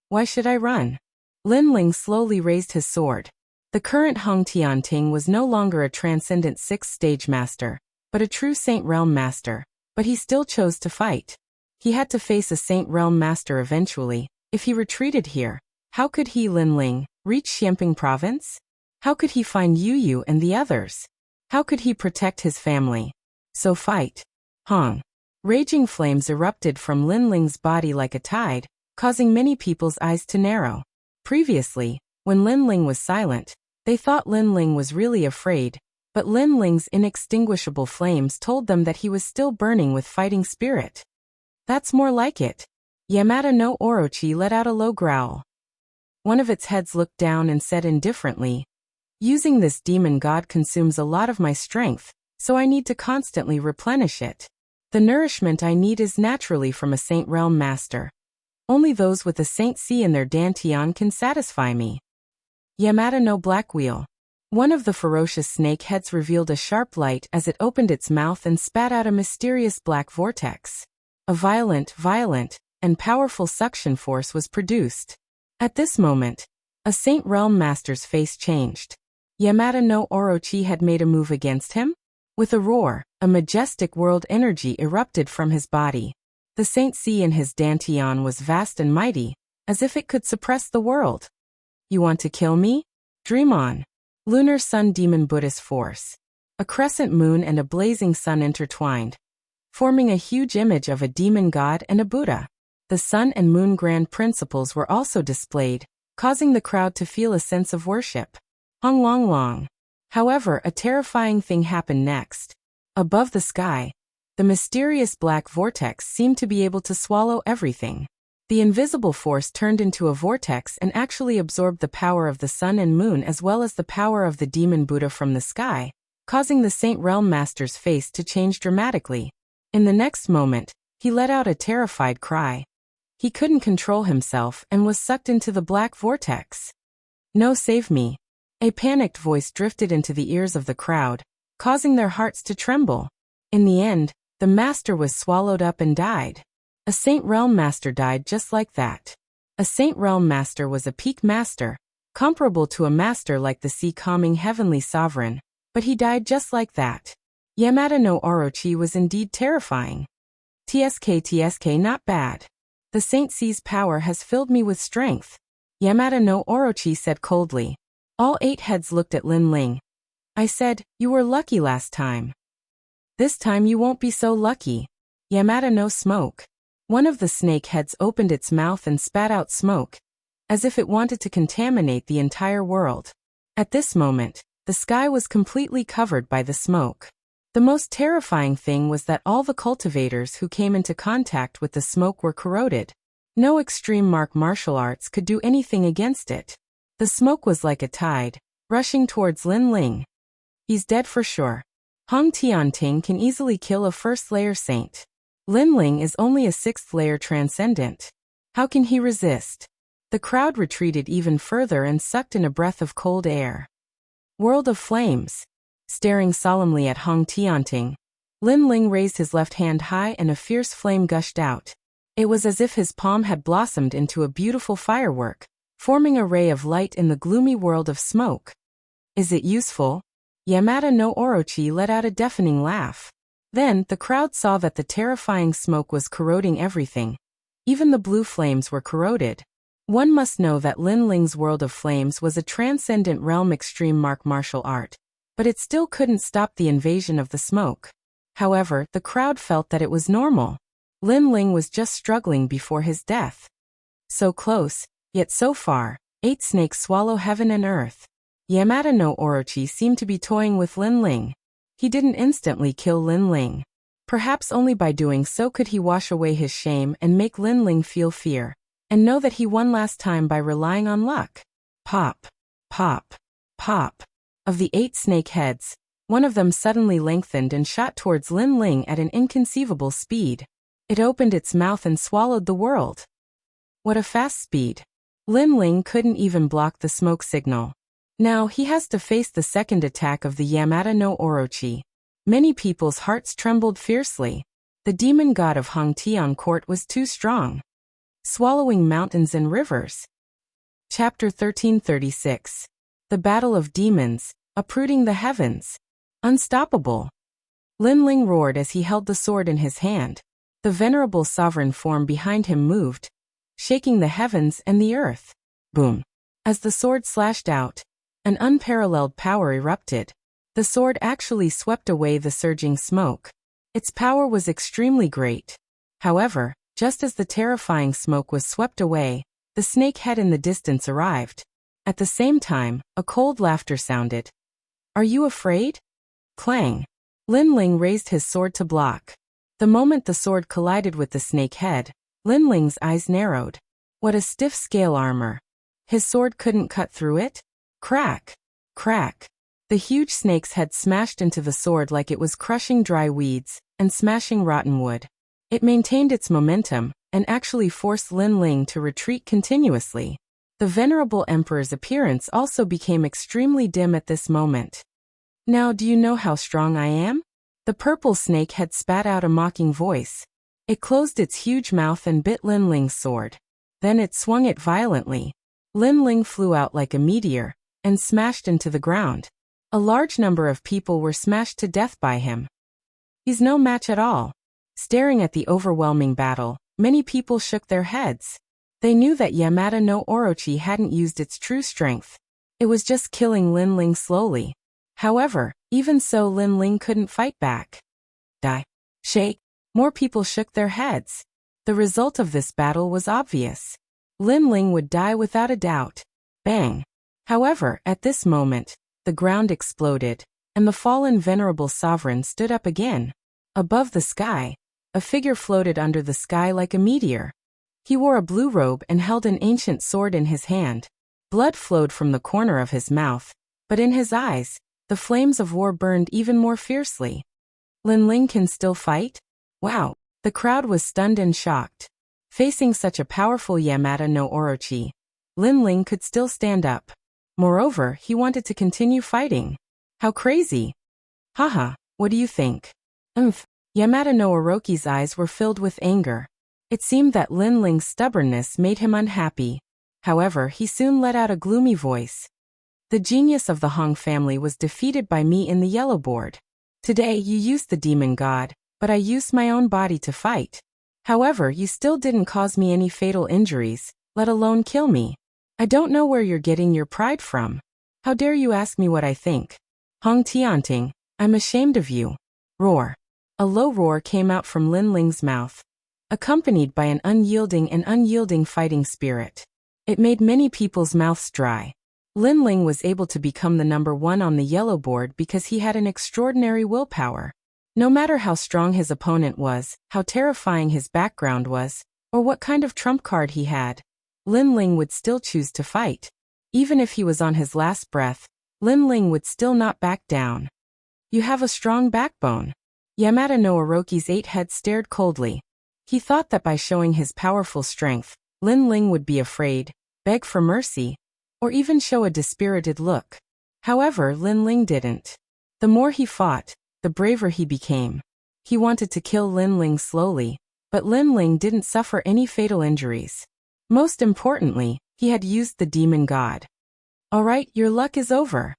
Why should I run? Lin Ling slowly raised his sword. The current Hong Tianting was no longer a transcendent 6th stage master, but a true Saint Realm master, but he still chose to fight. He had to face a Saint Realm master eventually. If he retreated here, how could he, Lin Ling, reach Xianping province? How could he find Yu Yu and the others? How could he protect his family? So fight. Hong. Raging flames erupted from Lin Ling's body like a tide, causing many people's eyes to narrow. Previously, when Lin Ling was silent, they thought Lin Ling was really afraid, but Lin Ling's inextinguishable flames told them that he was still burning with fighting spirit. That's more like it. Yamada no Orochi let out a low growl. One of its heads looked down and said indifferently, "Using this demon god consumes a lot of my strength, so I need to constantly replenish it. The nourishment I need is naturally from a Saint Realm master. Only those with a Saint C in their dantian can satisfy me." Yamada no Black Wheel. One of the ferocious snake heads revealed a sharp light as it opened its mouth and spat out a mysterious black vortex. A violent, and powerful suction force was produced. At this moment, a Saint Realm master's face changed. Yamada no Orochi had made a move against him? With a roar, a majestic world energy erupted from his body. The Saint C in his dantian was vast and mighty, as if it could suppress the world. You want to kill me? Dream on. Lunar Sun Demon Buddhist Force. A crescent moon and a blazing sun intertwined, forming a huge image of a demon god and a Buddha. The sun and moon grand principles were also displayed, causing the crowd to feel a sense of worship. Hong Long Long. However, a terrifying thing happened next. Above the sky, the mysterious black vortex seemed to be able to swallow everything. The invisible force turned into a vortex and actually absorbed the power of the sun and moon as well as the power of the demon Buddha from the sky, causing the Saint Realm master's face to change dramatically. In the next moment, he let out a terrified cry. He couldn't control himself and was sucked into the black vortex. No, save me. A panicked voice drifted into the ears of the crowd, causing their hearts to tremble. In the end, the master was swallowed up and died. A Saint Realm master died just like that. A Saint Realm master was a peak master, comparable to a master like the sea calming heavenly sovereign, but he died just like that. Yamada no Orochi was indeed terrifying. TSK not bad. The Saint C's power has filled me with strength. Yamada no Orochi said coldly. All 8 heads looked at Lin Ling. I said, you were lucky last time. This time you won't be so lucky. Yamada no Smoke. One of the snake heads opened its mouth and spat out smoke, as if it wanted to contaminate the entire world. At this moment, the sky was completely covered by the smoke. The most terrifying thing was that all the cultivators who came into contact with the smoke were corroded. No extreme martial arts could do anything against it. The smoke was like a tide, rushing towards Lin Ling. He's dead for sure. Hong Tianting can easily kill a first-layer saint. Lin Ling is only a 6th-layer transcendent. How can he resist? The crowd retreated even further and sucked in a breath of cold air. World of Flames. Staring solemnly at Hong Tianting, Lin Ling raised his left hand high and a fierce flame gushed out. It was as if his palm had blossomed into a beautiful firework, forming a ray of light in the gloomy world of smoke. Is it useful? Yamada no Orochi let out a deafening laugh. Then, the crowd saw that the terrifying smoke was corroding everything. Even the blue flames were corroded. One must know that Lin Ling's World of Flames was a transcendent realm extreme martial art, but it still couldn't stop the invasion of the smoke. However, the crowd felt that it was normal. Lin Ling was just struggling before his death. So close, yet so far. 8 snakes swallow heaven and earth. Yamada no Orochi seemed to be toying with Lin Ling. He didn't instantly kill Lin Ling. Perhaps only by doing so could he wash away his shame and make Lin Ling feel fear, and know that he won last time by relying on luck. Pop, pop, pop. Of the 8 snake heads, one of them suddenly lengthened and shot towards Lin Ling at an inconceivable speed. It opened its mouth and swallowed the world. What a fast speed. Lin Ling couldn't even block the smoke signal. Now he has to face the second attack of the Yamata no Orochi. Many people's hearts trembled fiercely. The demon god of Hongtian court was too strong, swallowing mountains and rivers. Chapter 1336. The Battle of Demons, Uprooting the Heavens. Unstoppable. Lin Ling roared as he held the sword in his hand. The venerable sovereign form behind him moved, shaking the heavens and the earth. Boom. As the sword slashed out, an unparalleled power erupted. The sword actually swept away the surging smoke. Its power was extremely great. However, just as the terrifying smoke was swept away, the snake head in the distance arrived. At the same time, a cold laughter sounded. Are you afraid? Clang. Lin Ling raised his sword to block. The moment the sword collided with the snake head, Lin Ling's eyes narrowed. What a stiff scale armor. His sword couldn't cut through it? Crack. Crack. The huge snake's head smashed into the sword like it was crushing dry weeds and smashing rotten wood. It maintained its momentum and actually forced Lin Ling to retreat continuously. The venerable emperor's appearance also became extremely dim at this moment. Now do you know how strong I am? The purple snake had spat out a mocking voice. It closed its huge mouth and bit Lin Ling's sword. Then it swung it violently. Lin Ling flew out like a meteor and smashed into the ground. A large number of people were smashed to death by him. He's no match at all. Staring at the overwhelming battle, many people shook their heads. They knew that Yamata no Orochi hadn't used its true strength. It was just killing Lin Ling slowly. However, even so Lin Ling couldn't fight back. Die. Shake. More people shook their heads. The result of this battle was obvious. Lin Ling would die without a doubt. Bang. However, at this moment, the ground exploded, and the fallen venerable sovereign stood up again. Above the sky, a figure floated under the sky like a meteor. He wore a blue robe and held an ancient sword in his hand. Blood flowed from the corner of his mouth, but in his eyes, the flames of war burned even more fiercely. Lin Ling can still fight? Wow! The crowd was stunned and shocked. Facing such a powerful Yamata no Orochi, Lin Ling could still stand up. Moreover, he wanted to continue fighting. How crazy! Haha, what do you think? Yamata no Orochi's eyes were filled with anger. It seemed that Lin Ling's stubbornness made him unhappy. However, he soon let out a gloomy voice. The genius of the Hong family was defeated by me in the yellow board. Today you used the demon god, but I used my own body to fight. However, you still didn't cause me any fatal injuries, let alone kill me. I don't know where you're getting your pride from. How dare you ask me what I think? Hong Tianting, I'm ashamed of you. Roar. A low roar came out from Lin Ling's mouth, accompanied by an unyielding fighting spirit. It made many people's mouths dry. Lin Ling was able to become the number one on the yellow board because he had an extraordinary willpower. No matter how strong his opponent was, how terrifying his background was, or what kind of trump card he had, Lin Ling would still choose to fight. Even if he was on his last breath, Lin Ling would still not back down. You have a strong backbone. Yamata no Orochi's 8 head stared coldly. He thought that by showing his powerful strength, Lin Ling would be afraid, beg for mercy, or even show a dispirited look. However, Lin Ling didn't. The more he fought, the braver he became. He wanted to kill Lin Ling slowly, but Lin Ling didn't suffer any fatal injuries. Most importantly, he had used the demon god. Alright, your luck is over.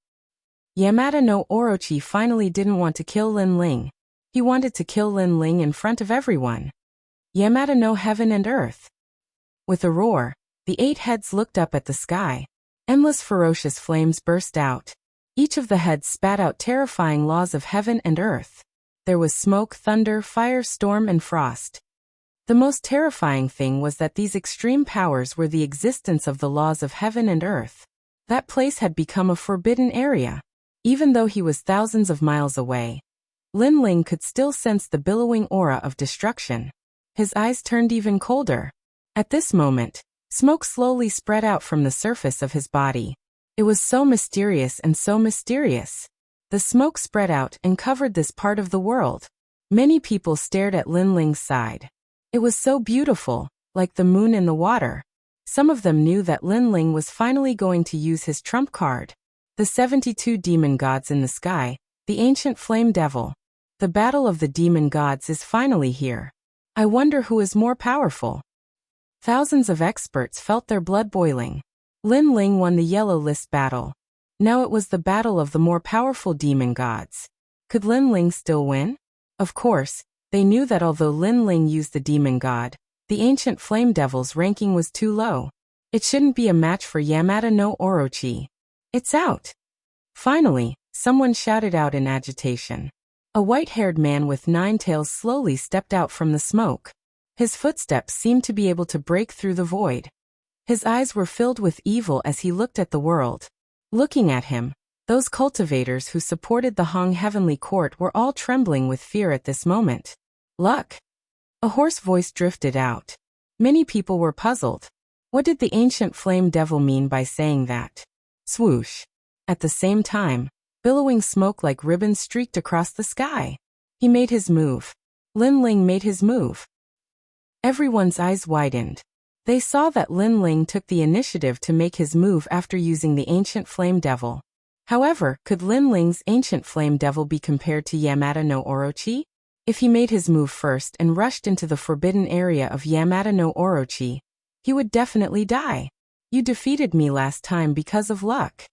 Yamata no Orochi finally didn't want to kill Lin Ling. He wanted to kill Lin Ling in front of everyone. Yamata no heaven and earth. With a roar, the 8 heads looked up at the sky. Endless ferocious flames burst out. Each of the heads spat out terrifying laws of heaven and earth. There was smoke, thunder, fire, storm, and frost. The most terrifying thing was that these extreme powers were the existence of the laws of heaven and earth. That place had become a forbidden area. Even though he was thousands of miles away, Lin Ling could still sense the billowing aura of destruction. His eyes turned even colder. At this moment, smoke slowly spread out from the surface of his body. It was so mysterious and so mysterious. The smoke spread out and covered this part of the world. Many people stared at Lin Ling's side. It was so beautiful, like the moon in the water. Some of them knew that Lin Ling was finally going to use his trump card. The 72 demon gods in the sky, the ancient flame devil. The battle of the demon gods is finally here. I wonder who is more powerful. Thousands of experts felt their blood boiling. Lin Ling won the yellow list battle. Now it was the battle of the more powerful demon gods. Could Lin Ling still win? Of course, they knew that although Lin Ling used the demon god, the ancient flame devil's ranking was too low. It shouldn't be a match for Yamada no Orochi. It's out. Finally, someone shouted out in agitation. A white-haired man with 9 tails slowly stepped out from the smoke. His footsteps seemed to be able to break through the void. His eyes were filled with evil as he looked at the world. Looking at him, those cultivators who supported the Hong Heavenly Court were all trembling with fear at this moment. Luck. A hoarse voice drifted out. Many people were puzzled. What did the ancient flame devil mean by saying that? Swoosh. At the same time, billowing smoke like ribbons streaked across the sky. He made his move. Lin Ling made his move. Everyone's eyes widened. They saw that Lin Ling took the initiative to make his move after using the ancient flame devil. However, could Lin Ling's ancient flame devil be compared to Yamada no Orochi? If he made his move first and rushed into the forbidden area of Yamada no Orochi, he would definitely die. You defeated me last time because of luck.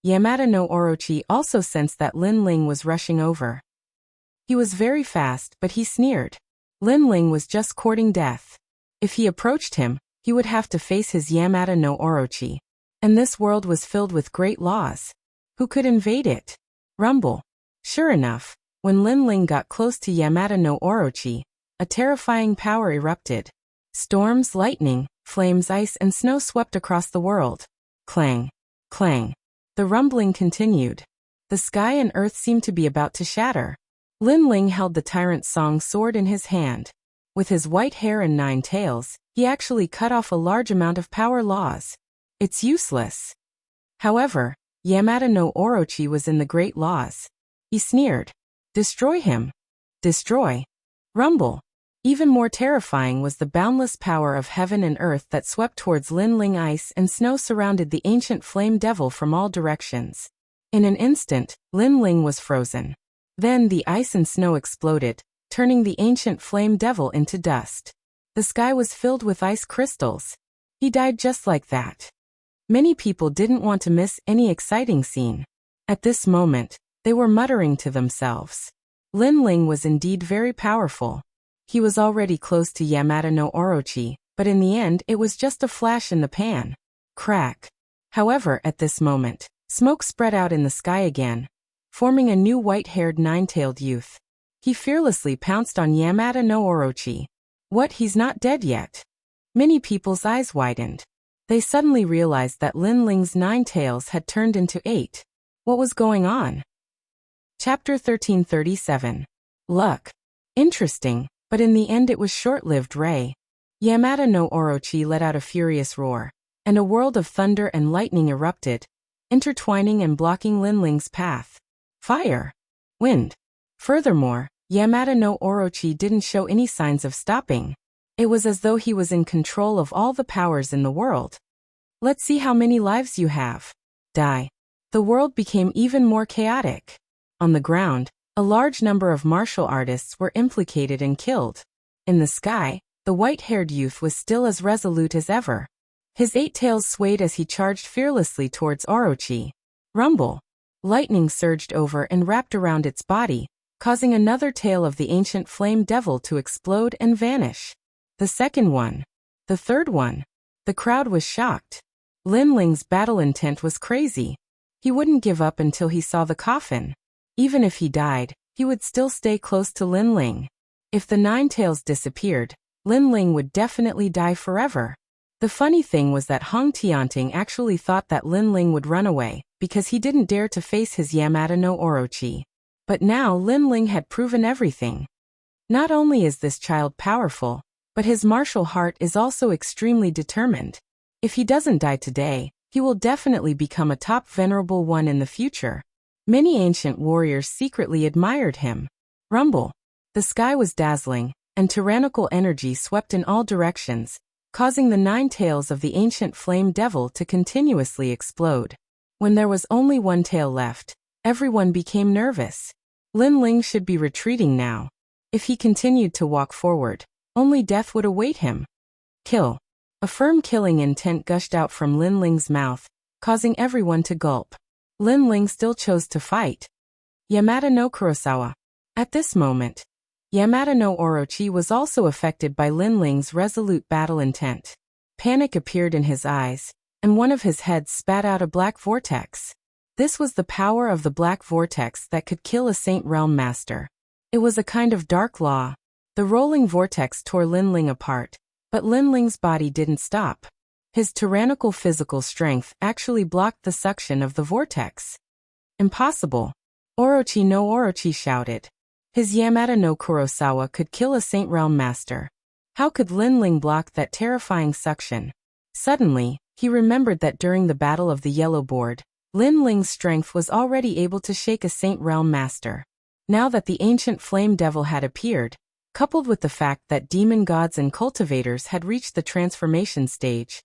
Yamada no Orochi also sensed that Lin Ling was rushing over. He was very fast, but he sneered. Lin Ling was just courting death. If he approached him, he would have to face his Yamada no Orochi. And this world was filled with great laws. Who could invade it? Rumble. Sure enough, when Lin Ling got close to Yamada no Orochi, a terrifying power erupted. Storms, lightning, flames, ice, and snow swept across the world. Clang. Clang. The rumbling continued. The sky and earth seemed to be about to shatter. Lin Ling held the Tyrant Song sword in his hand. With his white hair and 9 tails, he actually cut off a large amount of power laws. It's useless. However, Yamada no Orochi was in the great laws. He sneered. Destroy him. Destroy. Rumble. Even more terrifying was the boundless power of heaven and earth that swept towards Lin Ling. Ice and snow surrounded the ancient flame devil from all directions. In an instant, Lin Ling was frozen. Then the ice and snow exploded, turning the ancient flame devil into dust. The sky was filled with ice crystals. He died just like that. Many people didn't want to miss any exciting scene. At this moment, they were muttering to themselves. Lin Ling was indeed very powerful. He was already close to Yamada no Orochi, but in the end it was just a flash in the pan. Crack. However, at this moment, smoke spread out in the sky again, forming a new white-haired 9-tailed youth. He fearlessly pounced on Yamada no Orochi. What, he's not dead yet? Many people's eyes widened. They suddenly realized that Lin Ling's 9 tails had turned into 8. What was going on? Chapter 1337. Luck. Interesting, but in the end it was short-lived. Yamada no Orochi let out a furious roar, and a world of thunder and lightning erupted, intertwining and blocking Lin Ling's path. Fire. Wind. Furthermore, Yamada no Orochi didn't show any signs of stopping. It was as though he was in control of all the powers in the world. Let's see how many lives you have. Die. The world became even more chaotic. On the ground, a large number of martial artists were implicated and killed. In the sky, the white-haired youth was still as resolute as ever. His 8 tails swayed as he charged fearlessly towards Orochi. Rumble. Lightning surged over and wrapped around its body, causing another tail of the ancient flame devil to explode and vanish. The second one. The third one. The crowd was shocked. Lin Ling's battle intent was crazy. He wouldn't give up until he saw the coffin. Even if he died, he would still stay close to Lin Ling. If the 9 tails disappeared, Lin Ling would definitely die forever. The funny thing was that Hong Tianting actually thought that Lin Ling would run away, because he didn't dare to face his Yamada no Orochi. But now Lin Ling had proven everything. Not only is this child powerful, but his martial heart is also extremely determined. If he doesn't die today, he will definitely become a top venerable one in the future. Many ancient warriors secretly admired him. Rumble. The sky was dazzling, and tyrannical energy swept in all directions, causing the 9 tails of the ancient flame devil to continuously explode. When there was only one tail left, everyone became nervous. Lin Ling should be retreating now. If he continued to walk forward, only death would await him. Kill. A firm killing intent gushed out from Lin Ling's mouth, causing everyone to gulp. Lin Ling still chose to fight. Yamada no Kurosawa. At this moment, Yamada no Orochi was also affected by Lin Ling's resolute battle intent. Panic appeared in his eyes, and one of his heads spat out a black vortex. This was the power of the black vortex that could kill a Saint Realm Master. It was a kind of dark law. The rolling vortex tore Lin Ling apart, but Lin Ling's body didn't stop. His tyrannical physical strength actually blocked the suction of the vortex. Impossible. Orochi no Orochi shouted. His Yamada no Kurosawa could kill a Saint Realm Master. How could Lin Ling block that terrifying suction? Suddenly, he remembered that during the Battle of the Yellow Board, Lin Ling's strength was already able to shake a Saint Realm Master. Now that the ancient flame devil had appeared, coupled with the fact that demon gods and cultivators had reached the transformation stage,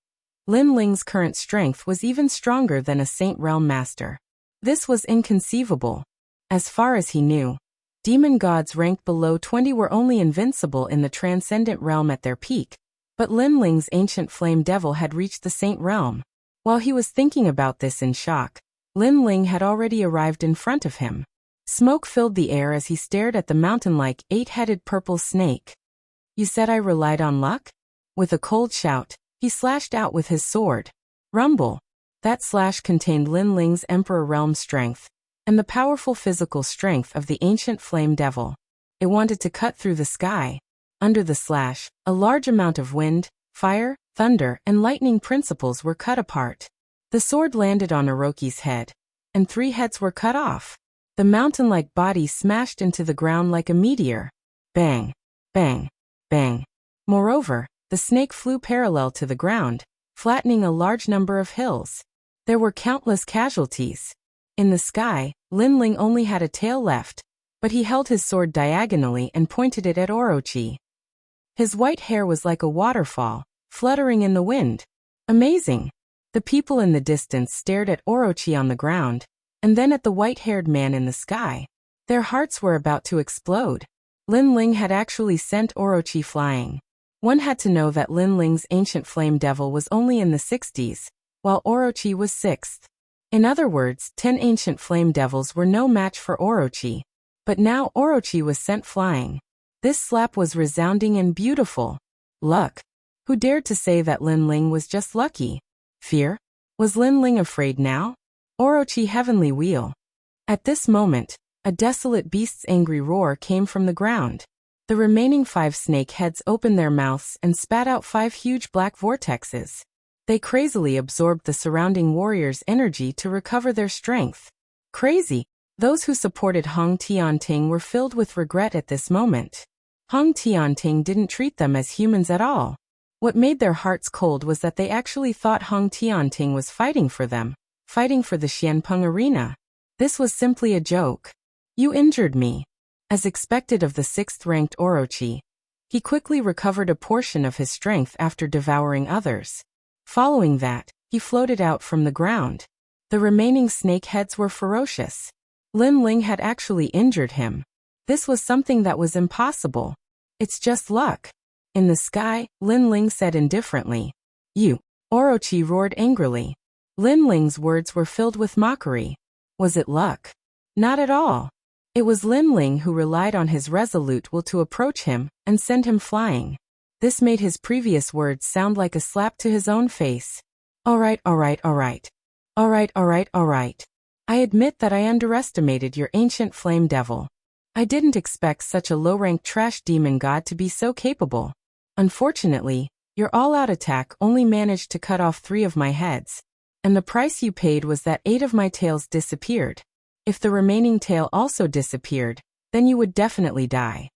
Lin Ling's current strength was even stronger than a Saint Realm Master. This was inconceivable. As far as he knew, demon gods ranked below 20 were only invincible in the transcendent realm at their peak, but Lin Ling's ancient flame devil had reached the Saint Realm. While he was thinking about this in shock, Lin Ling had already arrived in front of him. Smoke filled the air as he stared at the mountain-like, eight-headed purple snake. You said I relied on luck? With a cold shout, he slashed out with his sword. Rumble. That slash contained Lin Ling's Emperor Realm strength, and the powerful physical strength of the ancient flame devil. It wanted to cut through the sky. Under the slash, a large amount of wind, fire, thunder, and lightning principles were cut apart. The sword landed on Orochi's head, and 3 heads were cut off. The mountain-like body smashed into the ground like a meteor. Bang, bang, bang. Moreover, the snake flew parallel to the ground, flattening a large number of hills. There were countless casualties. In the sky, Lin Ling only had a tail left, but he held his sword diagonally and pointed it at Orochi. His white hair was like a waterfall, fluttering in the wind. Amazing! The people in the distance stared at Orochi on the ground, and then at the white-haired man in the sky. Their hearts were about to explode. Lin Ling had actually sent Orochi flying. One had to know that Lin Ling's ancient flame devil was only in the 60s, while Orochi was 6th. In other words, 10 ancient flame devils were no match for Orochi. But now Orochi was sent flying. This slap was resounding and beautiful. Luck. Who dared to say that Lin Ling was just lucky? Fear? Was Lin Ling afraid now? Orochi heavenly wheel. At this moment, a desolate beast's angry roar came from the ground. The remaining 5 snake heads opened their mouths and spat out 5 huge black vortexes. They crazily absorbed the surrounding warriors' energy to recover their strength. Crazy! Those who supported Hong Tianting were filled with regret at this moment. Hong Tianting didn't treat them as humans at all. What made their hearts cold was that they actually thought Hong Tianting was fighting for them, fighting for the Xianpeng arena. This was simply a joke. You injured me. As expected of the 6th-ranked Orochi, he quickly recovered a portion of his strength after devouring others. Following that, he floated out from the ground. The remaining snake heads were ferocious. Lin Ling had actually injured him. This was something that was impossible. It's just luck. In the sky, Lin Ling said indifferently. You. Orochi roared angrily. Lin Ling's words were filled with mockery. Was it luck? Not at all. It was Lin Ling who relied on his resolute will to approach him and send him flying. This made his previous words sound like a slap to his own face. Alright. I admit that I underestimated your ancient flame devil. I didn't expect such a low-ranked trash demon god to be so capable. Unfortunately, your all-out attack only managed to cut off 3 of my heads, and the price you paid was that 8 of my tails disappeared. If the remaining tail also disappeared, then you would definitely die.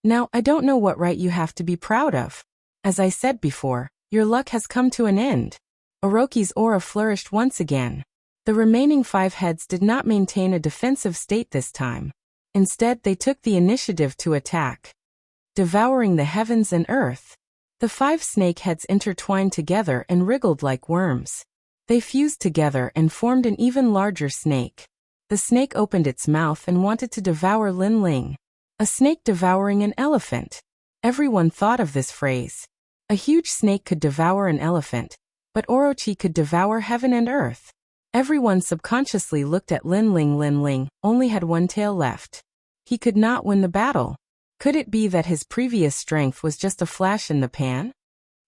Now, I don't know what right you have to be proud of. As I said before, your luck has come to an end. Orochi's aura flourished once again. The remaining 5 heads did not maintain a defensive state this time. Instead, they took the initiative to attack. Devouring the heavens and earth. The 5 snake heads intertwined together and wriggled like worms. They fused together and formed an even larger snake. The snake opened its mouth and wanted to devour Lin Ling. A snake devouring an elephant. Everyone thought of this phrase. A huge snake could devour an elephant, but Orochi could devour heaven and earth. Everyone subconsciously looked at Lin Ling. Lin Ling only had one tail left. He could not win the battle. Could it be that his previous strength was just a flash in the pan?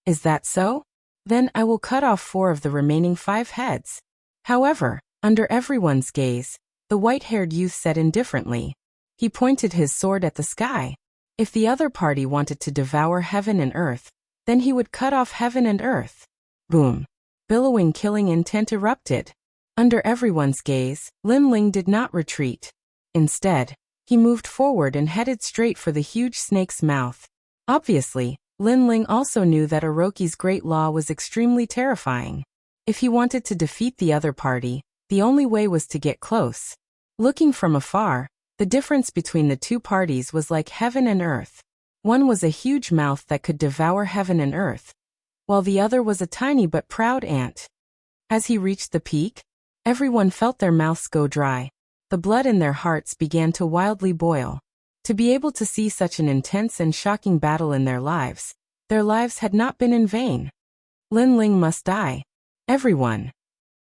Is that so? Then I will cut off 4 of the remaining 5 heads. However, under everyone's gaze, the white-haired youth said indifferently. He pointed his sword at the sky. If the other party wanted to devour heaven and earth, then he would cut off heaven and earth. Boom. Billowing killing intent erupted. Under everyone's gaze, Lin Ling did not retreat. Instead, he moved forward and headed straight for the huge snake's mouth. Obviously, Lin Ling also knew that Orochi's great law was extremely terrifying. If he wanted to defeat the other party, the only way was to get close. Looking from afar, the difference between the two parties was like heaven and earth. One was a huge mouth that could devour heaven and earth, while the other was a tiny but proud ant. As he reached the peak, everyone felt their mouths go dry. The blood in their hearts began to wildly boil. To be able to see such an intense and shocking battle in their lives had not been in vain. Lin Ling must die. Everyone.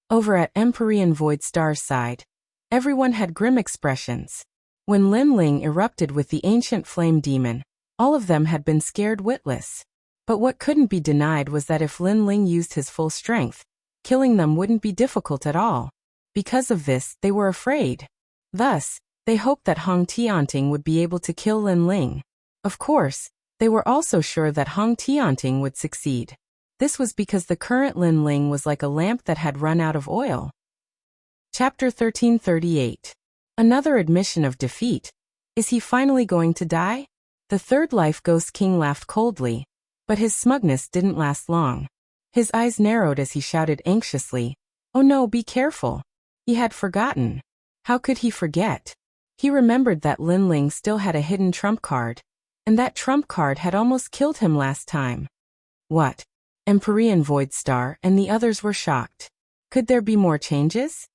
Over at Empyrean Void Star's side, everyone had grim expressions. When Lin Ling erupted with the ancient flame demon, all of them had been scared witless. But what couldn't be denied was that if Lin Ling used his full strength, killing them wouldn't be difficult at all. Because of this, they were afraid. Thus, they hoped that Hong Tianting would be able to kill Lin Ling. Of course, they were also sure that Hong Tianting would succeed. This was because the current Lin Ling was like a lamp that had run out of oil. Chapter 1338. Another admission of defeat. Is he finally going to die? The third life Ghost King laughed coldly, but his smugness didn't last long. His eyes narrowed as he shouted anxiously, "Oh no, be careful." He had forgotten. How could he forget? He remembered that Lin Ling still had a hidden trump card, and that trump card had almost killed him last time. What? Empyrean Void Star and the others were shocked. Could there be more changes?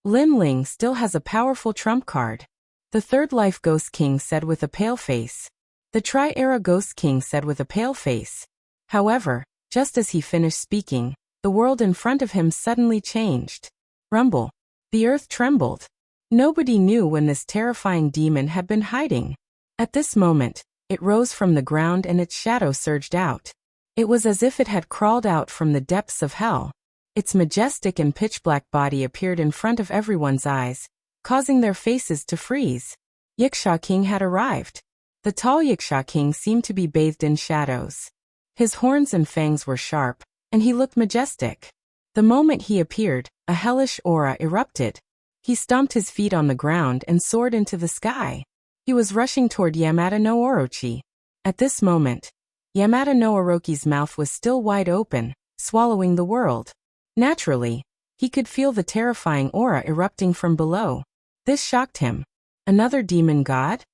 Lin Ling still has a powerful trump card. The third life Ghost King said with a pale face. The Tri-Era Ghost King said with a pale face. However, just as he finished speaking, the world in front of him suddenly changed. Rumble. The earth trembled. Nobody knew when this terrifying demon had been hiding. At this moment, it rose from the ground and its shadow surged out. It was as if it had crawled out from the depths of hell. Its majestic and pitch-black body appeared in front of everyone's eyes, causing their faces to freeze. Wuxia King had arrived. The tall Wuxia King seemed to be bathed in shadows. His horns and fangs were sharp, and he looked majestic. The moment he appeared, a hellish aura erupted. He stomped his feet on the ground and soared into the sky. He was rushing toward Yamada no Orochi. At this moment, Yamada no Orochi's mouth was still wide open, swallowing the world. Naturally, he could feel the terrifying aura erupting from below. This shocked him. Another demon god?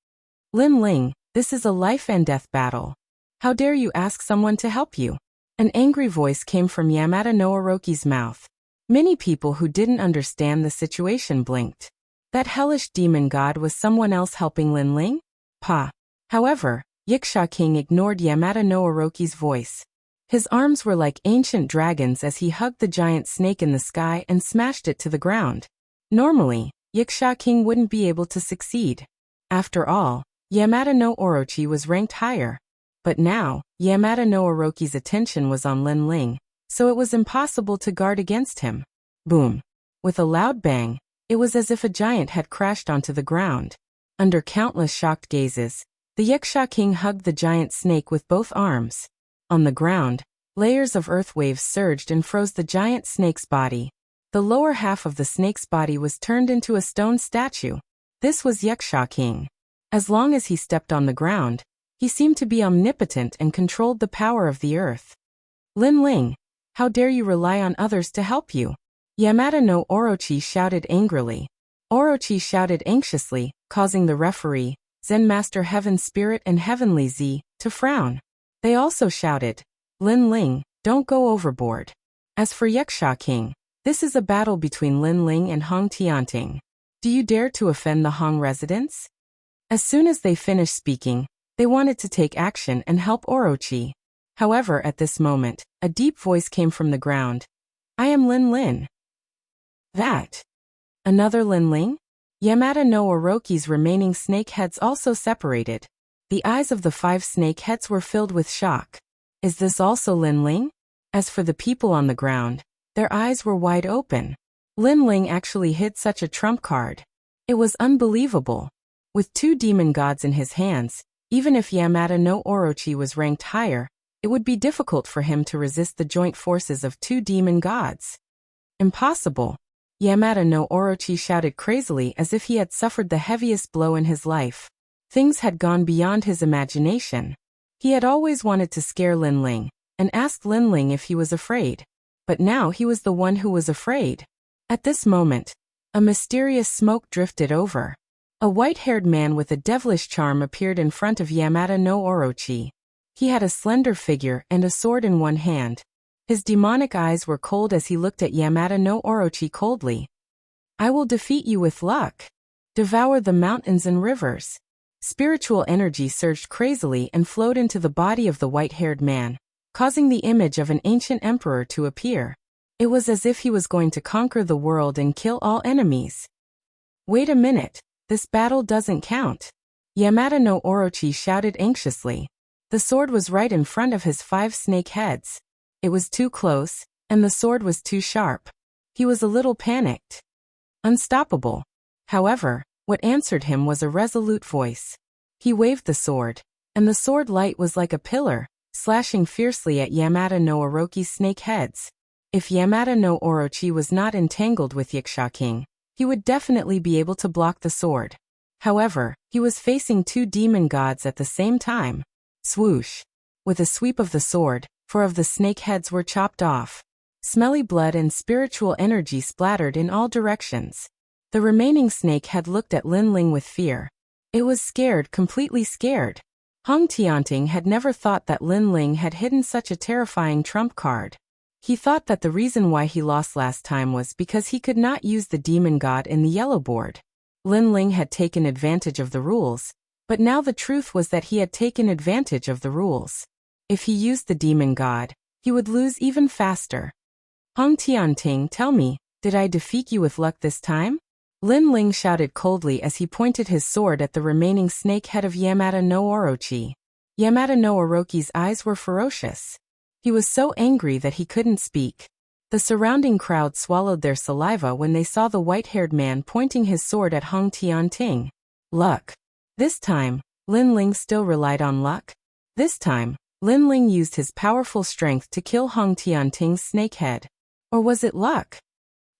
Lin Ling, this is a life and death battle. How dare you ask someone to help you? An angry voice came from Yamada no Orochi's mouth. Many people who didn't understand the situation blinked. That hellish demon god was someone else helping Lin Ling? However, Wuxia King ignored Yamada no Orochi's voice. His arms were like ancient dragons as he hugged the giant snake in the sky and smashed it to the ground. Normally, Wuxia King wouldn't be able to succeed. After all, Yamada no Orochi was ranked higher. But now, Yamada no Orochi's attention was on Lin Ling, so it was impossible to guard against him. Boom. With a loud bang, it was as if a giant had crashed onto the ground. Under countless shocked gazes, the Wuxia King hugged the giant snake with both arms. On the ground, layers of earth waves surged and froze the giant snake's body. The lower half of the snake's body was turned into a stone statue. This was Wuxia King. As long as he stepped on the ground, he seemed to be omnipotent and controlled the power of the earth. Lin Ling, how dare you rely on others to help you? Yamada no Orochi shouted angrily. Orochi shouted anxiously, causing the referee, Zen Master Heaven Spirit and Heavenly Z, to frown. They also shouted, Lin Ling, don't go overboard. As for Wuxia King, This is a battle between Lin Ling and Hong Tianting. Do you dare to offend the Hong residents? As soon as they finished speaking, they wanted to take action and help Orochi. However, at this moment, a deep voice came from the ground. I am Lin Lin. That. Another Lin Ling? Yamada no Orochi's remaining snake heads also separated. The eyes of the 5 snake heads were filled with shock. Is this also Lin Ling? As for the people on the ground, their eyes were wide open. Lin Ling actually hid such a trump card. It was unbelievable. With 2 demon gods in his hands, even if Yamada no Orochi was ranked higher, it would be difficult for him to resist the joint forces of 2 demon gods. Impossible. Yamada no Orochi shouted crazily as if he had suffered the heaviest blow in his life. Things had gone beyond his imagination. He had always wanted to scare Lin Ling, and asked Lin Ling if he was afraid. But now he was the one who was afraid. At this moment, a mysterious smoke drifted over. A white-haired man with a devilish charm appeared in front of Yamada no Orochi. He had a slender figure and a sword in one hand. His demonic eyes were cold as he looked at Yamada no Orochi coldly. I will defeat you with luck. Devour the mountains and rivers. Spiritual energy surged crazily and flowed into the body of the white-haired man, causing the image of an ancient emperor to appear. It was as if he was going to conquer the world and kill all enemies. Wait a minute, this battle doesn't count. Yamada no Orochi shouted anxiously. The sword was right in front of his 5 snake heads. It was too close, and the sword was too sharp. He was a little panicked. Unstoppable. However, what answered him was a resolute voice. He waved the sword, and the sword light was like a pillar, slashing fiercely at Yamada no Orochi's snake heads. If Yamada no Orochi was not entangled with Wuxia King, he would definitely be able to block the sword. However, he was facing 2 demon gods at the same time. Swoosh. With a sweep of the sword, 4 of the snake heads were chopped off. Smelly blood and spiritual energy splattered in all directions. The remaining snake head looked at Lin Ling with fear. It was scared, completely scared. Hong Tianting had never thought that Lin Ling had hidden such a terrifying trump card. He thought that the reason why he lost last time was because he could not use the demon god in the yellow board. Lin Ling had taken advantage of the rules, but now the truth was that he had taken advantage of the rules. If he used the demon god, he would lose even faster. Hong Tianting, tell me, did I defeat you with luck this time? Lin Ling shouted coldly as he pointed his sword at the remaining snake head of Yamada no Orochi. Yamada no Orochi's eyes were ferocious. He was so angry that he couldn't speak. The surrounding crowd swallowed their saliva when they saw the white-haired man pointing his sword at Hong Tianting. Luck. This time, Lin Ling still relied on luck. This time, Lin Ling used his powerful strength to kill Hong Tianting's snake head. Or was it luck?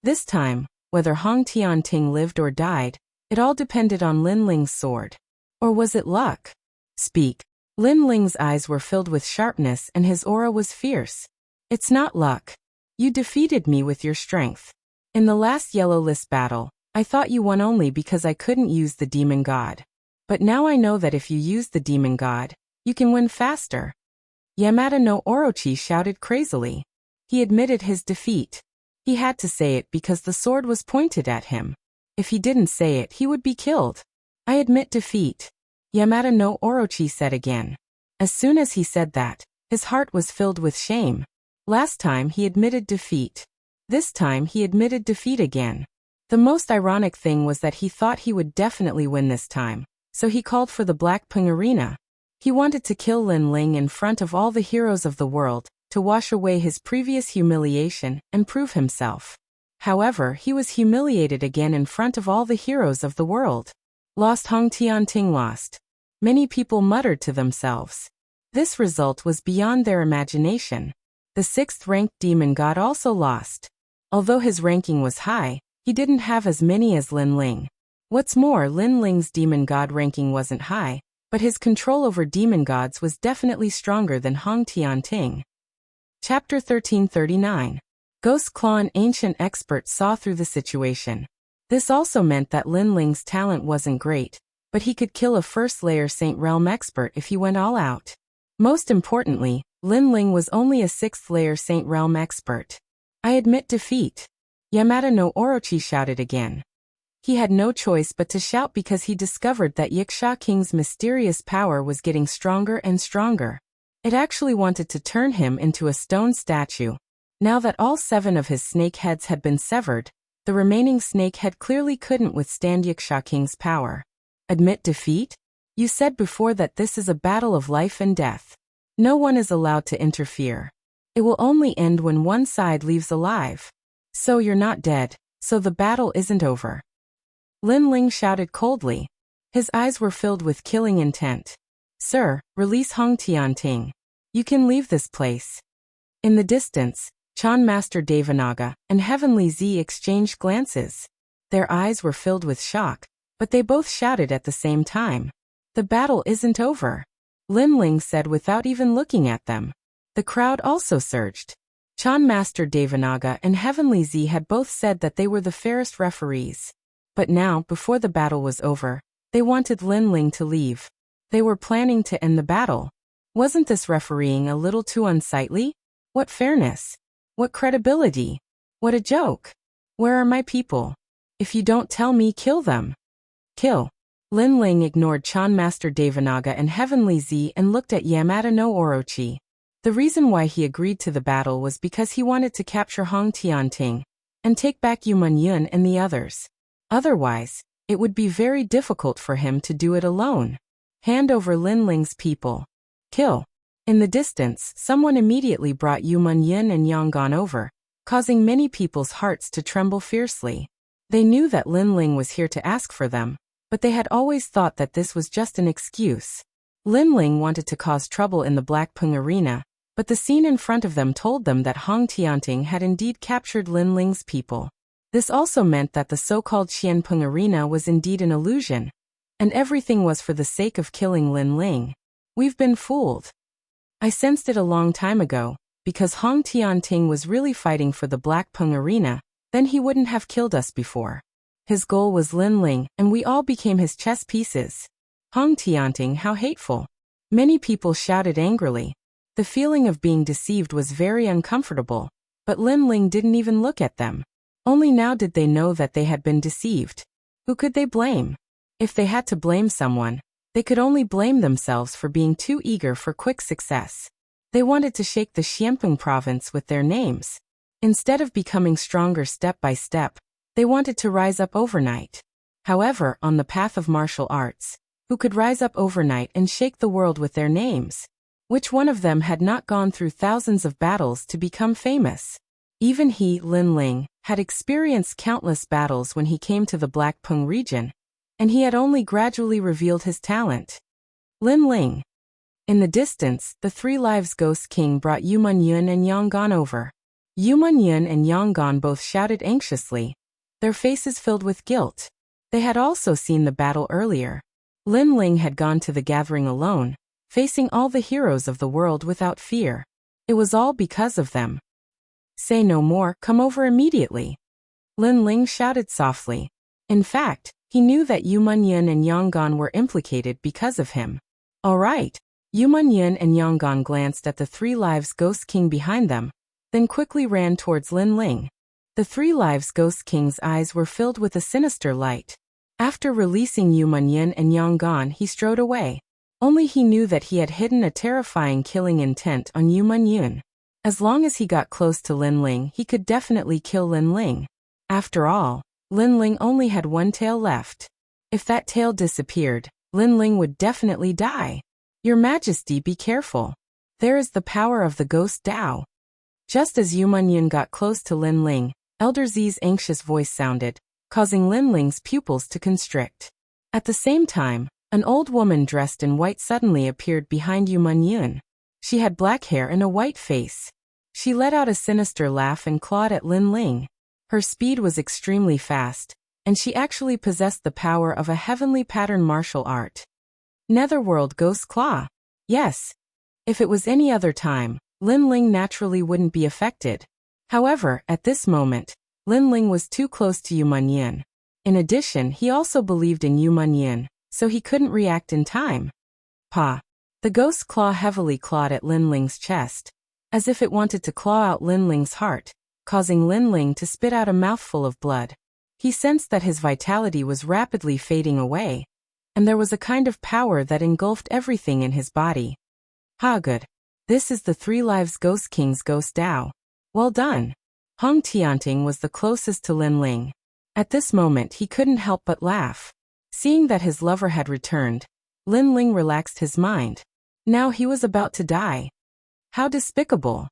This time, whether Hong Tianting lived or died, it all depended on Lin Ling's sword. Or was it luck? Speak. Lin Ling's eyes were filled with sharpness and his aura was fierce. It's not luck. You defeated me with your strength. In the last yellow list battle, I thought you won only because I couldn't use the demon god. But now I know that if you use the demon god, you can win faster. Yamada no Orochi shouted crazily. He admitted his defeat. He had to say it because the sword was pointed at him. If he didn't say it, he would be killed. I admit defeat. Yamada no Orochi said again. As soon as he said that, his heart was filled with shame. Last time he admitted defeat. This time he admitted defeat again. The most ironic thing was that he thought he would definitely win this time, so he called for the Black Pung Arena. He wanted to kill Lin Ling in front of all the heroes of the world, to wash away his previous humiliation and prove himself. However, he was humiliated again in front of all the heroes of the world. Lost. Hong Tianting lost. Many people muttered to themselves. This result was beyond their imagination. The 6th-ranked demon god also lost. Although his ranking was high, he didn't have as many as Lin Ling. What's more, Lin Ling's demon god ranking wasn't high, but his control over demon gods was definitely stronger than Hong Tianting. Chapter 1339. Ghost Claw. An ancient expert saw through the situation. This also meant that Lin Ling's talent wasn't great, but he could kill a first-layer Saint Realm expert if he went all out. Most importantly, Lin Ling was only a 6th-layer Saint Realm expert. I admit defeat. Yamada no Orochi shouted again. He had no choice but to shout because he discovered that Wuxia King's mysterious power was getting stronger and stronger. It actually wanted to turn him into a stone statue. Now that all 7 of his snake heads had been severed, the remaining snake head clearly couldn't withstand Wuxia King's power. Admit defeat? You said before that this is a battle of life and death. No one is allowed to interfere. It will only end when one side leaves alive. So you're not dead, so the battle isn't over. Lin Ling shouted coldly. His eyes were filled with killing intent. Sir, release Hong Tianting. You can leave this place. In the distance, Chan Master Devanaga and Heavenly Z exchanged glances. Their eyes were filled with shock, but they both shouted at the same time. The battle isn't over. Lin Ling said without even looking at them. The crowd also surged. Chan Master Devanaga and Heavenly Z had both said that they were the fairest referees. But now, before the battle was over, they wanted Lin Ling to leave. They were planning to end the battle. Wasn't this refereeing a little too unsightly? What fairness? What credibility? What a joke. Where are my people? If you don't tell me, kill them. Kill. Lin Ling ignored Chan Master Devanaga and Heavenly Z and looked at Yamada no Orochi. The reason why he agreed to the battle was because he wanted to capture Hong Tianting and take back Yu Yun and the others. Otherwise, it would be very difficult for him to do it alone. Hand over Lin Ling's people. Kill. In the distance, someone immediately brought Yu Yun and Yonggan over, causing many people's hearts to tremble fiercely. They knew that Lin Ling was here to ask for them, but they had always thought that this was just an excuse. Lin Ling wanted to cause trouble in the Blackpung arena, but the scene in front of them told them that Hong Tianting had indeed captured Lin Ling's people. This also meant that the so-called Xianpeng arena was indeed an illusion, and everything was for the sake of killing Lin Ling. We've been fooled. I sensed it a long time ago, because Hong Tianting was really fighting for the Blackpung arena, then he wouldn't have killed us before. His goal was Lin Ling, and we all became his chess pieces. Hong Tianting, how hateful. Many people shouted angrily. The feeling of being deceived was very uncomfortable, but Lin Ling didn't even look at them. Only now did they know that they had been deceived. Who could they blame? If they had to blame someone, they could only blame themselves for being too eager for quick success. They wanted to shake the Xianpeng province with their names. Instead of becoming stronger step by step, they wanted to rise up overnight. However, on the path of martial arts, who could rise up overnight and shake the world with their names? Which one of them had not gone through thousands of battles to become famous? Even he, Lin Ling, had experienced countless battles when he came to the Blackpung region, and he had only gradually revealed his talent. Lin Ling. In the distance, the 3 Lives Ghost King brought Yu Yun and Yonggan over. Yu Yun and Yonggan both shouted anxiously, their faces filled with guilt. They had also seen the battle earlier. Lin Ling had gone to the gathering alone, facing all the heroes of the world without fear. It was all because of them. Say no more, come over immediately. Lin Ling shouted softly. In fact, he knew that Yu Yun and Yonggan were implicated because of him. All right. Yu Yun and Yonggan glanced at the 3 Lives Ghost King behind them, then quickly ran towards Lin Ling. The 3 Lives Ghost King's eyes were filled with a sinister light. After releasing Yu Yun and Yonggan, he strode away. Only he knew that he had hidden a terrifying killing intent on Yu Yun. As long as he got close to Lin Ling, he could definitely kill Lin Ling. After all, Lin Ling only had one tail left. If that tail disappeared, Lin Ling would definitely die. Your Majesty, be careful. There is the power of the Ghost Dao. Just as Yu Yun got close to Lin Ling, Elder Z's anxious voice sounded, causing Lin Ling's pupils to constrict. At the same time, an old woman dressed in white suddenly appeared behind Yu Yun. She had black hair and a white face. She let out a sinister laugh and clawed at Lin Ling. Her speed was extremely fast, and she actually possessed the power of a heavenly pattern martial art. Netherworld Ghost Claw. Yes. If it was any other time, Lin Ling naturally wouldn't be affected. However, at this moment, Lin Ling was too close to Yu Yun. In addition, he also believed in Yu Yun, so he couldn't react in time. Pa. The ghost claw heavily clawed at Lin Ling's chest, as if it wanted to claw out Lin Ling's heart. causing Lin Ling to spit out a mouthful of blood. He sensed that his vitality was rapidly fading away, and there was a kind of power that engulfed everything in his body. Ha, good. This is the Three Lives Ghost King's Ghost Dao. Well done. Hong Tianting was the closest to Lin Ling. At this moment he couldn't help but laugh. Seeing that his lover had returned, Lin Ling relaxed his mind. Now he was about to die. How despicable.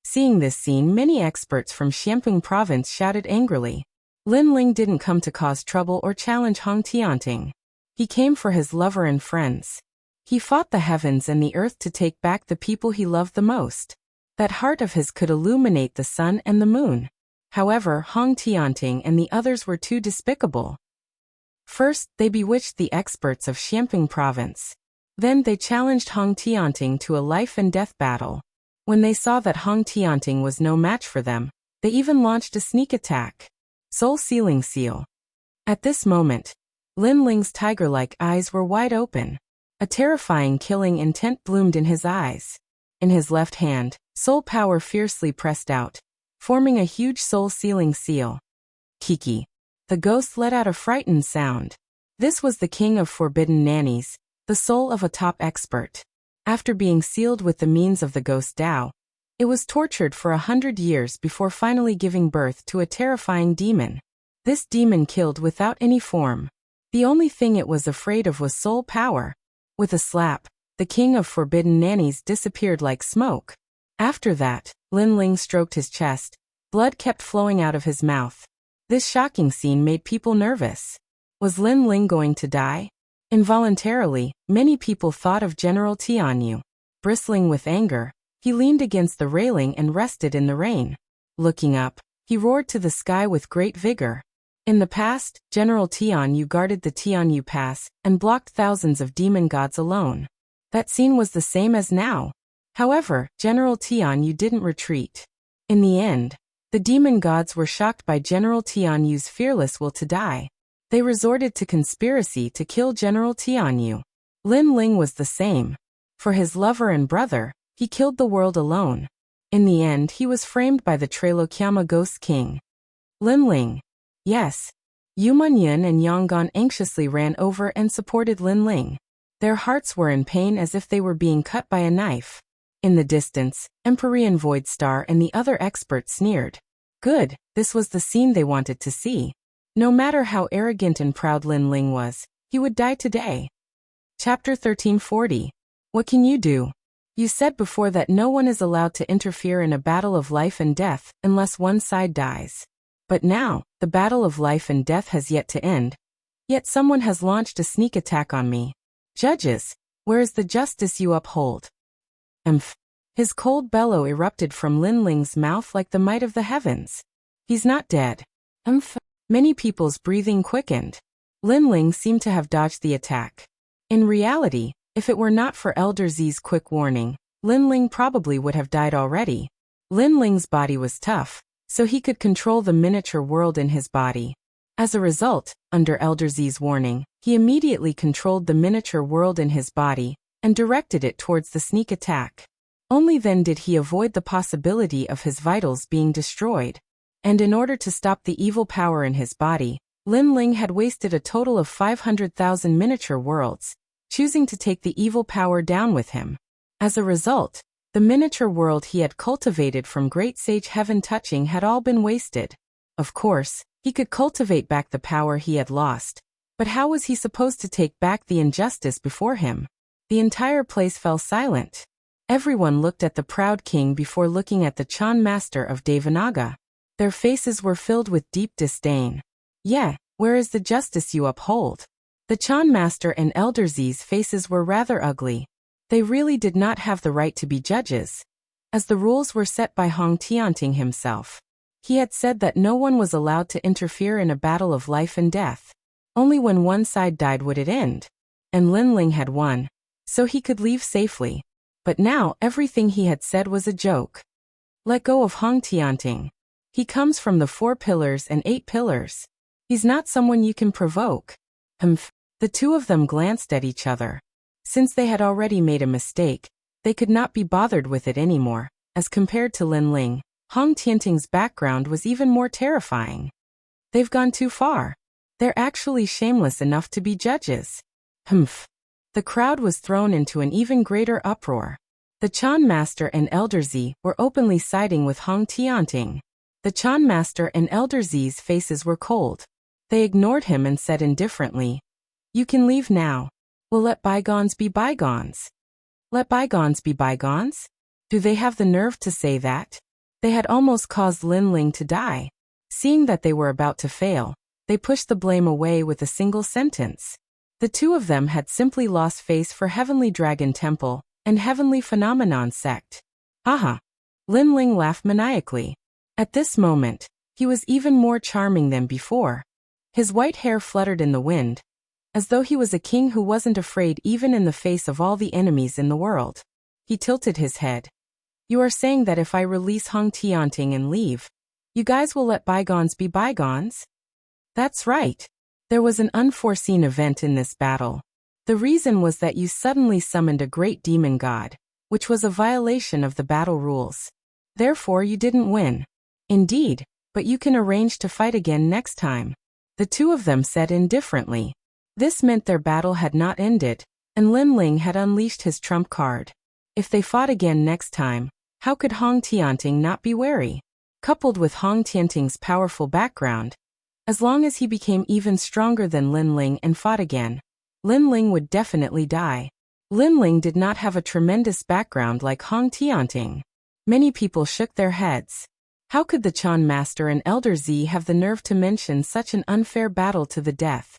Seeing this scene, many experts from Xiamping province shouted angrily. Lin Ling didn't come to cause trouble or challenge Hong Tianting. He came for his lover and friends. He fought the heavens and the earth to take back the people he loved the most. That heart of his could illuminate the sun and the moon. However, Hong Tianting and the others were too despicable. First, they bewitched the experts of Xiamping province. Then they challenged Hong Tianting to a life-and-death battle. When they saw that Hong Tianting was no match for them, they even launched a sneak attack. Soul Sealing Seal. At this moment, Lin Ling's tiger-like eyes were wide open. A terrifying killing intent bloomed in his eyes. In his left hand, soul power fiercely pressed out, forming a huge soul-sealing seal. Kiki. The ghost let out a frightened sound. This was the king of forbidden nannies, the soul of a top expert. After being sealed with the means of the ghost Dao, it was tortured for 100 years before finally giving birth to a terrifying demon. This demon killed without any form. The only thing it was afraid of was soul power. With a slap, the king of forbidden nannies disappeared like smoke. After that, Lin Ling stroked his chest. Blood kept flowing out of his mouth. This shocking scene made people nervous. Was Lin Ling going to die? Involuntarily, many people thought of General Tianyu. Bristling with anger, he leaned against the railing and rested in the rain. Looking up, he roared to the sky with great vigor. In the past, General Tianyu guarded the Tianyu Pass and blocked thousands of demon gods alone. That scene was the same as now. However, General Tianyu didn't retreat. In the end, the demon gods were shocked by General Tianyu's fearless will to die. They resorted to conspiracy to kill General Tianyu. Lin Ling was the same. For his lover and brother, he killed the world alone. In the end, he was framed by the Trailokyama Ghost King. Lin Ling. Yes. Yu Munyun and Yonggan anxiously ran over and supported Lin Ling. Their hearts were in pain as if they were being cut by a knife. In the distance, Empyrean Void Star and the other experts sneered. Good, this was the scene they wanted to see. No matter how arrogant and proud Lin Ling was, he would die today. Chapter 1340. What can you do? You said before that no one is allowed to interfere in a battle of life and death unless one side dies. But now, the battle of life and death has yet to end. Yet someone has launched a sneak attack on me. Judges, where is the justice you uphold? His cold bellow erupted from Lin Ling's mouth like the might of the heavens. He's not dead. Many people's breathing quickened. Lin Ling seemed to have dodged the attack. In reality, if it were not for Elder Z's quick warning, Lin Ling probably would have died already. Lin Ling's body was tough, so he could control the miniature world in his body. As a result, under Elder Z's warning, he immediately controlled the miniature world in his body and directed it towards the sneak attack. Only then did he avoid the possibility of his vitals being destroyed. And in order to stop the evil power in his body, Lin Ling had wasted a total of 500,000 miniature worlds, choosing to take the evil power down with him. As a result, the miniature world he had cultivated from Great Sage Heaven Touching had all been wasted. Of course, he could cultivate back the power he had lost. But how was he supposed to take back the injustice before him? The entire place fell silent. Everyone looked at the proud king before looking at the Chan master of Devanaga. Their faces were filled with deep disdain. Yeah, where is the justice you uphold? The Chan master and Elder Z's faces were rather ugly. They really did not have the right to be judges, as the rules were set by Hong Tianting himself. He had said that no one was allowed to interfere in a battle of life and death. Only when one side died would it end. And Lin Ling had won, so he could leave safely. But now everything he had said was a joke. Let go of Hong Tianting. He comes from the 4 pillars and 8 pillars. He's not someone you can provoke. The two of them glanced at each other. Since they had already made a mistake, they could not be bothered with it anymore. As compared to Lin Ling, Hong Tianting's background was even more terrifying. They've gone too far. They're actually shameless enough to be judges. Humph. The crowd was thrown into an even greater uproar. The Chan Master and Elder Z were openly siding with Hong Tianting. The Chan Master and Elder Z's faces were cold. They ignored him and said indifferently, "You can leave now. We'll let bygones be bygones." Let bygones be bygones? Do they have the nerve to say that? They had almost caused Lin Ling to die. Seeing that they were about to fail, they pushed the blame away with a single sentence. The two of them had simply lost face for Heavenly Dragon Temple and Heavenly Phenomenon Sect. Aha! Lin Ling laughed maniacally. At this moment, he was even more charming than before. His white hair fluttered in the wind, as though he was a king who wasn't afraid even in the face of all the enemies in the world. He tilted his head. "You are saying that if I release Hong Tianting and leave, you guys will let bygones be bygones?" "That's right. There was an unforeseen event in this battle. The reason was that you suddenly summoned a great demon god, which was a violation of the battle rules. Therefore you didn't win." "Indeed, but you can arrange to fight again next time," the two of them said indifferently. This meant their battle had not ended, and Lin Ling had unleashed his trump card. If they fought again next time, how could Hong Tianting not be wary? Coupled with Hong Tianting's powerful background, as long as he became even stronger than Lin Ling and fought again, Lin Ling would definitely die. Lin Ling did not have a tremendous background like Hong Tianting. Many people shook their heads. How could the Chan Master and Elder Z have the nerve to mention such an unfair battle to the death?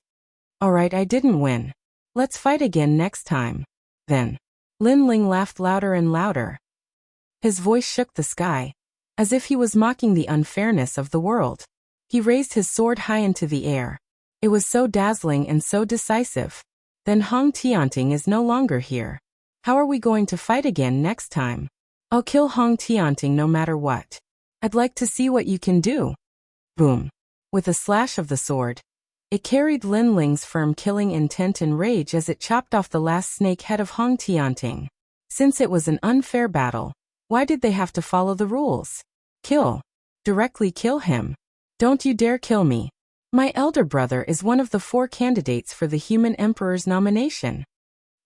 "Alright, I didn't win. Let's fight again next time. Then." Lin Ling laughed louder and louder. His voice shook the sky, as if he was mocking the unfairness of the world. He raised his sword high into the air. It was so dazzling and so decisive. "Then Hong Tianting is no longer here. How are we going to fight again next time? I'll kill Hong Tianting no matter what. I'd like to see what you can do." Boom. With a slash of the sword, it carried Lin Ling's firm killing intent and rage as it chopped off the last snake head of Hong Tianting. Since it was an unfair battle, why did they have to follow the rules? Kill. Directly kill him. "Don't you dare kill me. My elder brother is one of the 4 candidates for the Human Emperor's nomination."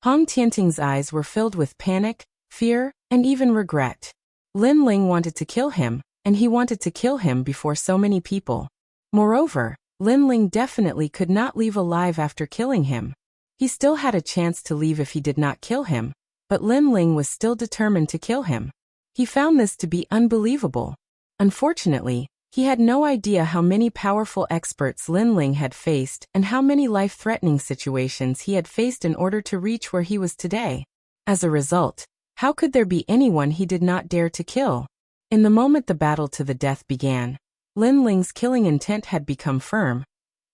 Hong Tianting's eyes were filled with panic, fear, and even regret. Lin Ling wanted to kill him, and he wanted to kill him before so many people. Moreover, Lin Ling definitely could not leave alive after killing him. He still had a chance to leave if he did not kill him, but Lin Ling was still determined to kill him. He found this to be unbelievable. Unfortunately, he had no idea how many powerful experts Lin Ling had faced and how many life-threatening situations he had faced in order to reach where he was today. As a result, how could there be anyone he did not dare to kill? In the moment the battle to the death began, Lin Ling's killing intent had become firm,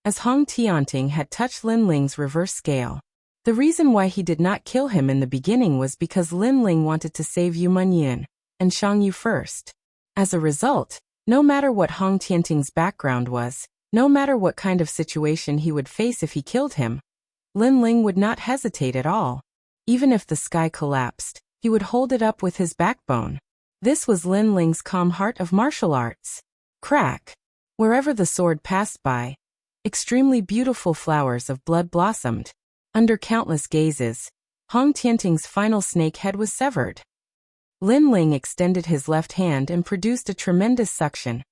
as Hong Tianting had touched Lin Ling's reverse scale. The reason why he did not kill him in the beginning was because Lin Ling wanted to save Yu Munyin and Shang Yu first. As a result, no matter what Hong Tianting's background was, no matter what kind of situation he would face if he killed him, Lin Ling would not hesitate at all. Even if the sky collapsed, he would hold it up with his backbone. This was Lin Ling's calm heart of martial arts. Crack! Wherever the sword passed by, extremely beautiful flowers of blood blossomed. Under countless gazes, Hong Tianting's final snake head was severed. Lin Ling extended his left hand and produced a tremendous suction,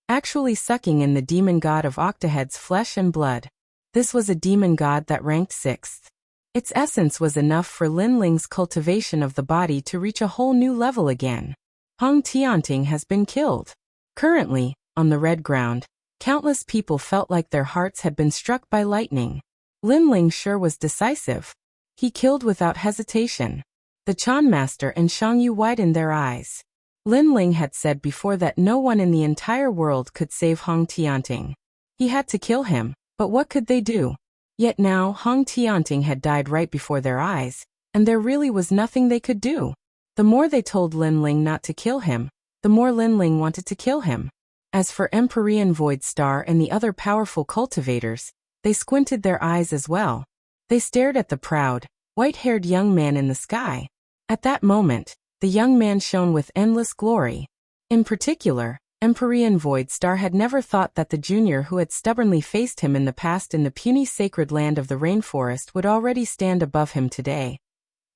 actually sucking in the demon god of Octahead's flesh and blood. This was a demon god that ranked 6th. Its essence was enough for Lin Ling's cultivation of the body to reach a whole new level again. Hong Tianting has been killed. Currently, on the red ground, countless people felt like their hearts had been struck by lightning. Lin Ling sure was decisive. He killed without hesitation. The Chan Master and Shang Yu widened their eyes. Lin Ling had said before that no one in the entire world could save Hong Tianting. He had to kill him, but what could they do? Yet now Hong Tianting had died right before their eyes, and there really was nothing they could do. The more they told Lin Ling not to kill him, the more Lin Ling wanted to kill him. As for Empyrean Void Star and the other powerful cultivators, they squinted their eyes as well. They stared at the proud, white-haired young man in the sky. At that moment, the young man shone with endless glory. In particular, Empyrean Void Star had never thought that the junior who had stubbornly faced him in the past in the puny sacred land of the rainforest would already stand above him today.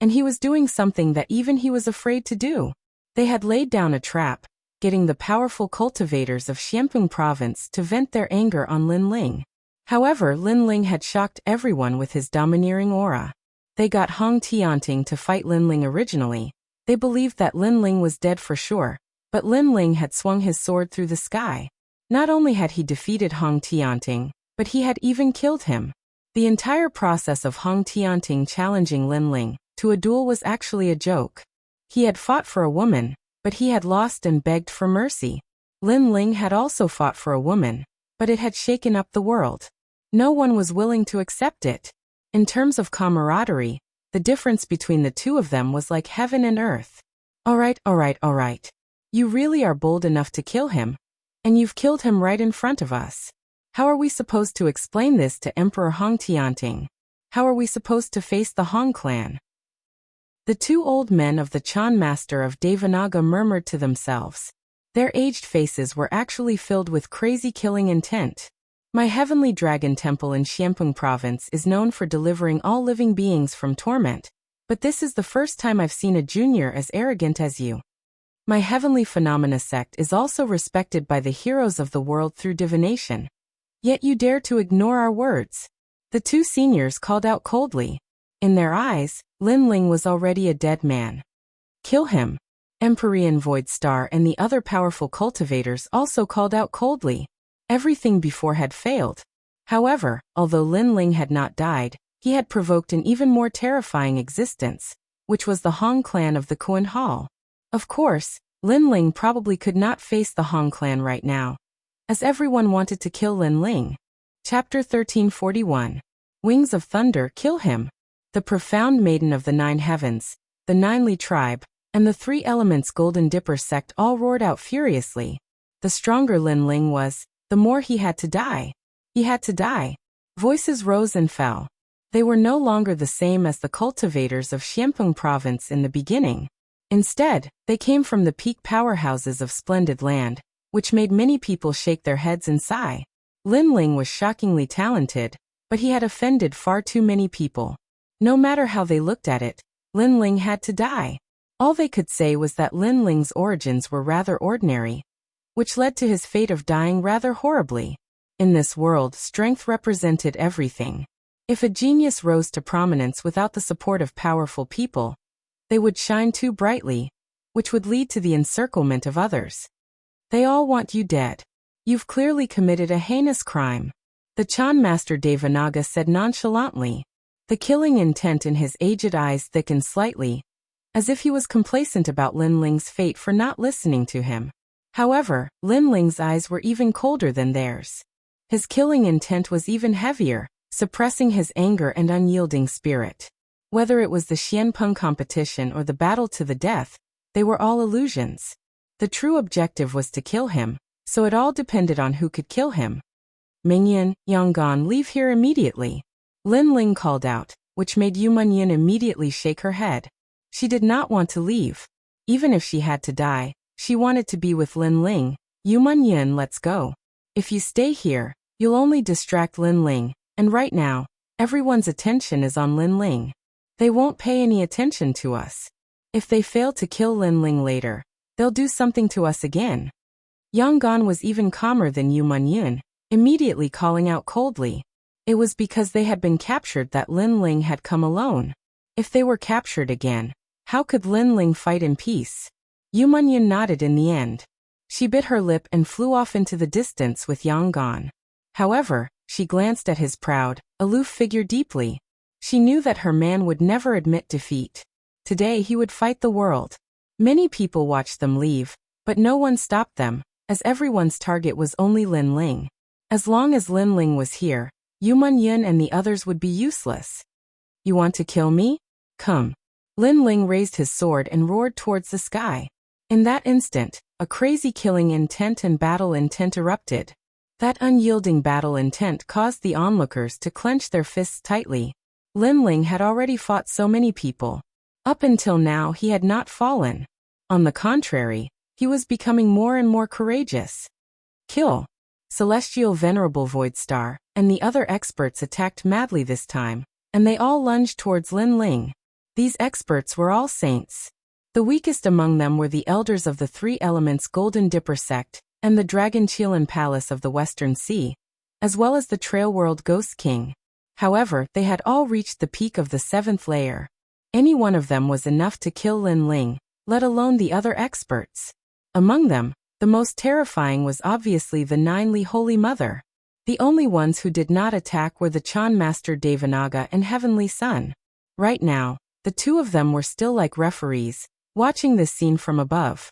And he was doing something that even he was afraid to do. They had laid down a trap, getting the powerful cultivators of Xianpeng province to vent their anger on Lin Ling. However, Lin Ling had shocked everyone with his domineering aura. They got Hong Tianting to fight Lin Ling originally. They believed that Lin Ling was dead for sure, but Lin Ling had swung his sword through the sky. Not only had he defeated Hong Tianting, but he had even killed him. The entire process of Hong Tianting challenging Lin Ling to a duel was actually a joke. He had fought for a woman, but he had lost and begged for mercy. Lin Ling had also fought for a woman, but it had shaken up the world. No one was willing to accept it. In terms of camaraderie, the difference between the two of them was like heaven and earth. All right. You really are bold enough to kill him, and you've killed him right in front of us. How are we supposed to explain this to Emperor Hong Tianting? How are we supposed to face the Hong clan? The two old men of the Chan Master of Devanaga murmured to themselves. Their aged faces were actually filled with crazy killing intent. My heavenly dragon temple in Xianpeng province is known for delivering all living beings from torment, but this is the first time I've seen a junior as arrogant as you. My heavenly phenomena sect is also respected by the heroes of the world through divination. Yet you dare to ignore our words. The two seniors called out coldly. In their eyes, Lin Ling was already a dead man. Kill him. Empyrean Void Star and the other powerful cultivators also called out coldly. Everything before had failed. However, although Lin Ling had not died, he had provoked an even more terrifying existence, which was the Hong clan of the Kuan Hall. Of course, Lin Ling probably could not face the Hong clan right now, as everyone wanted to kill Lin Ling. Chapter 1341. Wings of Thunder, kill him. The profound maiden of the nine heavens, the Ninely tribe, and the three elements Golden Dipper sect all roared out furiously. The stronger Lin Ling was, the more he had to die. He had to die. Voices rose and fell. They were no longer the same as the cultivators of Xianpeng province in the beginning. Instead, they came from the peak powerhouses of splendid land, which made many people shake their heads and sigh. Lin Ling was shockingly talented, but he had offended far too many people. No matter how they looked at it, Lin Ling had to die. All they could say was that Lin Ling's origins were rather ordinary, which led to his fate of dying rather horribly. In this world, strength represented everything. If a genius rose to prominence without the support of powerful people, they would shine too brightly, which would lead to the encirclement of others. They all want you dead. You've clearly committed a heinous crime. The Chan Master Devanaga said nonchalantly. The killing intent in his aged eyes thickened slightly, as if he was complacent about Lin Ling's fate for not listening to him. However, Lin Ling's eyes were even colder than theirs. His killing intent was even heavier, suppressing his anger and unyielding spirit. Whether it was the Xianpeng competition or the battle to the death, they were all illusions. The true objective was to kill him, so it all depended on who could kill him. Mingyan, Yonggan, leave here immediately. Lin Ling called out, which made Yu Munyin immediately shake her head. She did not want to leave. Even if she had to die, she wanted to be with Lin Ling. Yu Munyin, let's go. If you stay here, you'll only distract Lin Ling, and right now, everyone's attention is on Lin Ling. They won't pay any attention to us. If they fail to kill Lin Ling later, they'll do something to us again. Yonggan was even calmer than Yu Munyin, immediately calling out coldly. It was because they had been captured that Lin Ling had come alone. If they were captured again, how could Lin Ling fight in peace? Yu Munyin nodded in the end. She bit her lip and flew off into the distance with Yonggan. However, she glanced at his proud, aloof figure deeply. She knew that her man would never admit defeat. Today he would fight the world. Many people watched them leave, but no one stopped them, as everyone's target was only Lin Ling. As long as Lin Ling was here, Yu Munyin and the others would be useless. You want to kill me? Come. Lin Ling raised his sword and roared towards the sky. In that instant, a crazy killing intent and battle intent erupted. That unyielding battle intent caused the onlookers to clench their fists tightly. Lin Ling had already fought so many people. Up until now he had not fallen. On the contrary, He was becoming more and more courageous. Kill! Celestial Venerable Void Star and the other experts attacked madly this time, and they all lunged towards Lin Ling. These experts were all saints. The weakest among them were the elders of the Three Elements Golden Dipper sect and the Dragon Chilan Palace of the Western Sea, as well as the Trail World Ghost King. However, they had all reached the peak of the 7th layer. Any one of them was enough to kill Lin Ling, let alone the other experts. Among them, the most terrifying was obviously the Ninely Holy Mother. The only ones who did not attack were the Chan Master Devanaga and Heavenly Sun. Right now, the two of them were still like referees, watching this scene from above.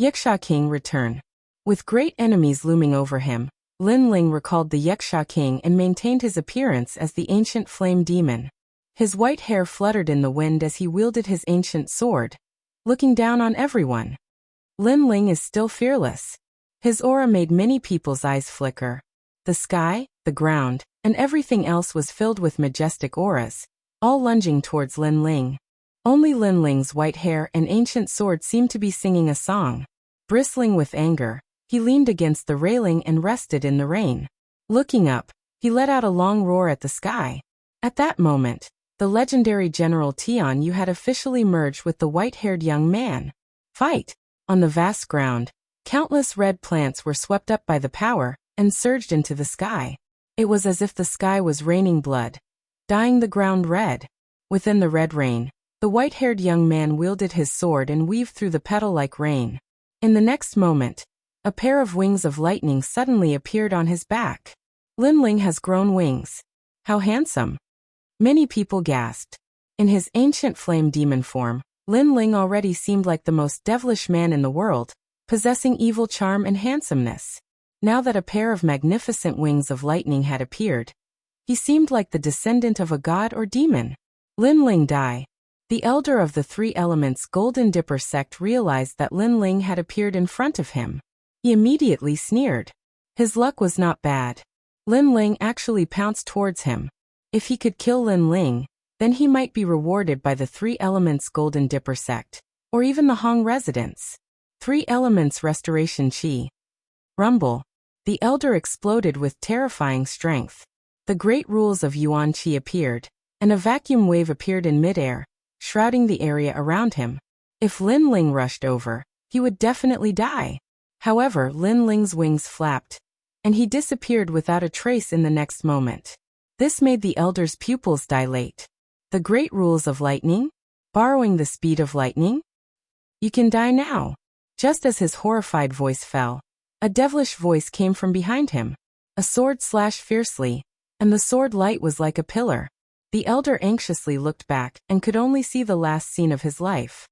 Yaksha King return. With great enemies looming over him, Lin Ling recalled the Yaksha King and maintained his appearance as the ancient flame demon. His white hair fluttered in the wind as he wielded his ancient sword, looking down on everyone. Lin Ling is still fearless. His aura made many people's eyes flicker. The sky, the ground, and everything else was filled with majestic auras, all lunging towards Lin Ling. Only Lin Ling's white hair and ancient sword seemed to be singing a song. Bristling with anger, he leaned against the railing and rested in the rain. Looking up, he let out a long roar at the sky. At that moment, the legendary General Tian Yu had officially merged with the white-haired young man. Fight! On the vast ground, countless red plants were swept up by the power and surged into the sky. It was as if the sky was raining blood, dyeing the ground red. Within the red rain, the white-haired young man wielded his sword and weaved through the petal-like rain. In the next moment, a pair of wings of lightning suddenly appeared on his back. Lin Ling has grown wings. How handsome! Many people gasped. In his ancient flame demon form, Lin Ling already seemed like the most devilish man in the world, possessing evil charm and handsomeness. Now that a pair of magnificent wings of lightning had appeared, he seemed like the descendant of a god or demon. Lin Ling Dai. The elder of the Three Elements Golden Dipper sect realized that Lin Ling had appeared in front of him. He immediately sneered. His luck was not bad. Lin Ling actually pounced towards him. If he could kill Lin Ling, then he might be rewarded by the Three Elements Golden Dipper sect, or even the Hong residents. Three Elements Restoration Chi. Rumble. The elder exploded with terrifying strength. The great rules of Yuan Qi appeared, and a vacuum wave appeared in midair, shrouding the area around him. If Lin Ling rushed over, he would definitely die. However, Lin Ling's wings flapped, and he disappeared without a trace in the next moment. This made the elder's pupils dilate. The great rules of lightning? Borrowing the speed of lightning? You can die now. Just as his horrified voice fell, a devilish voice came from behind him. A sword slashed fiercely, and the sword light was like a pillar. The elder anxiously looked back and could only see the last scene of his life.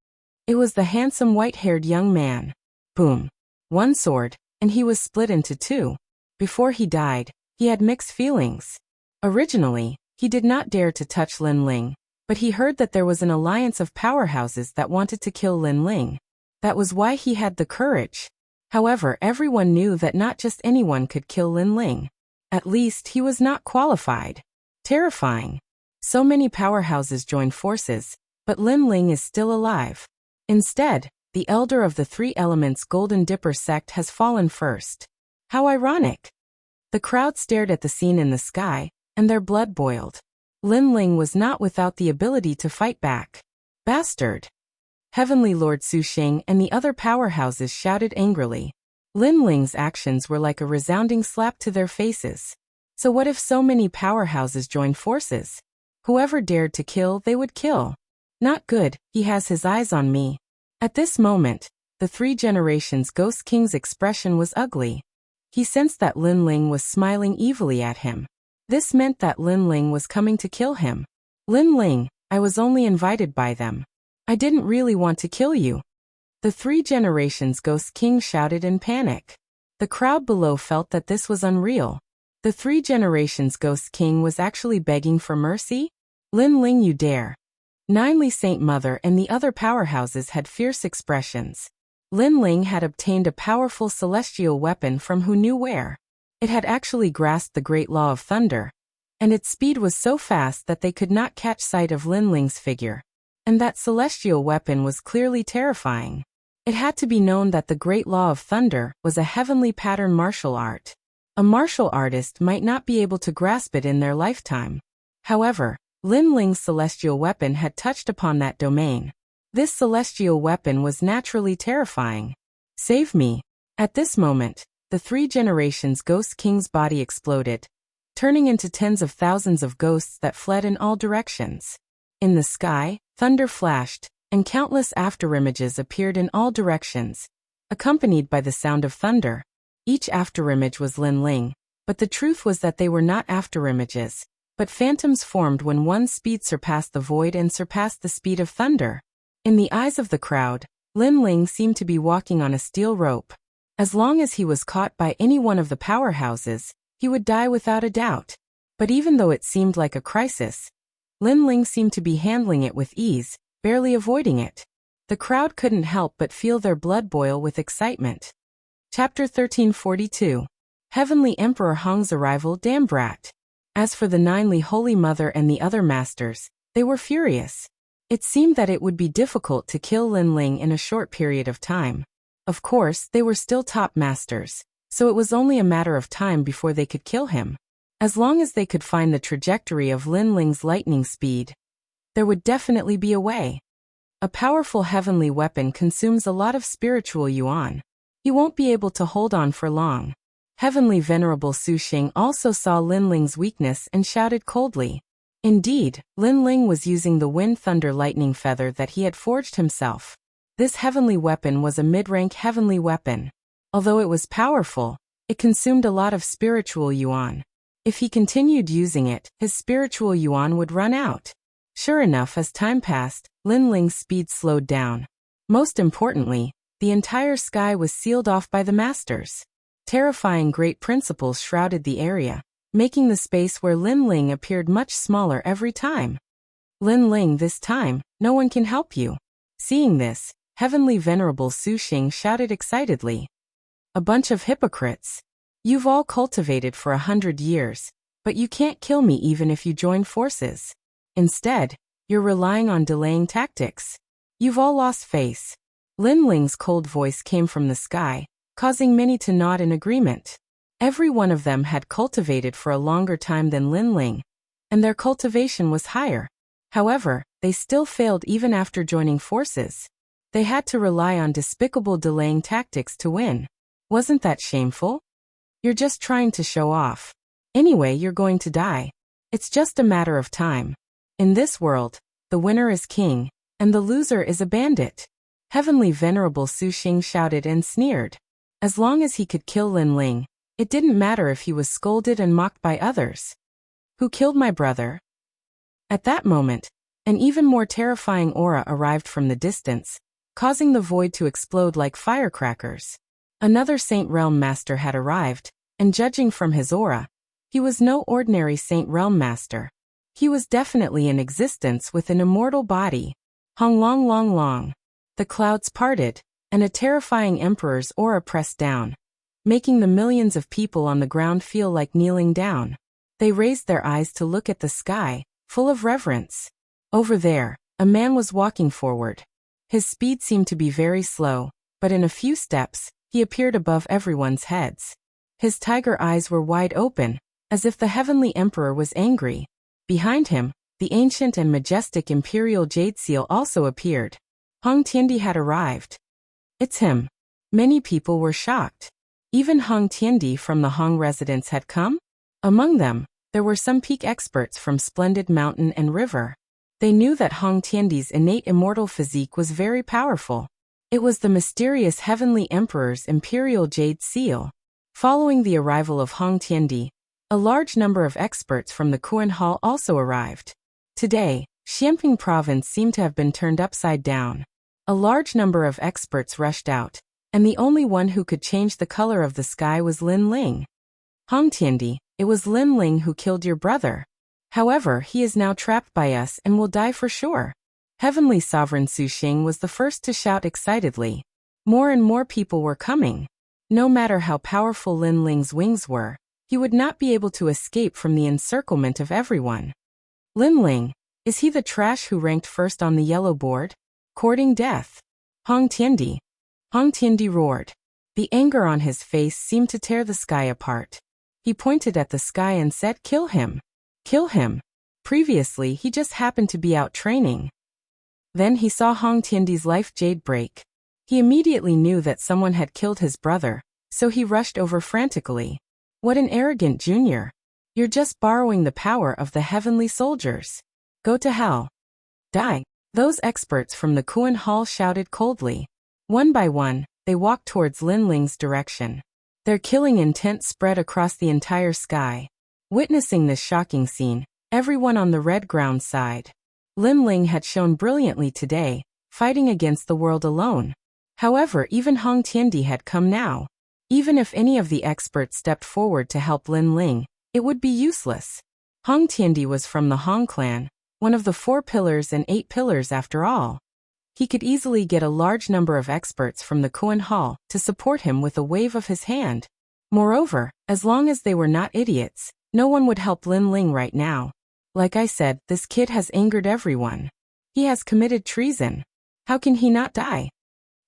It was the handsome white-haired young man. Boom. One sword, and he was split into two. Before he died, he had mixed feelings. Originally, he did not dare to touch Lin Ling, but he heard that there was an alliance of powerhouses that wanted to kill Lin Ling. That was why he had the courage. However, everyone knew that not just anyone could kill Lin Ling. At least, he was not qualified. Terrifying. So many powerhouses joined forces, but Lin Ling is still alive. Instead, the elder of the Three Elements Golden Dipper sect has fallen first. How ironic. The crowd stared at the scene in the sky, and their blood boiled. Lin Ling was not without the ability to fight back. Bastard! Heavenly Lord Su Xing and the other powerhouses shouted angrily. Lin Ling's actions were like a resounding slap to their faces. So what if so many powerhouses joined forces? Whoever dared to kill, they would kill. Not good, he has his eyes on me. At this moment, the Three Generations Ghost King's expression was ugly. He sensed that Lin Ling was smiling evilly at him. This meant that Lin Ling was coming to kill him. Lin Ling, I was only invited by them. I didn't really want to kill you. The Three Generations Ghost King shouted in panic. The crowd below felt that this was unreal. The Three Generations Ghost King was actually begging for mercy? Lin Ling, you dare. Ninely Saint Mother and the other powerhouses had fierce expressions. Lin Ling had obtained a powerful celestial weapon from who knew where. It had actually grasped the great law of thunder, and its speed was so fast that they could not catch sight of Lin Ling's figure. And that celestial weapon was clearly terrifying. It had to be known that the great law of thunder was a heavenly pattern martial art. A martial artist might not be able to grasp it in their lifetime. However, Lin Ling's celestial weapon had touched upon that domain. This celestial weapon was naturally terrifying. Save me. At this moment, the 3 generations Ghost King's body exploded, turning into tens of thousands of ghosts that fled in all directions. In the sky, thunder flashed, and countless afterimages appeared in all directions, accompanied by the sound of thunder. Each afterimage was Lin Ling, but the truth was that they were not afterimages, but phantoms formed when one's speed surpassed the void and surpassed the speed of thunder. In the eyes of the crowd, Lin Ling seemed to be walking on a steel rope. As long as he was caught by any one of the powerhouses, he would die without a doubt. But even though it seemed like a crisis, Lin Ling seemed to be handling it with ease, barely avoiding it. The crowd couldn't help but feel their blood boil with excitement. Chapter 1342. Heavenly Emperor Hong's Arrival. Damn brat. As for the 9 Holy Mother and the other masters, they were furious. It seemed that it would be difficult to kill Lin Ling in a short period of time. Of course, they were still top masters, so it was only a matter of time before they could kill him. As long as they could find the trajectory of Lin Ling's lightning speed, there would definitely be a way. A powerful heavenly weapon consumes a lot of spiritual yuan. He won't be able to hold on for long. Heavenly Venerable Su Xing also saw Lin Ling's weakness and shouted coldly. Indeed, Lin Ling was using the wind thunder lightning feather that he had forged himself. This heavenly weapon was a mid-rank heavenly weapon. Although it was powerful, it consumed a lot of spiritual yuan. If he continued using it, his spiritual yuan would run out. Sure enough, as time passed, Lin Ling's speed slowed down. Most importantly, the entire sky was sealed off by the masters. Terrifying great principles shrouded the area, making the space where Lin Ling appeared much smaller every time. Lin Ling, this time, no one can help you. Seeing this, Heavenly Venerable Su Xing shouted excitedly. A bunch of hypocrites. You've all cultivated for 100 years, but you can't kill me even if you join forces. Instead, you're relying on delaying tactics. You've all lost face. Lin Ling's cold voice came from the sky, causing many to nod in agreement. Every one of them had cultivated for a longer time than Lin Ling, and their cultivation was higher. However, they still failed even after joining forces. They had to rely on despicable delaying tactics to win. Wasn't that shameful? You're just trying to show off. Anyway, you're going to die. It's just a matter of time. In this world, the winner is king, and the loser is a bandit. Heavenly Venerable Su Xing shouted and sneered. As long as he could kill Lin Ling, it didn't matter if he was scolded and mocked by others. Who killed my brother? At that moment, an even more terrifying aura arrived from the distance, causing the void to explode like firecrackers. Another Saint Realm Master had arrived, and judging from his aura, he was no ordinary Saint Realm Master. He was definitely in existence with an immortal body. Hong long long long. The clouds parted, and a terrifying emperor's aura pressed down, making the millions of people on the ground feel like kneeling down. They raised their eyes to look at the sky, full of reverence. Over there, a man was walking forward. His speed seemed to be very slow, but in a few steps, he appeared above everyone's heads. His tiger eyes were wide open, as if the heavenly emperor was angry. Behind him, the ancient and majestic imperial jade seal also appeared. Hong Tiandi had arrived. It's him. Many people were shocked. Even Hong Tiandi from the Hong residence had come? Among them, there were some peak experts from Splendid Mountain and River. They knew that Hong Tiandi's innate immortal physique was very powerful. It was the mysterious Heavenly Emperor's imperial jade seal. Following the arrival of Hong Tiandi, a large number of experts from the Kuan Hall also arrived. Today, Xianping province seemed to have been turned upside down. A large number of experts rushed out, and the only one who could change the color of the sky was Lin Ling. Hong Tiandi, it was Lin Ling who killed your brother. However, he is now trapped by us and will die for sure. Heavenly Sovereign Su Xing was the first to shout excitedly. More and more people were coming. No matter how powerful Lin Ling's wings were, he would not be able to escape from the encirclement of everyone. Lin Ling, is he the trash who ranked first on the yellow board? Courting death. Hong Tiandi. Hong Tiandi roared. The anger on his face seemed to tear the sky apart. He pointed at the sky and said, "Kill him. Kill him." Previously, he just happened to be out training. Then he saw Hong Tiandi's life jade break. He immediately knew that someone had killed his brother, so he rushed over frantically. What an arrogant junior. You're just borrowing the power of the heavenly soldiers. Go to hell. Die. Those experts from the Kuan Hall shouted coldly. One by one, they walked towards Lin Ling's direction. Their killing intent spread across the entire sky. Witnessing this shocking scene, everyone on the red ground sighed. Lin Ling had shown brilliantly today, fighting against the world alone. However, even Hong Tiandi had come now. Even if any of the experts stepped forward to help Lin Ling, it would be useless. Hong Tiandi was from the Hong clan, one of the 4 pillars and 8 pillars after all. He could easily get a large number of experts from the Kuan Hall to support him with a wave of his hand. Moreover, as long as they were not idiots, no one would help Lin Ling right now. Like I said, this kid has angered everyone. He has committed treason. How can he not die?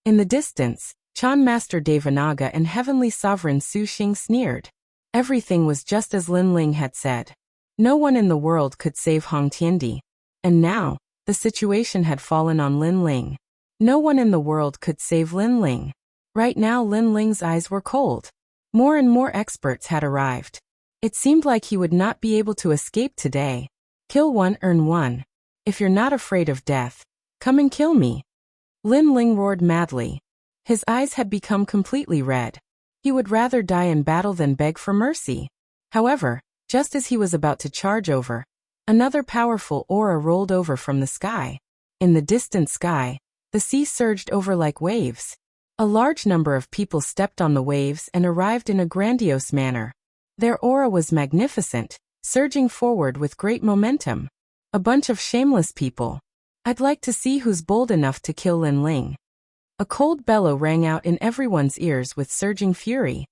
In the distance, Chan Master Devanaga and Heavenly Sovereign Su Xing sneered. Everything was just as Lin Ling had said. No one in the world could save Hong Tiandi. And now, the situation had fallen on Lin Ling. No one in the world could save Lin Ling. Right now Lin Ling's eyes were cold. More and more experts had arrived. It seemed like he would not be able to escape today. Kill one, earn one. If you're not afraid of death, come and kill me. Lin Ling roared madly. His eyes had become completely red. He would rather die in battle than beg for mercy. However, just as he was about to charge over, another powerful aura rolled over from the sky. In the distant sky, the sea surged over like waves. A large number of people stepped on the waves and arrived in a grandiose manner. Their aura was magnificent, surging forward with great momentum. A bunch of shameless people. I'd like to see who's bold enough to kill Lin Ling. A cold bellow rang out in everyone's ears with surging fury.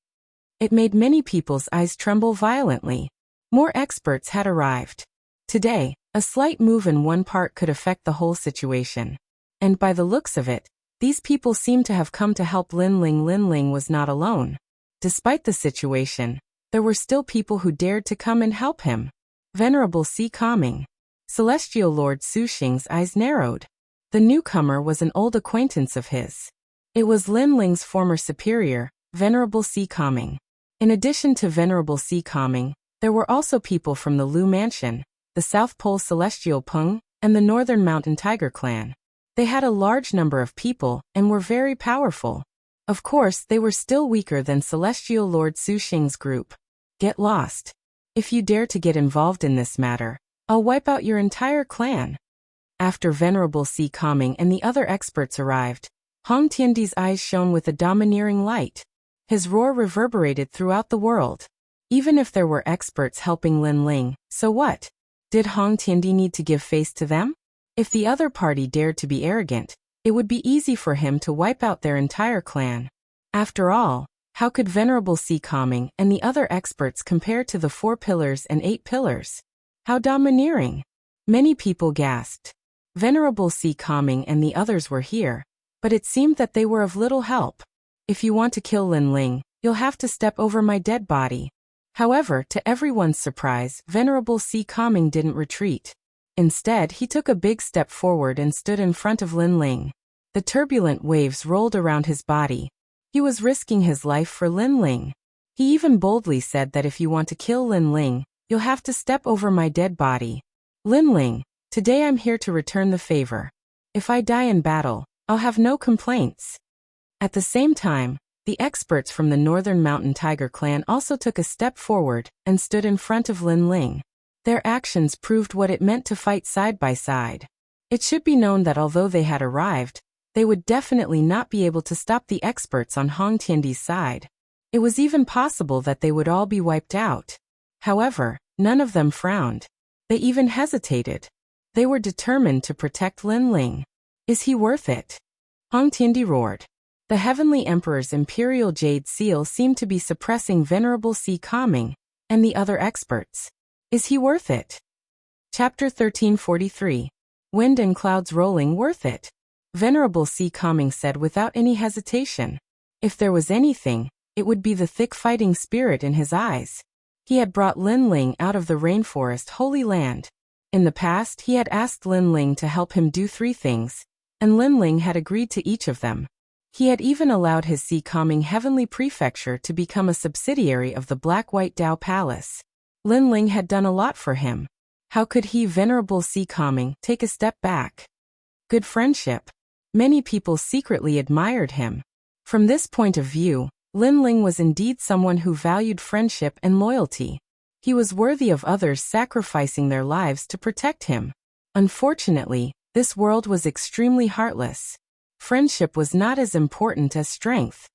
It made many people's eyes tremble violently. More experts had arrived. Today, a slight move in one part could affect the whole situation. And by the looks of it, these people seemed to have come to help Lin Ling. Lin Ling was not alone. Despite the situation, there were still people who dared to come and help him. Venerable Sea Calming. Celestial Lord Su Xing's eyes narrowed. The newcomer was an old acquaintance of his. It was Lin Ling's former superior, Venerable Sea Calming. In addition to Venerable Sea Calming, there were also people from the Lu Mansion, the South Pole Celestial Peng, and the Northern Mountain Tiger Clan. They had a large number of people and were very powerful. Of course, they were still weaker than Celestial Lord Su Xing's group. Get lost. If you dare to get involved in this matter, I'll wipe out your entire clan. After Venerable Sea Calming and the other experts arrived, Hong Tiandi's eyes shone with a domineering light. His roar reverberated throughout the world. Even if there were experts helping Lin Ling, so what? Did Hong Tiandi need to give face to them? If the other party dared to be arrogant, it would be easy for him to wipe out their entire clan. After all, how could Venerable Sea Calming and the other experts compare to the 4 pillars and 8 pillars? How domineering! Many people gasped. Venerable Sea Calming and the others were here, but it seemed that they were of little help. If you want to kill Lin Ling, you'll have to step over my dead body. However, to everyone's surprise, Venerable Sea Calming didn't retreat. Instead, he took a big step forward and stood in front of Lin Ling. The turbulent waves rolled around his body. He was risking his life for Lin Ling. He even boldly said that if you want to kill Lin Ling, you'll have to step over my dead body. Lin Ling, today I'm here to return the favor. If I die in battle, I'll have no complaints. At the same time, the experts from the Northern Mountain Tiger Clan also took a step forward and stood in front of Lin Ling. Their actions proved what it meant to fight side by side. It should be known that although they had arrived, they would definitely not be able to stop the experts on Hong Tiandi's side. It was even possible that they would all be wiped out. However, none of them frowned. They even hesitated. They were determined to protect Lin Ling. Is he worth it? Hong Tiandi roared. The Heavenly Emperor's Imperial Jade Seal seemed to be suppressing Venerable Sea Calming and the other experts. Is he worth it? Chapter 1343. Wind and Clouds Rolling. Worth it. Venerable Sea Calming said without any hesitation. If there was anything, it would be the thick fighting spirit in his eyes. He had brought Lin Ling out of the rainforest Holy Land. In the past he had asked Lin Ling to help him do 3 things, and Lin Ling had agreed to each of them. He had even allowed his Sea Calming Heavenly Prefecture to become a subsidiary of the Black-White Dao Palace. Lin Ling had done a lot for him. How could he, Venerable Sea Calming, take a step back? Good friendship. Many people secretly admired him. From this point of view, Lin Ling was indeed someone who valued friendship and loyalty. He was worthy of others sacrificing their lives to protect him. Unfortunately, this world was extremely heartless. Friendship was not as important as strength.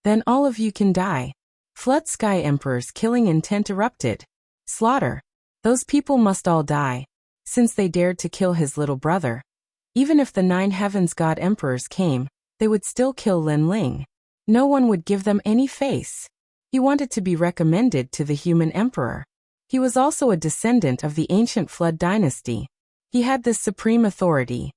Then all of you can die. Flood Sky Emperor's killing intent erupted. Slaughter. Those people must all die, since they dared to kill his little brother. Even if the 9 Heavens God Emperors came, they would still kill Lin Ling. No one would give them any face. He wanted to be recommended to the human emperor. He was also a descendant of the ancient Flood dynasty. He had this supreme authority.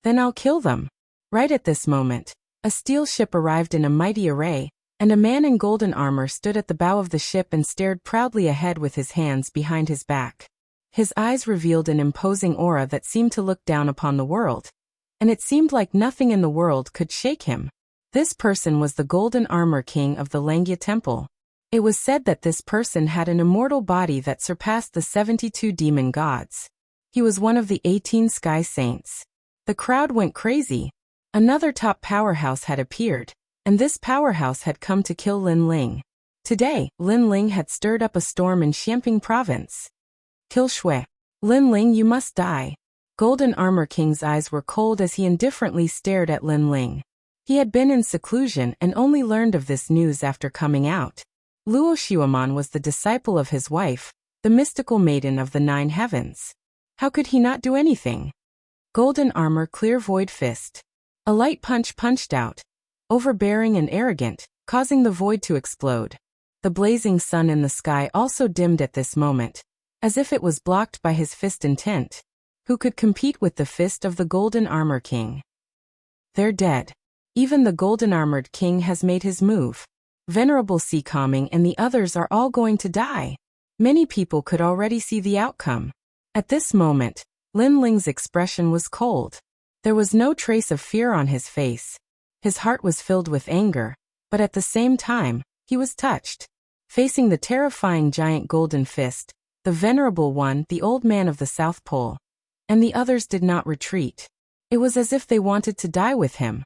Then I'll kill them. Right at this moment, a steel ship arrived in a mighty array, and a man in golden armor stood at the bow of the ship and stared proudly ahead with his hands behind his back. His eyes revealed an imposing aura that seemed to look down upon the world, and it seemed like nothing in the world could shake him. This person was the Golden Armor King of the Langya Temple. It was said that this person had an immortal body that surpassed the 72 demon gods. He was one of the 18 Sky Saints. The crowd went crazy. Another top powerhouse had appeared, and this powerhouse had come to kill Lin Ling. Today, Lin Ling had stirred up a storm in Xiamping Province. Kill Shui. Lin Ling, you must die. Golden Armor King's eyes were cold as he indifferently stared at Lin Ling. He had been in seclusion and only learned of this news after coming out. Luo Xiaoman was the disciple of his wife, the mystical maiden of the 9 heavens. How could he not do anything? Golden Armor Clear Void Fist. A light punch punched out, overbearing and arrogant, causing the void to explode. The blazing sun in the sky also dimmed at this moment, as if it was blocked by his fist intent. Who could compete with the fist of the Golden Armor King? They're dead. Even the Golden Armored King has made his move. Venerable Sea Calming and the others are all going to die. Many people could already see the outcome. At this moment, Lin Ling's expression was cold. There was no trace of fear on his face. His heart was filled with anger, but at the same time, he was touched. Facing the terrifying giant golden fist, the Venerable One, the Old Man of the South Pole, and the others did not retreat. It was as if they wanted to die with him.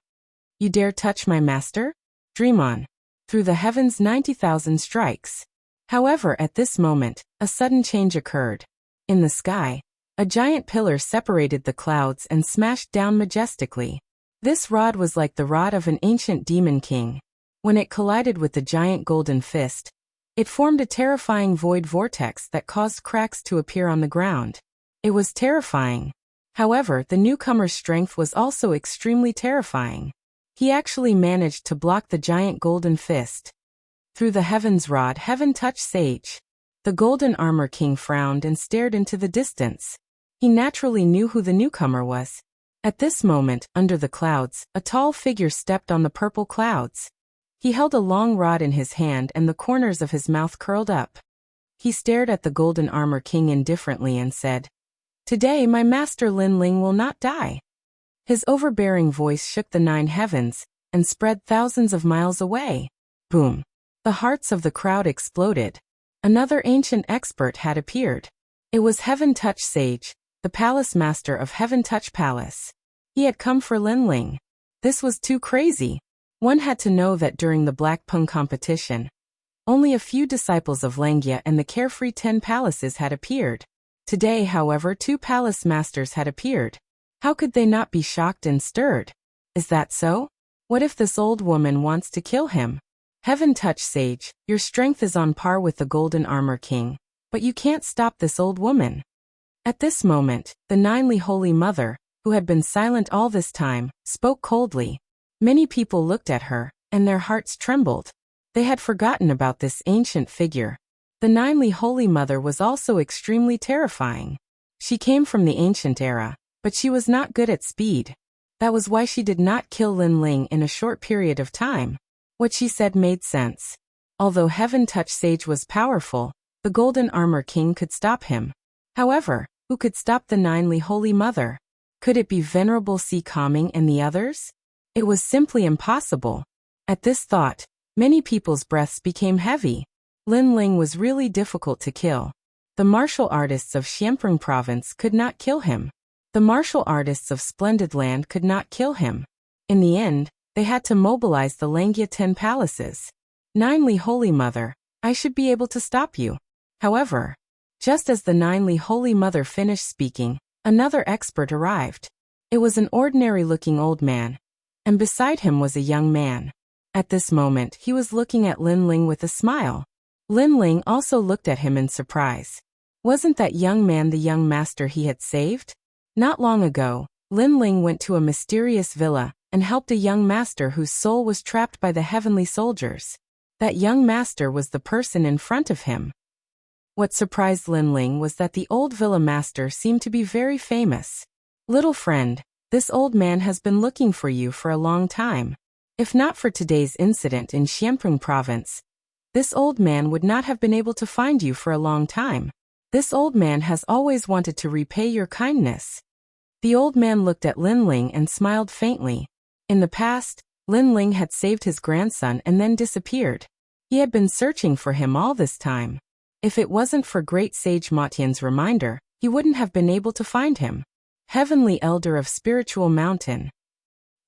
You dare touch my master? Dream on. Through the heavens 90,000 strikes. However, at this moment, a sudden change occurred. In the sky, a giant pillar separated the clouds and smashed down majestically. This rod was like the rod of an ancient demon king. When it collided with the giant golden fist, it formed a terrifying void vortex that caused cracks to appear on the ground. It was terrifying. However, the newcomer's strength was also extremely terrifying. He actually managed to block the giant golden fist. Through the heavens rod, heaven touch sage. The Golden Armor King frowned and stared into the distance. He naturally knew who the newcomer was. At this moment, under the clouds, a tall figure stepped on the purple clouds. He held a long rod in his hand and the corners of his mouth curled up. He stared at the Golden Armor King indifferently and said, "Today my master Lin Ling will not die." His overbearing voice shook the 9 heavens and spread thousands of miles away. Boom! The hearts of the crowd exploded. Another ancient expert had appeared. It was Heaven Touch Sage, the palace master of Heaven Touch Palace. He had come for Lin Ling. This was too crazy. One had to know that during the Black Pung competition, only a few disciples of Langya and the carefree 10 palaces had appeared. Today, however, 2 palace masters had appeared. How could they not be shocked and stirred? Is that so? What if this old woman wants to kill him? Heaven Touch Sage, your strength is on par with the Golden Armor King, but you can't stop this old woman. At this moment, the 9ly Holy Mother, who had been silent all this time, spoke coldly. Many people looked at her, and their hearts trembled. They had forgotten about this ancient figure. The 9ly Holy Mother was also extremely terrifying. She came from the ancient era, but she was not good at speed. That was why she did not kill Lin Ling in a short period of time. What she said made sense. Although Heaven Touch Sage was powerful, the Golden Armor King could stop him. However, who could stop the Ninely Holy Mother? Could it be Venerable Si Calming and the others? It was simply impossible. At this thought, many people's breaths became heavy. Lin Ling was really difficult to kill. The martial artists of Xianprung Province could not kill him. The martial artists of Splendid Land could not kill him. In the end, they had to mobilize the Langia 10 palaces. Ninely Holy Mother, I should be able to stop you. However, just as the Ninely Holy Mother finished speaking, another expert arrived. It was an ordinary-looking old man, and beside him was a young man. At this moment, he was looking at Lin Ling with a smile. Lin Ling also looked at him in surprise. Wasn't that young man the young master he had saved? Not long ago, Lin Ling went to a mysterious villa and helped a young master whose soul was trapped by the heavenly soldiers. That young master was the person in front of him. What surprised Lin Ling was that the old villa master seemed to be very famous. Little friend, this old man has been looking for you for a long time. If not for today's incident in Xianprung Province, this old man would not have been able to find you for a long time. This old man has always wanted to repay your kindness. The old man looked at Lin Ling and smiled faintly. In the past, Lin Ling had saved his grandson and then disappeared. He had been searching for him all this time. If it wasn't for Great Sage Motian's reminder, he wouldn't have been able to find him. Heavenly Elder of Spiritual Mountain.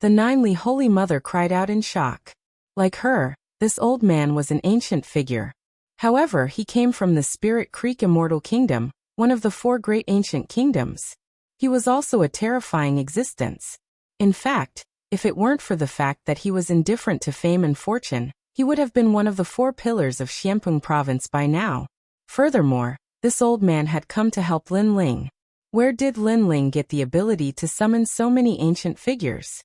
The Ninely Holy Mother cried out in shock. Like her, this old man was an ancient figure. However, he came from the Spirit Creek Immortal Kingdom, one of the 4 great ancient kingdoms. He was also a terrifying existence. In fact, if it weren't for the fact that he was indifferent to fame and fortune, he would have been one of the 4 pillars of Xianprung Province by now. Furthermore, this old man had come to help Lin Ling. Where did Lin Ling get the ability to summon so many ancient figures?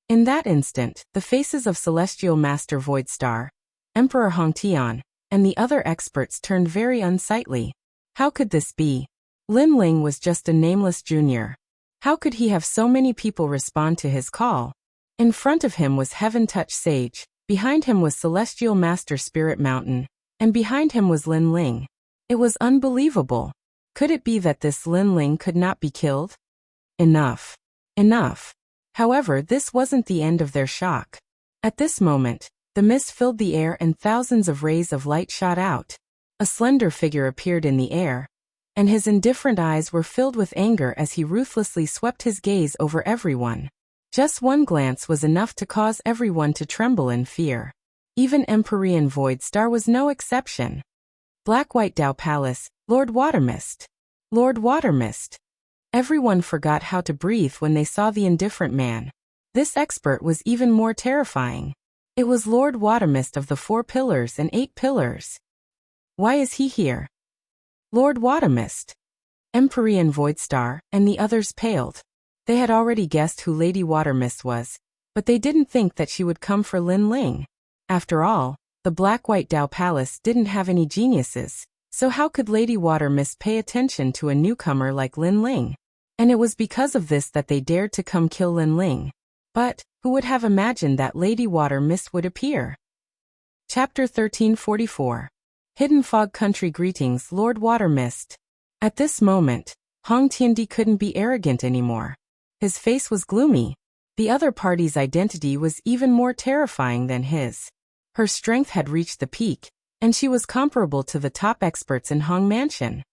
In that instant, the faces of Celestial Master Voidstar, Emperor Hongtian, and the other experts turned very unsightly. How could this be? Lin Ling was just a nameless junior. How could he have so many people respond to his call? In front of him was Heaven Touch Sage, behind him was Celestial Master Spirit Mountain, and behind him was Lin Ling. It was unbelievable. Could it be that this Lin Ling could not be killed? Enough. Enough. However, this wasn't the end of their shock. At this moment, the mist filled the air and thousands of rays of light shot out. A slender figure appeared in the air, and his indifferent eyes were filled with anger as he ruthlessly swept his gaze over everyone. Just one glance was enough to cause everyone to tremble in fear. Even Empyrean Voidstar was no exception. Black-White Dao Palace, Lord Watermist. Lord Watermist. Everyone forgot how to breathe when they saw the indifferent man. This expert was even more terrifying. It was Lord Watermist of the 4 pillars and 8 pillars. Why is he here? Lord Watermist. Empyrean Voidstar and the others paled. They had already guessed who Lady Watermist was, but they didn't think that she would come for Lin Ling. After all, the Black-White Dao Palace didn't have any geniuses, so how could Lady Watermist pay attention to a newcomer like Lin Ling? And it was because of this that they dared to come kill Lin Ling. But, who would have imagined that Lady Watermist would appear? Chapter 1344. Hidden Fog Country Greetings, Lord Watermist. At this moment, Hong Tiandi couldn't be arrogant anymore. His face was gloomy. The other party's identity was even more terrifying than his. Her strength had reached the peak, and she was comparable to the top experts in Hong Mansion.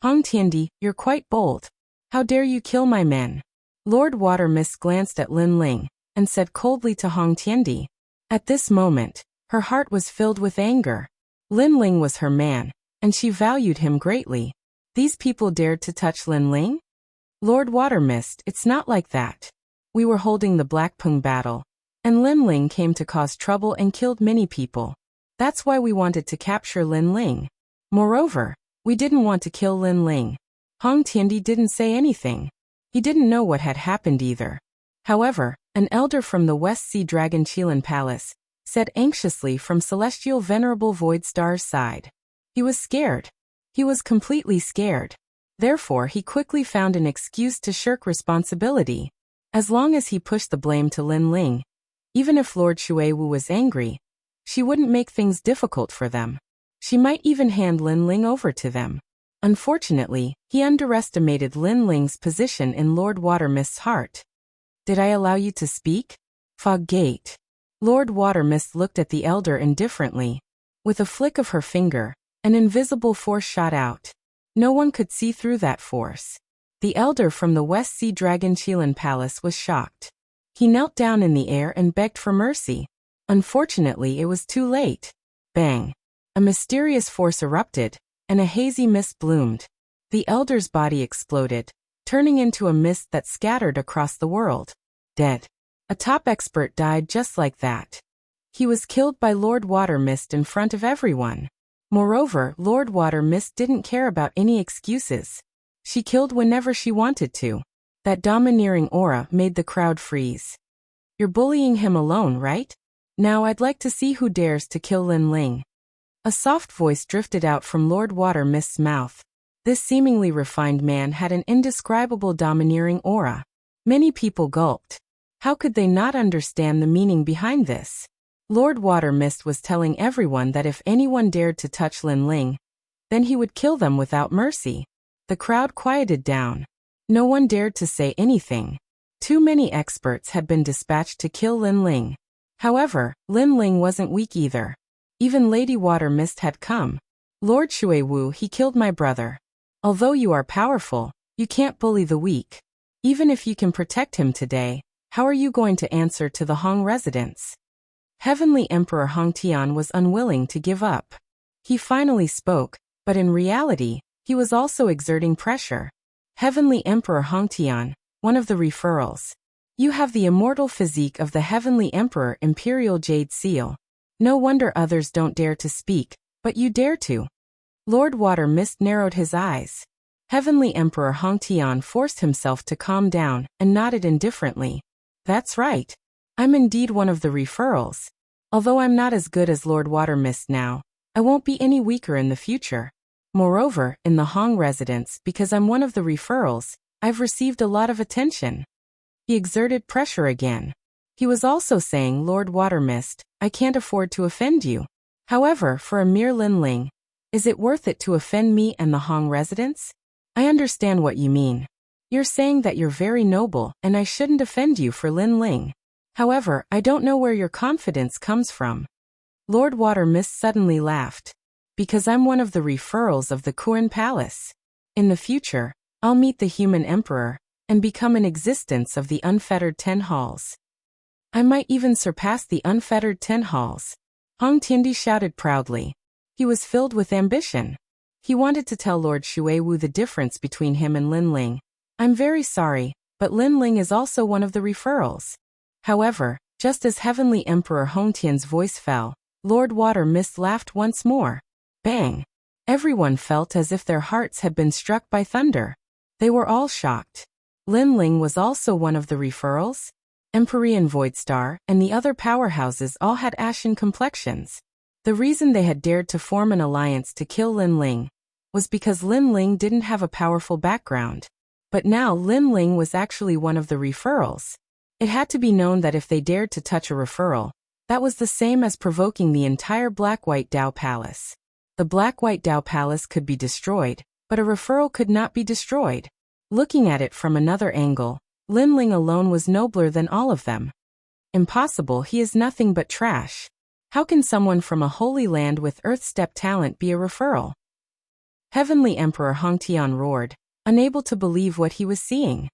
Hong Tiandi, you're quite bold. How dare you kill my men? Lord Watermist glanced at Lin Ling, and said coldly to Hong Tiandi. At this moment, her heart was filled with anger. Lin Ling was her man, and she valued him greatly. These people dared to touch Lin Ling? Lord Watermist, it's not like that. We were holding the Blackpung battle, and Lin Ling came to cause trouble and killed many people. That's why we wanted to capture Lin Ling. Moreover, we didn't want to kill Lin Ling. Hong Tiandi didn't say anything. He didn't know what had happened either. However, an elder from the West Sea Dragon Chilan Palace said anxiously from Celestial Venerable Voidstar's side. He was scared. He was completely scared. Therefore, he quickly found an excuse to shirk responsibility. As long as he pushed the blame to Lin Ling, even if Lord Shuiwu was angry, she wouldn't make things difficult for them. She might even hand Lin Ling over to them. Unfortunately, he underestimated Lin Ling's position in Lord Watermist's heart. Did I allow you to speak? Fog Gate. Lord Watermist looked at the elder indifferently. With a flick of her finger, an invisible force shot out. No one could see through that force. The elder from the West Sea Dragon Qilin Palace was shocked. He knelt down in the air and begged for mercy. Unfortunately, it was too late. Bang! A mysterious force erupted, and a hazy mist bloomed. The elder's body exploded, turning into a mist that scattered across the world. Dead. A top expert died just like that. He was killed by Lord Watermist in front of everyone. Moreover, Lord Watermist didn't care about any excuses. She killed whenever she wanted to. That domineering aura made the crowd freeze. You're bullying him alone, right? Now I'd like to see who dares to kill Lin Ling. A soft voice drifted out from Lord Watermist's mouth. This seemingly refined man had an indescribable domineering aura. Many people gulped. How could they not understand the meaning behind this? Lord Watermist was telling everyone that if anyone dared to touch Lin Ling, then he would kill them without mercy. The crowd quieted down. No one dared to say anything. Too many experts had been dispatched to kill Lin Ling. However, Lin Ling wasn't weak either. Even Lady Watermist had come. Lord Shuiwu, he killed my brother. Although you are powerful, you can't bully the weak. Even if you can protect him today, how are you going to answer to the Hong residents? Heavenly Emperor Hong Tian was unwilling to give up. He finally spoke, but in reality, he was also exerting pressure. Heavenly Emperor Hong Tian, one of the referrals. You have the immortal physique of the Heavenly Emperor Imperial Jade Seal. No wonder others don't dare to speak, but you dare to. Lord Watermist narrowed his eyes. Heavenly Emperor Hong Tian forced himself to calm down and nodded indifferently. That's right. I'm indeed one of the referrals. Although I'm not as good as Lord Watermist now, I won't be any weaker in the future. Moreover, in the Hong residence, because I'm one of the referrals, I've received a lot of attention. He exerted pressure again. He was also saying, Lord Watermist, I can't afford to offend you. However, for a mere Lin Ling, is it worth it to offend me and the Hong residents? I understand what you mean. You're saying that you're very noble and I shouldn't offend you for Lin Ling. However, I don't know where your confidence comes from. Lord Watermist suddenly laughed. Because I'm one of the referrals of the Kuren Palace. In the future, I'll meet the human emperor and become an existence of the unfettered 10 halls. I might even surpass the unfettered 10 halls. Hong Tiandi shouted proudly. He was filled with ambition. He wanted to tell Lord Shuiwu the difference between him and Lin Ling. I'm very sorry, but Lin Ling is also one of the referrals. However, just as Heavenly Emperor Hong Tian's voice fell, Lord Watermist laughed once more. Bang! Everyone felt as if their hearts had been struck by thunder. They were all shocked. Lin Ling was also one of the referrals? Empyrean Voidstar and the other powerhouses all had ashen complexions. The reason they had dared to form an alliance to kill Lin Ling was because Lin Ling didn't have a powerful background. But now Lin Ling was actually one of the referrals. It had to be known that if they dared to touch a referral, that was the same as provoking the entire Black-White Dao Palace. The Black-White Dao Palace could be destroyed, but a referral could not be destroyed. Looking at it from another angle, Lin Ling alone was nobler than all of them. Impossible, he is nothing but trash. How can someone from a holy land with earth-step talent be a referral? Heavenly Emperor Hong Tian roared, unable to believe what he was seeing.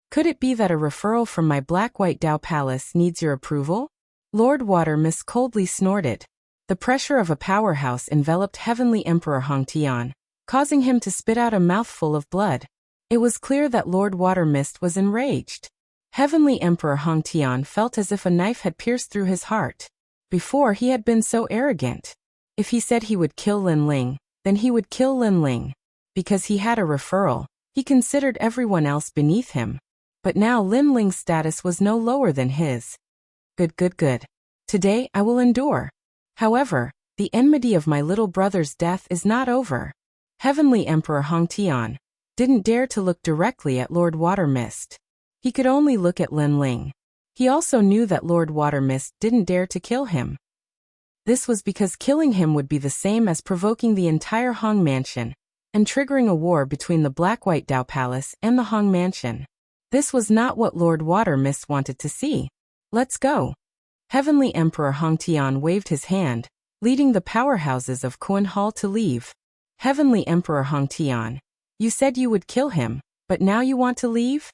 Could it be that a referral from my Black-White Dao Palace needs your approval? Lord Watermist coldly snorted. The pressure of a powerhouse enveloped Heavenly Emperor Hong Tian, causing him to spit out a mouthful of blood. It was clear that Lord Watermist was enraged. Heavenly Emperor Hong Tian felt as if a knife had pierced through his heart. Before he had been so arrogant. If he said he would kill Lin Ling, then he would kill Lin Ling. Because he had a referral, he considered everyone else beneath him. But now Lin Ling's status was no lower than his. Good. Today I will endure. However, the enmity of my little brother's death is not over. Heavenly Emperor Hong Tian didn't dare to look directly at Lord Watermist. He could only look at Lin Ling. He also knew that Lord Water Mist didn't dare to kill him. This was because killing him would be the same as provoking the entire Hong Mansion and triggering a war between the Black-White Dao Palace and the Hong Mansion. This was not what Lord Water Mist wanted to see. Let's go. Heavenly Emperor Hong Tian waved his hand, leading the powerhouses of Kuan Hall to leave. Heavenly Emperor Hong Tian, you said you would kill him, but now you want to leave?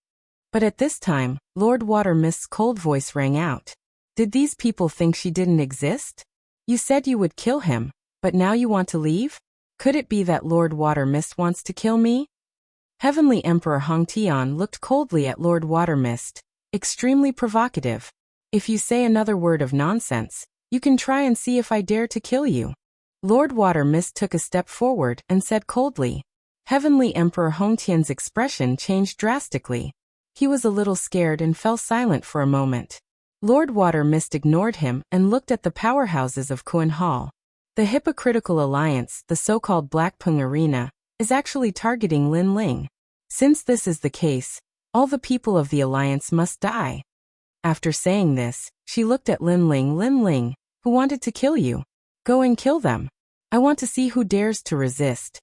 But at this time, Lord Water Mist's cold voice rang out. Did these people think she didn't exist? You said you would kill him, but now you want to leave? Could it be that Lord Water Mist wants to kill me? Heavenly Emperor Hong Tian looked coldly at Lord Water Mist, extremely provocative. If you say another word of nonsense, you can try and see if I dare to kill you. Lord Water Mist took a step forward and said coldly. Heavenly Emperor Hong Tian's expression changed drastically. He was a little scared and fell silent for a moment. Lord Water Mist ignored him and looked at the powerhouses of Kuan Hall. The hypocritical alliance, the so-called Blackpung Arena, is actually targeting Lin Ling. Since this is the case, all the people of the alliance must die. After saying this, she looked at Lin Ling, who wanted to kill you. Go and kill them. I want to see who dares to resist.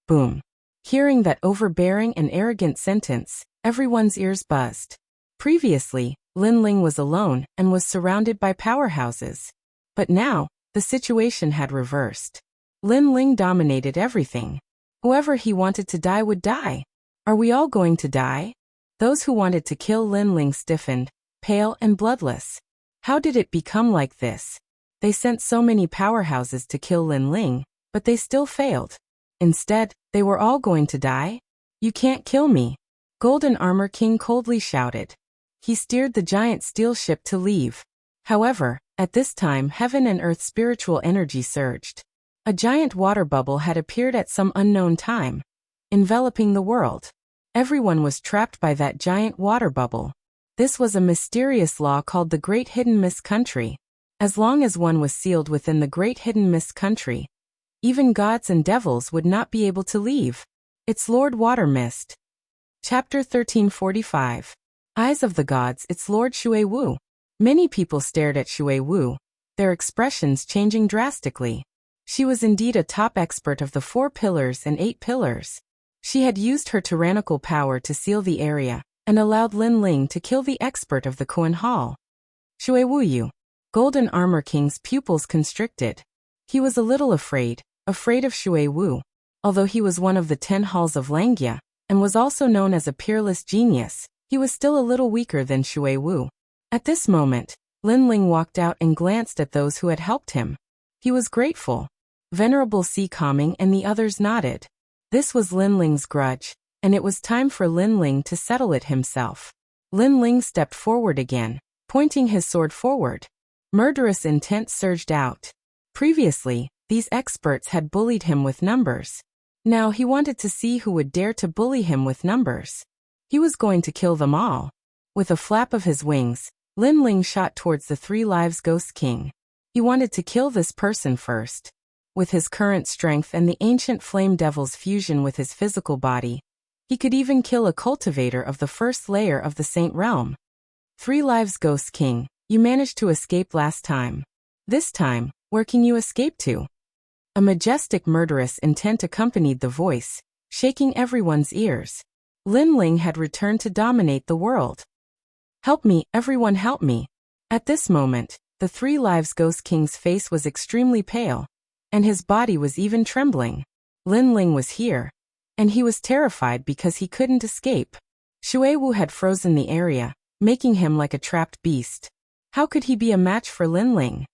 Boom. Hearing that overbearing and arrogant sentence, everyone's ears buzzed. Previously, Lin Ling was alone and was surrounded by powerhouses. But now, the situation had reversed. Lin Ling dominated everything. Whoever he wanted to die would die. Are we all going to die? Those who wanted to kill Lin Ling stiffened, pale and bloodless. How did it become like this? They sent so many powerhouses to kill Lin Ling, but they still failed. Instead, they were all going to die? You can't kill me. Golden Armor King coldly shouted. He steered the giant steel ship to leave. However, at this time heaven and earth's spiritual energy surged. A giant water bubble had appeared at some unknown time, enveloping the world. Everyone was trapped by that giant water bubble. This was a mysterious law called the Great Hidden Mist Country. As long as one was sealed within the Great Hidden Mist Country, even gods and devils would not be able to leave. It's Lord Water Mist. Chapter 1345. Eyes of the Gods. It's Lord Shui Wu. Many people stared at Shui Wu, their expressions changing drastically. She was indeed a top expert of the 4 pillars and 8 pillars. She had used her tyrannical power to seal the area, and allowed Lin Ling to kill the expert of the Kuan Hall. Shui Wu Yu. Golden Armor King's pupils constricted. He was a little afraid of Shui Wu. Although he was one of the 10 halls of Langia, and was also known as a peerless genius, he was still a little weaker than Shui Wu. At this moment, Lin Ling walked out and glanced at those who had helped him. He was grateful. Venerable Sea Calming and the others nodded. This was Lin Ling's grudge, and it was time for Lin Ling to settle it himself. Lin Ling stepped forward again, pointing his sword forward. Murderous intent surged out. Previously, these experts had bullied him with numbers. Now he wanted to see who would dare to bully him with numbers. He was going to kill them all. With a flap of his wings, Lin Ling shot towards the 3 Lives Ghost King. He wanted to kill this person first. With his current strength and the ancient flame devil's fusion with his physical body, he could even kill a cultivator of the first layer of the Saint Realm. 3 Lives Ghost King, you managed to escape last time. This time, where can you escape to? A majestic murderous intent accompanied the voice, shaking everyone's ears. Lin Ling had returned to dominate the world. Help me, everyone help me. At this moment, the 3 Lives Ghost King's face was extremely pale, and his body was even trembling. Lin Ling was here, and he was terrified because he couldn't escape. Shui Wu had frozen the area, making him like a trapped beast. How could he be a match for Lin Ling?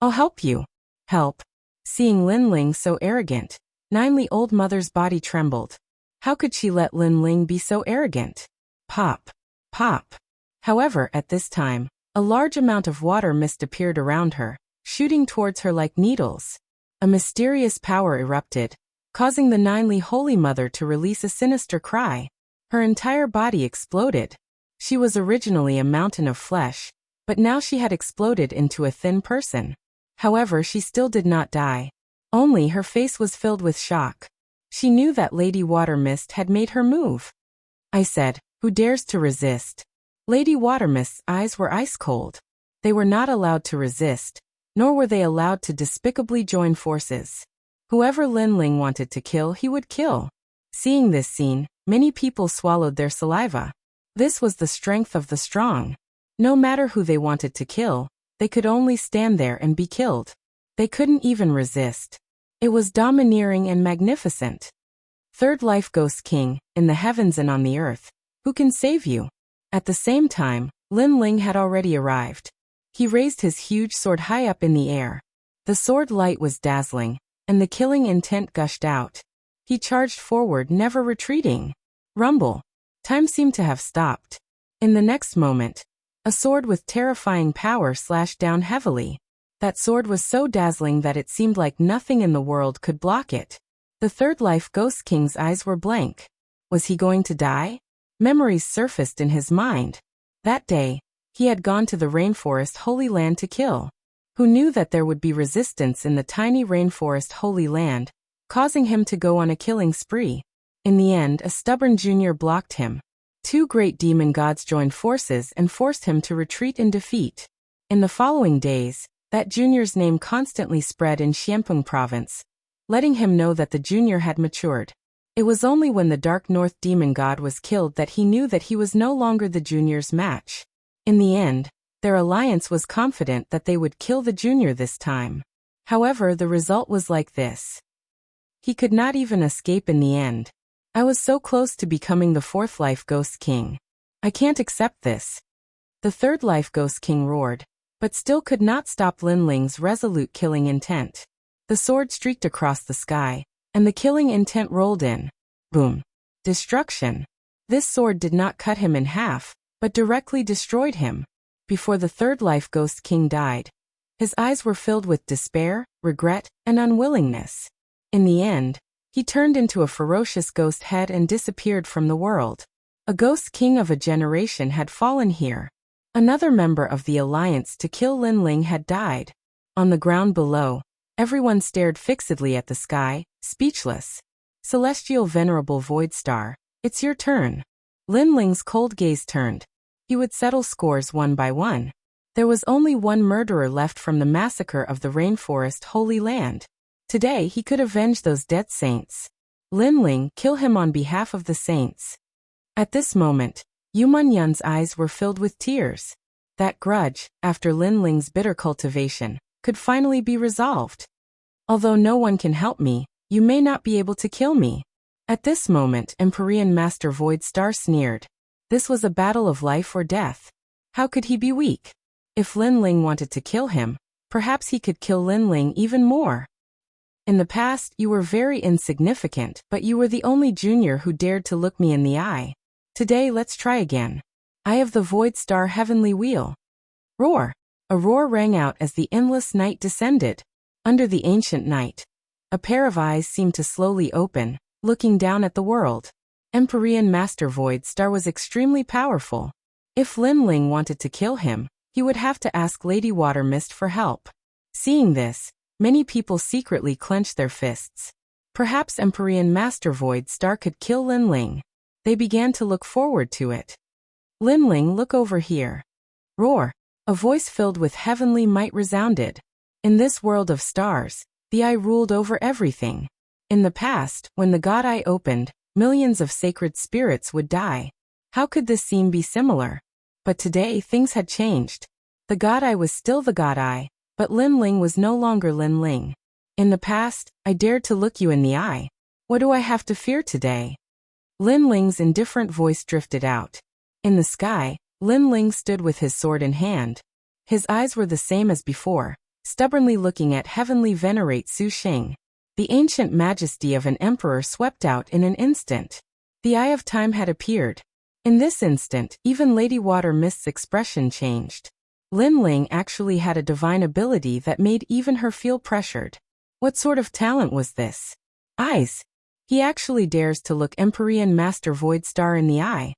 I'll help you. Help. Seeing Lin Ling so arrogant, Ninely Old Mother's body trembled. How could she let Lin Ling be so arrogant? Pop. Pop. However, at this time, a large amount of water mist appeared around her, shooting towards her like needles. A mysterious power erupted, causing the Ninely Holy Mother to release a sinister cry. Her entire body exploded. She was originally a mountain of flesh, but now she had exploded into a thin person. However, she still did not die. Only her face was filled with shock. She knew that Lady Water Mist had made her move. I said, Who dares to resist? Lady Watermist's eyes were ice cold. They were not allowed to resist, nor were they allowed to despicably join forces. Whoever Lin Ling wanted to kill, he would kill. Seeing this scene, many people swallowed their saliva. This was the strength of the strong. No matter who they wanted to kill, they could only stand there and be killed. They couldn't even resist. It was domineering and magnificent. Third life Ghost King, in the heavens and on the earth. Who can save you? At the same time, Lin Ling had already arrived. He raised his huge sword high up in the air. The sword light was dazzling, and the killing intent gushed out. He charged forward, never retreating. Rumble. Time seemed to have stopped. In the next moment, a sword with terrifying power slashed down heavily. That sword was so dazzling that it seemed like nothing in the world could block it. The third life Ghost King's eyes were blank. Was he going to die? Memories surfaced in his mind. That day, he had gone to the rainforest Holy Land to kill. Who knew that there would be resistance in the tiny rainforest Holy Land, causing him to go on a killing spree? In the end, a stubborn junior blocked him. Two great demon gods joined forces and forced him to retreat in defeat. In the following days, that junior's name constantly spread in Xianpeng province, letting him know that the junior had matured. It was only when the Dark North demon god was killed that he knew that he was no longer the junior's match. In the end, their alliance was confident that they would kill the junior this time. However, the result was like this. He could not even escape in the end. I was so close to becoming the fourth life Ghost King. I can't accept this. The third life Ghost King roared, but still could not stop Lin Ling's resolute killing intent. The sword streaked across the sky, and the killing intent rolled in. Boom. Destruction. This sword did not cut him in half, but directly destroyed him. Before the third life Ghost King died, his eyes were filled with despair, regret, and unwillingness. In the end, he turned into a ferocious ghost head and disappeared from the world. A Ghost King of a generation had fallen here. Another member of the alliance to kill Lin Ling had died. On the ground below, everyone stared fixedly at the sky, speechless. Celestial Venerable Void Star, it's your turn. Lin Ling's cold gaze turned. He would settle scores one by one. There was only one murderer left from the massacre of the Rainforest Holy Land. Today he could avenge those dead saints. Lin Ling, kill him on behalf of the saints. At this moment, Yu Munyan's eyes were filled with tears. That grudge, after Lin Ling's bitter cultivation, could finally be resolved. Although no one can help me, you may not be able to kill me. At this moment, Empyrean Master Void Star sneered. This was a battle of life or death. How could he be weak? If Lin Ling wanted to kill him, perhaps he could kill Lin Ling even more. In the past, you were very insignificant, but you were the only junior who dared to look me in the eye. Today, let's try again. I have the Void Star Heavenly Wheel. Roar! A roar rang out as the endless night descended. Under the ancient night, a pair of eyes seemed to slowly open, looking down at the world. Empyrean Master Void Star was extremely powerful. If Lin Ling wanted to kill him, he would have to ask Lady Watermist for help. Seeing this, many people secretly clenched their fists. Perhaps Empyrean Master Void Star could kill Lin Ling. They began to look forward to it. Lin Ling, look over here. Roar! A voice filled with heavenly might resounded. In this world of stars, the eye ruled over everything. In the past, when the God Eye opened, millions of sacred spirits would die. How could this scene be similar? But today things had changed. The God Eye was still the God Eye, but Lin Ling was no longer Lin Ling. In the past, I dared to look you in the eye. What do I have to fear today? Lin Ling's indifferent voice drifted out. In the sky, Lin Ling stood with his sword in hand. His eyes were the same as before, stubbornly looking at Heavenly Venerate Su Xing. The ancient majesty of an emperor swept out in an instant. The Eye of Time had appeared. In this instant, even Lady Watermist's expression changed. Lin Ling actually had a divine ability that made even her feel pressured. What sort of talent was this? Eyes! He actually dares to look Empyrean Master Void Star in the eye.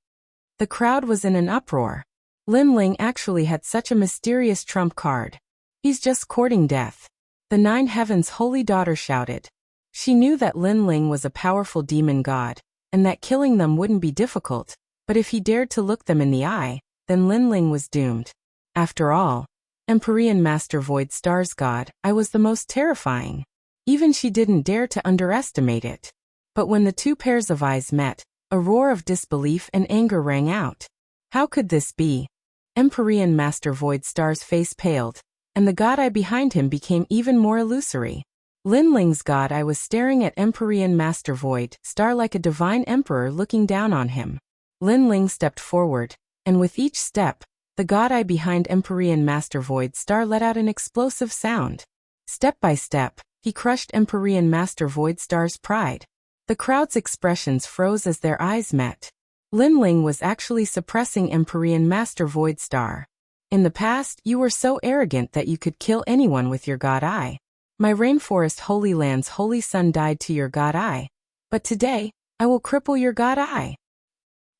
The crowd was in an uproar. Lin Ling actually had such a mysterious trump card. He's just courting death. The Nine Heavens' holy daughter shouted. She knew that Lin Ling was a powerful demon god, and that killing them wouldn't be difficult. But if he dared to look them in the eye, then Linling was doomed. After all, Empyrean Master Void Star's god, I was the most terrifying. Even she didn't dare to underestimate it. But when the two pairs of eyes met, a roar of disbelief and anger rang out. How could this be? Empyrean Master Void Star's face paled, and the god eye behind him became even more illusory. Linling's god eye was staring at Empyrean Master Void Star like a divine emperor looking down on him. Linling stepped forward, and with each step, the god eye behind Empyrean Master Void Star let out an explosive sound. Step by step, he crushed Empyrean Master Void Star's pride. The crowd's expressions froze as their eyes met. Linling was actually suppressing Empyrean Master Void Star. In the past, you were so arrogant that you could kill anyone with your god eye. My rainforest Holy Land's holy son died to your god eye. But today, I will cripple your god eye.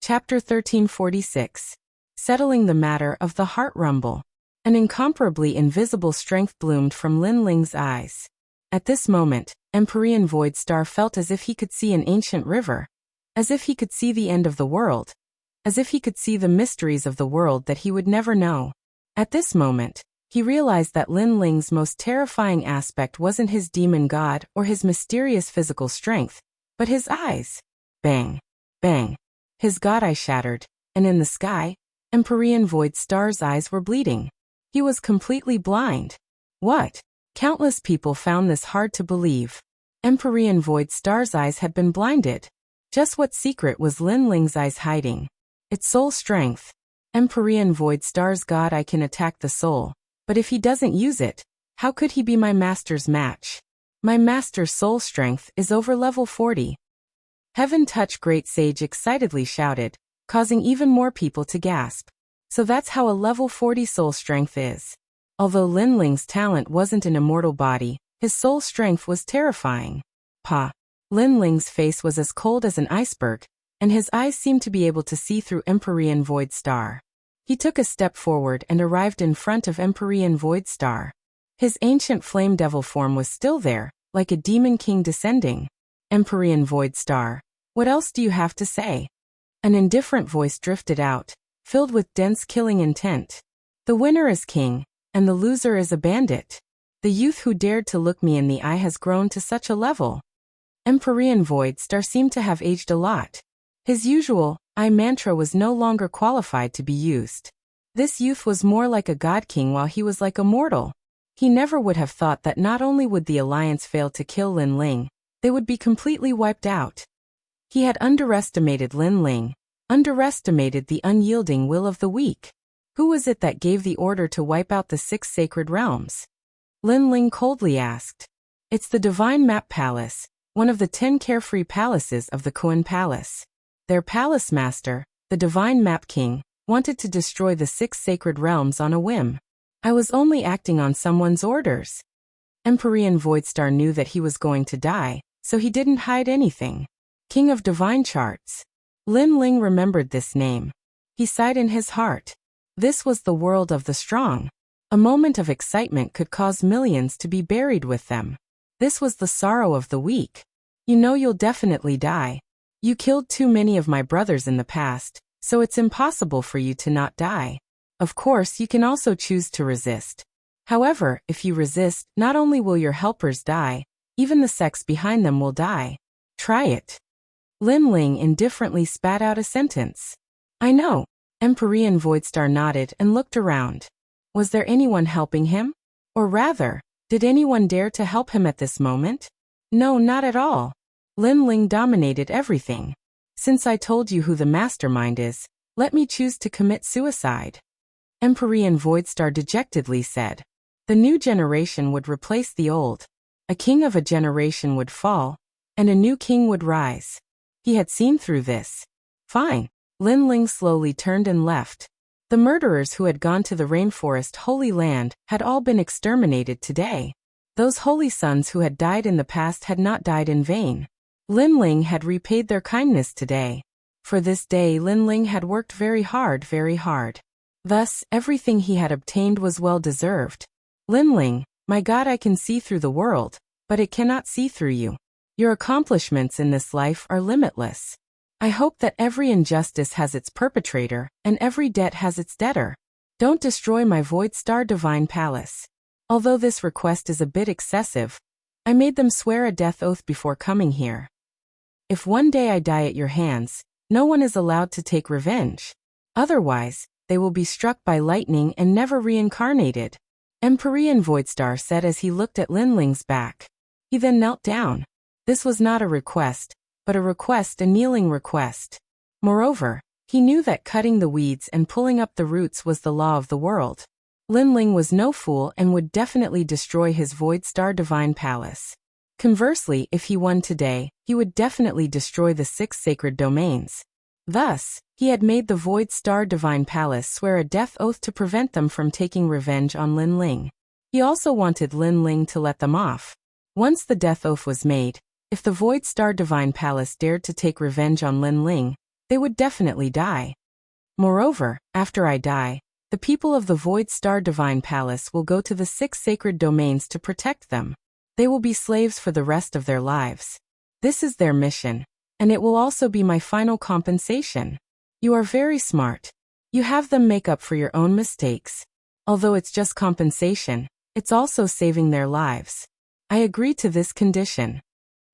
Chapter 1346. Settling the matter of the heart rumble. An incomparably invisible strength bloomed from Linling's eyes. At this moment, Empyrean Void Star felt as if he could see an ancient river, as if he could see the end of the world, as if he could see the mysteries of the world that he would never know. At this moment, he realized that Linling's most terrifying aspect wasn't his demon god or his mysterious physical strength, but his eyes. Bang! Bang! His god eye shattered, and in the sky, Empyrean Void Star's eyes were bleeding. He was completely blind. What? Countless people found this hard to believe. Empyrean Void Star's eyes had been blinded. Just what secret was Linling's eyes hiding? Its soul strength. Empyrean Void Star's god eye can attack the soul, but if he doesn't use it, how could he be my master's match? My master's soul strength is over level 40. Heaven Touch Great Sage excitedly shouted, causing even more people to gasp. So that's how a level 40 soul strength is. Although Linling's talent wasn't an immortal body, his soul strength was terrifying. Pa. Linling's face was as cold as an iceberg, and his eyes seemed to be able to see through Empyrean Void Star. He took a step forward and arrived in front of Empyrean Void Star. His ancient flame devil form was still there, like a demon king descending. Empyrean Void Star, what else do you have to say? An indifferent voice drifted out, filled with dense killing intent. The winner is king, and the loser is a bandit. The youth who dared to look me in the eye has grown to such a level. Empyrean Void Star seemed to have aged a lot. His usual I mantra was no longer qualified to be used. This youth was more like a god king while he was like a mortal. He never would have thought that not only would the alliance fail to kill Linling, they would be completely wiped out. He had underestimated Linling, underestimated the unyielding will of the weak. Who was it that gave the order to wipe out the 6 sacred realms? Linling coldly asked. It's the Divine Map Palace, one of the 10 carefree palaces of the Koan Palace. Their palace master, the Divine Map King, wanted to destroy the 6 sacred realms on a whim. I was only acting on someone's orders. Empyrean Void Star knew that he was going to die, so he didn't hide anything. King of Divine Charts. Linling remembered this name. He sighed in his heart. This was the world of the strong. A moment of excitement could cause millions to be buried with them. This was the sorrow of the weak. You know you'll definitely die. You killed too many of my brothers in the past, so it's impossible for you to not die. Of course, you can also choose to resist. However, if you resist, not only will your helpers die, even the sects behind them will die. Try it. Linling indifferently spat out a sentence. I know. Empyrean Void Star nodded and looked around. Was there anyone helping him? Or rather, did anyone dare to help him at this moment? No, not at all. Linling dominated everything. Since I told you who the mastermind is, let me choose to commit suicide. Empyrean Void Star dejectedly said. The new generation would replace the old. A king of a generation would fall, and a new king would rise. He had seen through this. Fine. Linling slowly turned and left. The murderers who had gone to the rainforest Holy Land had all been exterminated today. Those holy sons who had died in the past had not died in vain. Linling had repaid their kindness today. For this day Linling had worked very hard, very hard. Thus, everything he had obtained was well deserved. Linling, my God, I can see through the world, but it cannot see through you. Your accomplishments in this life are limitless. I hope that every injustice has its perpetrator, and every debt has its debtor. Don't destroy my Void Star Divine Palace. Although this request is a bit excessive, I made them swear a death oath before coming here. If one day I die at your hands, no one is allowed to take revenge. Otherwise, they will be struck by lightning and never reincarnated. Empyrean Voidstar said as he looked at Linling's back. He then knelt down. This was not a request, but a kneeling request. Moreover, he knew that cutting the weeds and pulling up the roots was the law of the world. Linling was no fool and would definitely destroy his Void Star Divine Palace. Conversely, if he won today, he would definitely destroy the 6 sacred domains. Thus, he had made the Void Star Divine Palace swear a death oath to prevent them from taking revenge on Linling. He also wanted Linling to let them off. Once the death oath was made, if the Void Star Divine Palace dared to take revenge on Linling, they would definitely die. Moreover, after I die, the people of the Void Star Divine Palace will go to the 6 sacred domains to protect them. They will be slaves for the rest of their lives. This is their mission, and it will also be my final compensation. You are very smart. You have them make up for your own mistakes. Although it's just compensation, it's also saving their lives. I agree to this condition.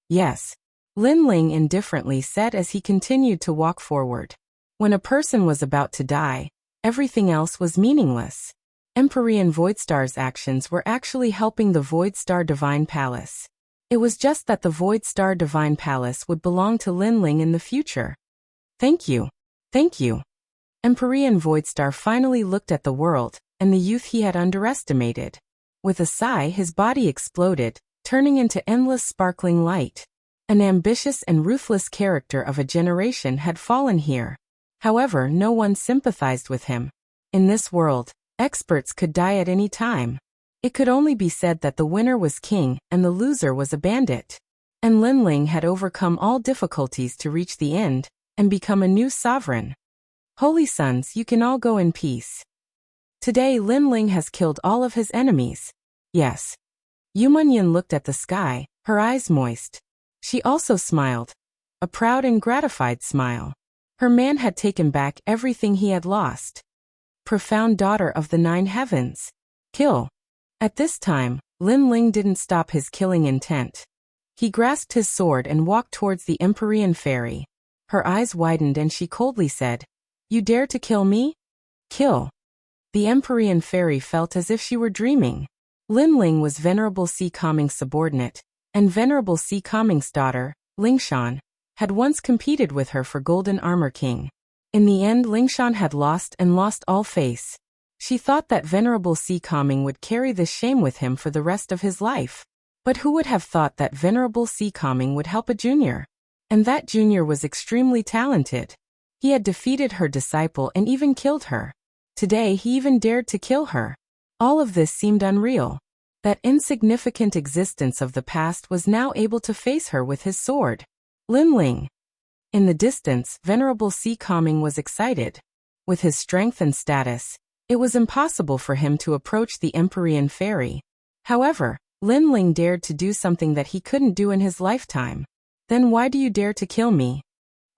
Yes, Linling indifferently said as he continued to walk forward. When a person was about to die, everything else was meaningless. Empyrean Voidstar's actions were actually helping the Void Star Divine Palace. It was just that the Void Star Divine Palace would belong to Linling in the future. Thank you. Thank you. Empyrean Voidstar finally looked at the world, and the youth he had underestimated. With a sigh, his body exploded, turning into endless sparkling light. An ambitious and ruthless character of a generation had fallen here. However, no one sympathized with him. In this world, experts could die at any time. It could only be said that the winner was king and the loser was a bandit. And Linling had overcome all difficulties to reach the end and become a new sovereign. Holy sons, you can all go in peace. Today Linling has killed all of his enemies. Yes. Yumunyan looked at the sky, her eyes moist. She also smiled. A proud and gratified smile. Her man had taken back everything he had lost. Profound daughter of the 9 heavens. Kill. At this time, Linling didn't stop his killing intent. He grasped his sword and walked towards the Empyrean fairy. Her eyes widened and she coldly said, "You dare to kill me? Kill." The Empyrean fairy felt as if she were dreaming. Linling was Venerable Sea Calming's subordinate, and Venerable Sea Calming's daughter, Lingshan, had once competed with her for Golden Armor King. In the end, Lingshan had lost and lost all face. She thought that Venerable Sea Calming would carry this shame with him for the rest of his life. But who would have thought that Venerable Sea Calming would help a junior? And that junior was extremely talented. He had defeated her disciple and even killed her. Today he even dared to kill her. All of this seemed unreal. That insignificant existence of the past was now able to face her with his sword. Linling. In the distance, Venerable Sea Calming was excited. With his strength and status, it was impossible for him to approach the Empyrean fairy. However, Linling dared to do something that he couldn't do in his lifetime. Then why do you dare to kill me?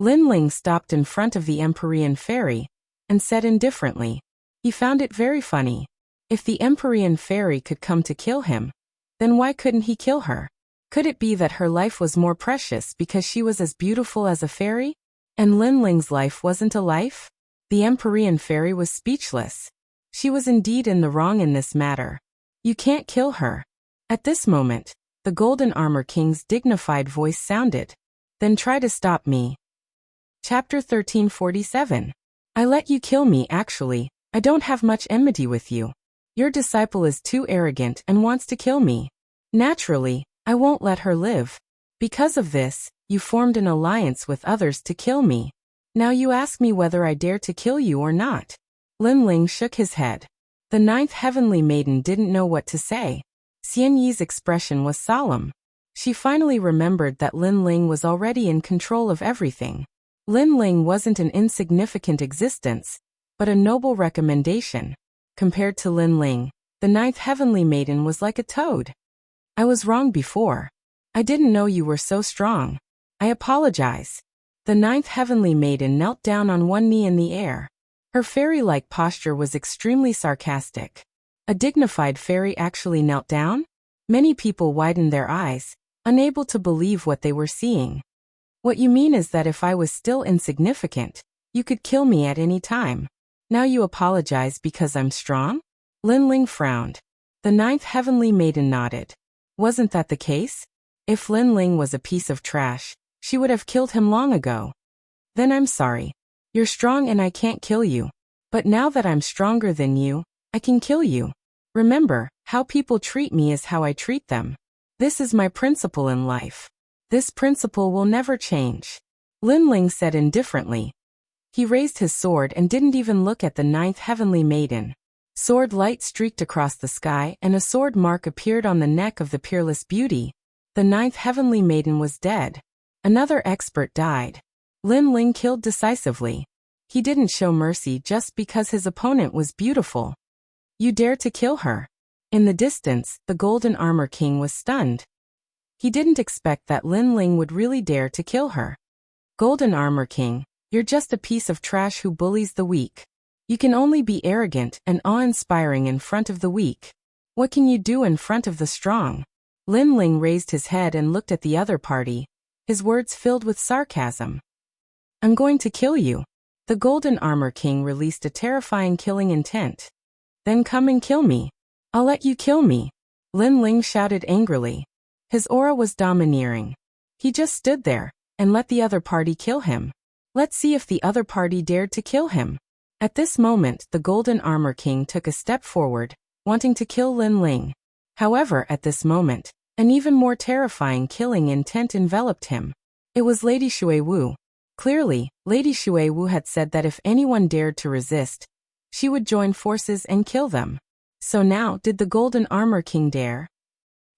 Linling stopped in front of the Empyrean fairy and said indifferently. He found it very funny. If the Empyrean fairy could come to kill him, then why couldn't he kill her? Could it be that her life was more precious because she was as beautiful as a fairy? And Linling's life wasn't a life? The Empyrean fairy was speechless. She was indeed in the wrong in this matter. You can't kill her. At this moment, the Golden Armor King's dignified voice sounded. Then try to stop me. Chapter 1347. I let you kill me actually. I don't have much enmity with you. Your disciple is too arrogant and wants to kill me. Naturally, I won't let her live. Because of this, you formed an alliance with others to kill me. Now you ask me whether I dare to kill you or not. Linling shook his head. The 9th heavenly maiden didn't know what to say. Xian Yi's expression was solemn. She finally remembered that Linling was already in control of everything. Linling wasn't an insignificant existence, but a noble recommendation. Compared to Linling, the 9th heavenly maiden was like a toad. I was wrong before. I didn't know you were so strong. I apologize. The ninth heavenly maiden knelt down on one knee in the air. Her fairy-like posture was extremely sarcastic. A dignified fairy actually knelt down? Many people widened their eyes, unable to believe what they were seeing. What you mean is that if I was still insignificant, you could kill me at any time. Now you apologize because I'm strong? Lin Ling frowned. The ninth heavenly maiden nodded. Wasn't that the case? If Lin Ling was a piece of trash, she would have killed him long ago. Then I'm sorry. You're strong and I can't kill you. But now that I'm stronger than you, I can kill you. Remember, how people treat me is how I treat them. This is my principle in life. This principle will never change. Lin Ling said indifferently. He raised his sword and didn't even look at the ninth heavenly maiden. Sword light streaked across the sky and a sword mark appeared on the neck of the peerless beauty. The ninth heavenly maiden was dead. Another expert died. Lin Ling killed decisively. He didn't show mercy just because his opponent was beautiful. You dare to kill her? In the distance, the Golden Armor King was stunned. He didn't expect that Lin Ling would really dare to kill her. Golden Armor King, you're just a piece of trash who bullies the weak. You can only be arrogant and awe-inspiring in front of the weak. What can you do in front of the strong? Lin Ling raised his head and looked at the other party, his words filled with sarcasm. I'm going to kill you. The Golden Armor King released a terrifying killing intent. Then come and kill me. I'll let you kill me. Lin Ling shouted angrily. His aura was domineering. He just stood there and let the other party kill him. Let's see if the other party dared to kill him. At this moment, the Golden Armor King took a step forward, wanting to kill Lin Ling. However, at this moment, an even more terrifying killing intent enveloped him. It was Lady Shui Wu. Clearly, Lady Shui Wu had said that if anyone dared to resist, she would join forces and kill them. So now, did the Golden Armor King dare?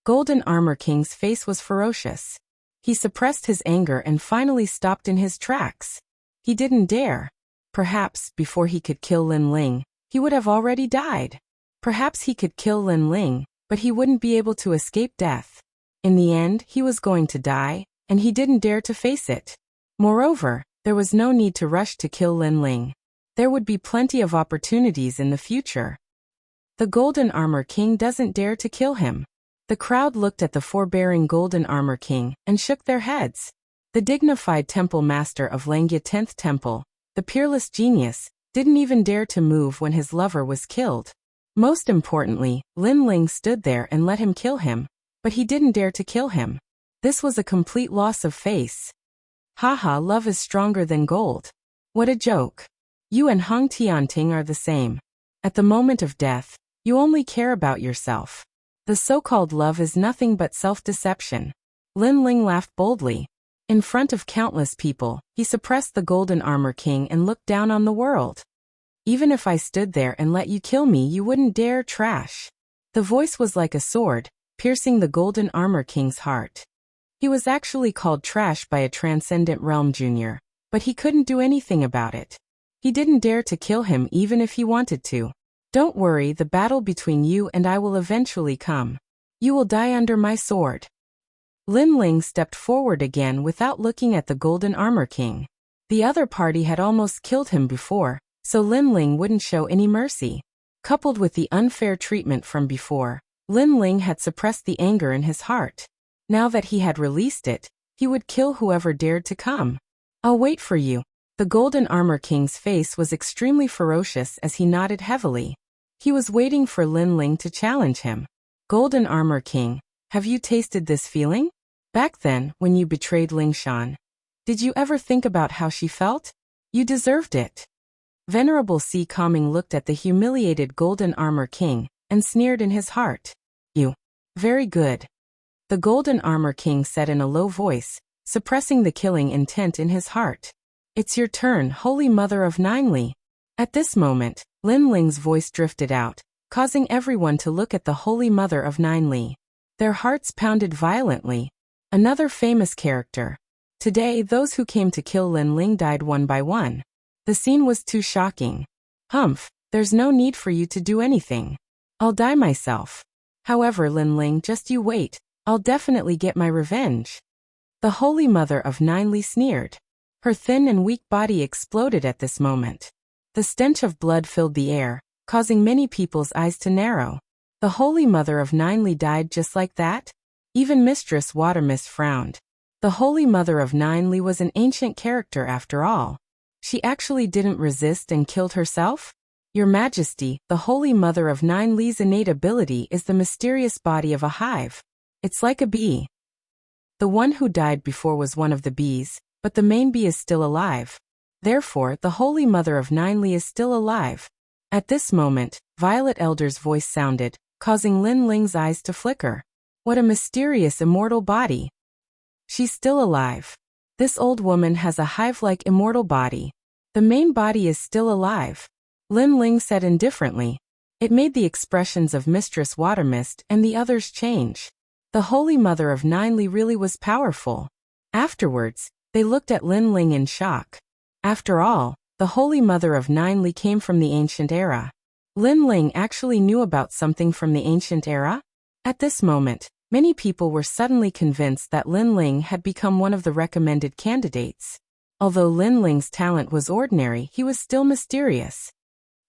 Golden Armor King's face was ferocious. He suppressed his anger and finally stopped in his tracks. He didn't dare. Perhaps, before he could kill Lin Ling, he would have already died. Perhaps he could kill Lin Ling, but he wouldn't be able to escape death. In the end, he was going to die, and he didn't dare to face it. Moreover, there was no need to rush to kill Lin Ling. There would be plenty of opportunities in the future. The Golden Armor King doesn't dare to kill him. The crowd looked at the forbearing Golden Armor King and shook their heads. The dignified temple master of Langya 10th Temple, the peerless genius, didn't even dare to move when his lover was killed. Most importantly, Lin Ling stood there and let him kill him, but he didn't dare to kill him. This was a complete loss of face. Haha, love is stronger than gold. What a joke. You and Hong Tianting are the same. At the moment of death, you only care about yourself. The so-called love is nothing but self-deception. Lin Ling laughed boldly. In front of countless people, he suppressed the Golden Armor King and looked down on the world. Even if I stood there and let you kill me, you wouldn't dare, trash. The voice was like a sword, piercing the Golden Armor King's heart. He was actually called trash by a Transcendent Realm Junior, but he couldn't do anything about it. He didn't dare to kill him even if he wanted to. Don't worry, the battle between you and I will eventually come. You will die under my sword. Lin Ling stepped forward again without looking at the Golden Armor King. The other party had almost killed him before, so Lin Ling wouldn't show any mercy. Coupled with the unfair treatment from before, Lin Ling had suppressed the anger in his heart. Now that he had released it, he would kill whoever dared to come. I'll wait for you. The Golden Armor King's face was extremely ferocious as he nodded heavily. He was waiting for Lin Ling to challenge him. Golden Armor King, have you tasted this feeling? Back then, when you betrayed Ling Shan, did you ever think about how she felt? You deserved it. Venerable Si Kaming looked at the humiliated Golden Armor King and sneered in his heart. You. Very good. The Golden Armor King said in a low voice, suppressing the killing intent in his heart. It's your turn, Holy Mother of Ninely. At this moment, Lin Ling's voice drifted out, causing everyone to look at the Holy Mother of Ninely. Their hearts pounded violently. Another famous character. Today, those who came to kill Lin Ling died one by one. The scene was too shocking. Humph, there's no need for you to do anything. I'll die myself. However, Lin Ling, just you wait. I'll definitely get my revenge. The Holy Mother of Ninely sneered. Her thin and weak body exploded at this moment. The stench of blood filled the air, causing many people's eyes to narrow. The Holy Mother of Ninely died just like that? Even Mistress Watermist frowned. The Holy Mother of Ninely was an ancient character after all. She actually didn't resist and killed herself? Your Majesty, the Holy Mother of Ninely's innate ability is the mysterious body of a hive. It's like a bee. The one who died before was one of the bees, but the main bee is still alive. Therefore, the Holy Mother of Ninely is still alive. At this moment, Violet Elder's voice sounded, causing Lin Ling's eyes to flicker. What a mysterious immortal body. She's still alive. This old woman has a hive-like immortal body. The main body is still alive. Lin Ling said indifferently. It made the expressions of Mistress Watermist and the others change. The Holy Mother of Ninely really was powerful. Afterwards, they looked at Lin Ling in shock. After all, the Holy Mother of Ninely came from the ancient era. Lin Ling actually knew about something from the ancient era? At this moment, many people were suddenly convinced that Lin Ling had become one of the recommended candidates. Although Lin Ling's talent was ordinary, he was still mysterious.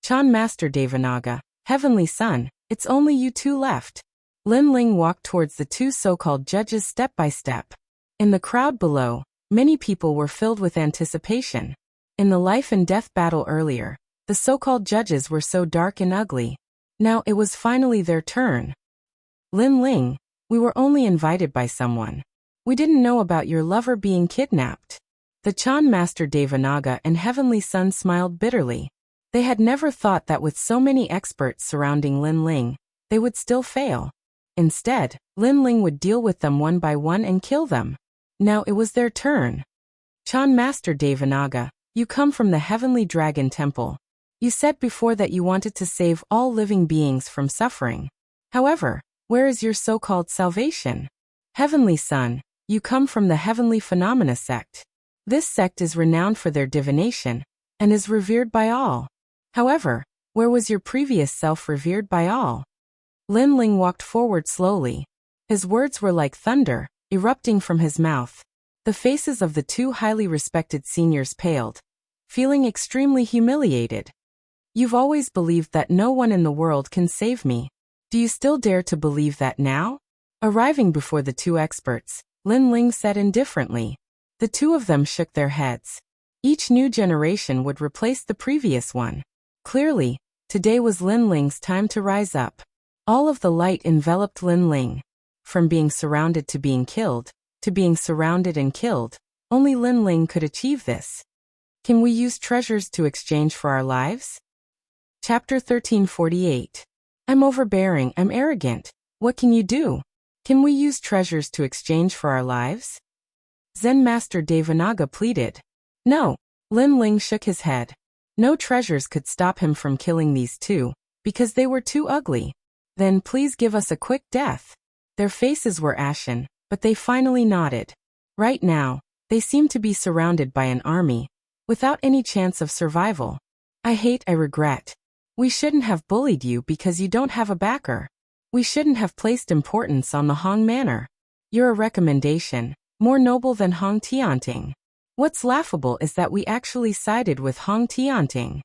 Chan Master Devanaga, Heavenly Son, it's only you two left. Lin Ling walked towards the two so-called judges step by step. In the crowd below, many people were filled with anticipation. In the life and death battle earlier, the so-called judges were so dark and ugly. Now it was finally their turn. Lin Ling, we were only invited by someone. We didn't know about your lover being kidnapped. The Chan Master Devanaga and Heavenly Son smiled bitterly. They had never thought that with so many experts surrounding Lin Ling, they would still fail. Instead, Lin Ling would deal with them one by one and kill them. Now it was their turn. Chan Master Devanaga, you come from the Heavenly Dragon Temple. You said before that you wanted to save all living beings from suffering. However, where is your so-called salvation? Heavenly Son, you come from the Heavenly Phenomena sect. This sect is renowned for their divination, and is revered by all. However, where was your previous self revered by all? Lin Ling walked forward slowly. His words were like thunder, erupting from his mouth. The faces of the two highly respected seniors paled, feeling extremely humiliated. You've always believed that no one in the world can save me. Do you still dare to believe that now? Arriving before the two experts, Lin Ling said indifferently. The two of them shook their heads. Each new generation would replace the previous one. Clearly, today was Lin Ling's time to rise up. All of the light enveloped Lin Ling. From being surrounded to being killed, to being surrounded and killed, only Lin Ling could achieve this. Can we use treasures to exchange for our lives? Chapter 1348. I'm overbearing, I'm arrogant. What can you do? Can we use treasures to exchange for our lives? Zen Master Devanaga pleaded. No. Lin Ling shook his head. No treasures could stop him from killing these two, because they were too ugly. Then please give us a quick death. Their faces were ashen, but they finally nodded. Right now, they seemed to be surrounded by an army, without any chance of survival. I regret. We shouldn't have bullied you because you don't have a backer. We shouldn't have placed importance on the Hong Manor. You're a recommendation, more noble than Hong Tianting. What's laughable is that we actually sided with Hong Tianting.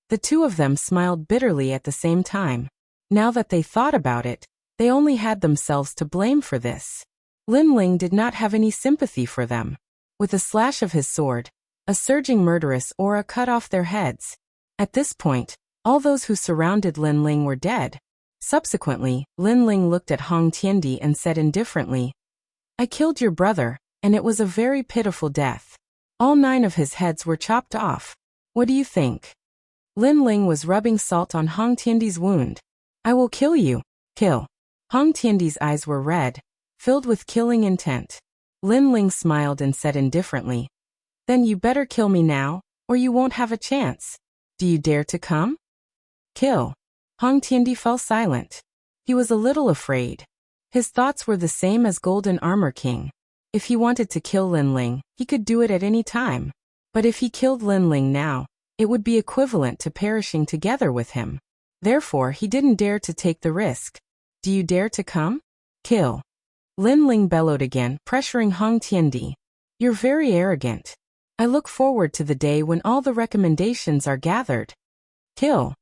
The two of them smiled bitterly at the same time. Now that they thought about it, they only had themselves to blame for this. Lin Ling did not have any sympathy for them. With a slash of his sword, a surging murderous aura cut off their heads. At this point, all those who surrounded Lin Ling were dead. Subsequently, Lin Ling looked at Hong Tiandi and said indifferently, I killed your brother, and it was a very pitiful death. All 9 of his heads were chopped off. What do you think? Lin Ling was rubbing salt on Hong Tiandi's wound. I will kill you. Kill. Hong Tiandi's eyes were red, filled with killing intent. Lin Ling smiled and said indifferently, Then you better kill me now, or you won't have a chance. Do you dare to come? Kill. Hong Tiandi fell silent. He was a little afraid. His thoughts were the same as Golden Armor King. If he wanted to kill Lin Ling, he could do it at any time. But if he killed Lin Ling now, it would be equivalent to perishing together with him. Therefore, he didn't dare to take the risk. Do you dare to come? Kill. Lin Ling bellowed again, pressuring Hong Tiandi. You're very arrogant. I look forward to the day when all the recommendations are gathered. Kill.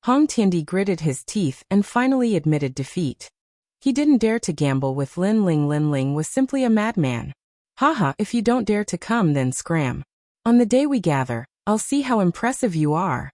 Hong Tiandi gritted his teeth and finally admitted defeat. He didn't dare to gamble with Lin Ling. Lin Ling was simply a madman. Haha, if you don't dare to come then scram. On the day we gather, I'll see how impressive you are.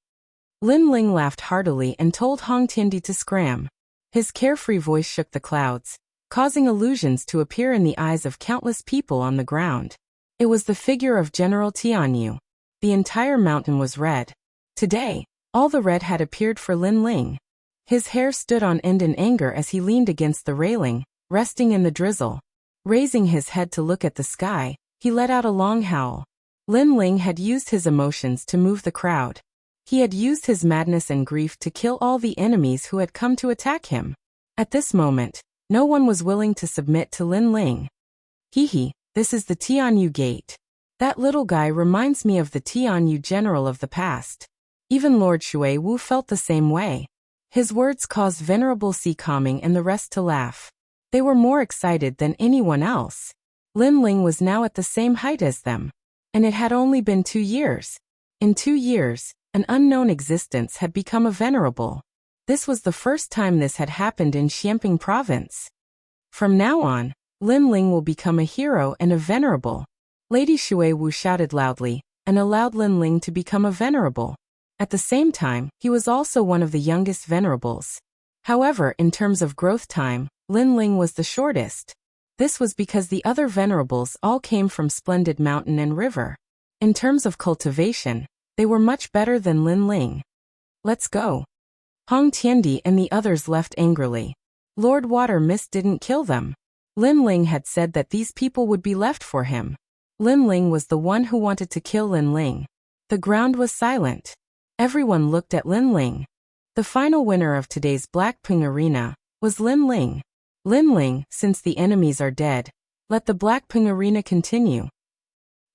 Lin Ling laughed heartily and told Hong Tiandi to scram. His carefree voice shook the clouds, causing illusions to appear in the eyes of countless people on the ground. It was the figure of General Tianyu. The entire mountain was red. Today, all the red had appeared for Lin Ling. His hair stood on end in anger as he leaned against the railing, resting in the drizzle. Raising his head to look at the sky, he let out a long howl. Lin Ling had used his emotions to move the crowd. He had used his madness and grief to kill all the enemies who had come to attack him. At this moment, no one was willing to submit to Lin Ling. Hehe, this is the Tianyu Gate. That little guy reminds me of the Tianyu general of the past. Even Lord Shui Wu felt the same way. His words caused Venerable Si Calming and the rest to laugh. They were more excited than anyone else. Lin Ling was now at the same height as them. And it had only been 2 years. In 2 years, an unknown existence had become a venerable. This was the first time this had happened in Xianping province. From now on, Lin Ling will become a hero and a venerable. Lady Shui Wu shouted loudly, and allowed Lin Ling to become a venerable. At the same time, he was also one of the youngest venerables. However, in terms of growth time, Lin Ling was the shortest. This was because the other venerables all came from splendid mountain and river. In terms of cultivation, they were much better than Lin Ling. Let's go. Hong Tiandi and the others left angrily. Lord Water Mist didn't kill them. Lin Ling had said that these people would be left for him. Lin Ling was the one who wanted to kill Lin Ling. The ground was silent. Everyone looked at Lin Ling. The final winner of today's Blackpink Arena was Lin Ling. Lin Ling, since the enemies are dead, let the Blackpink Arena continue.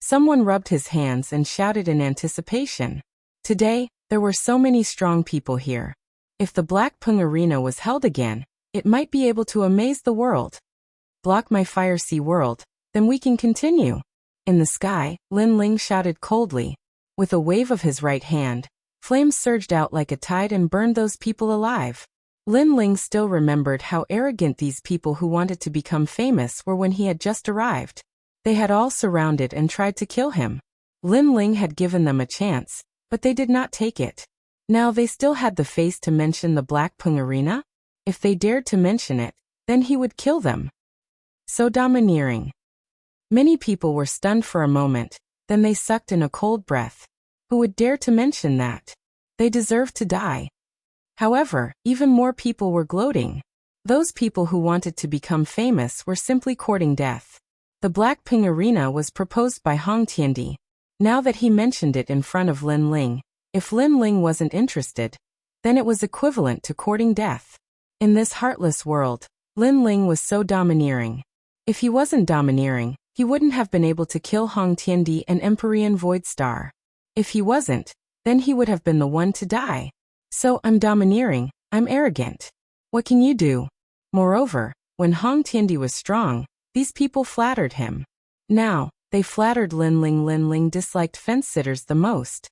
Someone rubbed his hands and shouted in anticipation. Today, there were so many strong people here. If the Blackpink Arena was held again, it might be able to amaze the world. Block my fire sea world, then we can continue. In the sky, Lin Ling shouted coldly. With a wave of his right hand, flames surged out like a tide and burned those people alive. Lin Ling still remembered how arrogant these people who wanted to become famous were when he had just arrived. They had all surrounded and tried to kill him. Lin Ling had given them a chance, but they did not take it. Now they still had the face to mention the Blackpink Arena? If they dared to mention it, then he would kill them. So domineering. Many people were stunned for a moment, then they sucked in a cold breath. Who would dare to mention that? They deserved to die. However, even more people were gloating. Those people who wanted to become famous were simply courting death. The Blackpink Arena was proposed by Hong Tiandi. Now that he mentioned it in front of Lin Ling, if Lin Ling wasn't interested, then it was equivalent to courting death. In this heartless world, Lin Ling was so domineering. If he wasn't domineering, he wouldn't have been able to kill Hong Tiandi and Empyrean Void Star. If he wasn't, then he would have been the one to die. So I'm domineering, I'm arrogant. What can you do? Moreover, when Hong Tiandi was strong, these people flattered him. Now, they flattered Lin Ling. Lin Ling disliked fence-sitters the most.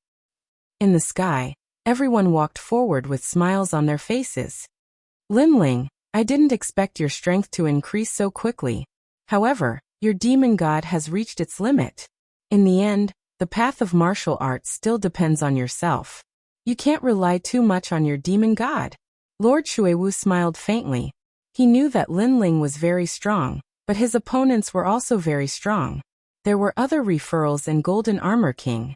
In the sky, everyone walked forward with smiles on their faces. Lin Ling, I didn't expect your strength to increase so quickly. However, your demon god has reached its limit. In the end, the path of martial arts still depends on yourself. You can't rely too much on your demon god. Lord Shuiwu smiled faintly. He knew that Lin Ling was very strong, but his opponents were also very strong. There were other referrals in Golden Armor King.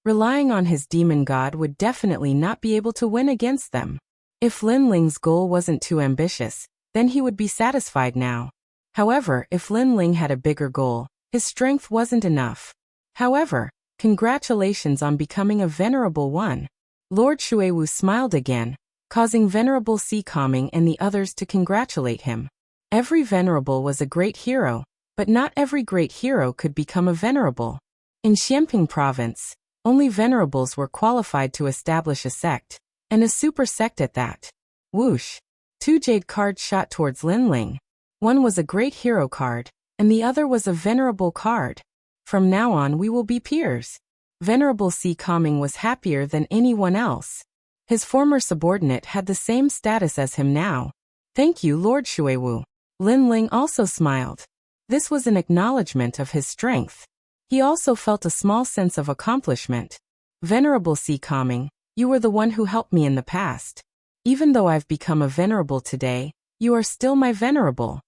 Relying on his demon god would definitely not be able to win against them. If Lin Ling's goal wasn't too ambitious, then he would be satisfied now. However, if Lin Ling had a bigger goal, his strength wasn't enough. However, congratulations on becoming a venerable one. Lord Shuiwu smiled again, causing Venerable Si Calming and the others to congratulate him. Every venerable was a great hero, but not every great hero could become a venerable. In Xianping province, only venerables were qualified to establish a sect, and a super sect at that. Whoosh! 2 jade cards shot towards Lin Ling. One was a great hero card, and the other was a venerable card. From now on we will be peers. Venerable Si Kaming was happier than anyone else. His former subordinate had the same status as him now. Thank you, Lord Shuiwu. Lin Ling also smiled. This was an acknowledgement of his strength. He also felt a small sense of accomplishment. Venerable Si Kaming, you were the one who helped me in the past. Even though I've become a venerable today, you are still my venerable.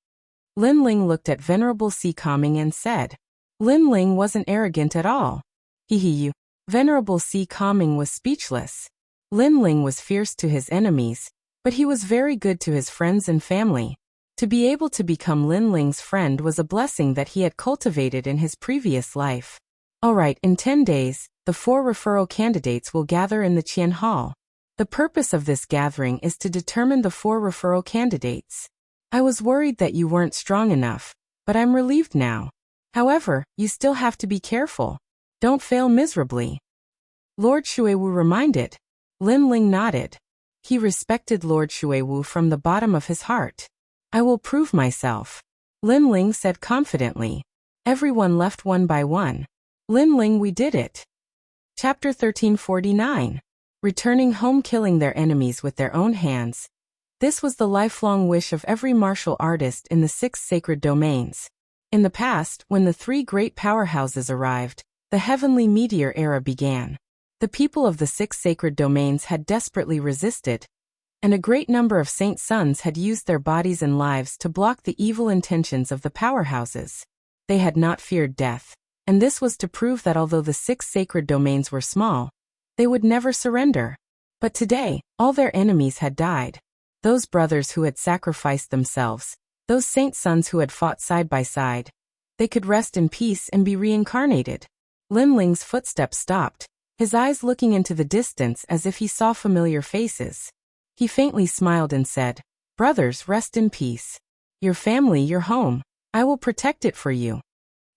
Lin Ling looked at Venerable Si Kaming and said. Lin Ling wasn't arrogant at all. You. Venerable Si Kaming was speechless. Lin Ling was fierce to his enemies, but he was very good to his friends and family. To be able to become Lin Ling's friend was a blessing that he had cultivated in his previous life. Alright, in 10 days, the 4 referral candidates will gather in the Qian Hall. The purpose of this gathering is to determine the 4 referral candidates. I was worried that you weren't strong enough, but I'm relieved now. However, you still have to be careful. Don't fail miserably. Lord Shuiwu reminded. Lin Ling nodded. He respected Lord Shuiwu from the bottom of his heart. I will prove myself. Lin Ling said confidently. Everyone left one by one. Lin Ling, we did it. Chapter 1349. Returning home, killing their enemies with their own hands. This was the lifelong wish of every martial artist in the 6 sacred domains. In the past, when the 3 great powerhouses arrived, the heavenly meteor era began. The people of the 6 sacred domains had desperately resisted, and a great number of saint sons had used their bodies and lives to block the evil intentions of the powerhouses. They had not feared death, and this was to prove that although the 6 sacred domains were small, they would never surrender. But today, all their enemies had died. Those brothers who had sacrificed themselves, those saint sons who had fought side by side, they could rest in peace and be reincarnated. Lin Ling's footsteps stopped, his eyes looking into the distance as if he saw familiar faces. He faintly smiled and said, Brothers, rest in peace. Your family, your home. I will protect it for you.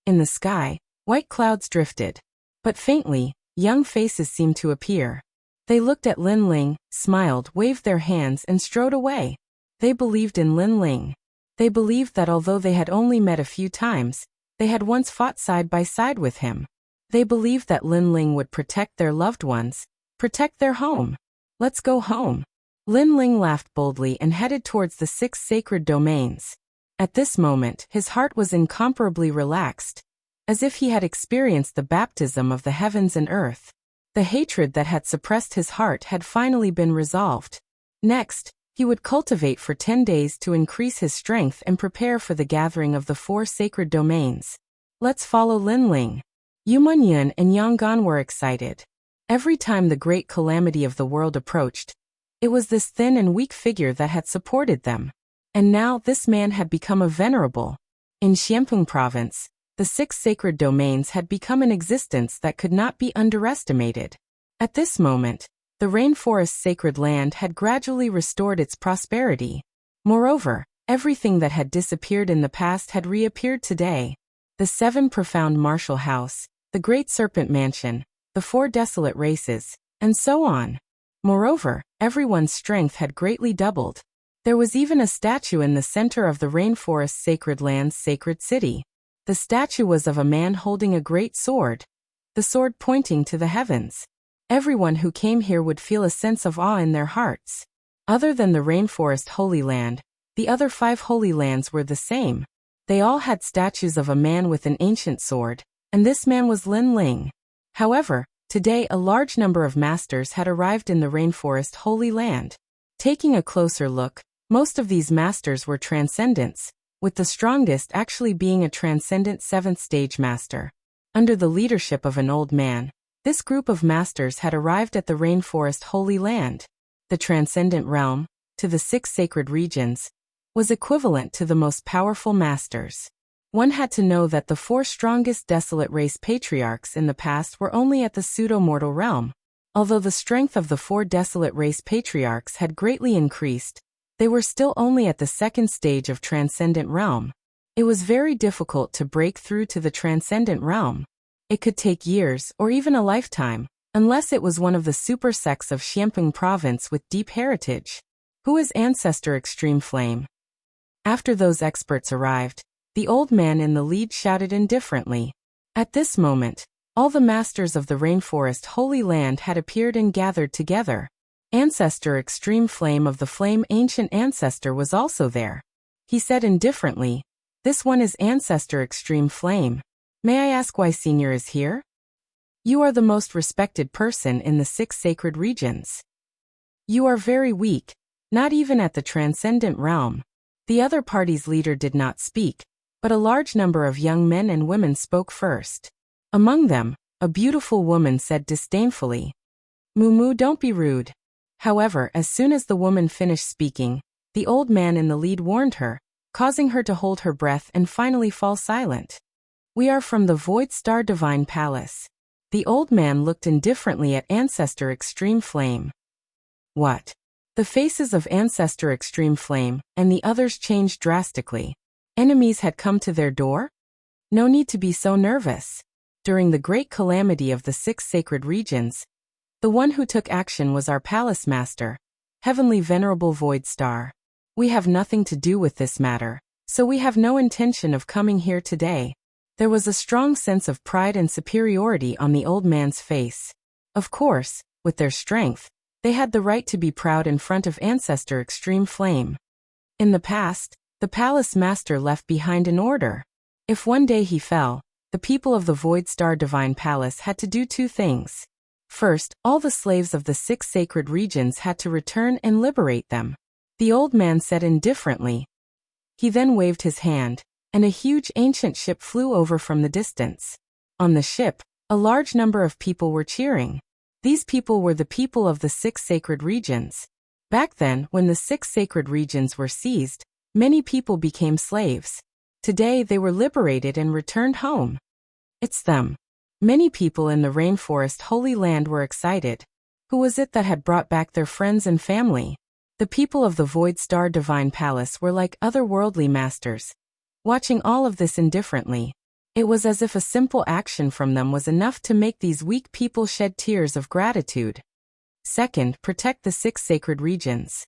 In the sky, white clouds drifted. But faintly, young faces seemed to appear. They looked at Lin Ling, smiled, waved their hands and strode away. They believed in Lin Ling. They believed that although they had only met a few times, they had once fought side by side with him. They believed that Lin Ling would protect their loved ones, protect their home. Let's go home. Lin Ling laughed boldly and headed towards the 6 sacred domains. At this moment, his heart was incomparably relaxed, as if he had experienced the baptism of the heavens and earth. The hatred that had suppressed his heart had finally been resolved. Next, he would cultivate for 10 days to increase his strength and prepare for the gathering of the 4 sacred domains. Let's follow Lin Ling. Yu Munyun and Yang Gan were excited. Every time the great calamity of the world approached, it was this thin and weak figure that had supported them. And now this man had become a venerable. In Xianpeng province, the 6 sacred domains had become an existence that could not be underestimated. At this moment, the rainforest's sacred land had gradually restored its prosperity. Moreover, everything that had disappeared in the past had reappeared today. The 7 profound martial house, the great serpent mansion, the 4 desolate races, and so on. Moreover, everyone's strength had greatly doubled. There was even a statue in the center of the rainforest's sacred land's sacred city. The statue was of a man holding a great sword, the sword pointing to the heavens. Everyone who came here would feel a sense of awe in their hearts. Other than the rainforest Holy Land, the other 5 holy lands were the same. They all had statues of a man with an ancient sword, and this man was Lin Ling. However, today a large number of masters had arrived in the rainforest Holy Land. Taking a closer look, most of these masters were transcendents, with the strongest actually being a transcendent 7th stage master. Under the leadership of an old man, this group of masters had arrived at the rainforest Holy Land. The transcendent realm, to the 6 sacred regions, was equivalent to the most powerful masters. One had to know that the 4 strongest desolate race patriarchs in the past were only at the pseudo-mortal realm. Although the strength of the 4 desolate race patriarchs had greatly increased, they were still only at the 2nd stage of transcendent realm. It was very difficult to break through to the transcendent realm. It could take years or even a lifetime, unless it was one of the super sects of Xianpeng province with deep heritage. Who is Ancestor Extreme Flame? After those experts arrived, the old man in the lead shouted indifferently. At this moment, all the masters of the rainforest Holy Land had appeared and gathered together. Ancestor Extreme Flame of the Flame Ancient Ancestor was also there. He said indifferently, "This one is Ancestor Extreme Flame. May I ask why Senior is here? You are the most respected person in the 6 sacred regions. You are very weak, not even at the transcendent realm." The other party's leader did not speak, but a large number of young men and women spoke first. Among them, a beautiful woman said disdainfully, "Mumu, don't be rude." However, as soon as the woman finished speaking, the old man in the lead warned her, causing her to hold her breath and finally fall silent. "We are from the Void Star Divine Palace." The old man looked indifferently at Ancestor Extreme Flame. What? The faces of Ancestor Extreme Flame and the others changed drastically. Enemies had come to their door? No need to be so nervous. During the great calamity of the 6 sacred regions, the one who took action was our palace master, Heavenly Venerable Void Star. We have nothing to do with this matter, so we have no intention of coming here today. There was a strong sense of pride and superiority on the old man's face. Of course, with their strength, they had the right to be proud in front of Ancestor Extreme Flame. In the past, the palace master left behind an order. If one day he fell, the people of the Void Star Divine Palace had to do 2 things. First, all the slaves of the 6 sacred regions had to return and liberate them. The old man said indifferently. He then waved his hand, and a huge ancient ship flew over from the distance. On the ship, a large number of people were cheering. These people were the people of the 6 sacred regions. Back then, when the 6 sacred regions were seized, many people became slaves. Today they were liberated and returned home. It's them. Many people in the rainforest Holy Land were excited. Who was it that had brought back their friends and family? The people of the Void Star Divine Palace were like otherworldly masters, watching all of this indifferently. It was as if a simple action from them was enough to make these weak people shed tears of gratitude. Second, protect the 6 sacred regions.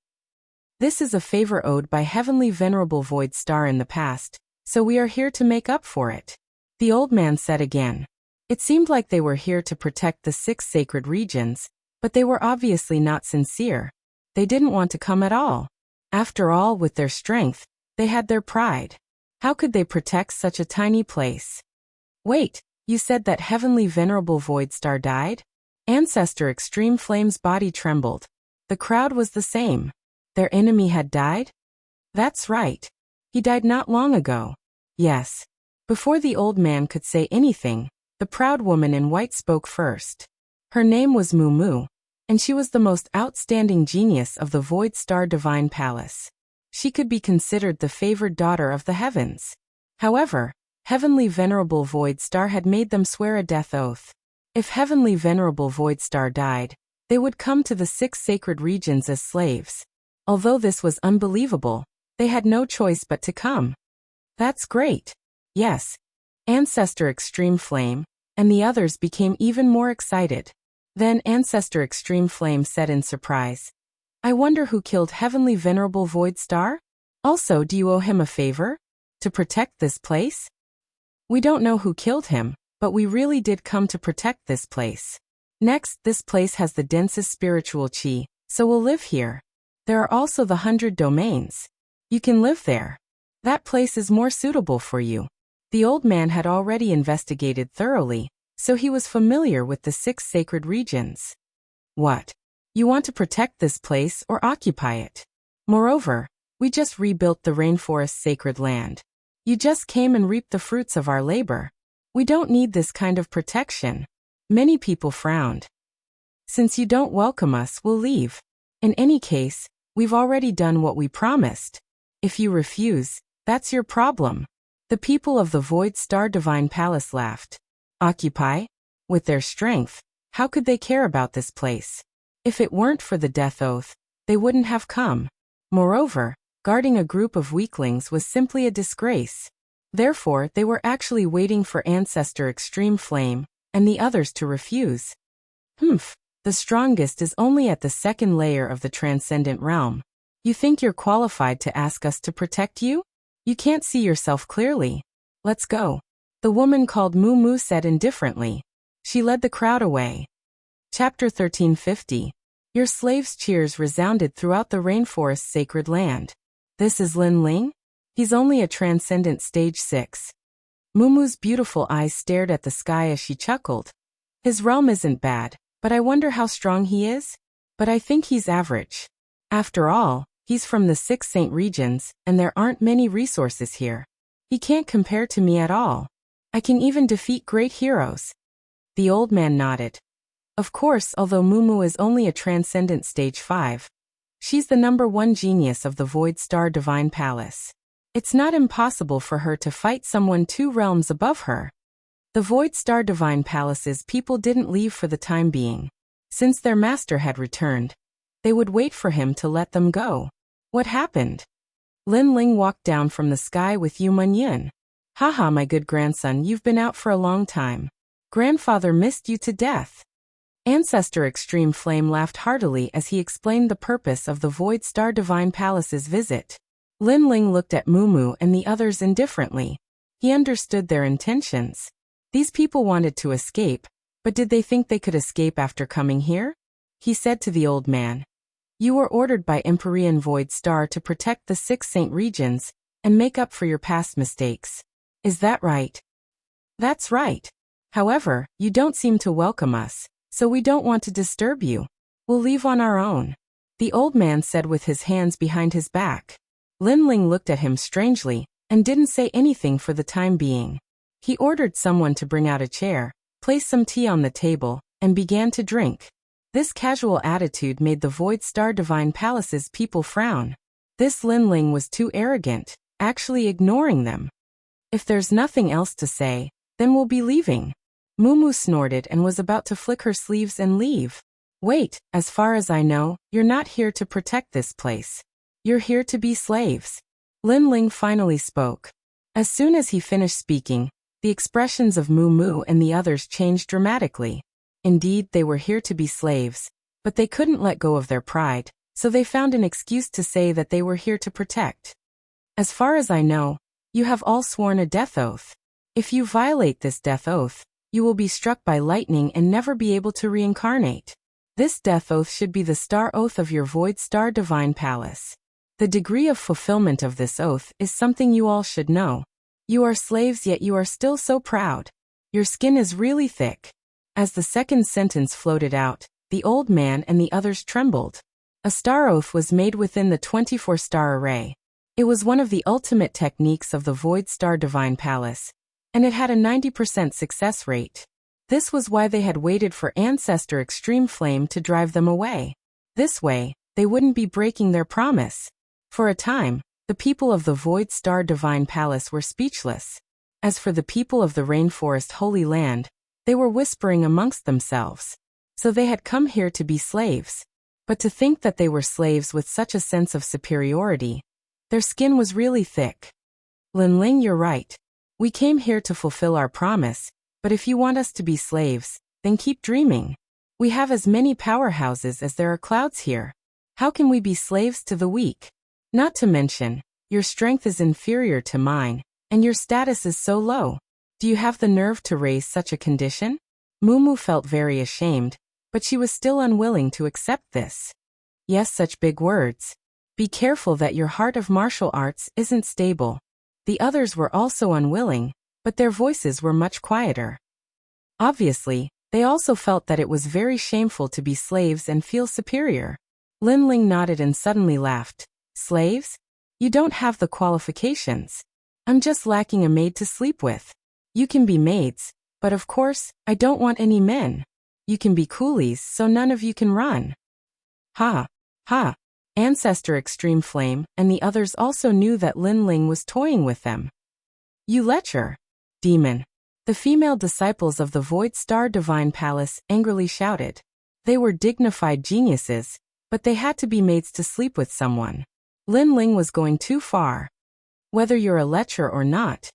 This is a favor owed by Heavenly Venerable Void Star in the past, so we are here to make up for it. The old man said again. It seemed like they were here to protect the 6 sacred regions, but they were obviously not sincere. They didn't want to come at all. After all, with their strength, they had their pride. How could they protect such a tiny place? Wait, you said that Heavenly Venerable Void Star died? Ancestor Extreme Flame's body trembled. The crowd was the same. Their enemy had died? That's right. He died not long ago. Yes. Before the old man could say anything, the proud woman in white spoke first. Her name was Mumu, and she was the most outstanding genius of the Void Star Divine Palace. She could be considered the favored daughter of the heavens. However, Heavenly Venerable Void Star had made them swear a death oath. If Heavenly Venerable Void Star died, they would come to the 6 sacred regions as slaves. Although this was unbelievable, they had no choice but to come. That's great. Yes. Ancestor Extreme Flame, and the others became even more excited. Then Ancestor Extreme Flame said in surprise, I wonder who killed Heavenly Venerable Void Star? Also, do you owe him a favor? To protect this place? We don't know who killed him, but we really did come to protect this place. Next, this place has the densest spiritual chi, so we'll live here. There are also the 100 domains. You can live there. That place is more suitable for you. The old man had already investigated thoroughly, so he was familiar with the 6 sacred regions. What? You want to protect this place or occupy it? Moreover, we just rebuilt the rainforest sacred land. You just came and reaped the fruits of our labor. We don't need this kind of protection. Many people frowned. Since you don't welcome us, we'll leave. In any case, we've already done what we promised. If you refuse, that's your problem. The people of the Void Star Divine Palace laughed. Occupy? With their strength, how could they care about this place? If it weren't for the death oath, they wouldn't have come. Moreover, guarding a group of weaklings was simply a disgrace. Therefore, they were actually waiting for Ancestor Extreme Flame and the others to refuse. The strongest is only at the 2nd layer of the transcendent realm. You think you're qualified to ask us to protect you? You can't see yourself clearly. Let's go. the woman called Moo said indifferently. She led the crowd away. Chapter 1350. Your slave's cheers resounded throughout the rainforest's sacred land. This is Lin Ling? He's only a transcendent stage 6. Mumu's beautiful eyes stared at the sky as she chuckled. His realm isn't bad, but I wonder how strong he is? But I think he's average. After all, he's from the 6 Saint regions, and there aren't many resources here. He can't compare to me at all. I can even defeat great heroes. The old man nodded. Of course, although Mumu is only a transcendent stage 5, she's the #1 genius of the Void Star Divine Palace. It's not impossible for her to fight someone 2 realms above her. The Void Star Divine Palace's people didn't leave for the time being. Since their master had returned, they would wait for him to let them go. What happened? Lin Ling walked down from the sky with Yu Munyun. Haha, my good grandson, you've been out for a long time. Grandfather missed you to death. Ancestor Extreme Flame laughed heartily as he explained the purpose of the Void Star Divine Palace's visit. Lin Ling looked at Mumu and the others indifferently. He understood their intentions. These people wanted to escape, but did they think they could escape after coming here? He said to the old man. You were ordered by Empyrean Void Star to protect the 6 Saint regions and make up for your past mistakes. Is that right? That's right. However, you don't seem to welcome us, so we don't want to disturb you. We'll leave on our own, the old man said with his hands behind his back. Lin Ling looked at him strangely and didn't say anything for the time being. He ordered someone to bring out a chair, place some tea on the table, and began to drink. This casual attitude made the Void Star Divine Palace's people frown. This Lin Ling was too arrogant, actually ignoring them. If there's nothing else to say, then we'll be leaving. Mumu snorted and was about to flick her sleeves and leave. Wait, as far as I know, you're not here to protect this place. You're here to be slaves. Lin Ling finally spoke. As soon as he finished speaking, the expressions of Mumu and the others changed dramatically. Indeed, they were here to be slaves, but they couldn't let go of their pride, so they found an excuse to say that they were here to protect. As far as I know, you have all sworn a death oath. If you violate this death oath, you will be struck by lightning and never be able to reincarnate. This death oath should be the star oath of your Void Star Divine Palace. The degree of fulfillment of this oath is something you all should know. You are slaves, yet you are still so proud. Your skin is really thick. As the second sentence floated out, the old man and the others trembled. A star oath was made within the 24-star array. It was one of the ultimate techniques of the Void Star Divine Palace, and it had a 90% success rate. This was why they had waited for Ancestor Extreme Flame to drive them away. This way, they wouldn't be breaking their promise. For a time, the people of the Void Star Divine Palace were speechless. As for the people of the Rainforest Holy Land, they were whispering amongst themselves. So they had come here to be slaves. But to think that they were slaves with such a sense of superiority. Their skin was really thick. Lin Ling, you're right. We came here to fulfill our promise, but if you want us to be slaves, then keep dreaming. We have as many powerhouses as there are clouds here. How can we be slaves to the weak? Not to mention, your strength is inferior to mine, and your status is so low. Do you have the nerve to raise such a condition? Mumu felt very ashamed, but she was still unwilling to accept this. Yes, such big words. Be careful that your heart of martial arts isn't stable. The others were also unwilling, but their voices were much quieter. Obviously, they also felt that it was very shameful to be slaves and feel superior. Lin Ling nodded and suddenly laughed. Slaves? You don't have the qualifications. I'm just lacking a maid to sleep with. You can be maids, but of course, I don't want any men. You can be coolies, so none of you can run. Ha! Ha! Ancestor Extreme Flame and the others also knew that Lin Ling was toying with them. You lecher! Demon! The female disciples of the Void Star Divine Palace angrily shouted. They were dignified geniuses, but they had to be maids to sleep with someone. Lin Ling was going too far. Whether you're a lecher or not,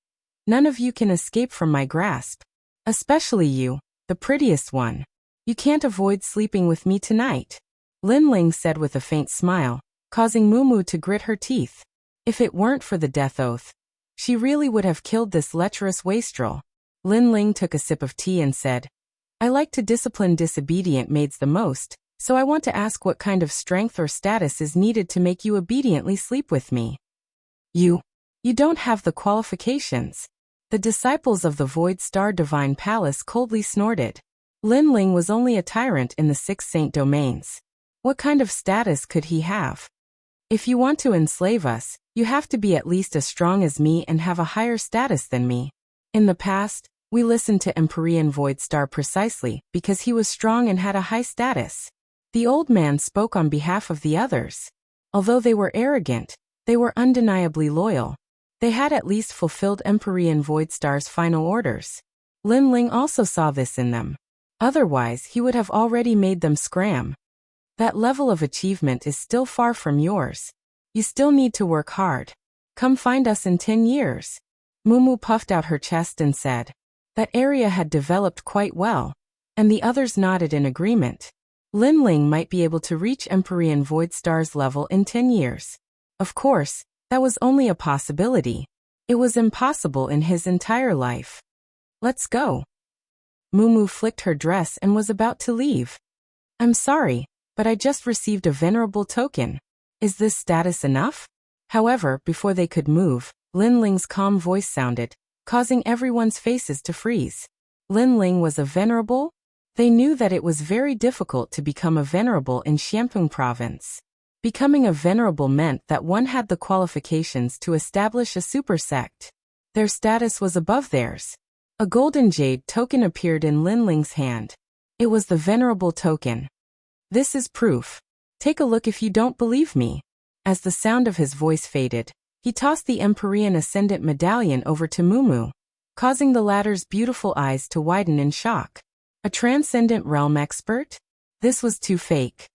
none of you can escape from my grasp. Especially you, the prettiest one. You can't avoid sleeping with me tonight. Lin Ling said with a faint smile, causing Mumu to grit her teeth. If it weren't for the death oath, she really would have killed this lecherous wastrel. Lin Ling took a sip of tea and said, I like to discipline disobedient maids the most, so I want to ask what kind of strength or status is needed to make you obediently sleep with me. You don't have the qualifications. The disciples of the Void Star Divine Palace coldly snorted. Lin Ling was only a tyrant in the 6 Saint domains. What kind of status could he have? If you want to enslave us, you have to be at least as strong as me and have a higher status than me. In the past, we listened to Empyrean Void Star precisely because he was strong and had a high status. The old man spoke on behalf of the others. Although they were arrogant, they were undeniably loyal. They had at least fulfilled Empyrean Void Star's final orders. Lin Ling also saw this in them. Otherwise, he would have already made them scram. That level of achievement is still far from yours. You still need to work hard. Come find us in 10 years. Mumu puffed out her chest and said. That area had developed quite well, and the others nodded in agreement. Lin Ling might be able to reach Empyrean Void Star's level in 10 years. Of course, that was only a possibility. It was impossible in his entire life. Let's go. Mumu flicked her dress and was about to leave. I'm sorry, but I just received a venerable token. Is this status enough? However, before they could move, Lin Ling's calm voice sounded, causing everyone's faces to freeze. Lin Ling was a venerable? They knew that it was very difficult to become a venerable in Xiamping province. Becoming a venerable meant that one had the qualifications to establish a super sect. Their status was above theirs. A golden jade token appeared in Lin Ling's hand. It was the venerable token. This is proof. Take a look if you don't believe me. As the sound of his voice faded, he tossed the Empyrean Ascendant medallion over to Mumu, causing the latter's beautiful eyes to widen in shock. A transcendent realm expert? This was too fake.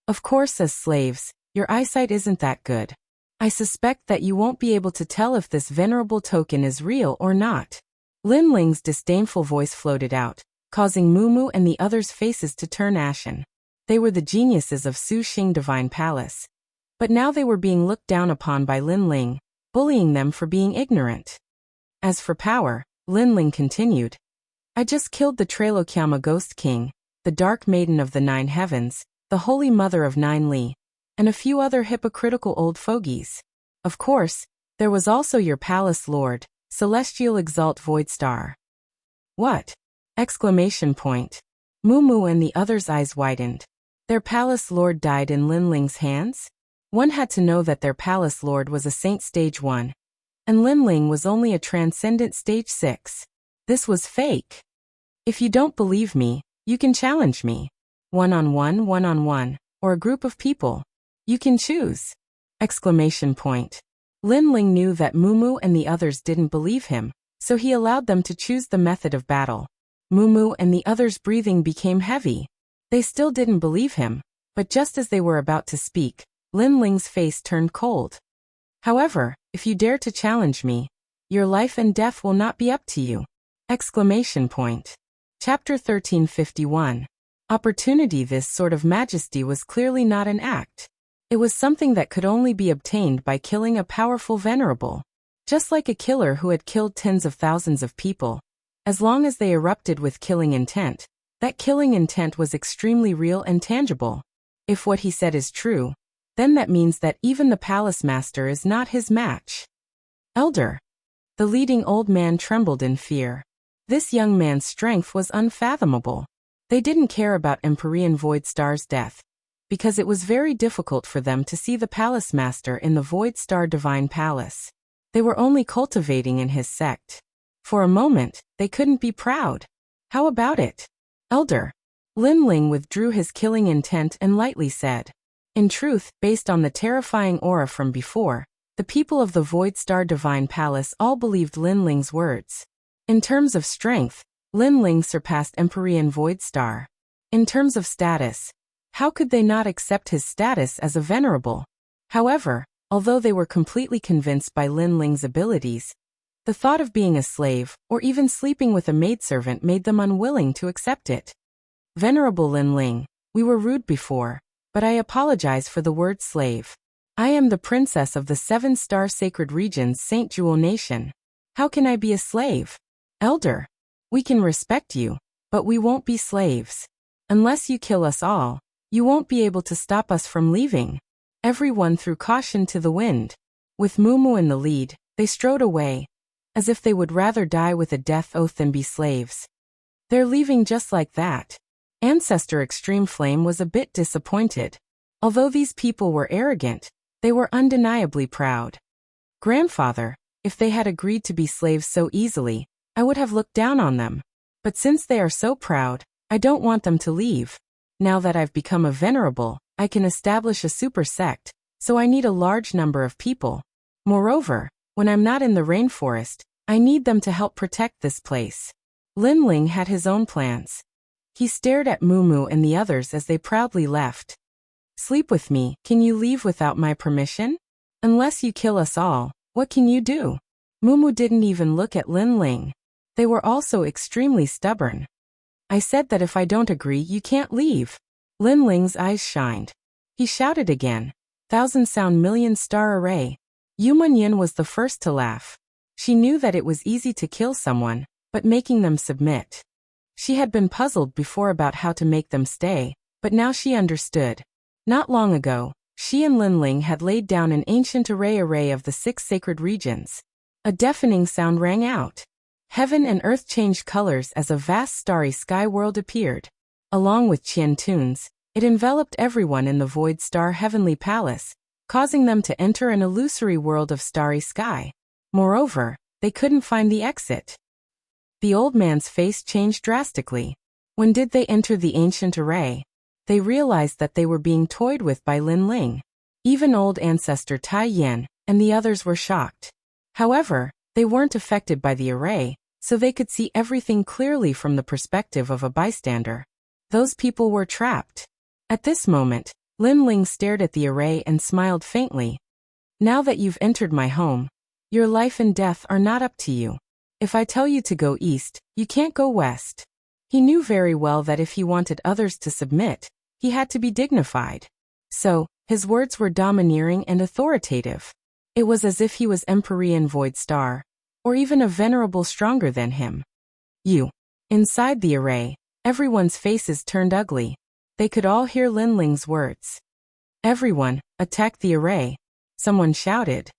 Of course, as slaves, your eyesight isn't that good. I suspect that you won't be able to tell if this venerable token is real or not. Lin Ling's disdainful voice floated out, causing Mumu and the others' faces to turn ashen. They were the geniuses of Su Xing Divine Palace. But now they were being looked down upon by Lin Ling, bullying them for being ignorant. As for power, Lin Ling continued. I just killed the Trailokyama Ghost King, the Dark Maiden of the 9 Heavens, the Holy Mother of 9 Li, and a few other hypocritical old fogies. Of course, there was also your palace lord, Celestial Exalt Void Star. What? Exclamation point. Mumu and the others' eyes widened. Their palace lord died in Lin Ling's hands? One had to know that their palace lord was a saint stage 1. And Lin Ling was only a transcendent stage 6. This was fake. If you don't believe me, you can challenge me. One-on-one, or a group of people. You can choose. Exclamation point. Lin Ling knew that Mumu and the others didn't believe him, so he allowed them to choose the method of battle. Mumu and the others' breathing became heavy. They still didn't believe him, but just as they were about to speak, Lin Ling's face turned cold. However, if you dare to challenge me, your life and death will not be up to you. Exclamation point. Chapter 1351. Opportunity. This sort of majesty was clearly not an act. It was something that could only be obtained by killing a powerful venerable. Just like a killer who had killed tens of thousands of people. As long as they erupted with killing intent, that killing intent was extremely real and tangible. If what he said is true, then that means that even the palace master is not his match. Elder. The leading old man trembled in fear. This young man's strength was unfathomable. They didn't care about Empyrean Void Star's death, because it was very difficult for them to see the palace master in the Void Star Divine Palace. They were only cultivating in his sect. For a moment, they couldn't be proud. How about it? Elder. Lin Ling withdrew his killing intent and lightly said. In truth, based on the terrifying aura from before, the people of the Void Star Divine Palace all believed Lin Ling's words. In terms of strength, Lin Ling surpassed Empyrean Void Star. In terms of status, how could they not accept his status as a venerable? However, although they were completely convinced by Lin Ling's abilities, the thought of being a slave, or even sleeping with a maidservant made them unwilling to accept it. Venerable Lin Ling, we were rude before, but I apologize for the word slave. I am the princess of the 7-star sacred region's Saint Jewel Nation. How can I be a slave? Elder. We can respect you, but we won't be slaves. Unless you kill us all, you won't be able to stop us from leaving." Everyone threw caution to the wind. With Mumu in the lead, they strode away, as if they would rather die with a death oath than be slaves. "They're leaving just like that." Ancestor Extreme Flame was a bit disappointed. Although these people were arrogant, they were undeniably proud. "Grandfather, if they had agreed to be slaves so easily, I would have looked down on them. But since they are so proud, I don't want them to leave. Now that I've become a venerable, I can establish a super sect, so I need a large number of people. Moreover, when I'm not in the rainforest, I need them to help protect this place." Lin Ling had his own plans. He stared at Mumu and the others as they proudly left. "Sleep with me, can you leave without my permission? Unless you kill us all, what can you do?" Mumu didn't even look at Lin Ling. They were also extremely stubborn. "I said that if I don't agree, you can't leave." Lin Ling's eyes shined. He shouted again, "Thousand sound million star array." Yu Munyin was the first to laugh. She knew that it was easy to kill someone, but making them submit. She had been puzzled before about how to make them stay, but now she understood. Not long ago, she and Lin Ling had laid down an ancient array of the 6 sacred regions. A deafening sound rang out. Heaven and earth changed colors as a vast starry sky world appeared. Along with Qian tunes, it enveloped everyone in the Void Star Heavenly Palace, causing them to enter an illusory world of starry sky. Moreover, they couldn't find the exit. The old man's face changed drastically. When did they enter the ancient array? They realized that they were being toyed with by Lin Ling. Even old ancestor Tai Yan and the others were shocked. However, they weren't affected by the array, so they could see everything clearly from the perspective of a bystander. Those people were trapped. At this moment, Lin Ling stared at the array and smiled faintly. "Now that you've entered my home, your life and death are not up to you. If I tell you to go east, you can't go west." He knew very well that if he wanted others to submit, he had to be dignified. So, his words were domineering and authoritative. It was as if he was Empyrean Void Star, or even a venerable stronger than him. "You." Inside the array, everyone's faces turned ugly. They could all hear Lin Ling's words. "Everyone, attack the array," someone shouted.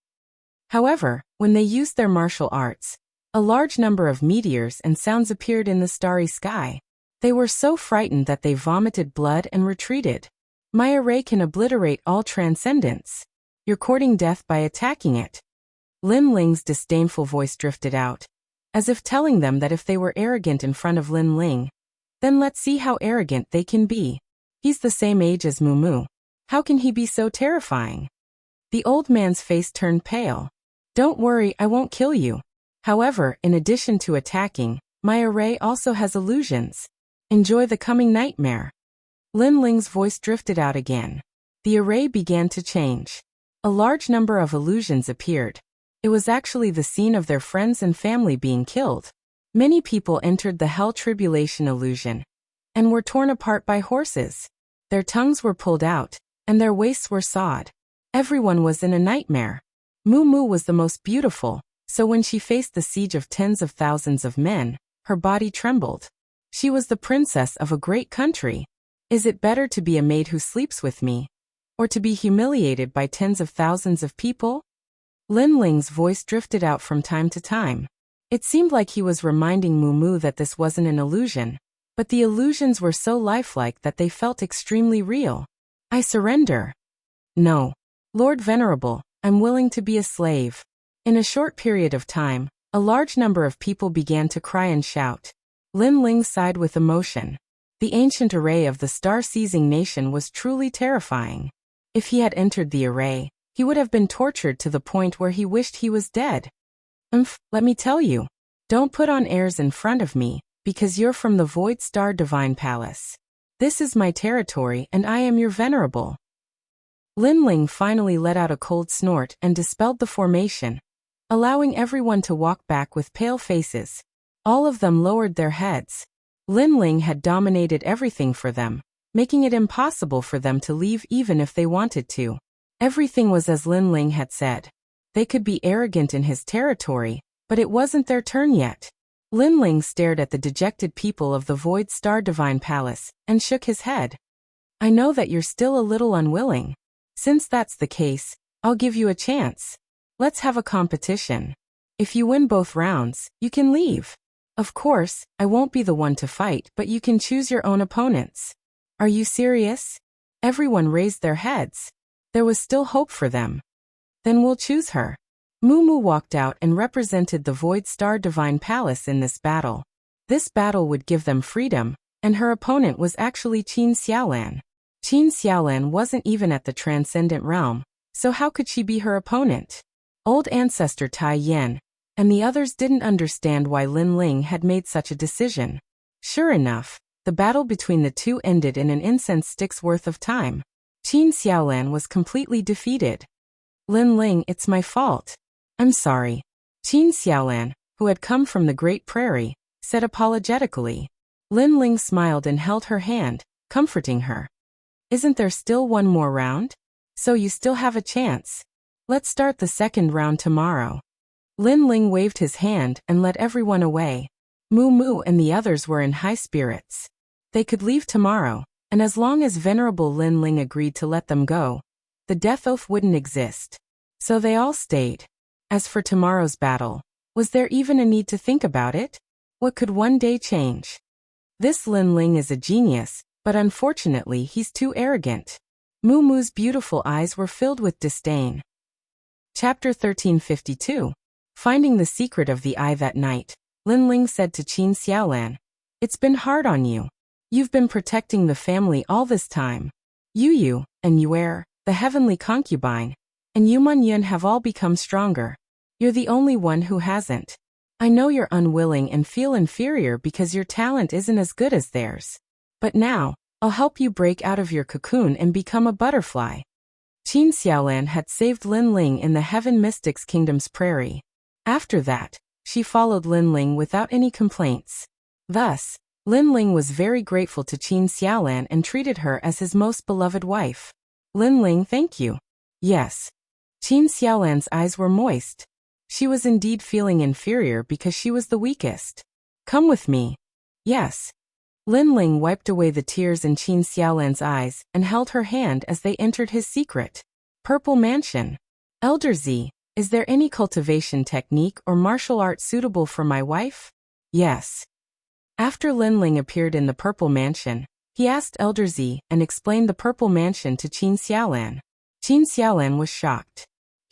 However, when they used their martial arts, a large number of meteors and sounds appeared in the starry sky. They were so frightened that they vomited blood and retreated. "My array can obliterate all transcendence. You're courting death by attacking it." Lin Ling's disdainful voice drifted out, as if telling them that if they were arrogant in front of Lin Ling, then let's see how arrogant they can be. He's the same age as Mumu. How can he be so terrifying? The old man's face turned pale. "Don't worry, I won't kill you. However, in addition to attacking, my array also has illusions. Enjoy the coming nightmare." Lin Ling's voice drifted out again. The array began to change. A large number of illusions appeared. It was actually the scene of their friends and family being killed. Many people entered the Hell Tribulation illusion and were torn apart by horses. Their tongues were pulled out, and their waists were sawed. Everyone was in a nightmare. Mumu was the most beautiful, so when she faced the siege of tens of thousands of men, her body trembled. She was the princess of a great country. Is it better to be a maid who sleeps with me, or to be humiliated by tens of thousands of people? Lin Ling's voice drifted out from time to time. It seemed like he was reminding Mumu that this wasn't an illusion, but the illusions were so lifelike that they felt extremely real. "I surrender." "No. Lord Venerable, I'm willing to be a slave." In a short period of time, a large number of people began to cry and shout. Lin Ling sighed with emotion. The ancient array of the star-seizing nation was truly terrifying. If he had entered the array, he would have been tortured to the point where he wished he was dead. Let me tell you. Don't put on airs in front of me, because you're from the Void Star Divine Palace. This is my territory and I am your venerable." Lin Ling finally let out a cold snort and dispelled the formation, allowing everyone to walk back with pale faces. All of them lowered their heads. Lin Ling had dominated everything for them, making it impossible for them to leave even if they wanted to. Everything was as Lin Ling had said. They could be arrogant in his territory, but it wasn't their turn yet. Lin Ling stared at the dejected people of the Void Star Divine Palace, and shook his head. I know that you're still a little unwilling. Since that's the case, I'll give you a chance. Let's have a competition. If you win both rounds, you can leave. Of course, I won't be the one to fight, but you can choose your own opponents. Are you serious? Everyone raised their heads. There was still hope for them. Then we'll choose her. Mumu walked out and represented the Void Star Divine Palace in this battle. This battle would give them freedom, and her opponent was actually Qin Xiaolan. Qin Xiaolan wasn't even at the Transcendent Realm, so how could she be her opponent? Old ancestor Tai Yan and the others didn't understand why Lin Ling had made such a decision. Sure enough, the battle between the two ended in an incense stick's worth of time. Qin Xiaolan was completely defeated. Lin Ling, it's my fault. I'm sorry. Qin Xiaolan, who had come from the Great Prairie, said apologetically. Lin Ling smiled and held her hand, comforting her. Isn't there still one more round? So you still have a chance. Let's start the second round tomorrow. Lin Ling waved his hand and led everyone away. Mu and the others were in high spirits. They could leave tomorrow, and as long as Venerable Lin Ling agreed to let them go, the death oath wouldn't exist. So they all stayed. As for tomorrow's battle, was there even a need to think about it? What could one day change? This Lin Ling is a genius, but unfortunately he's too arrogant. Mumu's beautiful eyes were filled with disdain. Chapter 1352. Finding the secret of the eye that night, Lin Ling said to Qin Xiaolan, It's been hard on you. You've been protecting the family all this time. Yu and Yuer, the heavenly concubine, and Yuman Yun have all become stronger. You're the only one who hasn't. I know you're unwilling and feel inferior because your talent isn't as good as theirs. But now, I'll help you break out of your cocoon and become a butterfly. Qin Xiaolan had saved Lin Ling in the Heaven Mystics Kingdom's prairie. After that, she followed Lin Ling without any complaints. Thus, Lin Ling was very grateful to Qin Xiaolan and treated her as his most beloved wife. Lin Ling, thank you. Yes. Qin Xiaolan's eyes were moist. She was indeed feeling inferior because she was the weakest. Come with me. Yes. Lin Ling wiped away the tears in Qin Xiaolan's eyes and held her hand as they entered his secret Purple Mansion. Elder Z, is there any cultivation technique or martial art suitable for my wife? Yes. After Lin Ling appeared in the Purple Mansion, he asked Elder Z and explained the Purple Mansion to Qin Xiaolan. Qin Xiaolan was shocked.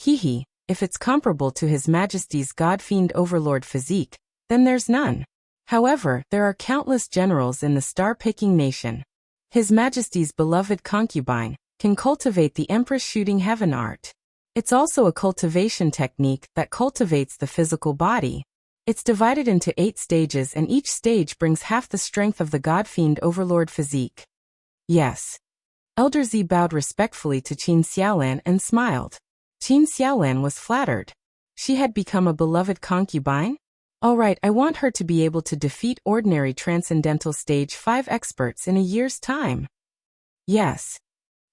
If it's comparable to His Majesty's God-Fiend Overlord physique, then there's none. However, there are countless generals in the star-picking nation. His Majesty's beloved concubine can cultivate the Empress Shooting Heaven art. It's also a cultivation technique that cultivates the physical body. It's divided into 8 stages and each stage brings half the strength of the God-Fiend Overlord physique. Yes. Elder Z bowed respectfully to Qin Xiaolan and smiled. Qin Xiaolan was flattered. She had become a beloved concubine? All right, I want her to be able to defeat ordinary Transcendental Stage 5 experts in a year's time. Yes.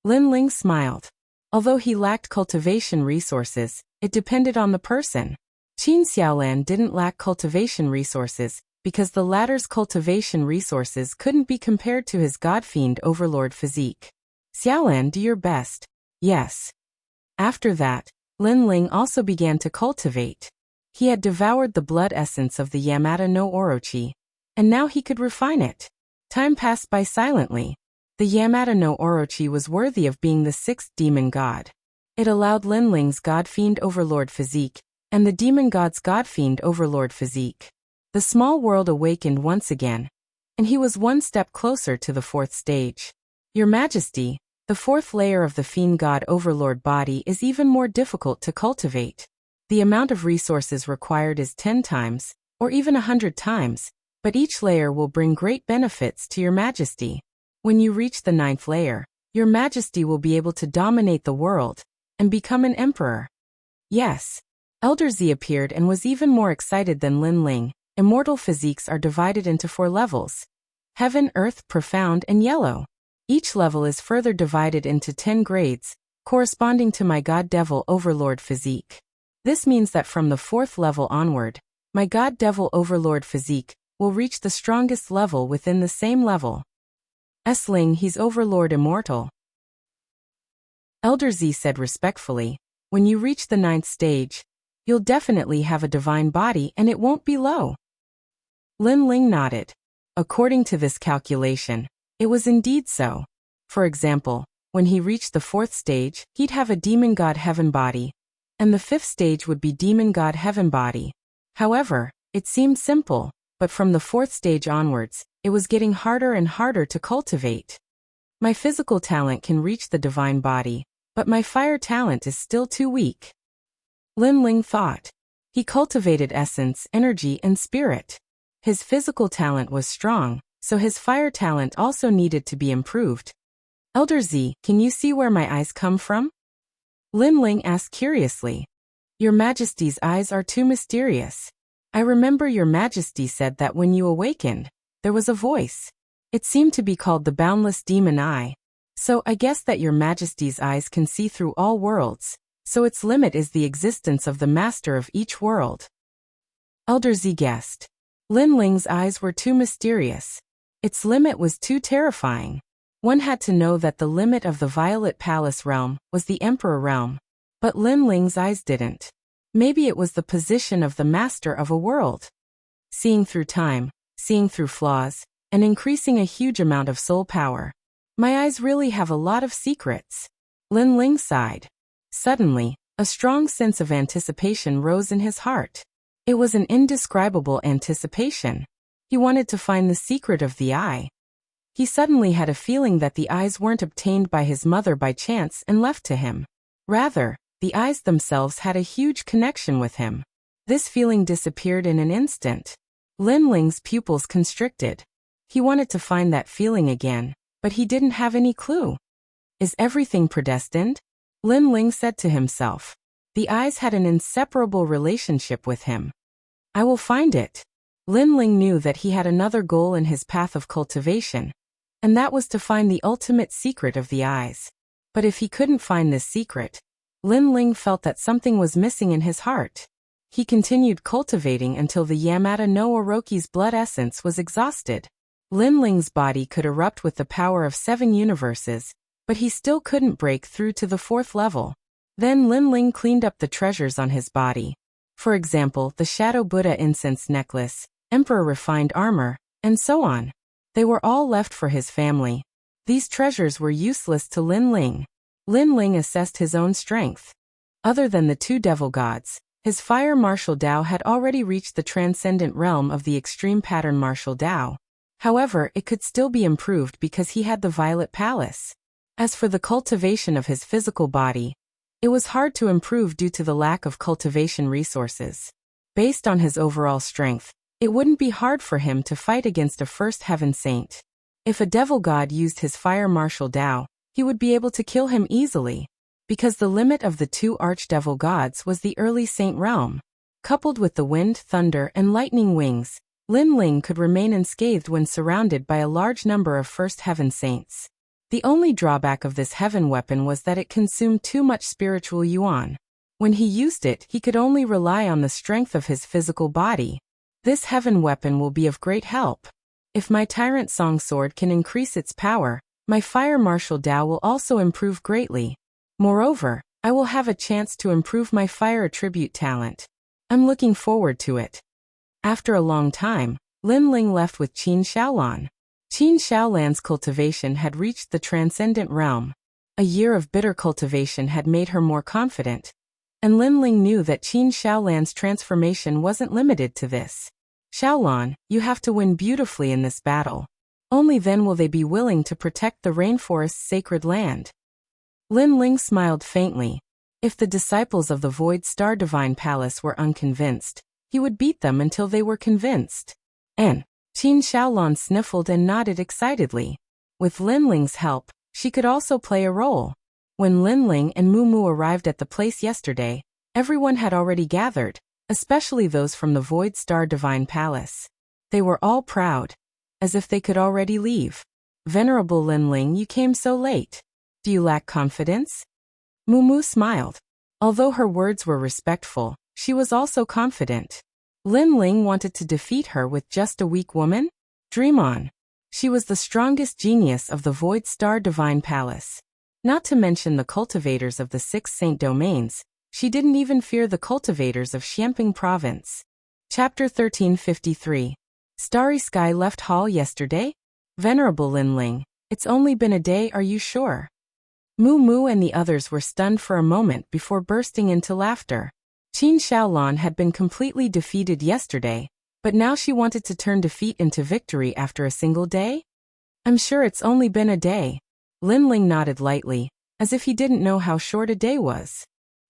Lin Ling smiled. Although he lacked cultivation resources, it depended on the person. Qin Xiaolan didn't lack cultivation resources, because the latter's cultivation resources couldn't be compared to his God-Fiend Overlord physique. Xiaolan, do your best. Yes. After that, Lin Ling also began to cultivate. He had devoured the blood essence of the Yamata no Orochi, and now he could refine it. Time passed by silently. The Yamata no Orochi was worthy of being the 6th demon god. It allowed Lin Ling's God-Fiend Overlord physique, and the demon god's God-Fiend Overlord physique. The small world awakened once again, and he was one step closer to the 4th stage. Your Majesty, the 4th layer of the Fiend God Overlord body is even more difficult to cultivate. The amount of resources required is 10 times, or even 100 times, but each layer will bring great benefits to your Majesty. When you reach the 9th layer, your Majesty will be able to dominate the world, and become an emperor. Yes. Elder Z appeared and was even more excited than Lin Ling. Immortal physiques are divided into 4 levels. Heaven, Earth, Profound, and Yellow. Each level is further divided into 10 grades, corresponding to my God Devil Overlord physique. This means that from the 4th level onward, My god devil overlord physique will reach the strongest level within the same level. S-Ling, he's overlord immortal. Elder Z said respectfully, when you reach the 9th stage, you'll definitely have a divine body and it won't be low. Lin Ling nodded. According to this calculation, it was indeed so. For example, when he reached the 4th stage, he'd have a demon god heaven body, and the 5th stage would be demon god heaven body. However, it seemed simple, but from the 4th stage onwards, it was getting harder and harder to cultivate. My physical talent can reach the divine body, but my fire talent is still too weak. Lin Ling thought. He cultivated essence, energy, and spirit. His physical talent was strong, so his fire talent also needed to be improved. Elder Z, can you see where my eyes come from? Lin Ling asked curiously. Your Majesty's eyes are too mysterious. I remember your Majesty said that when you awakened, there was a voice. It seemed to be called the Boundless Demon Eye. So I guess that your Majesty's eyes can see through all worlds, so its limit is the existence of the master of each world. Elder Z guessed. Lin Ling's eyes were too mysterious. Its limit was too terrifying. One had to know that the limit of the Violet Palace realm was the Emperor realm, but Lin Ling's eyes didn't. Maybe it was the position of the master of a world. Seeing through time, seeing through flaws, and increasing a huge amount of soul power. My eyes really have a lot of secrets. Lin Ling sighed. Suddenly, a strong sense of anticipation rose in his heart. It was an indescribable anticipation. He wanted to find the secret of the eye. He suddenly had a feeling that the eyes weren't obtained by his mother by chance and left to him. Rather, the eyes themselves had a huge connection with him. This feeling disappeared in an instant. Lin Ling's pupils constricted. He wanted to find that feeling again, but he didn't have any clue. Is everything predestined? Lin Ling said to himself. The eyes had an inseparable relationship with him. I will find it. Lin Ling knew that he had another goal in his path of cultivation, and that was to find the ultimate secret of the eyes. But if he couldn't find this secret, Lin Ling felt that something was missing in his heart. He continued cultivating until the Yamata no Orochi's blood essence was exhausted. Lin Ling's body could erupt with the power of 7 universes, but he still couldn't break through to the 4th level. Then Lin Ling cleaned up the treasures on his body. For example, the Shadow Buddha incense necklace, Emperor refined armor, and so on. They were all left for his family. These treasures were useless to Lin Ling. Lin Ling assessed his own strength. Other than the 2 devil gods, his fire martial Dao had already reached the transcendent realm of the extreme pattern martial Dao. However, it could still be improved because he had the Violet Palace. As for the cultivation of his physical body, it was hard to improve due to the lack of cultivation resources. Based on his overall strength, it wouldn't be hard for him to fight against a first heaven saint. If a devil god used his fire martial Dao, he would be able to kill him easily. Because the limit of the 2 archdevil gods was the early saint realm. Coupled with the wind, thunder, and lightning wings, Lin Ling could remain unscathed when surrounded by a large number of first heaven saints. The only drawback of this heaven weapon was that it consumed too much spiritual yuan. When he used it, he could only rely on the strength of his physical body. This heaven weapon will be of great help. If my Tyrant Song Sword can increase its power, my fire martial Dao will also improve greatly. Moreover, I will have a chance to improve my fire attribute talent. I'm looking forward to it. After a long time, Lin Ling left with Qin Shaolan. Qin Shaolan's cultivation had reached the transcendent realm. A year of bitter cultivation had made her more confident, and Lin Ling knew that Qin Shaolan's transformation wasn't limited to this. Shaolan, you have to win beautifully in this battle. Only then will they be willing to protect the rainforest's sacred land. Lin Ling smiled faintly. If the disciples of the Void Star Divine Palace were unconvinced, he would beat them until they were convinced. And Qin Shaolan sniffled and nodded excitedly. With Lin Ling's help, she could also play a role. When Lin Ling and Mu Mu arrived at the place yesterday, everyone had already gathered, especially those from the Void Star Divine Palace. They were all proud, as if they could already leave. Venerable Lin Ling, you came so late. Do you lack confidence? Mu Mu smiled. Although her words were respectful, she was also confident. Lin Ling wanted to defeat her with just a weak woman? Dream on. She was the strongest genius of the Void Star Divine Palace. Not to mention the cultivators of the 6 Saint Domains, she didn't even fear the cultivators of Xiamping Province. Chapter 1353. Starry Sky left hall yesterday? Venerable Lin Ling, it's only been a day, are you sure? Mu Mu and the others were stunned for a moment before bursting into laughter. Qin Xiaolan had been completely defeated yesterday, but now she wanted to turn defeat into victory after a single day? I'm sure it's only been a day. Lin Ling nodded lightly, as if he didn't know how short a day was.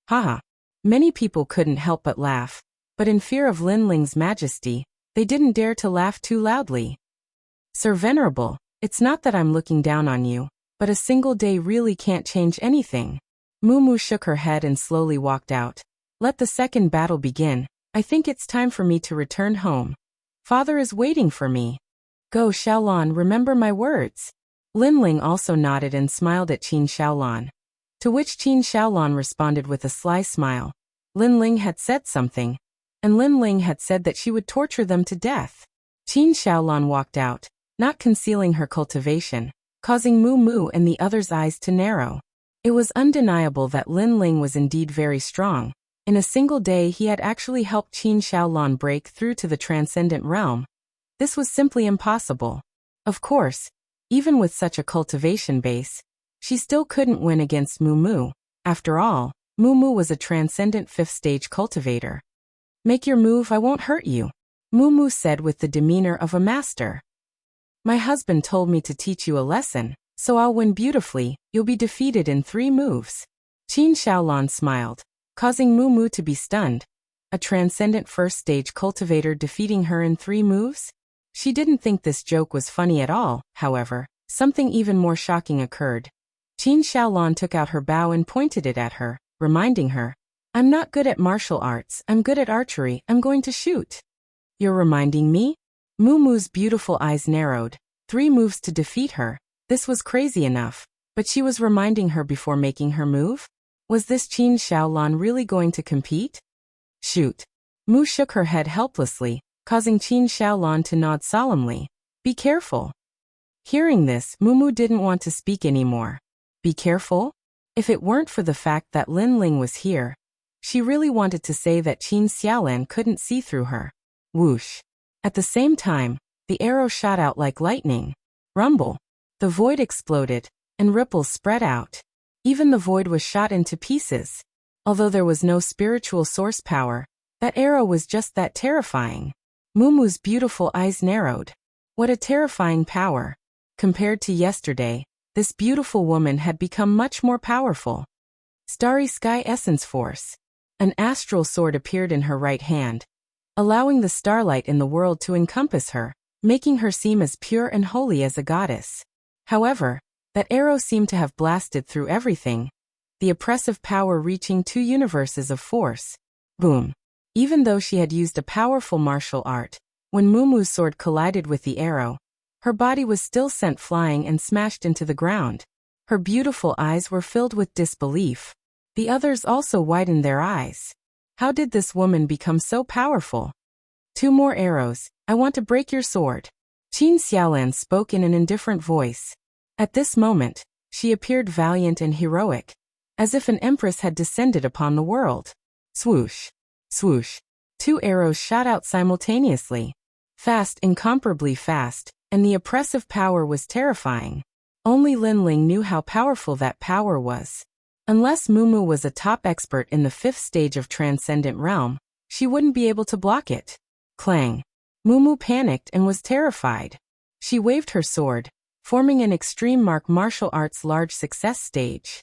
Haha. Many people couldn't help but laugh, but in fear of Lin Ling's majesty, they didn't dare to laugh too loudly. Sir Venerable, it's not that I'm looking down on you, but a single day really can't change anything. Mu Mu shook her head and slowly walked out. Let the second battle begin. I think it's time for me to return home. Father is waiting for me. Go Xiaolan, remember my words. Lin Ling also nodded and smiled at Qin Xiaolan. To which Qin Xiaolan responded with a sly smile. Lin Ling had said something, and Lin Ling had said that she would torture them to death. Qin Xiaolan walked out, not concealing her cultivation, causing Mu Mu and the others' eyes to narrow. It was undeniable that Lin Ling was indeed very strong. In a single day he had actually helped Qin Xiaolan break through to the transcendent realm. This was simply impossible. Of course, even with such a cultivation base, she still couldn't win against Mu Mu. After all, Mu Mu was a transcendent 5th stage cultivator. Make your move, I won't hurt you, Mu Mu said with the demeanor of a master. My husband told me to teach you a lesson, so I'll win beautifully, you'll be defeated in 3 moves. Qin Xiaolan smiled, causing Mu Mu to be stunned. A transcendent 1st stage cultivator defeating her in 3 moves? She didn't think this joke was funny at all, however. Something even more shocking occurred. Qin Xiaolan took out her bow and pointed it at her, reminding her, I'm not good at martial arts, I'm good at archery, I'm going to shoot. You're reminding me? Mu Mu's beautiful eyes narrowed. 3 moves to defeat her. This was crazy enough, but she was reminding her before making her move? Was this Qin Xiaolan really going to compete? Shoot. Mu shook her head helplessly, causing Qin Xiaolan to nod solemnly. Be careful. Hearing this, Mu Mu didn't want to speak anymore. Be careful? If it weren't for the fact that Lin Ling was here, she really wanted to say that Qin Xiaolan couldn't see through her. Whoosh. At the same time, the arrow shot out like lightning. Rumble. The void exploded, and ripples spread out. Even the void was shot into pieces. Although there was no spiritual source power, that arrow was just that terrifying. Mu Mu's beautiful eyes narrowed. What a terrifying power. Compared to yesterday, this beautiful woman had become much more powerful. Starry Sky Essence Force. An astral sword appeared in her right hand, allowing the starlight in the world to encompass her, making her seem as pure and holy as a goddess. However, that arrow seemed to have blasted through everything, the oppressive power reaching 2 universes of force. Boom. Even though she had used a powerful martial art, when Mu Mu's sword collided with the arrow, her body was still sent flying and smashed into the ground. Her beautiful eyes were filled with disbelief. The others also widened their eyes. How did this woman become so powerful? 2 more arrows, I want to break your sword. Qin Xiaolan spoke in an indifferent voice. At this moment, she appeared valiant and heroic, as if an empress had descended upon the world. Swoosh. Swoosh. 2 arrows shot out simultaneously. Fast, incomparably fast, and the oppressive power was terrifying. Only Lin Ling knew how powerful that power was. Unless Mu Mu was a top expert in the 5th stage of Transcendent Realm, she wouldn't be able to block it. Clang. Mu Mu panicked and was terrified. She waved her sword, forming an extreme martial arts large success stage.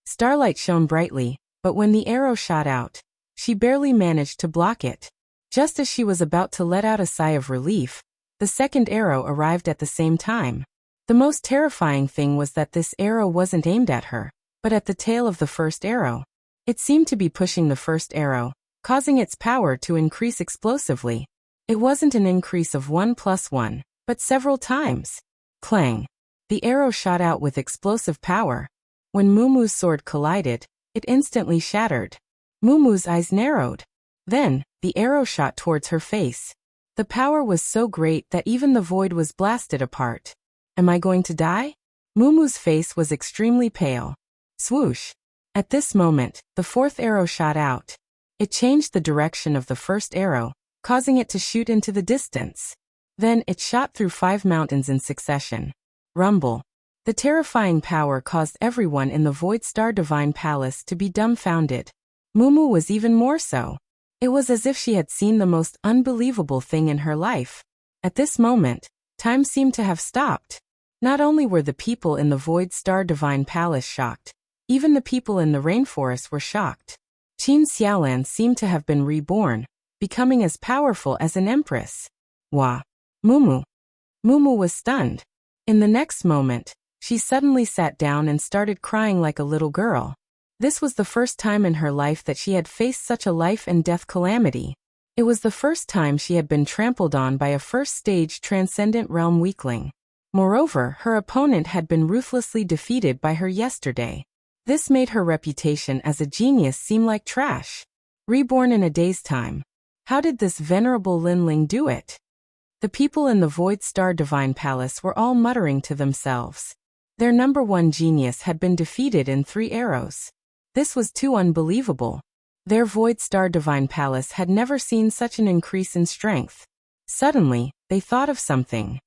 Starlight shone brightly, but when the arrow shot out, she barely managed to block it. Just as she was about to let out a sigh of relief, the second arrow arrived at the same time. The most terrifying thing was that this arrow wasn't aimed at her, but at the tail of the first arrow. It seemed to be pushing the first arrow, causing its power to increase explosively. It wasn't an increase of 1 + 1, but several times. Clang. The arrow shot out with explosive power. When Mu Mu's sword collided, it instantly shattered. Mu Mu's eyes narrowed. Then, the arrow shot towards her face. The power was so great that even the void was blasted apart. Am I going to die? Mumu's face was extremely pale. Swoosh! At this moment, the fourth arrow shot out. It changed the direction of the first arrow, causing it to shoot into the distance. Then it shot through 5 mountains in succession. Rumble. The terrifying power caused everyone in the Void Star Divine Palace to be dumbfounded. Mumu was even more so. It was as if she had seen the most unbelievable thing in her life. At this moment, time seemed to have stopped. Not only were the people in the Void Star Divine Palace shocked, even the people in the rainforest were shocked. Qin Xiaolan seemed to have been reborn, becoming as powerful as an empress. Wah! Mumu! Mumu was stunned. In the next moment, she suddenly sat down and started crying like a little girl. This was the first time in her life that she had faced such a life and death calamity. It was the first time she had been trampled on by a first-stage Transcendent Realm weakling. Moreover, her opponent had been ruthlessly defeated by her yesterday. This made her reputation as a genius seem like trash. Reborn in a day's time. How did this venerable Linling do it? The people in the Void Star Divine Palace were all muttering to themselves. Their number one genius had been defeated in 3 arrows. This was too unbelievable. Their Void Star Divine Palace had never seen such an increase in strength. Suddenly, they thought of something.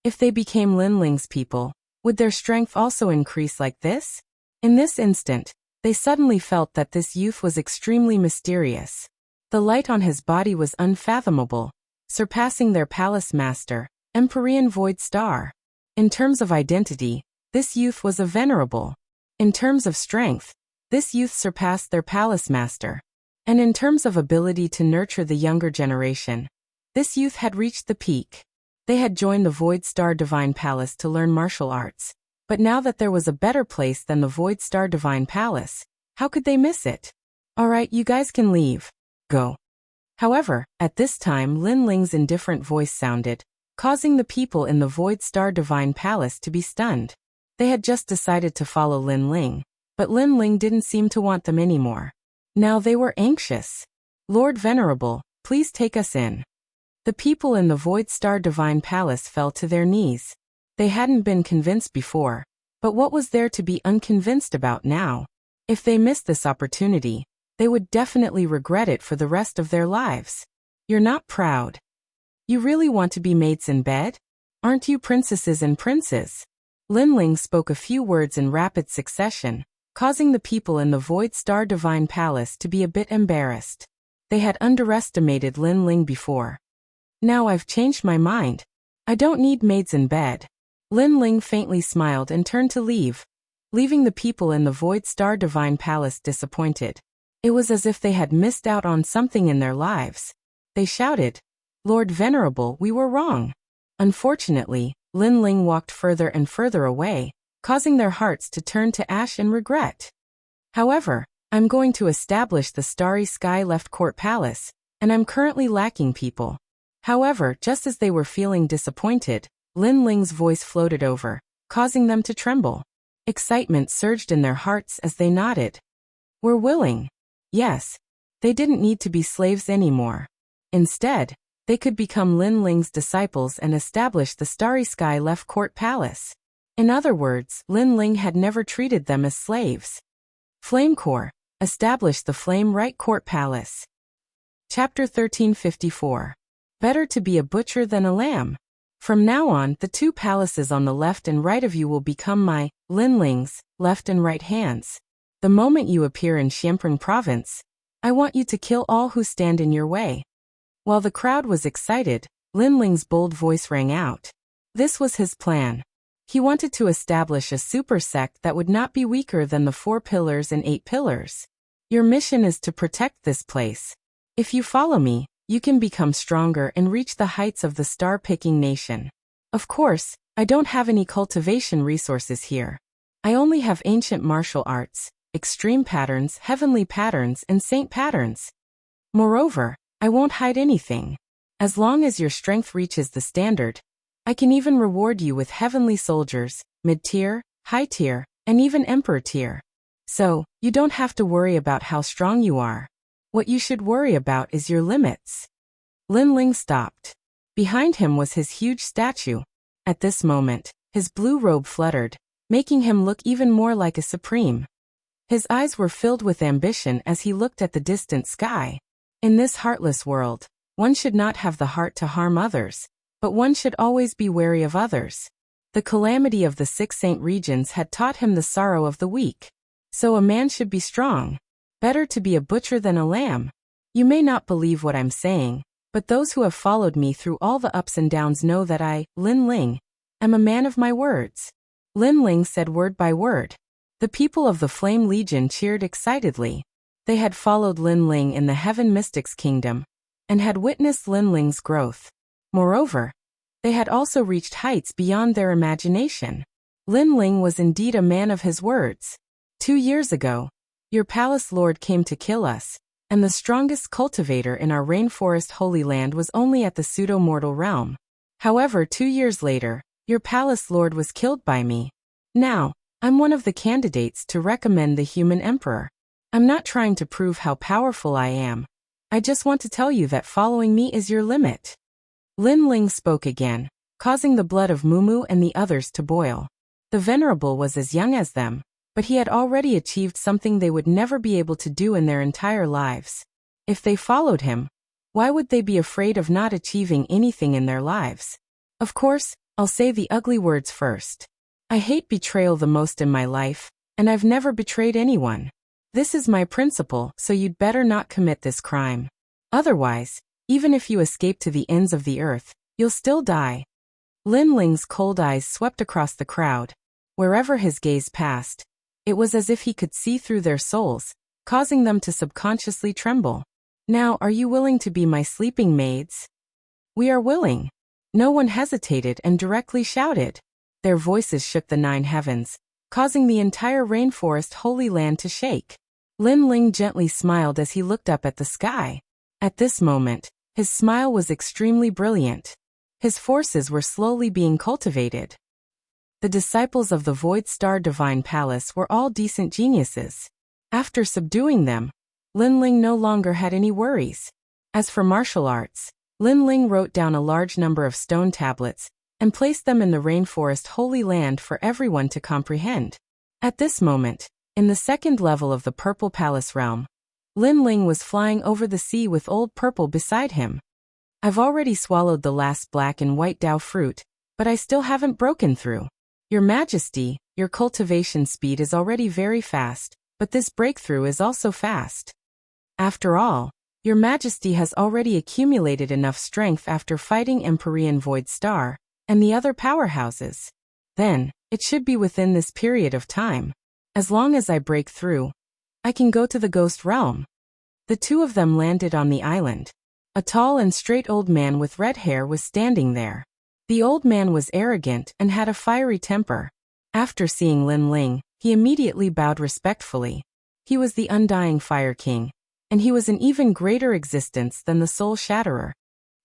If they became Linling's people, would their strength also increase like this? In this instant, they suddenly felt that this youth was extremely mysterious. The light on his body was unfathomable, surpassing their palace master, Empyrean Void Star. In terms of identity, this youth was a venerable. In terms of strength, this youth surpassed their palace master. And in terms of ability to nurture the younger generation, this youth had reached the peak. They had joined the Void Star Divine Palace to learn martial arts. But now that there was a better place than the Void Star Divine Palace, how could they miss it? Alright, you guys can leave. Go. However, at this time Linling's indifferent voice sounded, causing the people in the Void Star Divine Palace to be stunned. They had just decided to follow Linling, but Linling didn't seem to want them anymore. Now they were anxious. Lord Venerable, please take us in. The people in the Void Star Divine Palace fell to their knees. They hadn't been convinced before, but what was there to be unconvinced about now? If they missed this opportunity, they would definitely regret it for the rest of their lives. You're not proud. You really want to be mates in bed? Aren't you princesses and princes? Linling spoke a few words in rapid succession, causing the people in the Void Star Divine Palace to be a bit embarrassed. They had underestimated Linling before. Now I've changed my mind. I don't need maids in bed. Linling faintly smiled and turned to leave, leaving the people in the Void Star Divine Palace disappointed. It was as if they had missed out on something in their lives. They shouted, Lord Venerable, we were wrong. Unfortunately, Linling walked further and further away, causing their hearts to turn to ash in regret. However, I'm going to establish the Starry Sky Left Court Palace, and I'm currently lacking people. However, just as they were feeling disappointed, Linling's voice floated over, causing them to tremble. Excitement surged in their hearts as they nodded. We're willing. Yes. They didn't need to be slaves anymore. Instead, they could become Linling's disciples and establish the Starry Sky Left Court Palace. In other words, Linling had never treated them as slaves. Flame Core, establish the Flame Right Court Palace. Chapter 1354. Better to be a butcher than a lamb. From now on, the 2 palaces on the left and right of you will become my, Linling's, left and right hands. The moment you appear in Xianprung Province, I want you to kill all who stand in your way. While the crowd was excited, Linling's bold voice rang out. This was his plan. He wanted to establish a super sect that would not be weaker than the 4 pillars and 8 pillars. Your mission is to protect this place. If you follow me, you can become stronger and reach the heights of the star-picking nation. Of course, I don't have any cultivation resources here. I only have ancient martial arts, extreme patterns, heavenly patterns, and saint patterns. Moreover, I won't hide anything. As long as your strength reaches the standard, I can even reward you with heavenly soldiers, mid-tier, high-tier, and even emperor tier. So, you don't have to worry about how strong you are. What you should worry about is your limits. Lin Ling stopped. Behind him was his huge statue. At this moment, his blue robe fluttered, making him look even more like a supreme. His eyes were filled with ambition as he looked at the distant sky. In this heartless world, one should not have the heart to harm others, but one should always be wary of others. The calamity of the 6 saint regions had taught him the sorrow of the weak. So a man should be strong. Better to be a butcher than a lamb. You may not believe what I'm saying, but those who have followed me through all the ups and downs know that I, Lin Ling, am a man of my words. Lin Ling said word by word. The people of the Flame Legion cheered excitedly. They had followed Lin Ling in the Heaven Mystics Kingdom, and had witnessed Lin Ling's growth. Moreover, they had also reached heights beyond their imagination. Lin Ling was indeed a man of his words. 2 years ago, your palace lord came to kill us, and the strongest cultivator in our rainforest Holy Land was only at the pseudo-mortal realm. However, 2 years later, your palace lord was killed by me. Now, I'm one of the candidates to recommend the human emperor. I'm not trying to prove how powerful I am. I just want to tell you that following me is your limit. Lin Ling spoke again, causing the blood of Mumu and the others to boil. The Venerable was as young as them, but he had already achieved something they would never be able to do in their entire lives. If they followed him, why would they be afraid of not achieving anything in their lives? Of course, I'll say the ugly words first. I hate betrayal the most in my life, and I've never betrayed anyone. This is my principle, so you'd better not commit this crime. Otherwise, even if you escape to the ends of the earth, you'll still die. Lin Ling's cold eyes swept across the crowd. Wherever his gaze passed, it was as if he could see through their souls, causing them to subconsciously tremble. Now, are you willing to be my sleeping maids? We are willing. No one hesitated and directly shouted. Their voices shook the 9 heavens, causing the entire rainforest Holy Land to shake. Lin Ling gently smiled as he looked up at the sky. At this moment, his smile was extremely brilliant. His forces were slowly being cultivated. The disciples of the Void Star Divine Palace were all decent geniuses. After subduing them, Lin Ling no longer had any worries. As for martial arts, Lin Ling wrote down a large number of stone tablets and placed them in the rainforest Holy Land for everyone to comprehend. At this moment, in the 2nd level of the Purple Palace realm, Lin Ling was flying over the sea with Old Purple beside him. I've already swallowed the last black and white Dao fruit, but I still haven't broken through. Your Majesty, your cultivation speed is already very fast, but this breakthrough is also fast. After all, your Majesty has already accumulated enough strength after fighting Empyrean Void Star and the other powerhouses. Then, it should be within this period of time. As long as I break through, I can go to the Ghost Realm. The 2 of them landed on the island. A tall and straight old man with red hair was standing there. The old man was arrogant and had a fiery temper. After seeing Lin Ling, he immediately bowed respectfully. He was the Undying Fire King, and he was an even greater existence than the Soul Shatterer.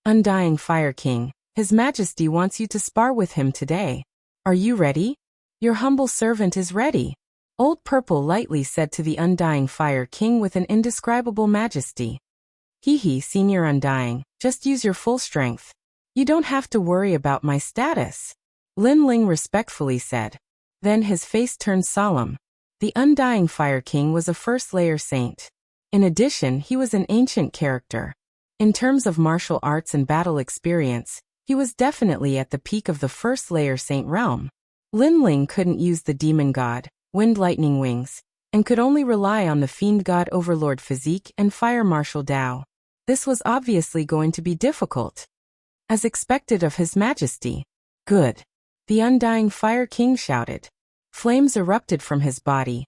Undying Fire King, His Majesty wants you to spar with him today. Are you ready? Your humble servant is ready. Old Purple lightly said to the Undying Fire King with an indescribable majesty. Hee, Senior Undying, just use your full strength. You don't have to worry about my status. Lin Ling respectfully said. Then his face turned solemn. The Undying Fire King was a first-layer saint. In addition, he was an ancient character. In terms of martial arts and battle experience, he was definitely at the peak of the first-layer saint realm. Lin Ling couldn't use the demon god, Wind Lightning Wings, and could only rely on the fiend god Overlord Physique and Fire Martial Dao. This was obviously going to be difficult. As expected of His Majesty. Good. The Undying Fire King shouted. Flames erupted from his body,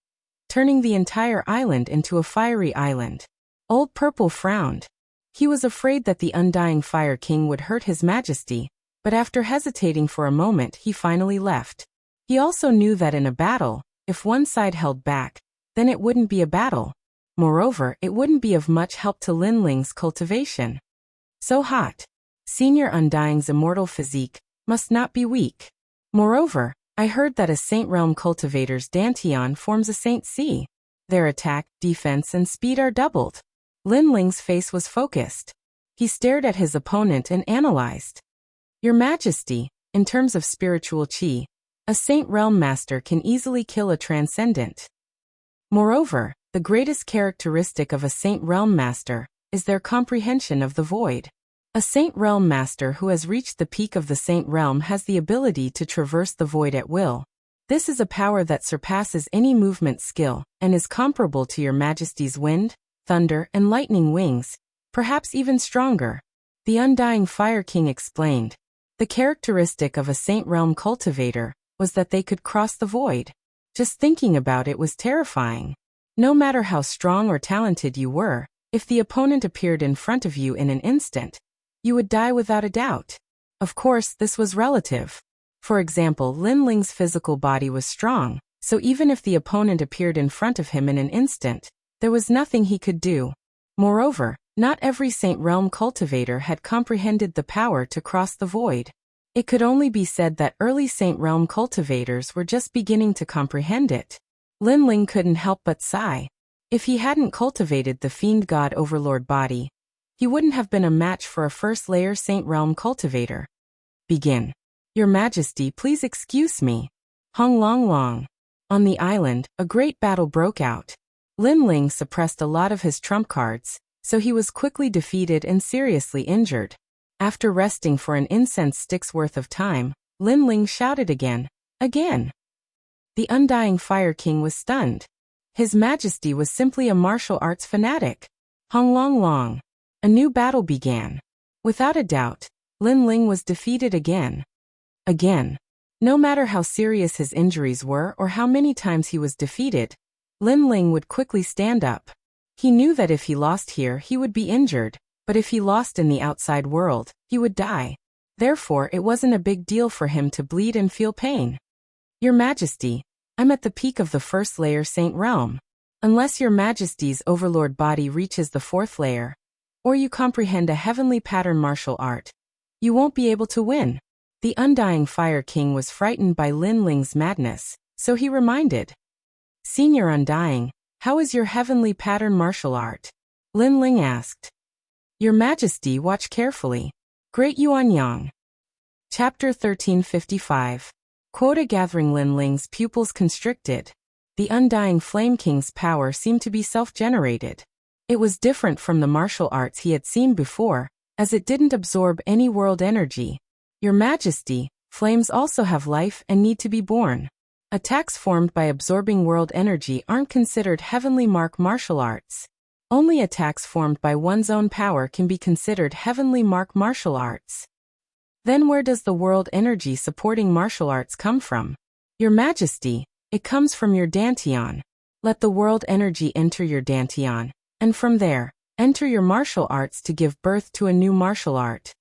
turning the entire island into a fiery island. Old Purple frowned. He was afraid that the Undying Fire King would hurt His Majesty, but after hesitating for a moment he finally left. He also knew that in a battle, if one side held back, then it wouldn't be a battle. Moreover, it wouldn't be of much help to Lin Ling's cultivation. So hot. Senior Undying's immortal physique must not be weak. Moreover, I heard that a Saint Realm cultivator's Dantian forms a Saint C. Their attack, defense and speed are doubled. Lin Ling's face was focused. He stared at his opponent and analyzed. Your Majesty, in terms of spiritual qi, a Saint Realm Master can easily kill a Transcendent. Moreover, the greatest characteristic of a Saint Realm Master is their comprehension of the void. A Saint Realm Master who has reached the peak of the Saint Realm has the ability to traverse the void at will. This is a power that surpasses any movement skill and is comparable to your Majesty's wind, thunder, and lightning wings, perhaps even stronger. The Undying Fire King explained. The characteristic of a Saint Realm cultivator was that they could cross the void. Just thinking about it was terrifying. No matter how strong or talented you were, if the opponent appeared in front of you in an instant, you would die without a doubt. Of course, this was relative. For example, Lin Ling's physical body was strong, so even if the opponent appeared in front of him in an instant, there was nothing he could do. Moreover, not every Saint Realm cultivator had comprehended the power to cross the void. It could only be said that early Saint Realm cultivators were just beginning to comprehend it. Lin Ling couldn't help but sigh. If he hadn't cultivated the Fiend God Overlord body, he wouldn't have been a match for a first-layer Saint Realm cultivator. Begin. Your Majesty, please excuse me. Hong Long Long. On the island, a great battle broke out. Lin Ling suppressed a lot of his trump cards, so he was quickly defeated and seriously injured. After resting for an incense stick's worth of time, Lin Ling shouted again. Again. The Undying Fire King was stunned. His Majesty was simply a martial arts fanatic. Hong Long Long. A new battle began. Without a doubt, Lin Ling was defeated again. Again. No matter how serious his injuries were or how many times he was defeated, Lin Ling would quickly stand up. He knew that if he lost here he would be injured, but if he lost in the outside world, he would die. Therefore, it wasn't a big deal for him to bleed and feel pain. Your Majesty, I'm at the peak of the first layer Saint Realm. Unless your Majesty's Overlord body reaches the fourth layer, or you comprehend a heavenly pattern martial art, you won't be able to win. The Undying Fire King was frightened by Lin Ling's madness, so he reminded. Senior Undying, how is your heavenly pattern martial art? Lin Ling asked. Your Majesty, watch carefully. Great Yuan Yang. Chapter 1355. Quota gathering. Lin Ling's pupils constricted. The Undying Flame King's power seemed to be self-generated. It was different from the martial arts he had seen before, as it didn't absorb any world energy. Your Majesty, flames also have life and need to be born. Attacks formed by absorbing world energy aren't considered heavenly martial arts. Only attacks formed by one's own power can be considered heavenly martial arts. Then where does the world energy supporting martial arts come from? Your Majesty, it comes from your Dantian. Let the world energy enter your Dantian, and from there, enter your martial arts to give birth to a new martial art.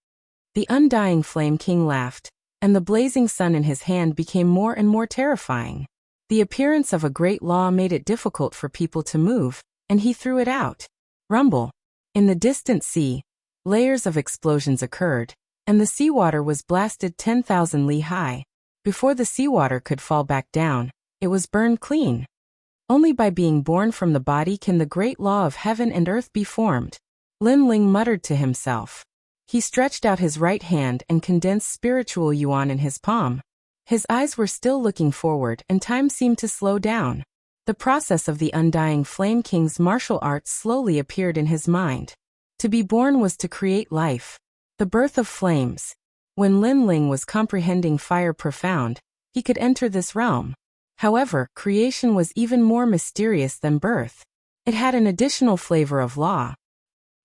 The Undying Flame King laughed, and the blazing sun in his hand became more and more terrifying. The appearance of a great law made it difficult for people to move, and he threw it out. Rumble. In the distant sea, layers of explosions occurred, and the seawater was blasted 10,000 li high. Before the seawater could fall back down, it was burned clean. Only by being born from the body can the great law of heaven and earth be formed. Lin Ling muttered to himself. He stretched out his right hand and condensed spiritual yuan in his palm. His eyes were still looking forward and time seemed to slow down. The process of the Undying Flame King's martial arts slowly appeared in his mind. To be born was to create life. The birth of flames. When Lin Ling was comprehending fire profound, he could enter this realm. However, creation was even more mysterious than birth. It had an additional flavor of law.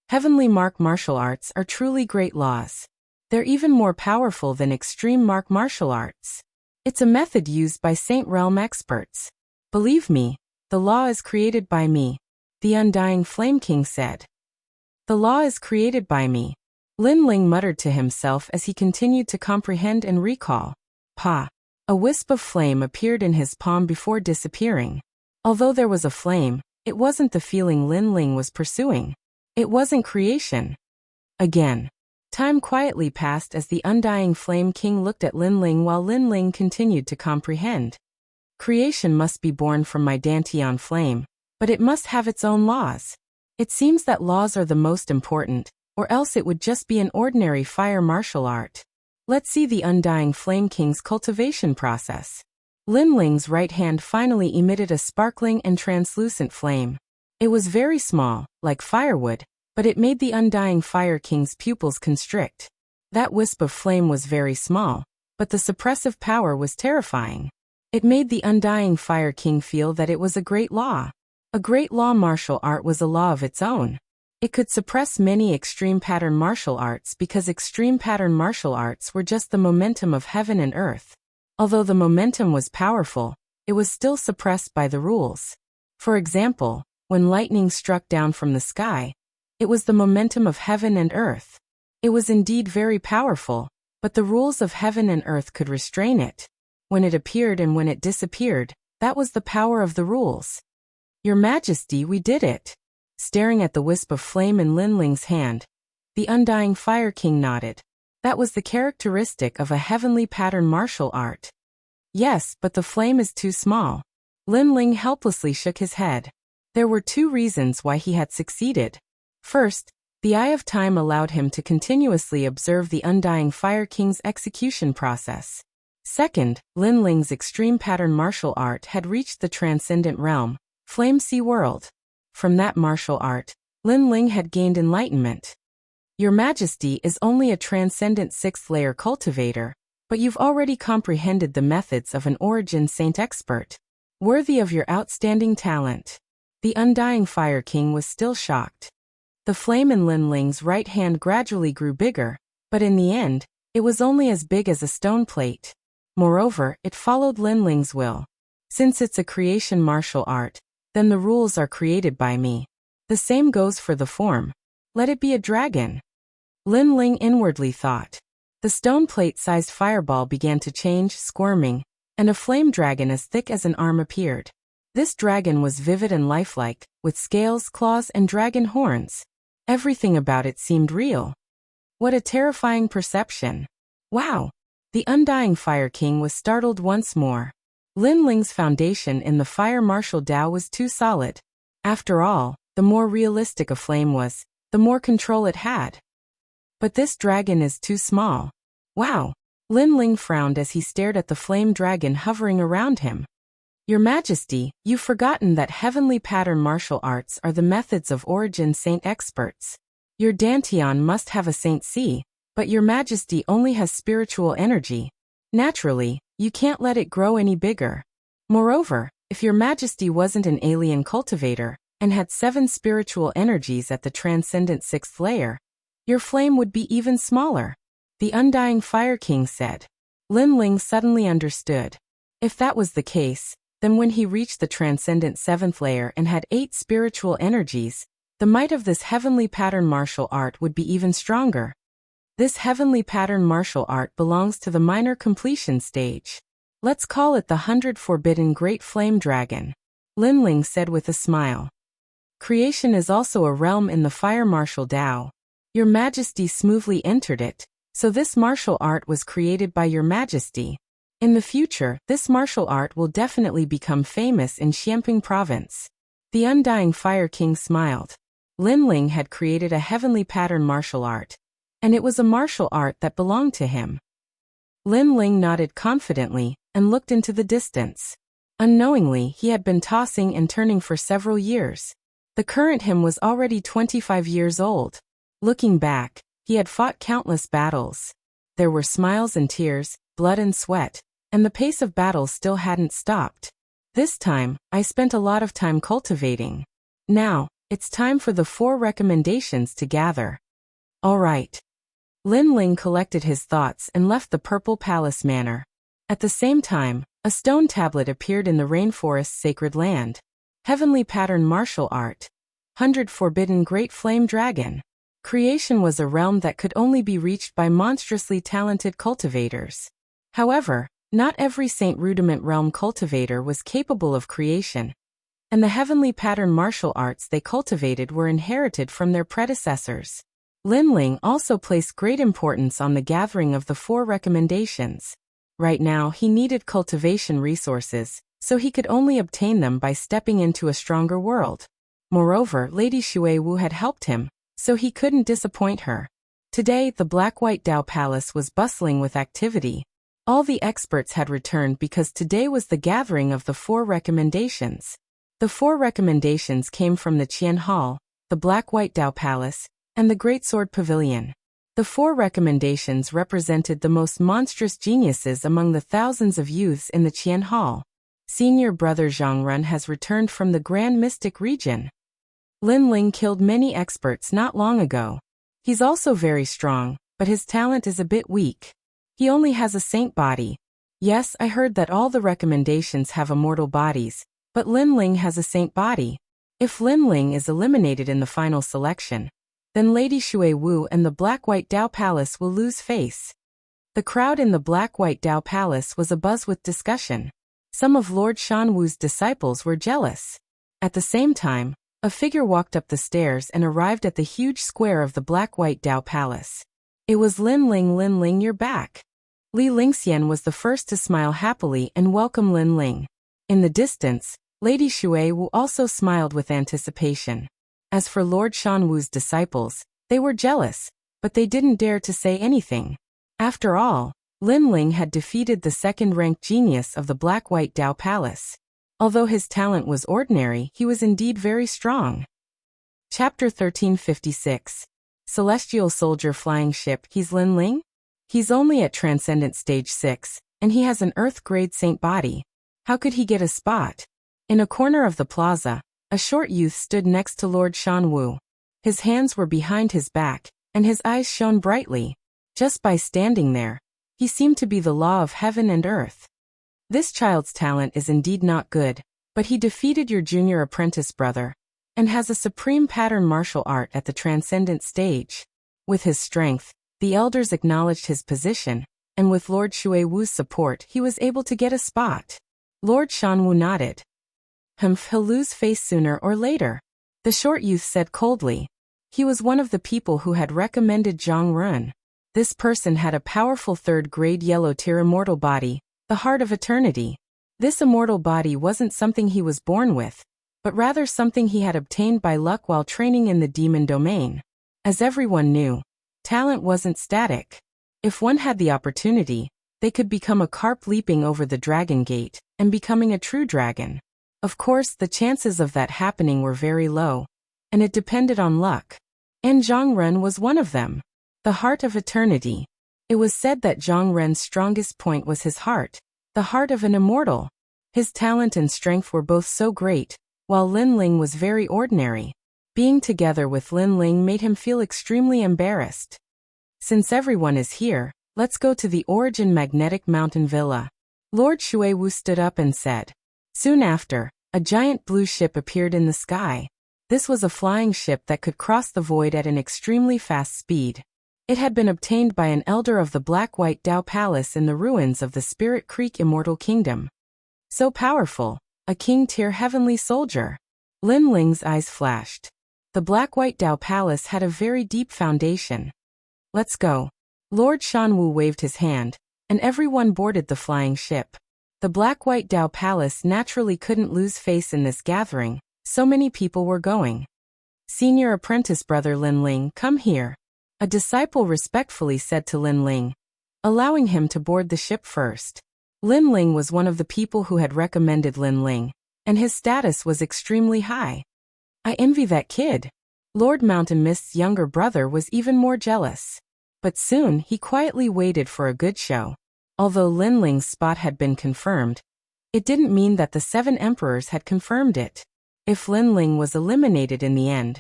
Heavenly martial arts are truly great laws. They're even more powerful than extreme martial arts. It's a method used by Saint Realm experts. Believe me, the law is created by me, the Undying Flame King said. The law is created by me. Lin Ling muttered to himself as he continued to comprehend and recall. Pa. A wisp of flame appeared in his palm before disappearing. Although there was a flame, it wasn't the feeling Lin Ling was pursuing. It wasn't creation. Again. Time quietly passed as the Undying Flame King looked at Lin Ling while Lin Ling continued to comprehend. Creation must be born from my Dantian flame, but it must have its own laws. It seems that laws are the most important, or else it would just be an ordinary fire martial art. Let's see the Undying Flame King's cultivation process. Lin Ling's right hand finally emitted a sparkling and translucent flame. It was very small, like firewood, but it made the Undying Fire King's pupils constrict. That wisp of flame was very small, but the suppressive power was terrifying. It made the Undying Fire King feel that it was a great law. A great law martial art was a law of its own. It could suppress many extreme pattern martial arts because extreme pattern martial arts were just the momentum of heaven and earth. Although the momentum was powerful, it was still suppressed by the rules. For example, when lightning struck down from the sky, it was the momentum of heaven and earth. It was indeed very powerful, but the rules of heaven and earth could restrain it. When it appeared and when it disappeared, that was the power of the rules. Your Majesty, we did it. Staring at the wisp of flame in Lin Ling's hand, the Undying Fire King nodded. That was the characteristic of a heavenly pattern martial art. Yes, but the flame is too small. Lin Ling helplessly shook his head. There were two reasons why he had succeeded. First, the Eye of Time allowed him to continuously observe the Undying Fire King's execution process. Second, Lin Ling's extreme pattern martial art had reached the transcendent realm, Flame Sea World. From that martial art, Lin Ling had gained enlightenment. Your Majesty is only a transcendent 6th layer cultivator, but you've already comprehended the methods of an origin saint expert. Worthy of your outstanding talent. The Undying Fire King was still shocked. The flame in Lin Ling's right hand gradually grew bigger, but in the end, it was only as big as a stone plate. Moreover, it followed Lin Ling's will. Since it's a creation martial art, then the rules are created by me. The same goes for the form. Let it be a dragon. Lin Ling inwardly thought. The stone plate-sized fireball began to change, squirming, and a flame dragon as thick as an arm appeared. This dragon was vivid and lifelike, with scales, claws, and dragon horns. Everything about it seemed real. What a terrifying perception. Wow! The Undying Fire King was startled once more. Lin Ling's foundation in the Fire Martial Tao was too solid. After all, the more realistic a flame was, the more control it had. But this dragon is too small. Wow! Lin Ling frowned as he stared at the flame dragon hovering around him. Your Majesty, you've forgotten that heavenly pattern martial arts are the methods of origin saint experts. Your Dantian must have a Saint C, but Your Majesty only has spiritual energy. Naturally, you can't let it grow any bigger. Moreover, if Your Majesty wasn't an alien cultivator, and had 7 spiritual energies at the transcendent 6th layer, your flame would be even smaller. The Undying Fire King said. Lin Ling suddenly understood. If that was the case, then when he reached the transcendent 7th layer and had 8 spiritual energies, the might of this heavenly pattern martial art would be even stronger. This heavenly pattern martial art belongs to the minor completion stage. Let's call it the 100 Forbidden Great Flame Dragon. Lin Ling said with a smile. Creation is also a realm in the Fire Martial Tao. Your Majesty smoothly entered it, so this martial art was created by Your Majesty. In the future, this martial art will definitely become famous in Xiamping Province. The Undying Fire King smiled. Lin Ling had created a heavenly pattern martial art, and it was a martial art that belonged to him. Lin Ling nodded confidently and looked into the distance. Unknowingly, he had been tossing and turning for several years. The current him was already 25 years old. Looking back, he had fought countless battles. There were smiles and tears, blood and sweat, and the pace of battle still hadn't stopped. This time, I spent a lot of time cultivating. Now, it's time for the 4 recommendations to gather. All right. Lin Ling collected his thoughts and left the Purple Palace Manor. At the same time, a stone tablet appeared in the rainforest's sacred land. Heavenly pattern martial art. 100 Forbidden Great Flame Dragon. Creation was a realm that could only be reached by monstrously talented cultivators. However, not every Saint Rudiment Realm cultivator was capable of creation, and the heavenly pattern martial arts they cultivated were inherited from their predecessors. Lin Ling also placed great importance on the gathering of the 4 recommendations. Right now he needed cultivation resources, so he could only obtain them by stepping into a stronger world. Moreover, Lady Shui Wu had helped him, so he couldn't disappoint her. Today, the Black-White Dao Palace was bustling with activity. All the experts had returned because today was the gathering of the 4 recommendations. The 4 recommendations came from the Qian Hall, the Black-White Dao Palace, and the Great Sword Pavilion. The 4 recommendations represented the most monstrous geniuses among the thousands of youths in the Qian Hall. Senior brother Zhang Run has returned from the Grand Mystic region. Lin Ling killed many experts not long ago. He's also very strong, but his talent is a bit weak. He only has a saint body. Yes, I heard that all the recommendations have immortal bodies, but Lin Ling has a saint body. If Lin Ling is eliminated in the final selection, then Lady Shui Wu and the Black-White Dao Palace will lose face. The crowd in the Black-White Dao Palace was abuzz with discussion. Some of Lord Shan Wu's disciples were jealous. At the same time, a figure walked up the stairs and arrived at the huge square of the Black-White Dao Palace. It was Lin Ling, you're back. Li Lingxian was the first to smile happily and welcome Lin Ling. In the distance, Lady Shui Wu also smiled with anticipation. As for Lord Shan Wu's disciples, they were jealous, but they didn't dare to say anything. After all, Lin Ling had defeated the second-ranked genius of the Black-White Dao Palace. Although his talent was ordinary, he was indeed very strong. Chapter 1356. Celestial Soldier Flying Ship. He's Lin Ling? He's only at Transcendent Stage 6, and he has an Earth-grade saint body. How could he get a spot? In a corner of the plaza, a short youth stood next to Lord Shan Wu. His hands were behind his back, and his eyes shone brightly. Just by standing there, he seemed to be the law of heaven and earth. This child's talent is indeed not good, but he defeated your junior apprentice brother, and has a supreme pattern martial art at the transcendent stage. With his strength, the elders acknowledged his position, and with Lord Shui Wu's support he was able to get a spot. Lord Shan Wu nodded. He'll lose face sooner or later, the short youth said coldly. He was one of the people who had recommended Zhang Run. This person had a powerful third-grade yellow-tier immortal body, the Heart of Eternity. This immortal body wasn't something he was born with, but rather something he had obtained by luck while training in the demon domain. As everyone knew, talent wasn't static. If one had the opportunity, they could become a carp leaping over the dragon gate and becoming a true dragon. Of course, the chances of that happening were very low, and it depended on luck. And Zhang Ren was one of them. The Heart of Eternity. It was said that Zhang Ren's strongest point was his heart, the heart of an immortal. His talent and strength were both so great, while Lin Ling was very ordinary. Being together with Lin Ling made him feel extremely embarrassed. Since everyone is here, let's go to the Origin Magnetic Mountain Villa. Lord Shui Wu stood up and said. Soon after, a giant blue ship appeared in the sky. This was a flying ship that could cross the void at an extremely fast speed. It had been obtained by an elder of the Black-White Dao Palace in the ruins of the Spirit Creek Immortal Kingdom. So powerful, a king-tier heavenly soldier. Lin Ling's eyes flashed. The Black-White Dao Palace had a very deep foundation. Let's go. Lord Shan Wu waved his hand, and everyone boarded the flying ship. The Black-White Dao Palace naturally couldn't lose face in this gathering, so many people were going. Senior apprentice brother Lin Ling, come here. A disciple respectfully said to Lin Ling, allowing him to board the ship first. Lin Ling was one of the people who had recommended Lin Ling, and his status was extremely high. I envy that kid. Lord Mountain Mist's younger brother was even more jealous. But soon he quietly waited for a good show. Although Lin Ling's spot had been confirmed, it didn't mean that the 7 emperors had confirmed it. If Lin Ling was eliminated in the end,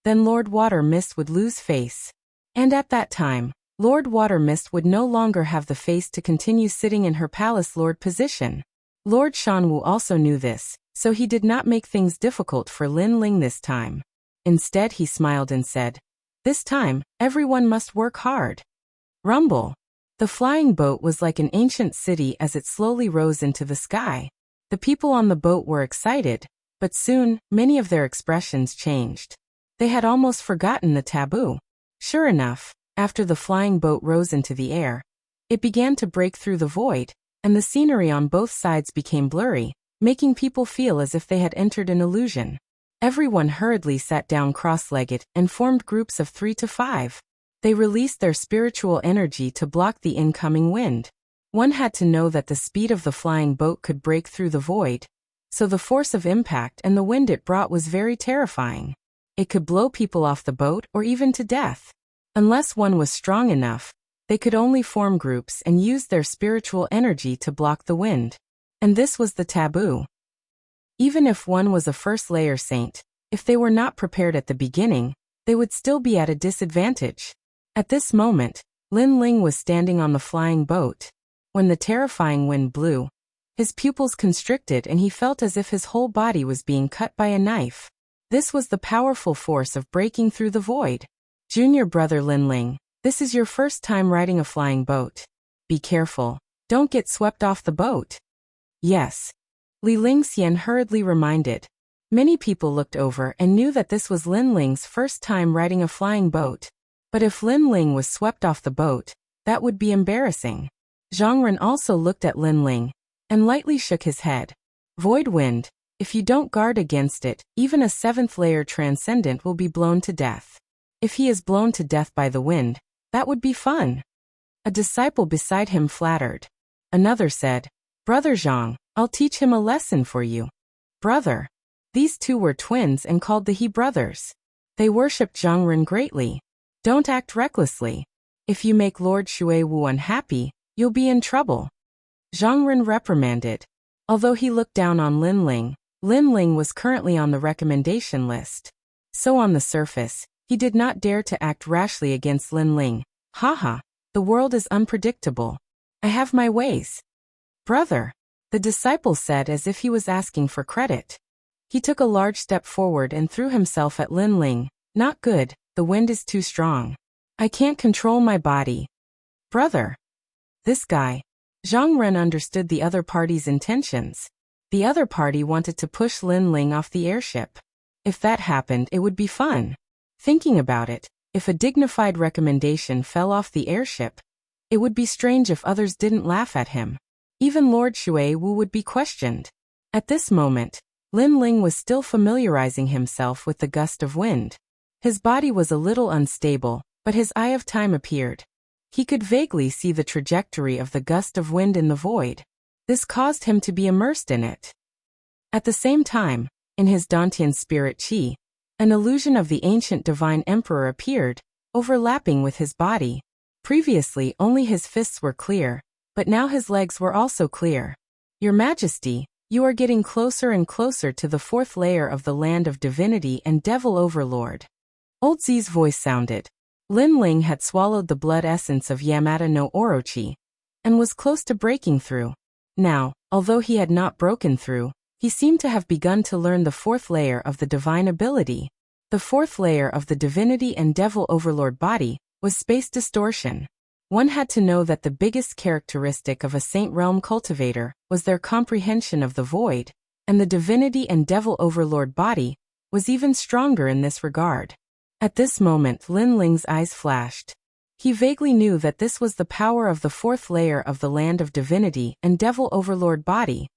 then Lord Water Mist would lose face. And at that time, Lord Water Mist would no longer have the face to continue sitting in her palace lord position. Lord Shan Wu also knew this, so he did not make things difficult for Lin Ling this time. Instead he smiled and said, this time, everyone must work hard. Rumble. The flying boat was like an ancient city as it slowly rose into the sky. The people on the boat were excited, but soon, many of their expressions changed. They had almost forgotten the taboo. Sure enough, after the flying boat rose into the air, it began to break through the void, and the scenery on both sides became blurry, making people feel as if they had entered an illusion. Everyone hurriedly sat down cross-legged and formed groups of 3 to 5. They released their spiritual energy to block the incoming wind. One had to know that the speed of the flying boat could break through the void, so the force of impact and the wind it brought was very terrifying. It could blow people off the boat or even to death. Unless one was strong enough, they could only form groups and use their spiritual energy to block the wind. And this was the taboo. Even if one was a first-layer saint, if they were not prepared at the beginning, they would still be at a disadvantage. At this moment, Lin Ling was standing on the flying boat. When the terrifying wind blew, his pupils constricted and he felt as if his whole body was being cut by a knife. This was the powerful force of breaking through the void. Junior brother Lin Ling, this is your first time riding a flying boat. Be careful, don't get swept off the boat. Yes. Li Lingxian hurriedly reminded. Many people looked over and knew that this was Lin Ling's first time riding a flying boat. But if Lin Ling was swept off the boat, that would be embarrassing. Zhang Ren also looked at Lin Ling and lightly shook his head. Void wind, if you don't guard against it, even a 7th-layer transcendent will be blown to death. If he is blown to death by the wind, that would be fun. A disciple beside him flattered. Another said, Brother Zhang, I'll teach him a lesson for you. Brother. These two were twins and called the He brothers. They worshipped Zhang Ren greatly. Don't act recklessly. If you make Lord Shui Wu unhappy, you'll be in trouble. Zhang Ren reprimanded. Although he looked down on Lin Ling was currently on the recommendation list. So on the surface, he did not dare to act rashly against Lin Ling. Haha, the world is unpredictable. I have my ways. Brother, the disciple said as if he was asking for credit. He took a large step forward and threw himself at Lin Ling. Not good, the wind is too strong. I can't control my body. Brother. This guy. Zhang Ren understood the other party's intentions. The other party wanted to push Lin Ling off the airship. If that happened, it would be fun. Thinking about it, if a dignified recommendation fell off the airship, it would be strange if others didn't laugh at him. Even Lord Shui Wu would be questioned. At this moment, Lin Ling was still familiarizing himself with the gust of wind. His body was a little unstable, but his eye of time appeared. He could vaguely see the trajectory of the gust of wind in the void. This caused him to be immersed in it. At the same time, in his Dantian spirit chi, an illusion of the ancient divine emperor appeared, overlapping with his body. Previously only his fists were clear, but now his legs were also clear. Your Majesty, you are getting closer and closer to the 4th layer of the land of divinity and devil overlord. Old Zi's voice sounded. Lin Ling had swallowed the blood essence of Yamata no Orochi, and was close to breaking through. Now, although he had not broken through, he seemed to have begun to learn the 4th layer of the divine ability. The 4th layer of the divinity and devil overlord body was space distortion. One had to know that the biggest characteristic of a saint realm cultivator was their comprehension of the void, and the divinity and devil overlord body was even stronger in this regard. At this moment Lin Ling's eyes flashed. He vaguely knew that this was the power of the 4th layer of the land of divinity and devil overlord body.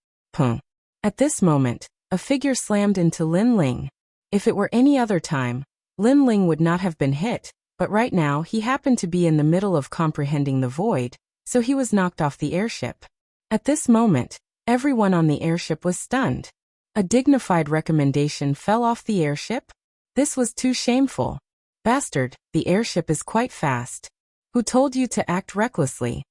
At this moment, a figure slammed into Lin Ling. If it were any other time, Lin Ling would not have been hit, but right now he happened to be in the middle of comprehending the void, so he was knocked off the airship. At this moment, everyone on the airship was stunned. A dignified recommendation fell off the airship? This was too shameful. Bastard, the airship is quite fast. Who told you to act recklessly?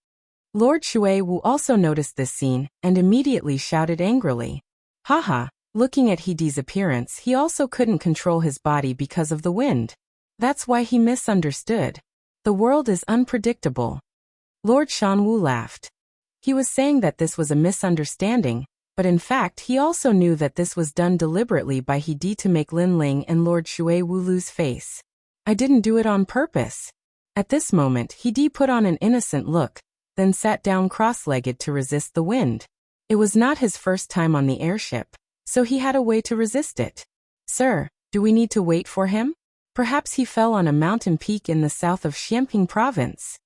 Lord Shui Wu also noticed this scene and immediately shouted angrily. Haha, looking at Hidi's appearance, he also couldn't control his body because of the wind. That's why he misunderstood. The world is unpredictable. Lord Shan Wu laughed. He was saying that this was a misunderstanding, but in fact he also knew that this was done deliberately by Hidi to make Lin Ling and Lord Shui Wu lose face. I didn't do it on purpose. At this moment Hidi put on an innocent look, then sat down cross-legged to resist the wind. It was not his first time on the airship, so he had a way to resist it. Sir, do we need to wait for him? Perhaps he fell on a mountain peak in the south of Xianping province.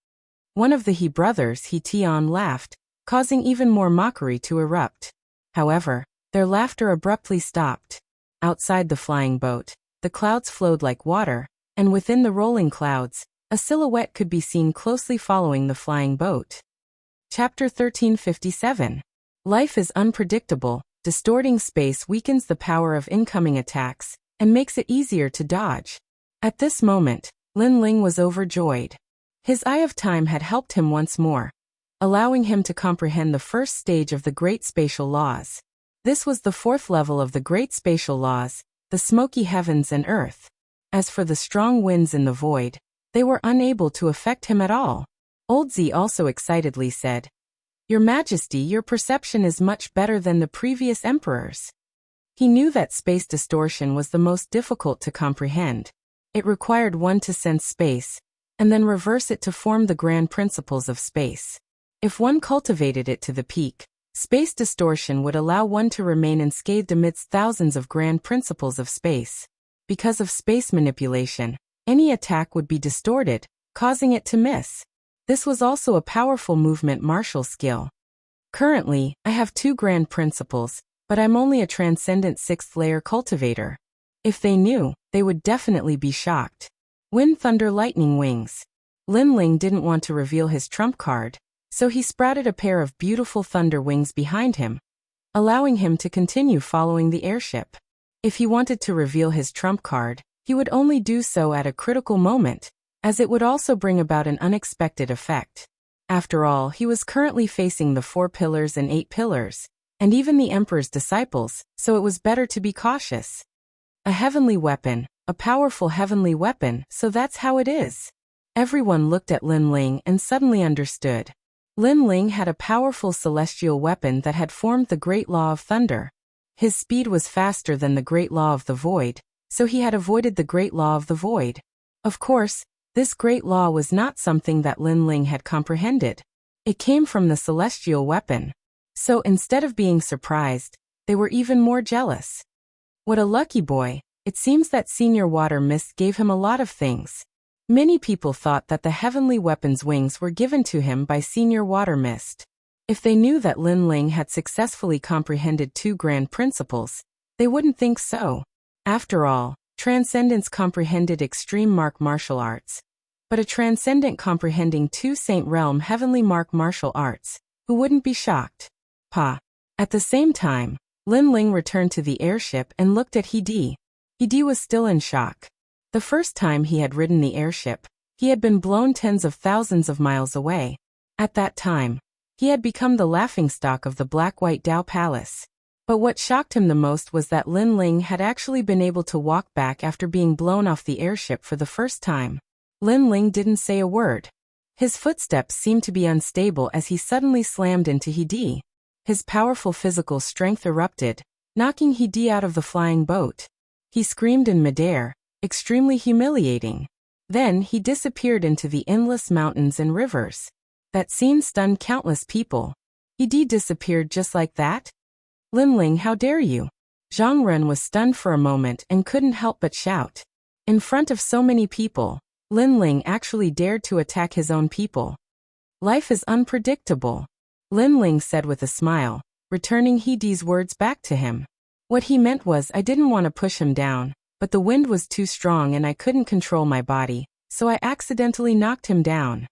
One of the He brothers, He Tian, laughed, causing even more mockery to erupt. However, their laughter abruptly stopped. Outside the flying boat, the clouds flowed like water, and within the rolling clouds, a silhouette could be seen closely following the flying boat. Chapter 1357. Life is unpredictable. Distorting space weakens the power of incoming attacks and makes it easier to dodge. At this moment, Lin Ling was overjoyed. His eye of time had helped him once more, allowing him to comprehend the first stage of the Great Spatial Laws. This was the fourth level of the Great Spatial Laws, the smoky heavens and earth. As for the strong winds in the void, they were unable to affect him at all. Old Z also excitedly said, "Your Majesty, your perception is much better than the previous emperors." He knew that space distortion was the most difficult to comprehend. It required one to sense space, and then reverse it to form the grand principles of space. If one cultivated it to the peak, space distortion would allow one to remain unscathed amidst thousands of grand principles of space. Because of space manipulation, any attack would be distorted, causing it to miss. This was also a powerful movement martial skill. Currently, I have 2 grand principles, but I'm only a transcendent 6th layer cultivator. If they knew, they would definitely be shocked. Wind, thunder, lightning, wings. Lin Ling didn't want to reveal his trump card, so he sprouted a pair of beautiful thunder wings behind him, allowing him to continue following the airship. If he wanted to reveal his trump card, he would only do so at a critical moment, as it would also bring about an unexpected effect. After all, he was currently facing the 4 pillars and 8 pillars, and even the Emperor's disciples, so it was better to be cautious. A heavenly weapon, a powerful heavenly weapon, so that's how it is. Everyone looked at Lin Ling and suddenly understood. Lin Ling had a powerful celestial weapon that had formed the Great Law of Thunder. His speed was faster than the Great Law of the Void, so he had avoided the Great Law of the Void. Of course, this Great Law was not something that Lin Ling had comprehended. It came from the celestial weapon. So instead of being surprised, they were even more jealous. What a lucky boy. It seems that Senior Water Mist gave him a lot of things. Many people thought that the heavenly weapon's wings were given to him by Senior Water Mist. If they knew that Lin Ling had successfully comprehended 2 grand principles, they wouldn't think so. After all, Transcendence comprehended extreme martial arts. But a Transcendent comprehending 2 Saint Realm heavenly martial arts, who wouldn't be shocked? At the same time, Lin Ling returned to the airship and looked at Hidi. Hidi was still in shock. The first time he had ridden the airship, he had been blown tens of thousands of miles away. At that time, he had become the laughingstock of the Black-White Dao Palace. But what shocked him the most was that Lin Ling had actually been able to walk back after being blown off the airship for the first time. Lin Ling didn't say a word. His footsteps seemed to be unstable as he suddenly slammed into Hidi. His powerful physical strength erupted, knocking Hidi out of the flying boat. He screamed in midair, extremely humiliating. Then he disappeared into the endless mountains and rivers. That scene stunned countless people. Hidi disappeared just like that? Lin Ling, how dare you? Zhang Ren was stunned for a moment and couldn't help but shout. In front of so many people, Lin Ling actually dared to attack his own people. Life is unpredictable, Lin Ling said with a smile, returning Hidi's words back to him. What he meant was, I didn't want to push him down, but the wind was too strong and I couldn't control my body, so I accidentally knocked him down.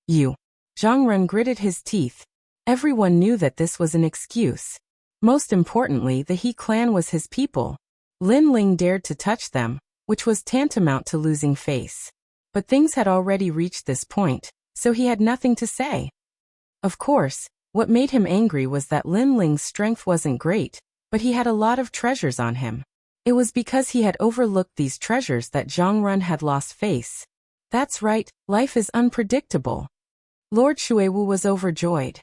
You. Zhang Ren gritted his teeth. Everyone knew that this was an excuse. Most importantly, the He clan was his people. Lin Ling dared to touch them, which was tantamount to losing face. But things had already reached this point, so he had nothing to say. Of course, what made him angry was that Lin Ling's strength wasn't great, but he had a lot of treasures on him. It was because he had overlooked these treasures that Zhang Ren had lost face. That's right, life is unpredictable. Lord Xuewu was overjoyed.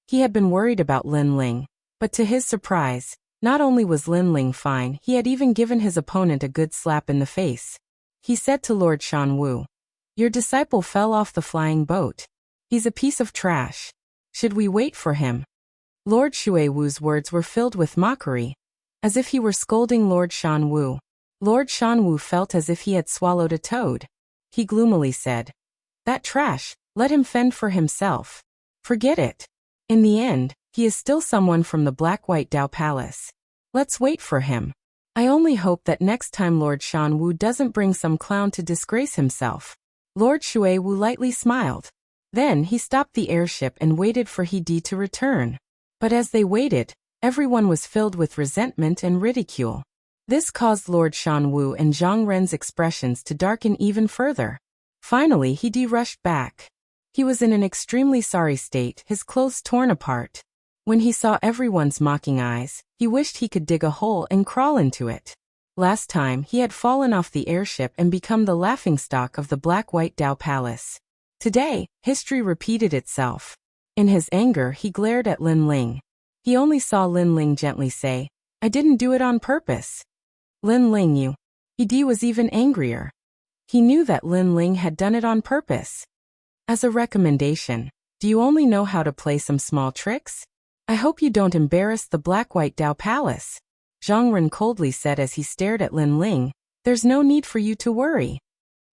He had been worried about Lin Ling, but to his surprise, not only was Lin Ling fine, he had even given his opponent a good slap in the face. He said to Lord Shanwu, "Your disciple fell off the flying boat. He's a piece of trash. Should we wait for him?" Lord Xuewu's words were filled with mockery, as if he were scolding Lord Shanwu. Lord Shanwu felt as if he had swallowed a toad. He gloomily said, "That trash, let him fend for himself. Forget it. In the end, he is still someone from the Black-White Dao Palace. Let's wait for him." I only hope that next time Lord Shan Wu doesn't bring some clown to disgrace himself. Lord Shui Wu lightly smiled. Then he stopped the airship and waited for He Di to return. But as they waited, everyone was filled with resentment and ridicule. This caused Lord Shan Wu and Zhang Ren's expressions to darken even further. Finally He Di rushed back. He was in an extremely sorry state, his clothes torn apart. When he saw everyone's mocking eyes, he wished he could dig a hole and crawl into it. Last time he had fallen off the airship and become the laughingstock of the Black-White Dao Palace. Today, history repeated itself. In his anger he glared at Lin Ling. He only saw Lin Ling gently say, "I didn't do it on purpose." Lin Ling you. He Di was even angrier. He knew that Lin Ling had done it on purpose. As a recommendation, do you only know how to play some small tricks? I hope you don't embarrass the Black-White Dao Palace. Zhang Ren coldly said as he stared at Lin Ling. There's no need for you to worry.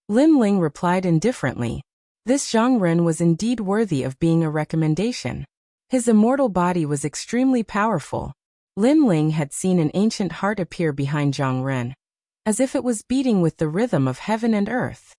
Lin Ling replied indifferently. This Zhang Ren was indeed worthy of being a recommendation. His immortal body was extremely powerful. Lin Ling had seen an ancient heart appear behind Zhang Ren, as if it was beating with the rhythm of heaven and earth.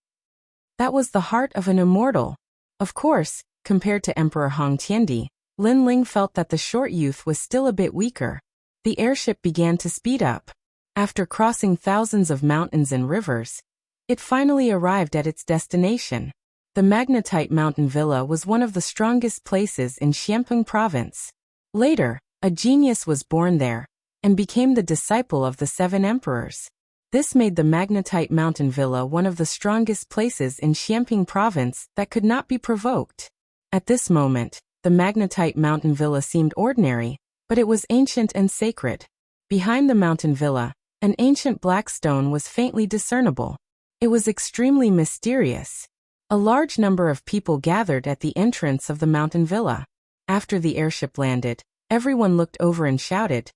That was the heart of an immortal. Of course, compared to Emperor Hong Tiandi, Lin Ling felt that the short youth was still a bit weaker. The airship began to speed up. After crossing thousands of mountains and rivers, it finally arrived at its destination. The Magnetite Mountain Villa was one of the strongest places in Xianpeng Province. Later, a genius was born there, and became the disciple of the 7 emperors. This made the Magnetite Mountain Villa one of the strongest places in Xianpeng Province that could not be provoked. At this moment, the Magnetite Mountain Villa seemed ordinary, but it was ancient and sacred. Behind the mountain villa, an ancient black stone was faintly discernible. It was extremely mysterious. A large number of people gathered at the entrance of the mountain villa. After the airship landed, everyone looked over and shouted,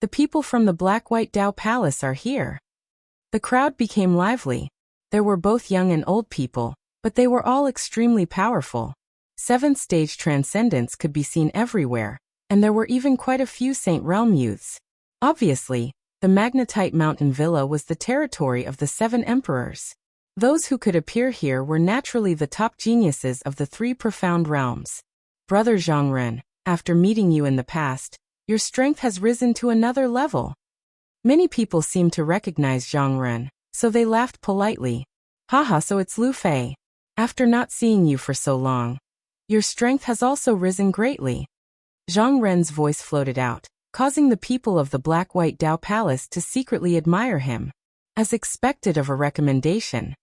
"The people from the Black-White Dao Palace are here." The crowd became lively. There were both young and old people, but they were all extremely powerful. 7th stage transcendence could be seen everywhere, and there were even quite a few Saint Realm youths. Obviously, the Magnetite Mountain Villa was the territory of the 7 emperors. Those who could appear here were naturally the top geniuses of the 3 profound realms. Brother Zhang Ren, after meeting you in the past, your strength has risen to another level. Many people seemed to recognize Zhang Ren, so they laughed politely. Haha, so it's Lu Fei. After not seeing you for so long, your strength has also risen greatly. Zhang Ren's voice floated out, causing the people of the Black-White Dao Palace to secretly admire him. As expected of a recommendation,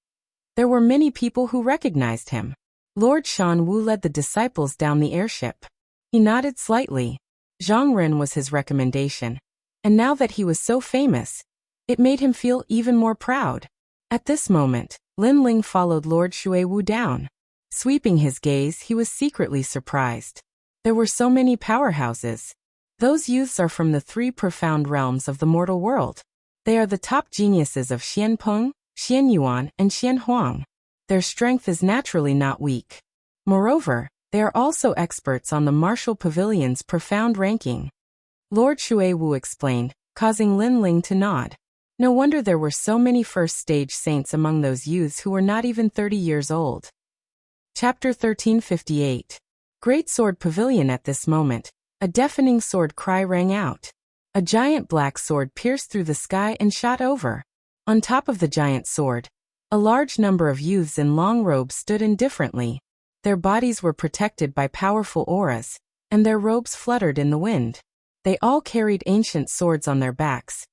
there were many people who recognized him. Lord Shan Wu led the disciples down the airship. He nodded slightly. Zhang Ren was his recommendation, and now that he was so famous, it made him feel even more proud. At this moment, Lin Ling followed Lord Shui Wu down. Sweeping his gaze, he was secretly surprised. There were so many powerhouses. Those youths are from the 3 profound realms of the mortal world. They are the top geniuses of Xianpeng, Xianyuan, and Xianhuang. Their strength is naturally not weak. Moreover, they are also experts on the Martial Pavilion's profound ranking. Lord Shui Wu explained, causing Lin Ling to nod. No wonder there were so many first-stage saints among those youths who were not even 30 years old. Chapter 1358. Great Sword Pavilion. At this moment, a deafening sword cry rang out. A giant black sword pierced through the sky and shot over. On top of the giant sword, a large number of youths in long robes stood indifferently. Their bodies were protected by powerful auras, and their robes fluttered in the wind. They all carried ancient swords on their backs,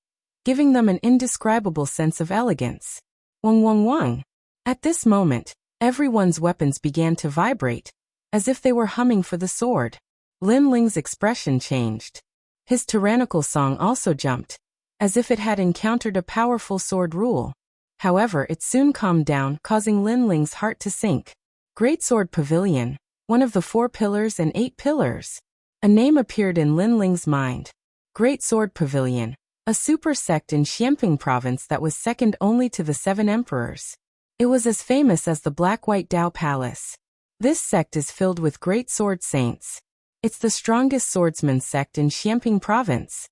giving them an indescribable sense of elegance. Wang wang wang. At this moment, everyone's weapons began to vibrate, as if they were humming for the sword. Lin Ling's expression changed. His tyrannical song also jumped, as if it had encountered a powerful sword rule. However, it soon calmed down, causing Lin Ling's heart to sink. Great Sword Pavilion, one of the 4 pillars and 8 pillars. A name appeared in Lin Ling's mind. Great Sword Pavilion, a super sect in Xianpeng Province that was second only to the 7 emperors. It was as famous as the Black-White Dao Palace. This sect is filled with great sword saints. It's the strongest swordsman sect in Xianpeng Province.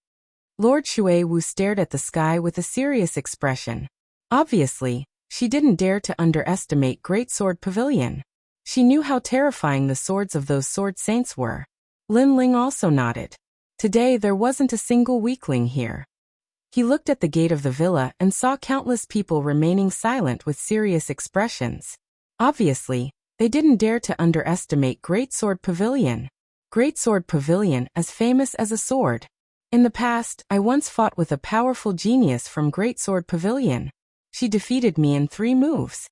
Lord Shui Wu stared at the sky with a serious expression. Obviously, she didn't dare to underestimate Great Sword Pavilion. She knew how terrifying the swords of those sword saints were. Lin Ling also nodded. Today there wasn't a single weakling here. He looked at the gate of the villa and saw countless people remaining silent with serious expressions. Obviously, they didn't dare to underestimate Great Sword Pavilion. Great Sword Pavilion, as famous as a sword. In the past, I once fought with a powerful genius from Great Sword Pavilion. She defeated me in 3 moves.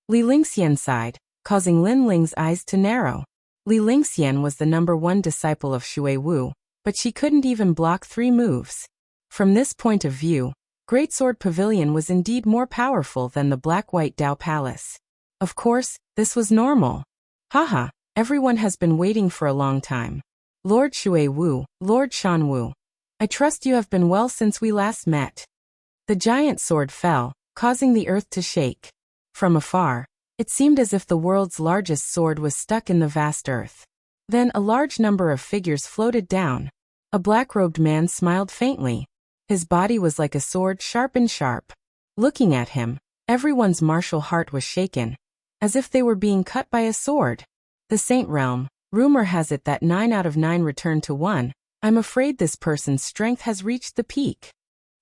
Li Lingxian sighed, causing Lin Ling's eyes to narrow. Li Lingxian was the #1 disciple of Shui Wu, but she couldn't even block 3 moves. From this point of view, Great Sword Pavilion was indeed more powerful than the Black-White Dao Palace. Of course, this was normal. Haha, everyone has been waiting for a long time. Lord Shui Wu, Lord Shan Wu. I trust you have been well since we last met. The giant sword fell, causing the earth to shake. From afar, it seemed as if the world's largest sword was stuck in the vast earth. Then a large number of figures floated down. A black-robed man smiled faintly. His body was like a sword, sharp and sharp. Looking at him, everyone's martial heart was shaken, as if they were being cut by a sword. The Saint Realm, rumor has it that 9 out of 9 return to 1. I'm afraid this person's strength has reached the peak.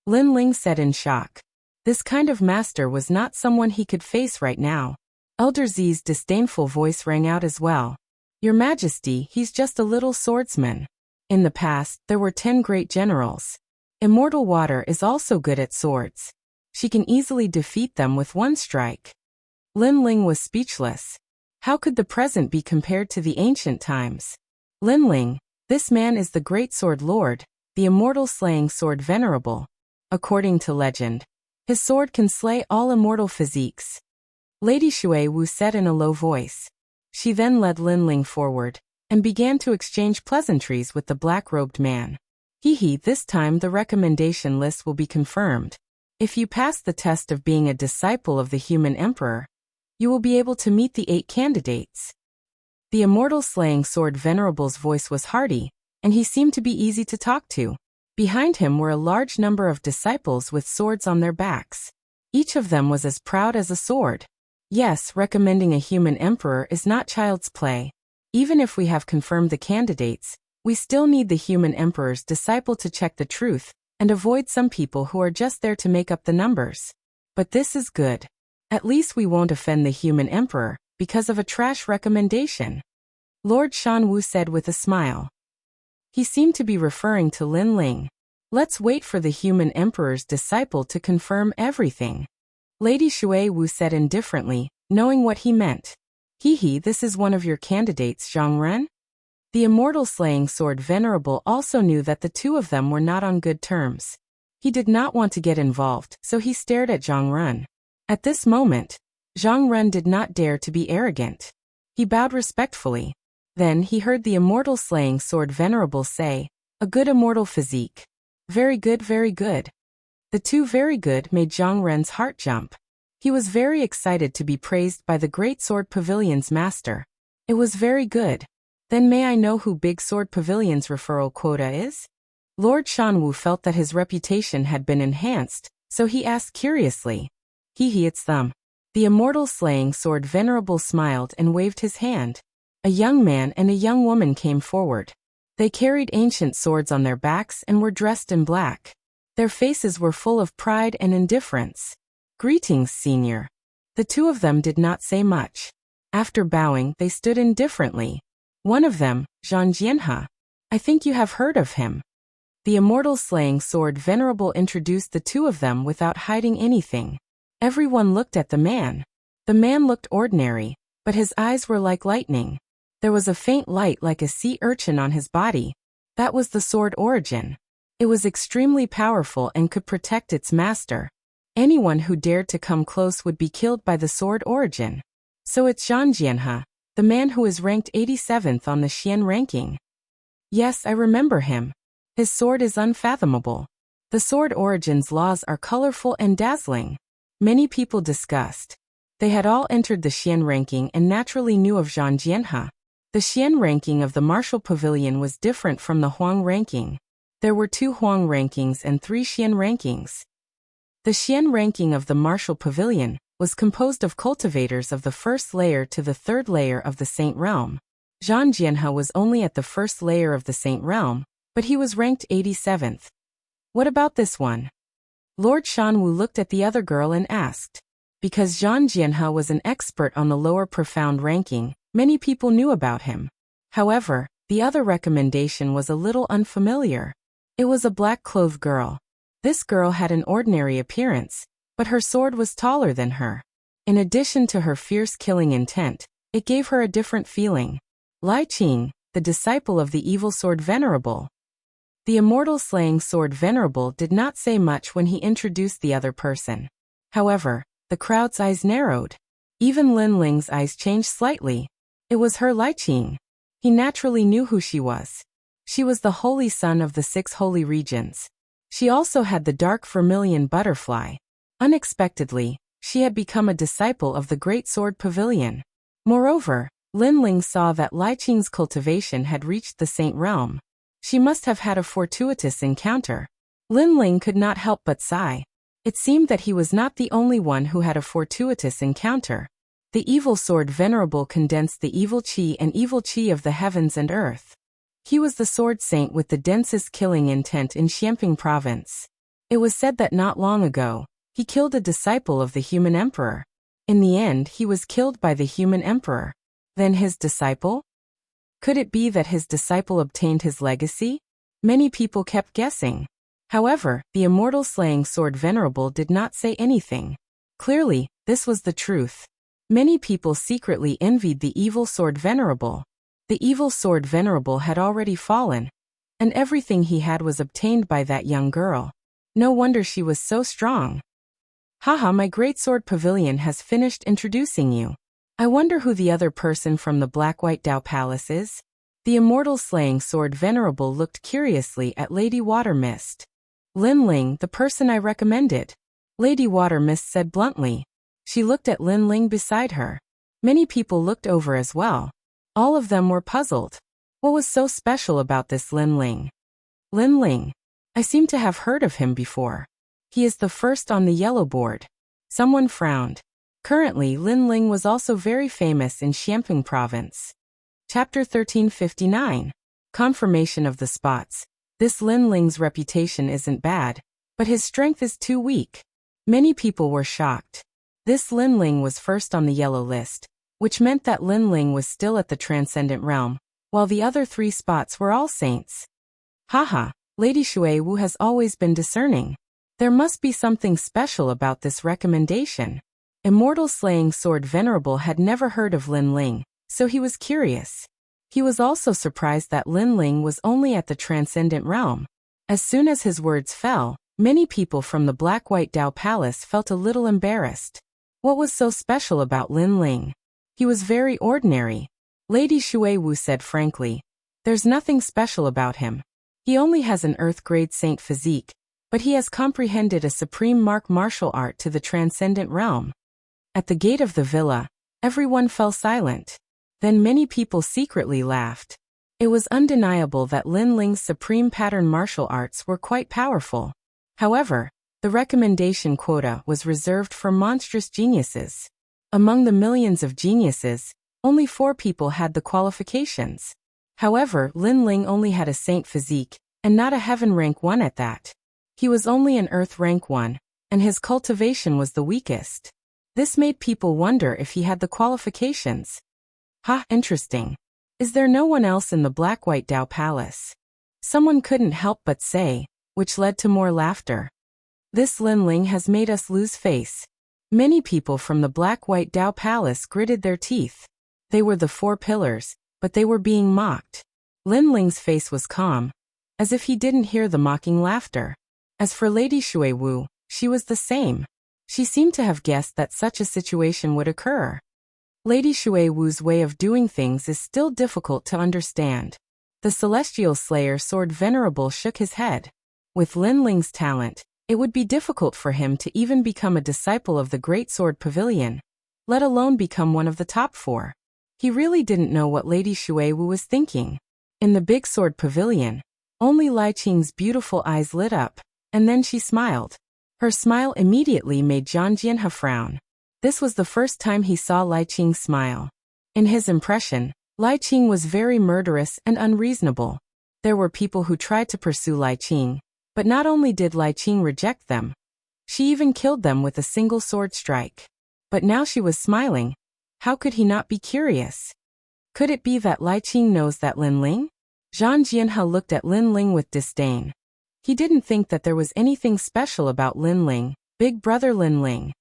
Lin Ling said in shock. This kind of master was not someone he could face right now. Elder Zi's disdainful voice rang out as well. Your Majesty, he's just a little swordsman. In the past, there were 10 great generals. Immortal Water is also good at swords. She can easily defeat them with 1 strike. Lin Ling was speechless. How could the present be compared to the ancient times? Lin Ling, this man is the Great Sword Lord, the immortal slaying sword venerable. According to legend, his sword can slay all immortal physiques. Lady Shui Wu said in a low voice. She then led Lin Ling forward, and began to exchange pleasantries with the black-robed man. Hee, this time the recommendation list will be confirmed. If you pass the test of being a disciple of the human emperor, you will be able to meet the 8 candidates. The immortal slaying sword venerable's voice was hearty, and he seemed to be easy to talk to. Behind him were a large number of disciples with swords on their backs. Each of them was as proud as a sword. Yes, recommending a human emperor is not child's play. Even if we have confirmed the candidates, we still need the human emperor's disciple to check the truth, and avoid some people who are just there to make up the numbers. But this is good. At least we won't offend the human emperor, because of a trash recommendation. Lord Shan Wu said with a smile. He seemed to be referring to Lin Ling. Let's wait for the human emperor's disciple to confirm everything. Lady Shui Wu said indifferently, knowing what he meant. Hee, this is one of your candidates, Zhang Ren? The immortal slaying sword venerable also knew that the 2 of them were not on good terms. He did not want to get involved, so he stared at Zhang Ren. At this moment, Zhang Ren did not dare to be arrogant. He bowed respectfully. Then he heard the immortal slaying sword venerable say, a good immortal physique. Very good, very good. The 2 very good made Zhang Ren's heart jump. He was very excited to be praised by the Great Sword Pavilion's master. It was very good. Then may I know who Big Sword Pavilion's referral quota is? Lord Shanwu felt that his reputation had been enhanced, so he asked curiously. It's them. The immortal slaying sword venerable smiled and waved his hand. A young man and a young woman came forward. They carried ancient swords on their backs and were dressed in black. Their faces were full of pride and indifference. Greetings, senior. The 2 of them did not say much. After bowing, they stood indifferently. One of them, Zhang Jianhe. I think you have heard of him. The immortal slaying sword venerable introduced the 2 of them without hiding anything. Everyone looked at the man. The man looked ordinary, but his eyes were like lightning. There was a faint light like a sea urchin on his body. That was the sword origin. It was extremely powerful and could protect its master. Anyone who dared to come close would be killed by the sword origin. So it's Zhang Jianhe, the man who is ranked 87th on the Xian ranking. Yes, I remember him. His sword is unfathomable. The sword origin's laws are colorful and dazzling. Many people discussed. They had all entered the Xian ranking and naturally knew of Zhang Jianhe. The Xian ranking of the Martial Pavilion was different from the Huang ranking. There were 2 Huang rankings and 3 Xian rankings. The Xian ranking of the martial pavilion was composed of cultivators of the first layer to the 3rd layer of the Saint Realm. Zhang Jianhe was only at the 1st layer of the Saint Realm, but he was ranked 87th. What about this one? Lord Shanwu looked at the other girl and asked. Because Zhang Jianhe was an expert on the lower profound ranking, many people knew about him. However, the other recommendation was a little unfamiliar. It was a black-clothed girl. This girl had an ordinary appearance, but her sword was taller than her. In addition to her fierce killing intent, it gave her a different feeling. Lai Qing, the disciple of the evil sword Venerable. The immortal slaying sword Venerable did not say much when he introduced the other person. However, the crowd's eyes narrowed. Even Lin Ling's eyes changed slightly. It was her Lai Qing. He naturally knew who she was. She was the holy son of the 6 holy regions. She also had the dark vermilion butterfly. Unexpectedly, she had become a disciple of the Great Sword Pavilion. Moreover, Lin Ling saw that Lai Qing's cultivation had reached the Saint Realm. She must have had a fortuitous encounter. Lin Ling could not help but sigh. It seemed that he was not the only one who had a fortuitous encounter. The evil sword Venerable condensed the evil qi and evil qi of the heavens and earth. He was the sword saint with the densest killing intent in Xianping province. It was said that not long ago, he killed a disciple of the human emperor. In the end, he was killed by the human emperor. Then his disciple? Could it be that his disciple obtained his legacy? Many people kept guessing. However, the immortal slaying sword Venerable did not say anything. Clearly, this was the truth. Many people secretly envied the evil sword Venerable. The evil sword Venerable had already fallen, and everything he had was obtained by that young girl. No wonder she was so strong. Haha, my great sword pavilion has finished introducing you. I wonder who the other person from the Black-White Dao Palace is? The immortal slaying sword Venerable looked curiously at Lady Watermist. Lin Ling, the person I recommended. Lady Watermist said bluntly. She looked at Lin Ling beside her. Many people looked over as well. All of them were puzzled. What was so special about this Lin Ling? Lin Ling. I seem to have heard of him before. He is the first on the yellow board. Someone frowned. Currently, Lin Ling was also very famous in Xianping province. Chapter 1359. Confirmation of the spots. This Lin Ling's reputation isn't bad, but his strength is too weak. Many people were shocked. This Lin Ling was first on the yellow list, which meant that Lin Ling was still at the transcendent realm, while the other 3 spots were all saints. Haha, Lady Shui Wu has always been discerning. There must be something special about this recommendation. Immortal slaying sword Venerable had never heard of Lin Ling, so he was curious. He was also surprised that Lin Ling was only at the transcendent realm. As soon as his words fell, many people from the Black-White Dao Palace felt a little embarrassed. What was so special about Lin Ling? He was very ordinary. Lady Shui Wu said frankly. There's nothing special about him. He only has an earth-grade saint physique, but he has comprehended a supreme martial art to the transcendent realm. At the gate of the villa, everyone fell silent. Then many people secretly laughed. It was undeniable that Lin Ling's supreme pattern martial arts were quite powerful. However, the recommendation quota was reserved for monstrous geniuses. Among the millions of geniuses, only 4 people had the qualifications. However, Lin Ling only had a saint physique, and not a heaven rank 1 at that. He was only an earth rank 1, and his cultivation was the weakest. This made people wonder if he had the qualifications. Ha, interesting. Is there no one else in the Black-White Dao Palace? Someone couldn't help but say, which led to more laughter. This Lin Ling has made us lose face. Many people from the Black-White Dao Palace gritted their teeth. They were the 4 pillars, but they were being mocked. Lin Ling's face was calm, as if he didn't hear the mocking laughter. As for Lady Shui Wu, she was the same. She seemed to have guessed that such a situation would occur. Lady Shui Wu's way of doing things is still difficult to understand. The celestial slayer sword Venerable shook his head. With Lin Ling's talent, it would be difficult for him to even become a disciple of the Great Sword Pavilion, let alone become one of the top 4. He really didn't know what Lady Shui Wu was thinking. In the Big Sword Pavilion, Only Lai Qing's beautiful eyes lit up, and then she smiled. Her smile immediately made Zhang Jianhe frown. This was the first time he saw Lai Qing smile. In his impression, Lai Qing was very murderous and unreasonable. There were people who tried to pursue Lai Qing, but not only did Lai Qing reject them, she even killed them with a single sword strike. But now she was smiling. How could he not be curious? Could it be that Lai Qing knows that Lin Ling? Zhang Jianhe looked at Lin Ling with disdain. He didn't think that there was anything special about Lin Ling, big brother Lin Ling.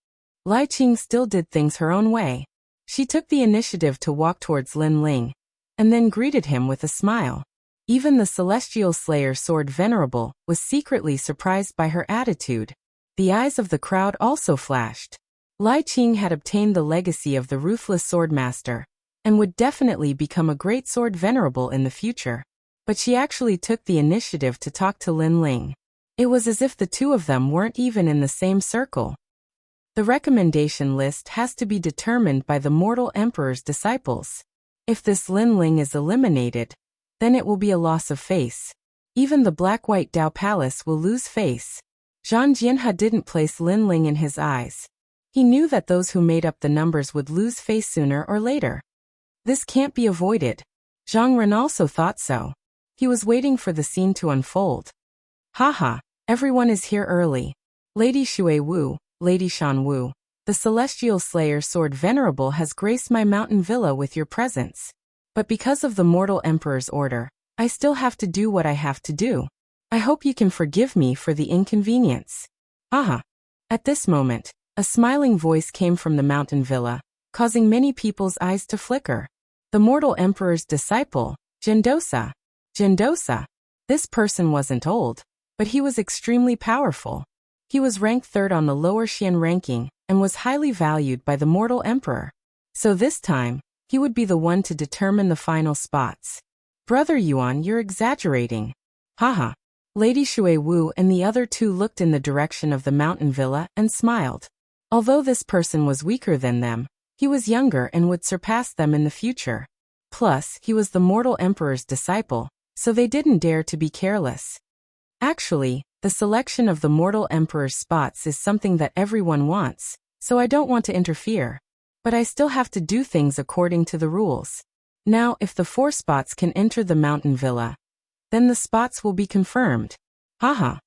Lai Qing still did things her own way. She took the initiative to walk towards Lin Ling, and then greeted him with a smile. Even the Celestial Slayer Sword Venerable was secretly surprised by her attitude. The eyes of the crowd also flashed. Lai Qing had obtained the legacy of the ruthless swordmaster, and would definitely become a great sword venerable in the future. But she actually took the initiative to talk to Lin Ling. It was as if the two of them weren't even in the same circle. The recommendation list has to be determined by the mortal emperor's disciples. If this Lin Ling is eliminated, then it will be a loss of face. Even the Black-White Dao Palace will lose face. Zhang Jianhe didn't place Lin Ling in his eyes. He knew that those who made up the numbers would lose face sooner or later. This can't be avoided. Zhang Ren also thought so. He was waiting for the scene to unfold. Haha, everyone is here early. Lady Shui Wu, Lady Shan Wu, the Celestial Slayer Sword Venerable has graced my mountain villa with your presence. But because of the mortal emperor's order, I still have to do what I have to do. I hope you can forgive me for the inconvenience. Aha. At this moment, a smiling voice came from the mountain villa, causing many people's eyes to flicker. The mortal emperor's disciple, Jindosa. Jindosa. This person wasn't old, but he was extremely powerful. He was ranked third on the lower Xian ranking, and was highly valued by the mortal emperor. So this time, he would be the one to determine the final spots. Brother Yuan, you're exaggerating. Haha. Lady Shui Wu and the other two looked in the direction of the mountain villa and smiled. Although this person was weaker than them, he was younger and would surpass them in the future. Plus, he was the mortal emperor's disciple, so they didn't dare to be careless. Actually, the selection of the mortal emperor's spots is something that everyone wants, so I don't want to interfere. But I still have to do things according to the rules. Now, if the 4 spots can enter the mountain villa, then the spots will be confirmed. Haha.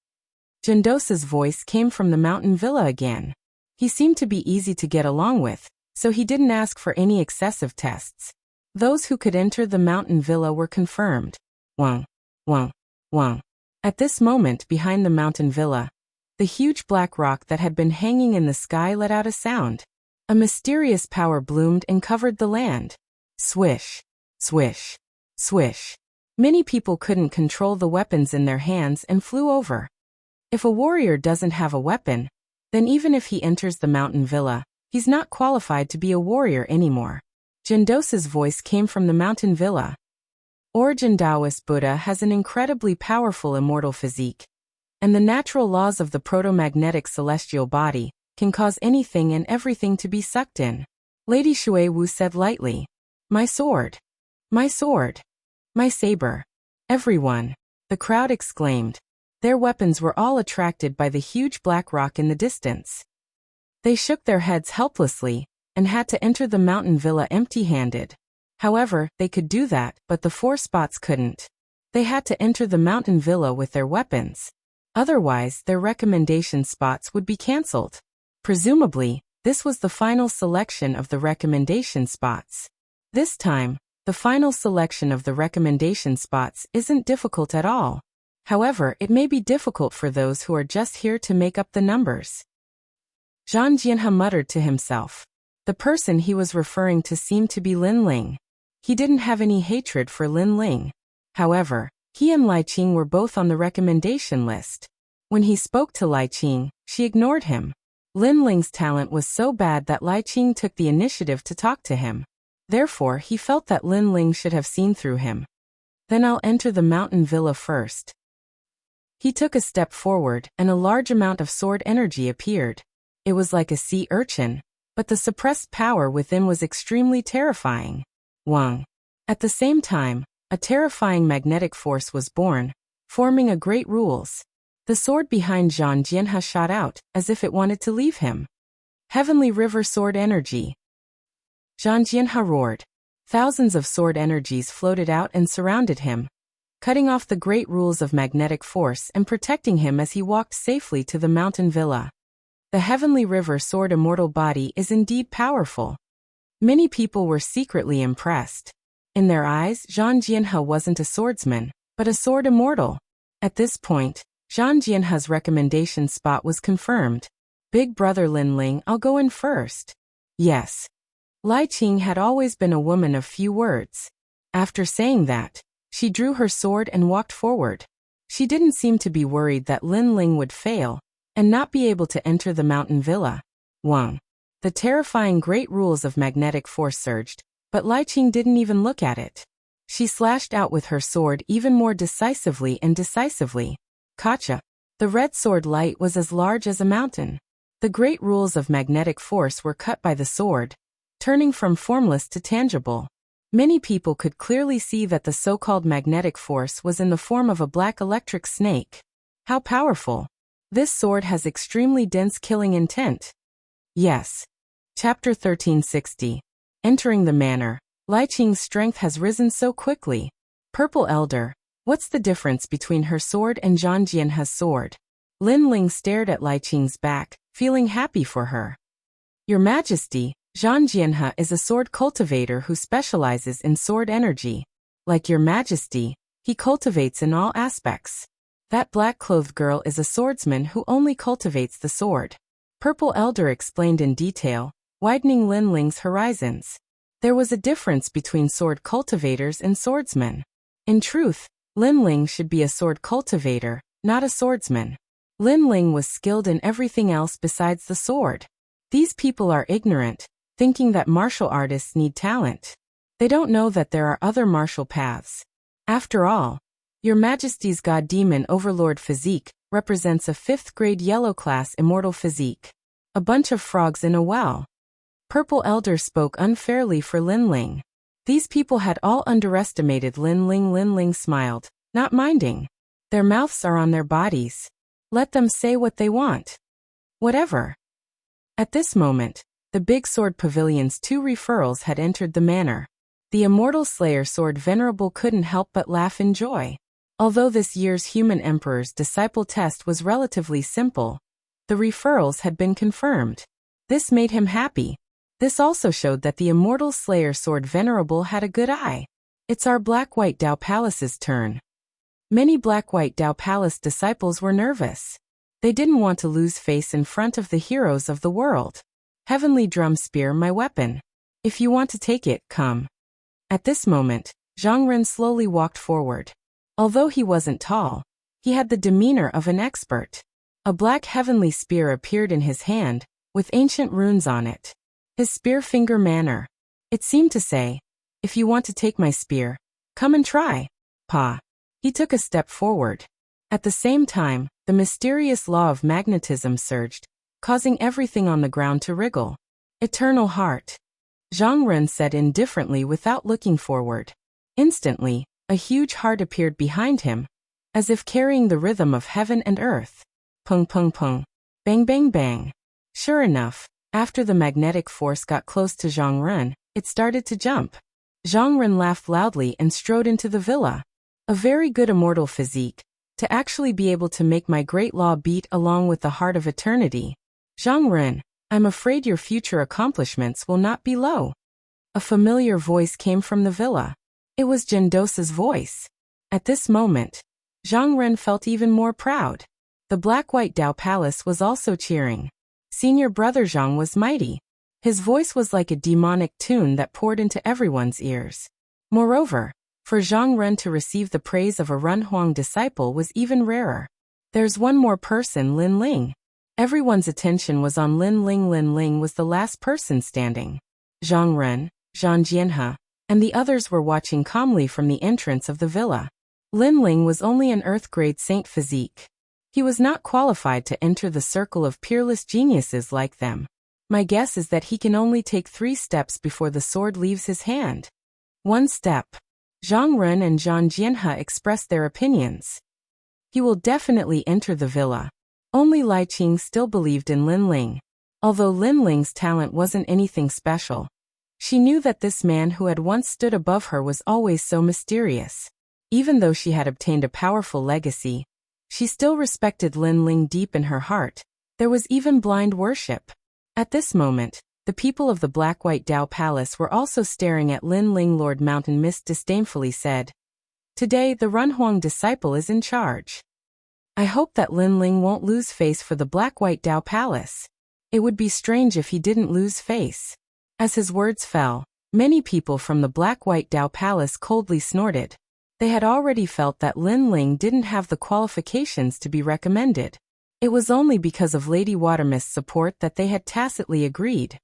Jindosa's voice came from the mountain villa again. He seemed to be easy to get along with, so he didn't ask for any excessive tests. Those who could enter the mountain villa were confirmed. Wang, wang, wang. At this moment behind the mountain villa, the huge black rock that had been hanging in the sky let out a sound. A mysterious power bloomed and covered the land. Swish, swish, swish. Many people couldn't control the weapons in their hands and flew over. If a warrior doesn't have a weapon, then even if he enters the mountain villa, he's not qualified to be a warrior anymore. Jindosa's voice came from the mountain villa. Origin Taoist Buddha has an incredibly powerful immortal physique, and the natural laws of the proto-magnetic celestial body can cause anything and everything to be sucked in. Lady Shui Wu said lightly, my sword, my sword, my saber. Everyone, the crowd exclaimed. Their weapons were all attracted by the huge black rock in the distance. They shook their heads helplessly, and had to enter the mountain villa empty-handed. However, they could do that, but the 4 spots couldn't. They had to enter the mountain villa with their weapons. Otherwise, their recommendation spots would be cancelled. Presumably, this was the final selection of the recommendation spots. This time, the final selection of the recommendation spots isn't difficult at all. However, it may be difficult for those who are just here to make up the numbers. Zhang Jianhe muttered to himself. The person he was referring to seemed to be Lin Ling. He didn't have any hatred for Lin Ling. However, he and Lai Qing were both on the recommendation list. When he spoke to Lai Qing, she ignored him. Lin Ling's talent was so bad that Lai Qing took the initiative to talk to him. Therefore, he felt that Lin Ling should have seen through him. Then I'll enter the mountain villa first. He took a step forward, and a large amount of sword energy appeared. It was like a sea urchin, but the suppressed power within was extremely terrifying. Wang. At the same time, a terrifying magnetic force was born, forming a great rules. The sword behind Zhang Jianhe shot out, as if it wanted to leave him. Heavenly River Sword Energy. Zhang Jianhe roared. Thousands of sword energies floated out and surrounded him, cutting off the great rules of magnetic force and protecting him as he walked safely to the mountain villa. The Heavenly River Sword immortal body is indeed powerful. Many people were secretly impressed. In their eyes, Zhang Jianhe wasn't a swordsman, but a sword immortal. At this point, Zhang Jianhe's recommendation spot was confirmed. Big brother Lin Ling, I'll go in first. Yes. Lai Qing had always been a woman of few words. After saying that, she drew her sword and walked forward. She didn't seem to be worried that Lin Ling would fail and not be able to enter the mountain villa. Wang. The terrifying great rules of magnetic force surged, but Lai Qing didn't even look at it. She slashed out with her sword even more decisively and decisively. Kacha. The red sword light was as large as a mountain. The great rules of magnetic force were cut by the sword, turning from formless to tangible. Many people could clearly see that the so-called magnetic force was in the form of a black electric snake. How powerful! This sword has extremely dense killing intent. Yes. Chapter 1360. Entering the manor, Lai Qing's strength has risen so quickly. Purple Elder, what's the difference between her sword and Zhang Jianhe's sword? Lin Ling stared at Lai Qing's back, feeling happy for her. Your Majesty, Zhang Jianhe is a sword cultivator who specializes in sword energy. Like Your Majesty, he cultivates in all aspects. That black-clothed girl is a swordsman who only cultivates the sword. Purple Elder explained in detail, widening Lin Ling's horizons. There was a difference between sword cultivators and swordsmen. In truth, Lin Ling should be a sword cultivator, not a swordsman. Lin Ling was skilled in everything else besides the sword. These people are ignorant, thinking that martial artists need talent. They don't know that there are other martial paths. After all, Your Majesty's God Demon Overlord physique represents a 5th grade yellow class immortal physique. A bunch of frogs in a well. Purple Elder spoke unfairly for Lin Ling. These people had all underestimated Lin Ling. Lin Ling smiled, not minding. Their mouths are on their bodies. Let them say what they want. Whatever. At this moment, the Big Sword Pavilion's 2 referrals had entered the manor. The Immortal Slayer Sword Venerable couldn't help but laugh in joy. Although this year's Human Emperor's disciple test was relatively simple, the referrals had been confirmed. This made him happy. This also showed that the Immortal Slayer Sword Venerable had a good eye. It's our Black-White Dao Palace's turn. Many Black-White Dao Palace disciples were nervous. They didn't want to lose face in front of the heroes of the world. Heavenly Drum Spear, my weapon. If you want to take it, come. At this moment, Zhang Ren slowly walked forward. Although he wasn't tall, he had the demeanor of an expert. A black heavenly spear appeared in his hand, with ancient runes on it. His spear finger manner. It seemed to say, if you want to take my spear, come and try. Pa. He took a step forward. At the same time, the mysterious law of magnetism surged, causing everything on the ground to wriggle. Eternal Heart. Zhang Ren said indifferently without looking forward. Instantly, a huge heart appeared behind him, as if carrying the rhythm of heaven and earth. Pung pung pung. Bang bang bang. Sure enough, after the magnetic force got close to Zhang Ren, it started to jump. Zhang Ren laughed loudly and strode into the villa. A very good immortal physique, to actually be able to make my great law beat along with the heart of eternity. Zhang Ren, I'm afraid your future accomplishments will not be low. A familiar voice came from the villa. It was Jendosa's voice. At this moment, Zhang Ren felt even more proud. The Black-White Dao Palace was also cheering. Senior brother Zhang was mighty. His voice was like a demonic tune that poured into everyone's ears. Moreover, for Zhang Ren to receive the praise of a Runhuang disciple was even rarer. There's one more person, Lin Ling. Everyone's attention was on Lin Ling. Lin Ling was the last person standing. Zhang Ren, Zhang Jianhe, and the others were watching calmly from the entrance of the villa. Lin Ling was only an Earth-grade saint physique. He was not qualified to enter the circle of peerless geniuses like them. My guess is that he can only take 3 steps before the sword leaves his hand. 1 step. Zhang Ren and Zhang Jianhe expressed their opinions. He will definitely enter the villa. Only Lai Qing still believed in Lin Ling. Although Lin Ling's talent wasn't anything special, she knew that this man who had once stood above her was always so mysterious. Even though she had obtained a powerful legacy, she still respected Lin Ling deep in her heart. There was even blind worship. At this moment, the people of the Black-White Dao Palace were also staring at Lin Ling. Lord Mountain Mist disdainfully said, "Today the Runhuang disciple is in charge. I hope that Lin Ling won't lose face for the Black-White Dao Palace. It would be strange if he didn't lose face." As his words fell, many people from the Black-White Dao Palace coldly snorted. They had already felt that Lin Ling didn't have the qualifications to be recommended. It was only because of Lady Watermist's support that they had tacitly agreed.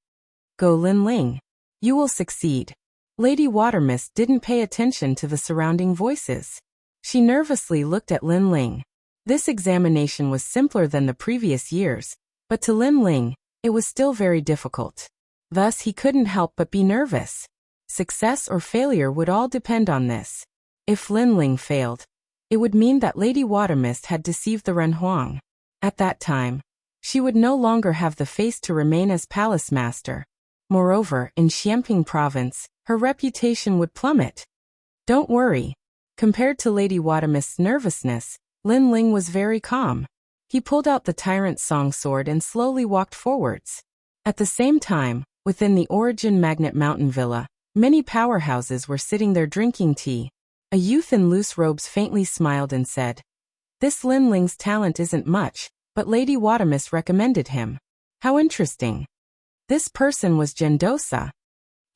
"Go Lin Ling. You will succeed." Lady Watermist didn't pay attention to the surrounding voices. She nervously looked at Lin Ling. This examination was simpler than the previous years, but to Lin Ling, it was still very difficult. Thus he couldn't help but be nervous. Success or failure would all depend on this. If Lin Ling failed, it would mean that Lady Watermist had deceived the Renhuang. At that time, she would no longer have the face to remain as palace master. Moreover, in Xiamping province, her reputation would plummet. Don't worry. Compared to Lady Watermist's nervousness, Lin Ling was very calm. He pulled out the tyrant song sword and slowly walked forwards. At the same time, within the Origin Magnet Mountain Villa, many powerhouses were sitting there drinking tea. A youth in loose robes faintly smiled and said, "This Lin Ling's talent isn't much, but Lady Watermist recommended him. How interesting." This person was Gendosa.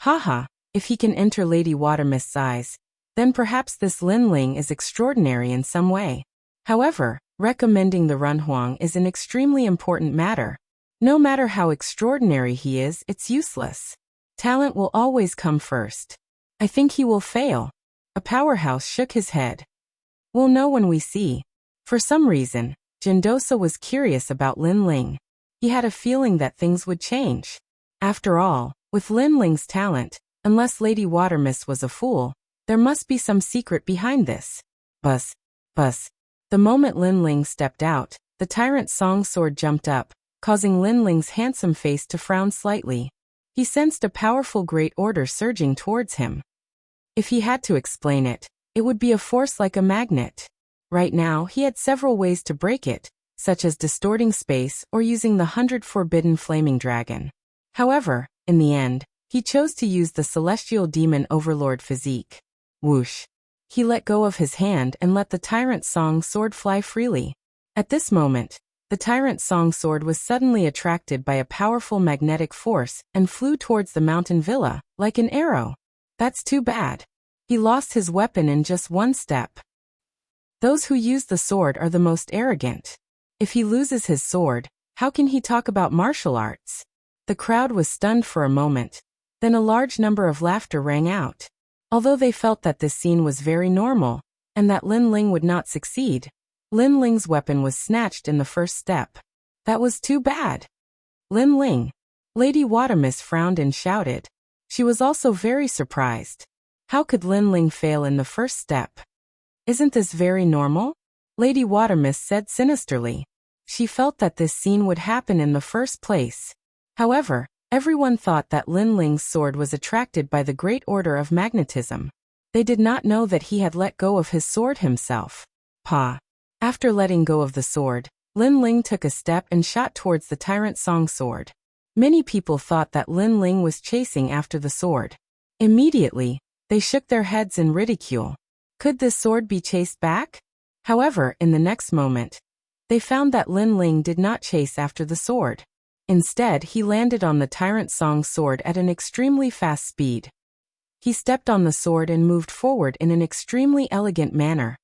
Haha, if he can enter Lady Watermist's eyes, then perhaps this Lin Ling is extraordinary in some way. However, recommending the Runhuang is an extremely important matter. No matter how extraordinary he is, it's useless. Talent will always come first. I think he will fail. A powerhouse shook his head. We'll know when we see. For some reason, Gendosa was curious about Lin Ling. He had a feeling that things would change. After all, with Lin Ling's talent, unless Lady Watermist was a fool, there must be some secret behind this. Buzz, buzz. The moment Lin Ling stepped out, the tyrant song sword jumped up, causing Lin Ling's handsome face to frown slightly. He sensed a powerful great order surging towards him. If he had to explain it, it would be a force like a magnet. Right now, he had several ways to break it, such as distorting space or using the 100 forbidden flaming dragon. However, in the end, he chose to use the celestial demon overlord physique. Whoosh. He let go of his hand and let the tyrant song sword fly freely. At this moment, the tyrant song sword was suddenly attracted by a powerful magnetic force and flew towards the mountain villa, like an arrow. That's too bad. He lost his weapon in just one step. Those who use the sword are the most arrogant. If he loses his sword, how can he talk about martial arts? The crowd was stunned for a moment. Then a large number of laughter rang out. Although they felt that this scene was very normal, and that Lin Ling would not succeed, Lin Ling's weapon was snatched in the first step. That was too bad. Lin Ling. Lady Watermist frowned and shouted. She was also very surprised. How could Lin Ling fail in the first step? Isn't this very normal? Lady Watermist said sinisterly. She felt that this scene would happen in the first place. However, everyone thought that Lin Ling's sword was attracted by the great order of magnetism. They did not know that he had let go of his sword himself. Pa. After letting go of the sword, Lin Ling took a step and shot towards the tyrant song sword. Many people thought that Lin Ling was chasing after the sword. Immediately, they shook their heads in ridicule. Could this sword be chased back? However, in the next moment, they found that Lin Ling did not chase after the sword. Instead, he landed on the tyrant song sword at an extremely fast speed. He stepped on the sword and moved forward in an extremely elegant manner.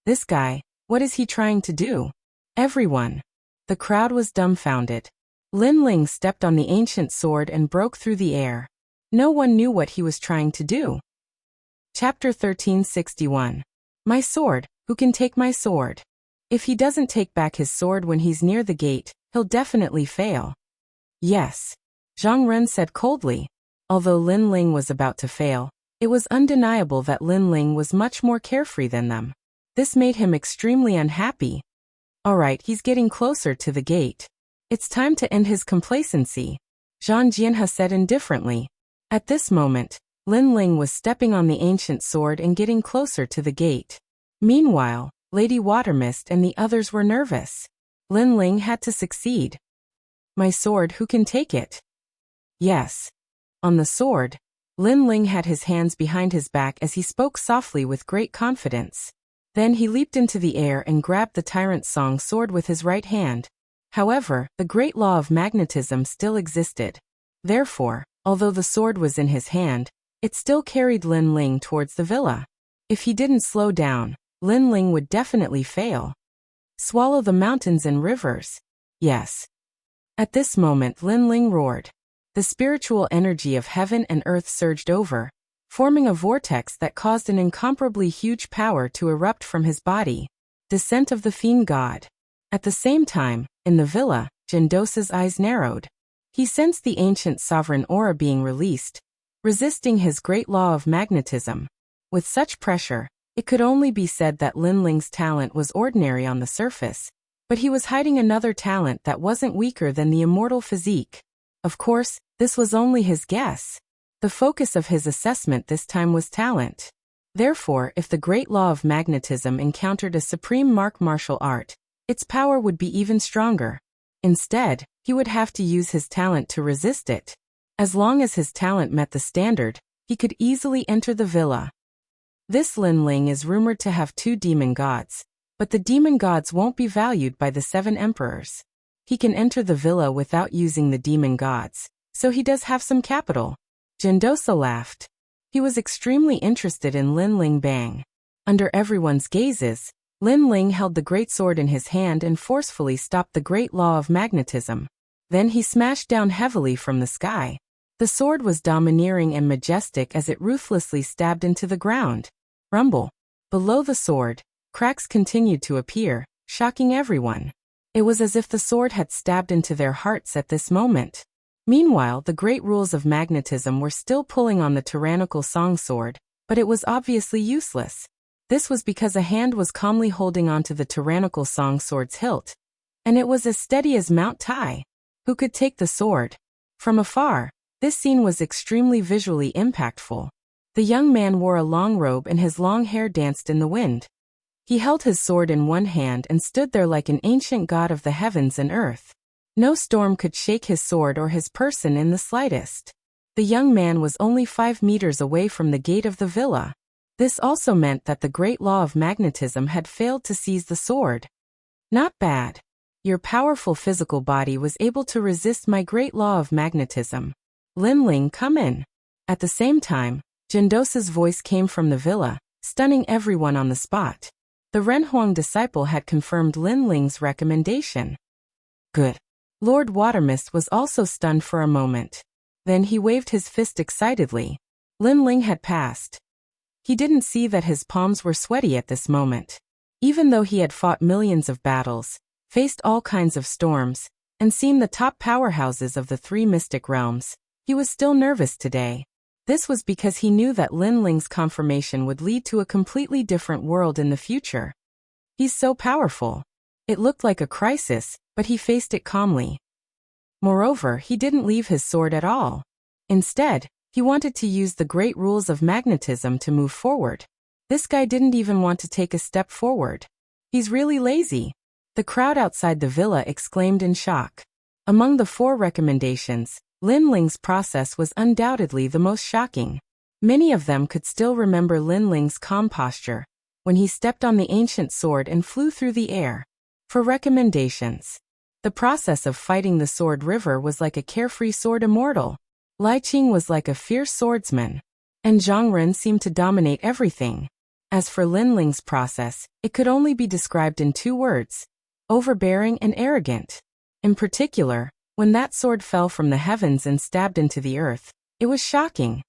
This guy, what is he trying to do? Everyone. The crowd was dumbfounded. Lin Ling stepped on the ancient sword and broke through the air. No one knew what he was trying to do. Chapter 1361. My sword, who can take my sword? If he doesn't take back his sword when he's near the gate, he'll definitely fail. Yes. Zhang Ren said coldly. Although Lin Ling was about to fail, it was undeniable that Lin Ling was much more carefree than them. This made him extremely unhappy. Alright, he's getting closer to the gate. It's time to end his complacency, Zhang Jianhe said indifferently. At this moment, Lin Ling was stepping on the ancient sword and getting closer to the gate. Meanwhile, Lady Watermist and the others were nervous. Lin Ling had to succeed. My sword, who can take it? Yes. On the sword, Lin Ling had his hands behind his back as he spoke softly with great confidence. Then he leaped into the air and grabbed the Tyrant Song sword with his right hand. However, the great law of magnetism still existed. Therefore, although the sword was in his hand, it still carried Lin Ling towards the villa. If he didn't slow down, Lin Ling would definitely fail. Swallow the mountains and rivers. Yes. At this moment Lin Ling roared. The spiritual energy of heaven and earth surged over, forming a vortex that caused an incomparably huge power to erupt from his body. Descent of the Fiend God. At the same time, in the villa, Jindosa's eyes narrowed. He sensed the ancient sovereign aura being released, resisting his great law of magnetism. With such pressure, it could only be said that Lin Ling's talent was ordinary on the surface, but he was hiding another talent that wasn't weaker than the immortal physique. Of course, this was only his guess. The focus of his assessment this time was talent. Therefore, if the great law of magnetism encountered a supreme martial art, its power would be even stronger. Instead, he would have to use his talent to resist it. As long as his talent met the standard, he could easily enter the villa. This Lin Ling is rumored to have 2 demon gods, but the demon gods won't be valued by the 7 emperors. He can enter the villa without using the demon gods, so he does have some capital. Jindosa laughed. He was extremely interested in Lin Ling Bang. Under everyone's gazes, Lin Ling held the great sword in his hand and forcefully stopped the great law of magnetism. Then he smashed down heavily from the sky. The sword was domineering and majestic as it ruthlessly stabbed into the ground. Rumble. Below the sword, cracks continued to appear, shocking everyone. It was as if the sword had stabbed into their hearts at this moment. Meanwhile, the great rules of magnetism were still pulling on the tyrannical song sword, but it was obviously useless. This was because a hand was calmly holding onto the tyrannical song sword's hilt, and it was as steady as Mount Tai. Who could take the sword? From afar, this scene was extremely visually impactful. The young man wore a long robe and his long hair danced in the wind. He held his sword in one hand and stood there like an ancient god of the heavens and earth. No storm could shake his sword or his person in the slightest. The young man was only 5 meters away from the gate of the villa. This also meant that the great law of magnetism had failed to seize the sword. Not bad. Your powerful physical body was able to resist my great law of magnetism. Lin Ling, come in. At the same time, Jindosa's voice came from the villa, stunning everyone on the spot. The Renhuang disciple had confirmed Lin Ling's recommendation. Good. Lord Watermist was also stunned for a moment. Then he waved his fist excitedly. Lin Ling had passed. He didn't see that his palms were sweaty at this moment. Even though he had fought millions of battles, faced all kinds of storms, and seen the top powerhouses of the 3 mystic realms, he was still nervous today. This was because he knew that Lin Ling's confirmation would lead to a completely different world in the future. He's so powerful. It looked like a crisis, but he faced it calmly. Moreover, he didn't leave his sword at all. Instead, he wanted to use the great rules of magnetism to move forward. This guy didn't even want to take a step forward. He's really lazy. The crowd outside the villa exclaimed in shock. Among the 4 recommendations, Lin Ling's process was undoubtedly the most shocking. Many of them could still remember Lin Ling's calm posture when he stepped on the ancient sword and flew through the air. For recommendations, the process of fighting the sword river was like a carefree sword immortal. Lai Qing was like a fierce swordsman, and Zhang Ren seemed to dominate everything. As for Lin Ling's process, it could only be described in 2 words: overbearing and arrogant. In particular, when that sword fell from the heavens and stabbed into the earth, it was shocking.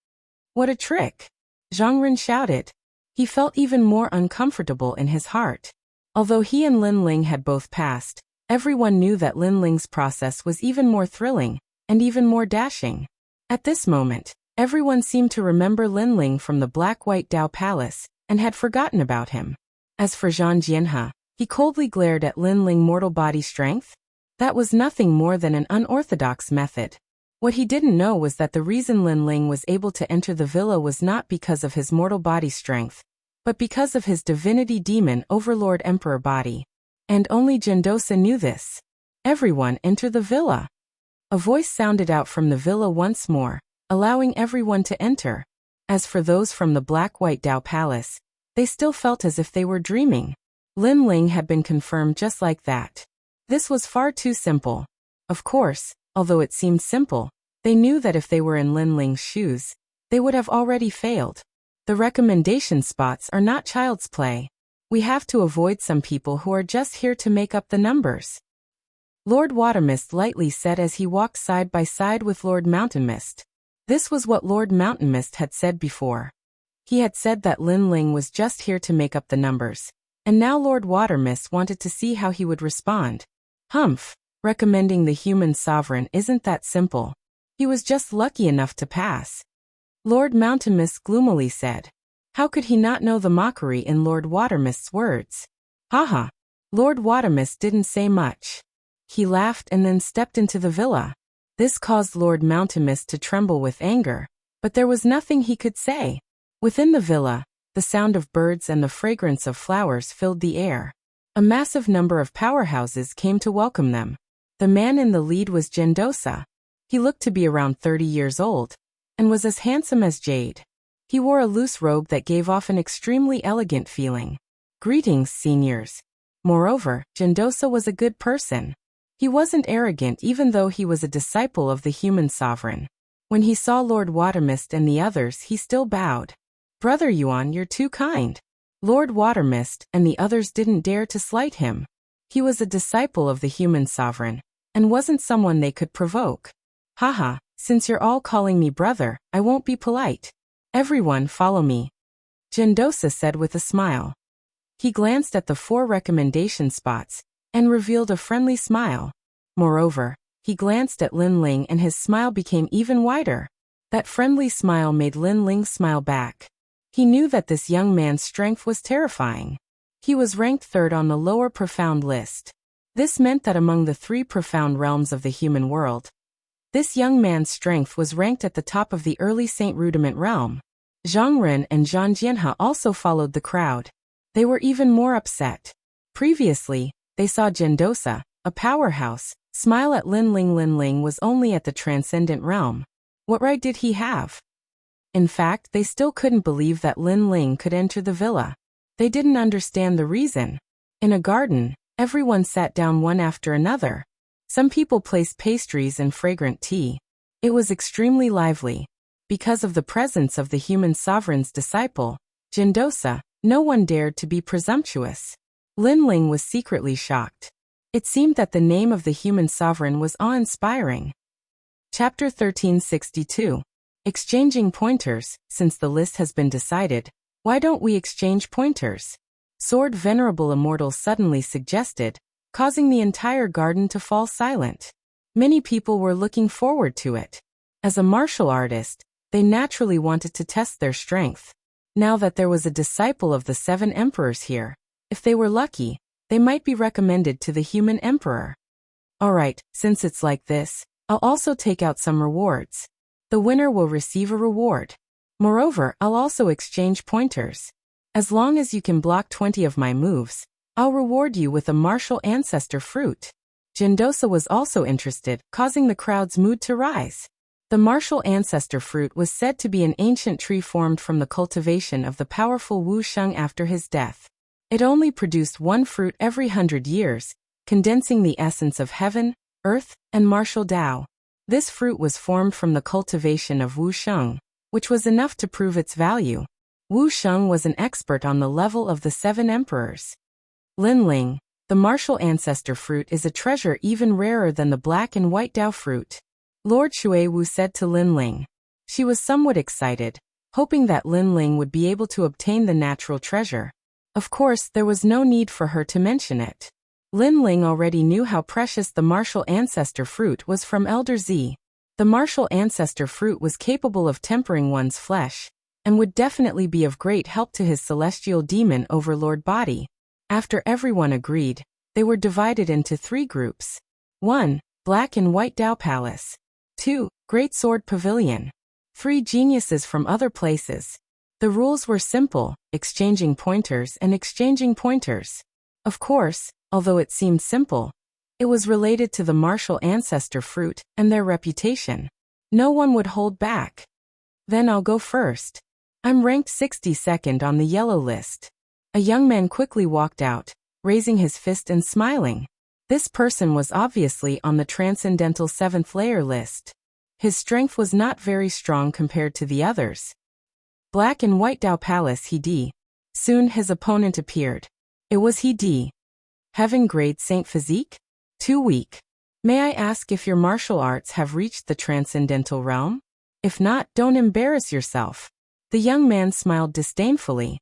What a trick! Zhang Ren shouted. He felt even more uncomfortable in his heart. Although he and Lin Ling had both passed, everyone knew that Lin Ling's process was even more thrilling, and even more dashing. At this moment, everyone seemed to remember Lin Ling from the Black-White Dao Palace, and had forgotten about him. As for Zhang Jianhe, he coldly glared at Lin Ling mortal body strength. That was nothing more than an unorthodox method. What he didn't know was that the reason Lin Ling was able to enter the villa was not because of his mortal body strength, but because of his divinity demon overlord emperor body. And only Gendosa knew this. Everyone enter the villa. A voice sounded out from the villa once more, allowing everyone to enter. As for those from the Black-White Dao Palace, they still felt as if they were dreaming. Lin Ling had been confirmed just like that. This was far too simple. Of course, although it seemed simple, they knew that if they were in Lin Ling's shoes, they would have already failed. The recommendation spots are not child's play. We have to avoid some people who are just here to make up the numbers. Lord Watermist lightly said as he walked side by side with Lord Mountainmist. This was what Lord Mountainmist had said before. He had said that Lin Ling was just here to make up the numbers, and now Lord Watermist wanted to see how he would respond. Humph, recommending the human sovereign isn't that simple. He was just lucky enough to pass. Lord Mountainmist gloomily said. How could he not know the mockery in Lord Watermist's words? Haha. Lord Watermist didn't say much. He laughed and then stepped into the villa. This caused Lord Mountainmist to tremble with anger, but there was nothing he could say. Within the villa, the sound of birds and the fragrance of flowers filled the air. A massive number of powerhouses came to welcome them. The man in the lead was Gendosa. He looked to be around 30 years old, and was as handsome as jade. He wore a loose robe that gave off an extremely elegant feeling. Greetings, seniors. Moreover, Gendosa was a good person. He wasn't arrogant even though he was a disciple of the human sovereign. When he saw Lord Watermist and the others, he still bowed. Brother Yuan, you're too kind. Lord Watermist and the others didn't dare to slight him. He was a disciple of the human sovereign, and wasn't someone they could provoke. Haha, since you're all calling me brother, I won't be polite. Everyone follow me. Gendosa said with a smile. He glanced at the 4 recommendation spots, and revealed a friendly smile. Moreover, he glanced at Lin Ling and his smile became even wider. That friendly smile made Lin Ling smile back. He knew that this young man's strength was terrifying. He was ranked 3rd on the lower profound list. This meant that among the 3 profound realms of the human world, this young man's strength was ranked at the top of the early Saint Rudiment realm. Zhang Ren and Zhang Jianhe also followed the crowd. They were even more upset. Previously, they saw Gendosa, a powerhouse, smile at Lin Ling. Lin Ling was only at the transcendent realm. What right did he have? In fact, they still couldn't believe that Lin Ling could enter the villa. They didn't understand the reason. In a garden, everyone sat down one after another. Some people placed pastries and fragrant tea. It was extremely lively. Because of the presence of the human sovereign's disciple, Gendosa, no one dared to be presumptuous. Lin Ling was secretly shocked. It seemed that the name of the human sovereign was awe-inspiring. Chapter 1362. Exchanging pointers. Since the list has been decided, why don't we exchange pointers? Sword Venerable Immortal suddenly suggested, causing the entire garden to fall silent. Many people were looking forward to it. As a martial artist, they naturally wanted to test their strength. Now that there was a disciple of the 7 emperors here, if they were lucky, they might be recommended to the human emperor. Alright, since it's like this, I'll also take out some rewards. The winner will receive a reward. Moreover, I'll also exchange pointers. As long as you can block 20 of my moves, I'll reward you with a martial ancestor fruit. Gendosa was also interested, causing the crowd's mood to rise. The martial ancestor fruit was said to be an ancient tree formed from the cultivation of the powerful Wu Sheng after his death. It only produced 1 fruit every 100 years, condensing the essence of heaven, earth, and martial Tao. This fruit was formed from the cultivation of Wu Sheng, which was enough to prove its value. Wu Sheng was an expert on the level of the 7 emperors. Lin Ling, the martial ancestor fruit is a treasure even rarer than the black and white Dao fruit. Lord Shui Wu said to Lin Ling. She was somewhat excited, hoping that Lin Ling would be able to obtain the natural treasure. Of course, there was no need for her to mention it. Lin Ling already knew how precious the martial ancestor fruit was from Elder Z. The martial ancestor fruit was capable of tempering one's flesh, and would definitely be of great help to his celestial demon overlord body. After everyone agreed, they were divided into 3 groups. 1. Black and White Dao Palace. 2. Great Sword Pavilion. 3 geniuses from other places. The rules were simple, exchanging pointers and exchanging pointers. Of course, although it seemed simple, it was related to the martial ancestor fruit and their reputation. No one would hold back. Then I'll go first. I'm ranked 62nd on the yellow list. A young man quickly walked out, raising his fist and smiling. This person was obviously on the Transcendental 7th layer list. His strength was not very strong compared to the others. Black and White Dao Palace He. Soon his opponent appeared. It was He. Having grade Saint physique? Too weak. May I ask if your martial arts have reached the transcendental realm? If not, don't embarrass yourself. The young man smiled disdainfully.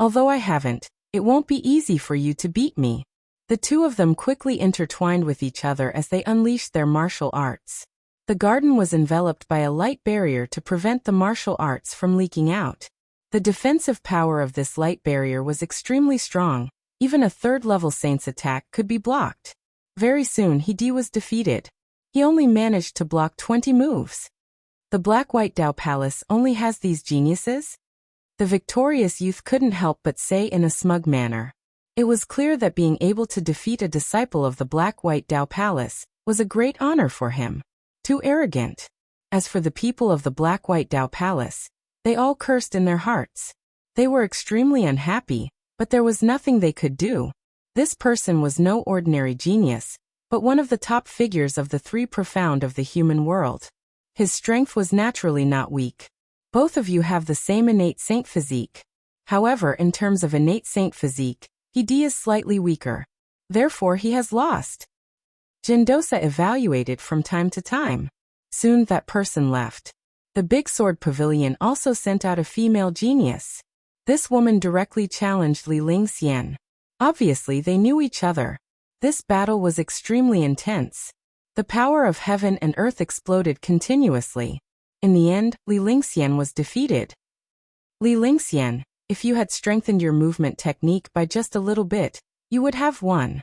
Although I haven't, it won't be easy for you to beat me. The two of them quickly intertwined with each other as they unleashed their martial arts. The garden was enveloped by a light barrier to prevent the martial arts from leaking out. The defensive power of this light barrier was extremely strong. Even a 3rd-level saint's attack could be blocked. Very soon He was defeated. He only managed to block 20 moves. The Black-White Dao Palace only has these geniuses? The victorious youth couldn't help but say in a smug manner. It was clear that being able to defeat a disciple of the Black-White Dao Palace was a great honor for him. Too arrogant. As for the people of the Black-White Dao Palace, they all cursed in their hearts. They were extremely unhappy, but there was nothing they could do. This person was no ordinary genius, but one of the top figures of the 3 profound of the human world. His strength was naturally not weak. Both of you have the same innate saint physique. However, in terms of innate saint physique, He is slightly weaker. Therefore he has lost. Jindosa evaluated from time to time. Soon that person left. The Big Sword Pavilion also sent out a female genius. This woman directly challenged Li Lingxian. Obviously they knew each other. This battle was extremely intense. The power of heaven and earth exploded continuously. In the end, Li Lingxian was defeated. Li Lingxian, if you had strengthened your movement technique by just a little bit, you would have won.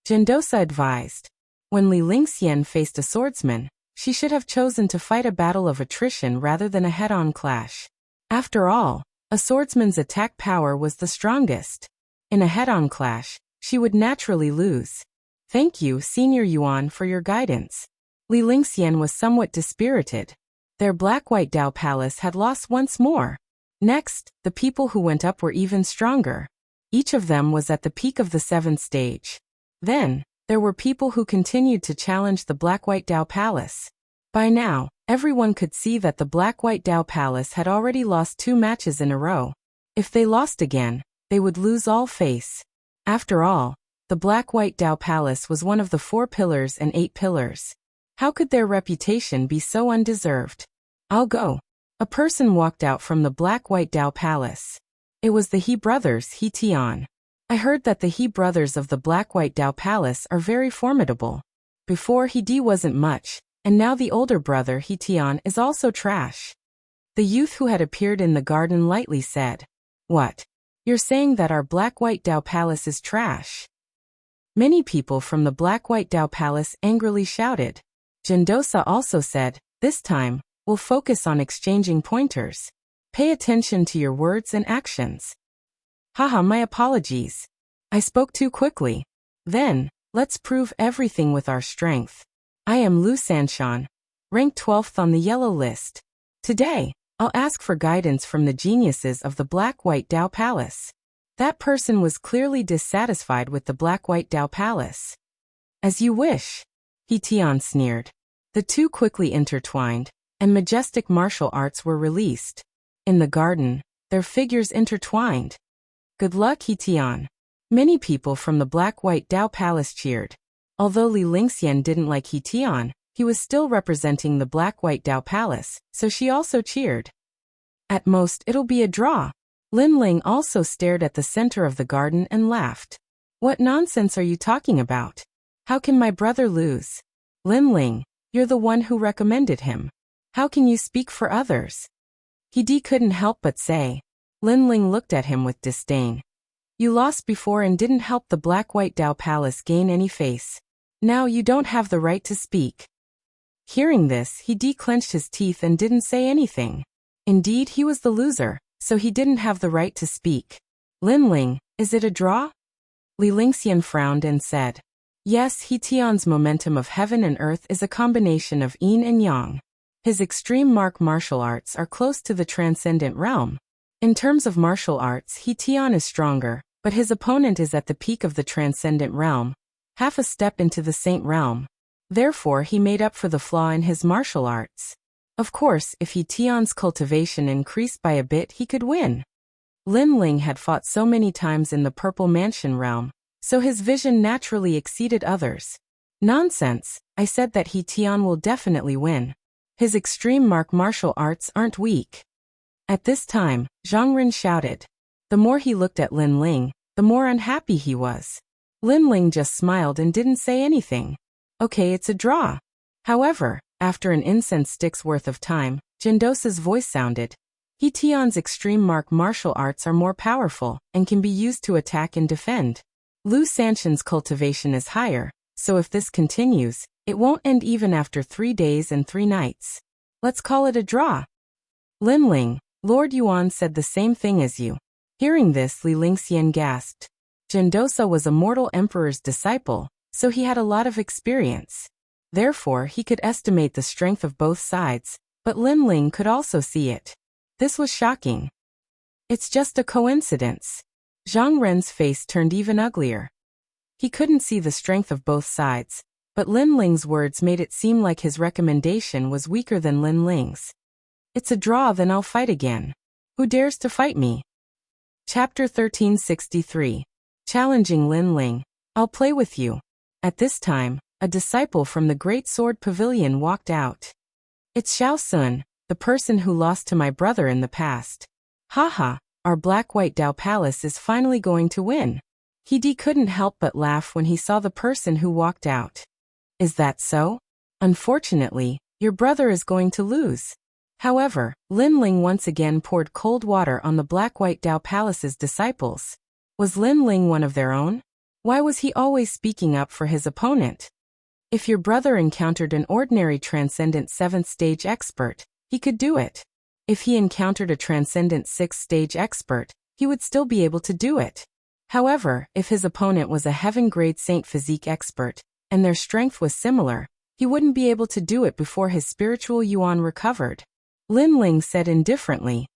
Jindosa advised. When Li Lingxian faced a swordsman, she should have chosen to fight a battle of attrition rather than a head-on clash. After all, a swordsman's attack power was the strongest. In a head-on clash, she would naturally lose. Thank you, Senior Yuan, for your guidance. Li Lingxian was somewhat dispirited. Their Black-White Dao Palace had lost once more. Next, the people who went up were even stronger. Each of them was at the peak of the 7th stage. Then, there were people who continued to challenge the Black-White Dao Palace. By now, everyone could see that the Black-White Dao Palace had already lost 2 matches in a row. If they lost again, they would lose all face. After all, the Black-White Dao Palace was one of the 4 pillars and 8 pillars. How could their reputation be so undeserved? I'll go. A person walked out from the Black-White Dao Palace. It was the He brothers, He Tian. I heard that the He brothers of the Black-White Dao Palace are very formidable. Before He wasn't much, and now the older brother He Tian is also trash. The youth who had appeared in the garden lightly said, "What? You're saying that our Black-White Dao Palace is trash?" Many people from the Black-White Dao Palace angrily shouted. Jindosa also said, "This time, we'll focus on exchanging pointers. Pay attention to your words and actions." Haha, my apologies. I spoke too quickly. Then, let's prove everything with our strength. I am Lu Sanshan, ranked 12th on the yellow list. Today, I'll ask for guidance from the geniuses of the Black-White Dao Palace. That person was clearly dissatisfied with the Black-White Dao Palace. As you wish. He Tian sneered. The two quickly intertwined, and majestic martial arts were released. In the garden, their figures intertwined. Good luck, He Tian. Many people from the Black-White Dao Palace cheered. Although Li Lingxian didn't like He Tian, he was still representing the Black-White Dao Palace, so she also cheered. At most, it'll be a draw. Lin Ling also stared at the center of the garden and laughed. What nonsense are you talking about? How can my brother lose? Lin Ling, you're the one who recommended him. How can you speak for others? He couldn't help but say. Lin Ling looked at him with disdain. You lost before and didn't help the Black-White Dao Palace gain any face. Now you don't have the right to speak. Hearing this, he clenched his teeth and didn't say anything. Indeed, he was the loser, so he didn't have the right to speak. Lin Ling, is it a draw? Li Lingxian frowned and said. Yes, He Tian's momentum of heaven and earth is a combination of yin and yang. His extreme martial arts are close to the transcendent realm. In terms of martial arts, He Tian is stronger, but his opponent is at the peak of the transcendent realm, half a step into the saint realm. Therefore, he made up for the flaw in his martial arts. Of course, if He Tian's cultivation increased by a bit, he could win. Lin Ling had fought so many times in the Purple Mansion realm, so his vision naturally exceeded others. Nonsense, I said that He Tian will definitely win. His extreme martial arts aren't weak. At this time, Zhang Ren shouted. The more he looked at Lin Ling, the more unhappy he was. Lin Ling just smiled and didn't say anything. Okay, it's a draw. However, after an incense stick's worth of time, Jindosa's voice sounded. He Tian's extreme martial arts are more powerful, and can be used to attack and defend. Lu Sanxian's cultivation is higher, so if this continues, it won't end even after 3 days and 3 nights. Let's call it a draw. Lin Ling, Lord Yuan said the same thing as you. Hearing this, Li Lingxian gasped. Jindosa was a mortal emperor's disciple, so he had a lot of experience. Therefore, he could estimate the strength of both sides, but Lin Ling could also see it. This was shocking. It's just a coincidence. Zhang Ren's face turned even uglier. He couldn't see the strength of both sides, but Lin Ling's words made it seem like his recommendation was weaker than Lin Ling's. It's a draw, then I'll fight again. Who dares to fight me? Chapter 1363. Challenging Lin Ling. I'll play with you. At this time, a disciple from the Great Sword Pavilion walked out. It's Xiao Sun, the person who lost to my brother in the past. Haha, our Black-White Dao Palace is finally going to win. He couldn't help but laugh when he saw the person who walked out. Is that so? Unfortunately, your brother is going to lose. However, Lin Ling once again poured cold water on the Black-White Dao Palace's disciples. Was Lin Ling one of their own? Why was he always speaking up for his opponent? If your brother encountered an ordinary transcendent 7th stage expert, he could do it. If he encountered a transcendent 6th stage expert, he would still be able to do it. However, if his opponent was a heaven-grade saint physique expert, and their strength was similar, he wouldn't be able to do it before his spiritual yuan recovered. Lin Ling said indifferently.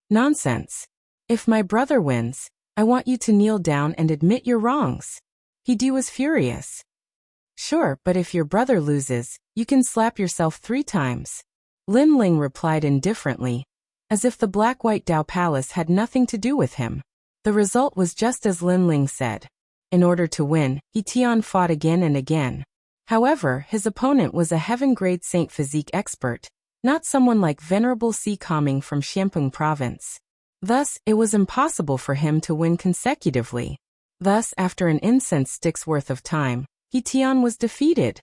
Nonsense. If my brother wins, I want you to kneel down and admit your wrongs. He was furious. Sure, but if your brother loses, you can slap yourself 3 times. Lin Ling replied indifferently, as if the Black-White Dao Palace had nothing to do with him. The result was just as Lin Ling said. In order to win, He Tian fought again and again. However, his opponent was a heaven-grade saint physique expert, not someone like Venerable Si Kaming from Xianpeng province. Thus, it was impossible for him to win consecutively. Thus, after an incense stick's worth of time, He Tian was defeated.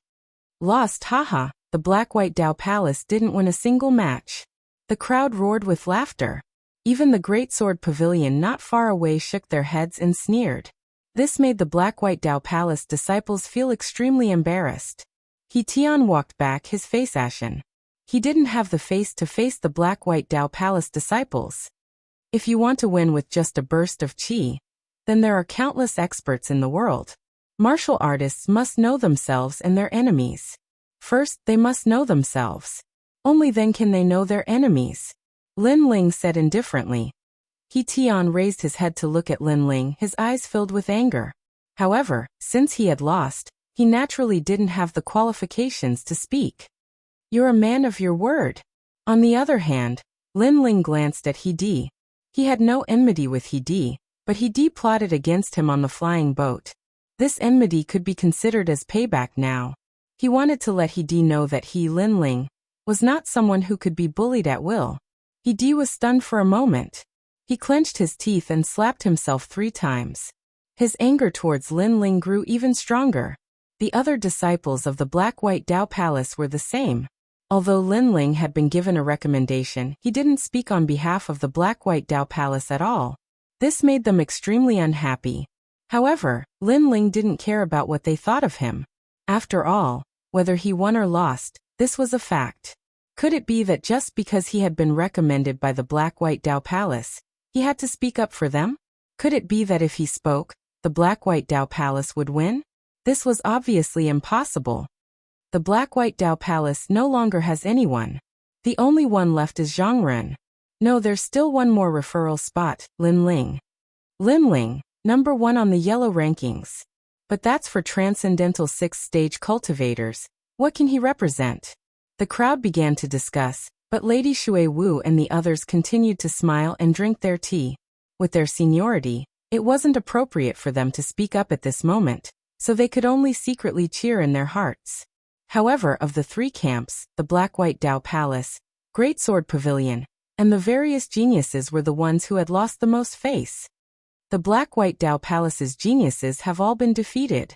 Lost, haha, the Black-White Dao Palace didn't win a single match. The crowd roared with laughter. Even the Great Sword Pavilion not far away shook their heads and sneered. This made the Black-White Dao Palace disciples feel extremely embarrassed. He Tian walked back, his face ashen. He didn't have the face to face the Black-White Dao Palace disciples. If you want to win with just a burst of qi, then there are countless experts in the world. Martial artists must know themselves and their enemies. First, they must know themselves. Only then can they know their enemies. Lin Ling said indifferently. He Tian raised his head to look at Lin Ling, his eyes filled with anger. However, since he had lost, he naturally didn't have the qualifications to speak. You're a man of your word. On the other hand, Lin Ling glanced at He. He had no enmity with He, but He plotted against him on the flying boat. This enmity could be considered as payback now. He wanted to let He know that Lin Ling, was not someone who could be bullied at will. He was stunned for a moment. He clenched his teeth and slapped himself 3 times. His anger towards Lin Ling grew even stronger. The other disciples of the Black-White Dao Palace were the same. Although Lin Ling had been given a recommendation, he didn't speak on behalf of the Black-White Dao Palace at all. This made them extremely unhappy. However, Lin Ling didn't care about what they thought of him. After all, whether he won or lost, this was a fact. Could it be that just because he had been recommended by the Black-White Dao Palace, he had to speak up for them? Could it be that if he spoke, the Black-White Dao Palace would win? This was obviously impossible. The Black-White Dao Palace no longer has anyone. The only one left is Zhang Ren. No, there's still one more referral spot, Lin Ling. Lin Ling, number 1 on the yellow rankings. But that's for Transcendental 6th Stage cultivators. What can he represent? The crowd began to discuss, but Lady Shui Wu and the others continued to smile and drink their tea. With their seniority, it wasn't appropriate for them to speak up at this moment, so they could only secretly cheer in their hearts. However, of the 3 camps, the Black-White Dao Palace, Great Sword Pavilion, and the various geniuses were the ones who had lost the most face. The Black-White Dao Palace's geniuses have all been defeated.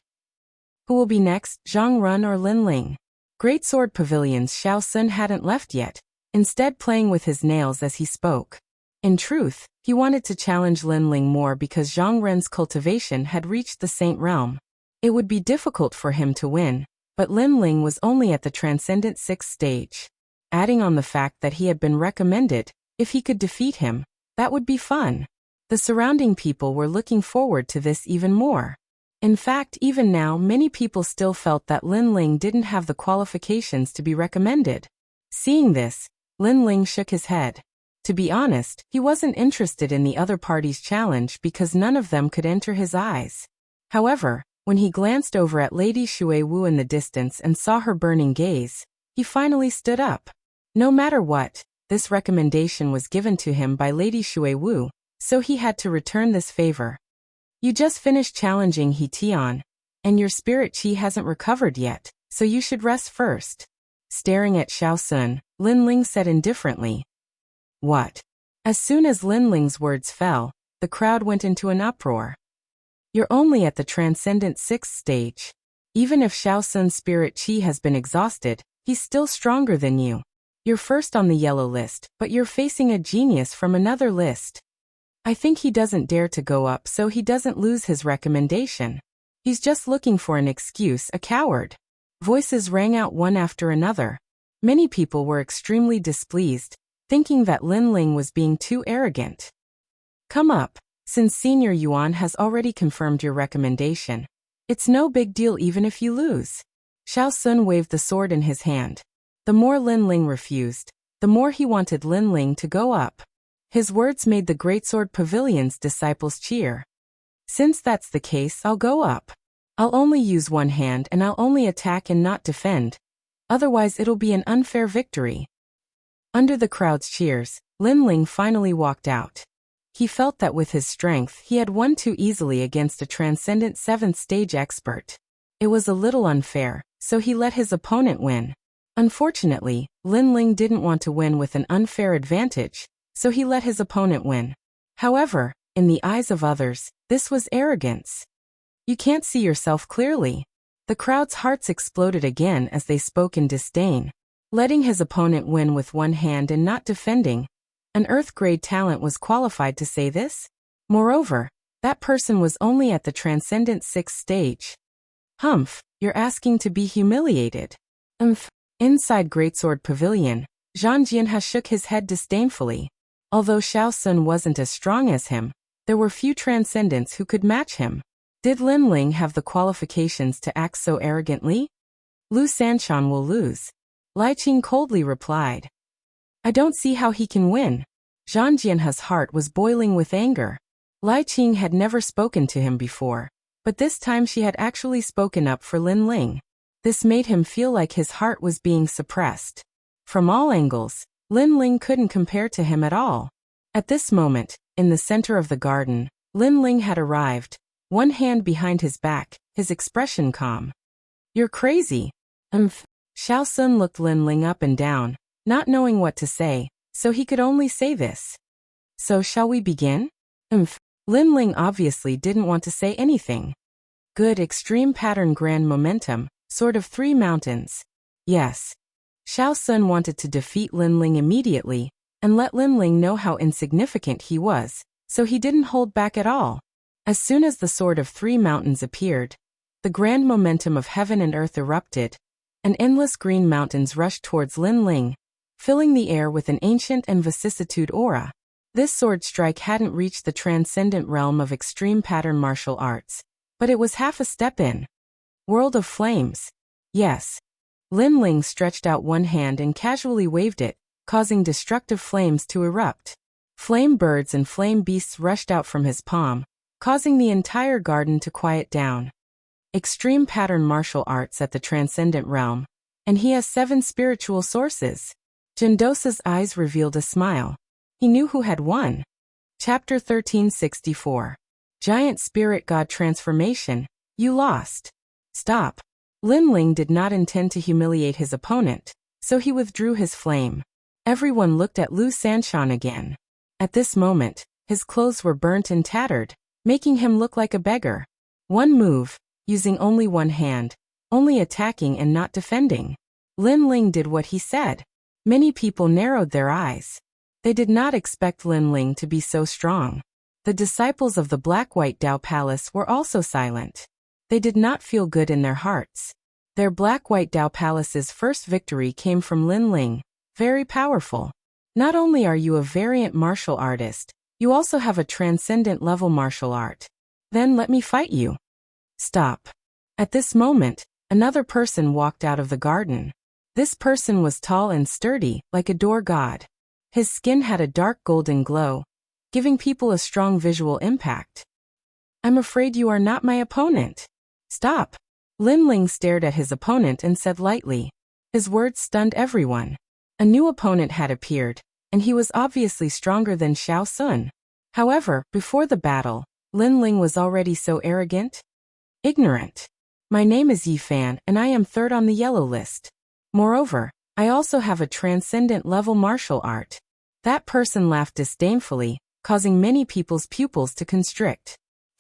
Who will be next, Zhang Ren or Lin Ling? Great Sword Pavilion's Xiao Sun hadn't left yet, instead playing with his nails as he spoke. In truth, he wanted to challenge Lin Ling more because Zhang Ren's cultivation had reached the Saint Realm. It would be difficult for him to win, but Lin Ling was only at the Transcendent 6th stage. Adding on the fact that he had been recommended, if he could defeat him, that would be fun. The surrounding people were looking forward to this even more. In fact, even now, many people still felt that Lin Ling didn't have the qualifications to be recommended. Seeing this, Lin Ling shook his head. To be honest, he wasn't interested in the other party's challenge because none of them could enter his eyes. However, when he glanced over at Lady Shui Wu in the distance and saw her burning gaze, he finally stood up. No matter what, this recommendation was given to him by Lady Shui Wu, so he had to return this favor. You just finished challenging He Tian, and your spirit chi hasn't recovered yet, so you should rest first. Staring at Xiao Sun, Lin Ling said indifferently. What? As soon as Lin Ling's words fell, the crowd went into an uproar. You're only at the Transcendent 6th stage. Even if Xiao Sun's spirit chi has been exhausted, he's still stronger than you. You're first on the yellow list, but you're facing a genius from another list. I think he doesn't dare to go up so he doesn't lose his recommendation. He's just looking for an excuse, a coward. Voices rang out one after another. Many people were extremely displeased, thinking that Lin Ling was being too arrogant. Come up, since Senior Yuan has already confirmed your recommendation. It's no big deal even if you lose. Xiao Sun waved the sword in his hand. The more Lin Ling refused, the more he wanted Lin Ling to go up. His words made the Great Sword Pavilion's disciples cheer. Since that's the case, I'll go up. I'll only use one hand and I'll only attack and not defend. Otherwise it'll be an unfair victory. Under the crowd's cheers, Lin Ling finally walked out. He felt that with his strength he had won too easily against a Transcendent 7th stage expert. It was a little unfair, so he let his opponent win. Unfortunately, Lin Ling didn't want to win with an unfair advantage, so he let his opponent win. However, in the eyes of others, this was arrogance. You can't see yourself clearly. The crowd's hearts exploded again as they spoke in disdain. Letting his opponent win with one hand and not defending. An Earth-grade talent was qualified to say this? Moreover, that person was only at the Transcendent 6th stage. Humph, you're asking to be humiliated. Inside Greatsword Pavilion, Zhang Jianhe shook his head disdainfully. Although Xiao Sun wasn't as strong as him, there were few transcendents who could match him. Did Lin Ling have the qualifications to act so arrogantly? Lu Sanshan will lose. Lai Qing coldly replied. I don't see how he can win. Zhang Jianhe's heart was boiling with anger. Lai Qing had never spoken to him before, but this time she had actually spoken up for Lin Ling. This made him feel like his heart was being suppressed. From all angles, Lin Ling couldn't compare to him at all. At this moment, in the center of the garden, Lin Ling had arrived, one hand behind his back, his expression calm. You're crazy. Xiao Sun looked Lin Ling up and down, not knowing what to say, so he could only say this. So shall we begin? Lin Ling obviously didn't want to say anything. Good extreme pattern grand momentum, sort of 3 mountains. Yes. Xiao Sun wanted to defeat Lin Ling immediately and let Lin Ling know how insignificant he was, so he didn't hold back at all. As soon as the Sword of Three Mountains appeared, the grand momentum of heaven and earth erupted, and endless green mountains rushed towards Lin Ling, filling the air with an ancient and vicissitude aura. This sword strike hadn't reached the transcendent realm of extreme pattern martial arts, but it was half a step in. World of Flames. Yes. Lin Ling stretched out one hand and casually waved it, causing destructive flames to erupt. Flame birds and flame beasts rushed out from his palm, causing the entire garden to quiet down. Extreme pattern martial arts at the transcendent realm, and he has 7 spiritual sources. Jindosa's eyes revealed a smile. He knew who had won. Chapter 1364. Giant Spirit God Transformation. You lost. Stop. Lin Ling did not intend to humiliate his opponent, so he withdrew his flame. Everyone looked at Lu Sanshan again. At this moment, his clothes were burnt and tattered, making him look like a beggar. One move, using only one hand, only attacking and not defending. Lin Ling did what he said. Many people narrowed their eyes. They did not expect Lin Ling to be so strong. The disciples of the Black-White Dao Palace were also silent. They did not feel good in their hearts. Their Black-White Dao Palace's first victory came from Lin Ling, very powerful. Not only are you a variant martial artist, you also have a transcendent level martial art. Then let me fight you. Stop. At this moment, another person walked out of the garden. This person was tall and sturdy, like a door god. His skin had a dark golden glow, giving people a strong visual impact. I'm afraid you are not my opponent. Stop. Lin Ling stared at his opponent and said lightly. His words stunned everyone. A new opponent had appeared, and he was obviously stronger than Xiao Sun. However, before the battle, Lin Ling was already so arrogant. Ignorant. My name is Yi Fan and I am 3rd on the yellow list. Moreover, I also have a transcendent level martial art. That person laughed disdainfully, causing many people's pupils to constrict.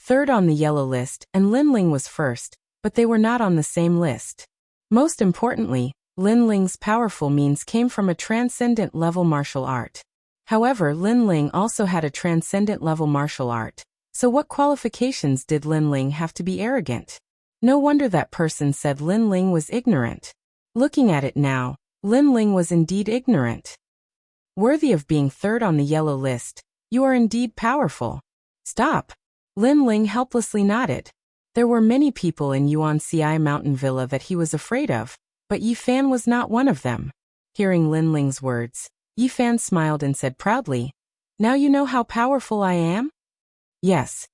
3rd on the yellow list and Lin Ling was 1st, but they were not on the same list. Most importantly, Lin Ling's powerful means came from a transcendent level martial art. However, Lin Ling also had a transcendent level martial art. So what qualifications did Lin Ling have to be arrogant? No wonder that person said Lin Ling was ignorant. Looking at it now, Lin Ling was indeed ignorant. Worthy of being 3rd on the yellow list, you are indeed powerful. Stop. Lin Ling helplessly nodded. There were many people in Yuan Ci Mountain Villa that he was afraid of, but Yi Fan was not one of them. Hearing Lin Ling's words, Yi Fan smiled and said proudly, Now you know how powerful I am? Yes.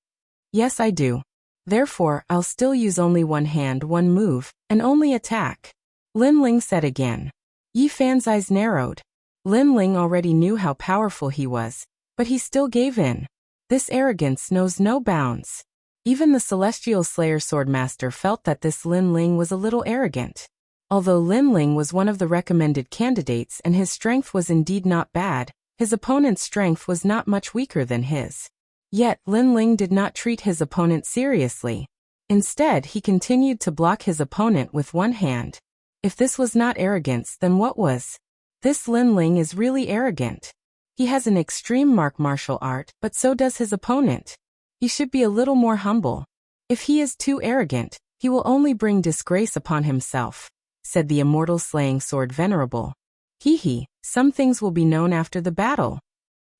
Yes, I do. Therefore, I'll still use only one hand, one move, and only attack. Lin Ling said again. Yi Fan's eyes narrowed. Lin Ling already knew how powerful he was, but he still gave in. This arrogance knows no bounds. Even the Celestial Slayer Swordmaster felt that this Lin Ling was a little arrogant. Although Lin Ling was one of the recommended candidates and his strength was indeed not bad, his opponent's strength was not much weaker than his. Yet, Lin Ling did not treat his opponent seriously. Instead, he continued to block his opponent with one hand. If this was not arrogance, then what was? This Lin Ling is really arrogant. He has an extreme martial art, but so does his opponent. He should be a little more humble. If he is too arrogant, he will only bring disgrace upon himself, said the immortal slaying sword venerable. Hee, some things will be known after the battle.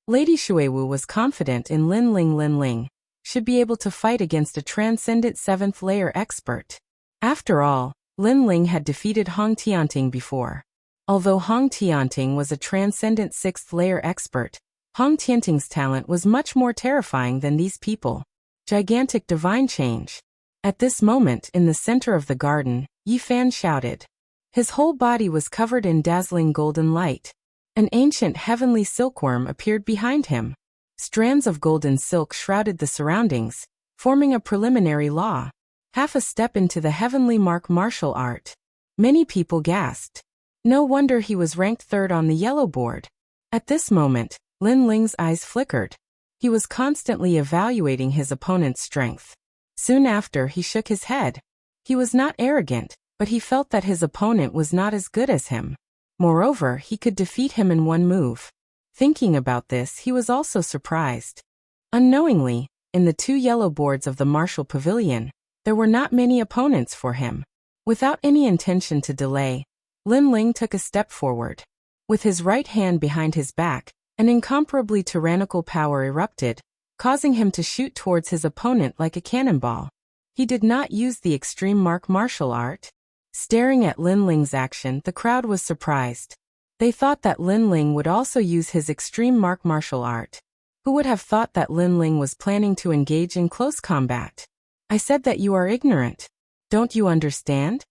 Lady Xuewu was confident in Lin Ling. Lin Ling should be able to fight against a transcendent 7th layer expert. After all, Lin Ling had defeated Hong Tianting before. Although Hong Tianting was a transcendent 6th layer expert, Hong Tianting's talent was much more terrifying than these people. Gigantic divine change. At this moment, in the center of the garden, Yi Fan shouted. His whole body was covered in dazzling golden light. An ancient heavenly silkworm appeared behind him. Strands of golden silk shrouded the surroundings, forming a preliminary law. Half a step into the heavenly martial art. Many people gasped. No wonder he was ranked 3rd on the yellow board. At this moment, Lin Ling's eyes flickered. He was constantly evaluating his opponent's strength. Soon after, he shook his head. He was not arrogant, but he felt that his opponent was not as good as him. Moreover, he could defeat him in one move. Thinking about this, he was also surprised. Unknowingly, in the 2 yellow boards of the martial pavilion, there were not many opponents for him. Without any intention to delay, Lin Ling took a step forward. With his right hand behind his back, an incomparably tyrannical power erupted, causing him to shoot towards his opponent like a cannonball. He did not use the extreme martial art. Staring at Lin Ling's action, the crowd was surprised. They thought that Lin Ling would also use his extreme martial art. Who would have thought that Lin Ling was planning to engage in close combat? I said that you are ignorant. Don't you understand?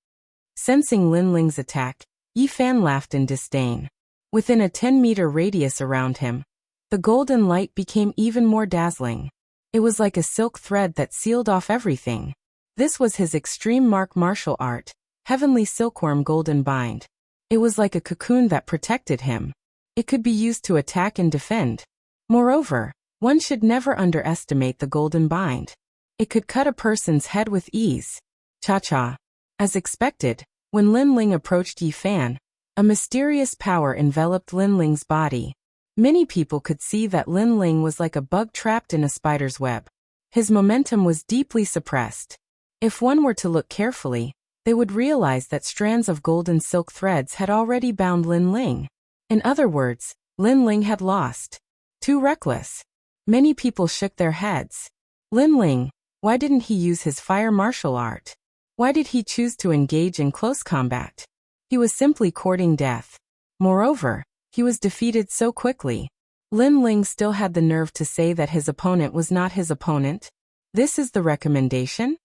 Sensing Lin Ling's attack, Yi Fan laughed in disdain. Within a 10-meter radius around him, the golden light became even more dazzling. It was like a silk thread that sealed off everything. This was his extreme martial art, Heavenly Silkworm Golden Bind. It was like a cocoon that protected him. It could be used to attack and defend. Moreover, one should never underestimate the golden bind. It could cut a person's head with ease. Cha-cha. As expected, when Lin Ling approached Yi Fan, a mysterious power enveloped Lin Ling's body. Many people could see that Lin Ling was like a bug trapped in a spider's web. His momentum was deeply suppressed. If one were to look carefully, they would realize that strands of golden silk threads had already bound Lin Ling. In other words, Lin Ling had lost. Too reckless. Many people shook their heads. Lin Ling, why didn't he use his fire martial art? Why did he choose to engage in close combat? He was simply courting death. Moreover, he was defeated so quickly. Lin Ling still had the nerve to say that his opponent was not his opponent. This is the recommendation?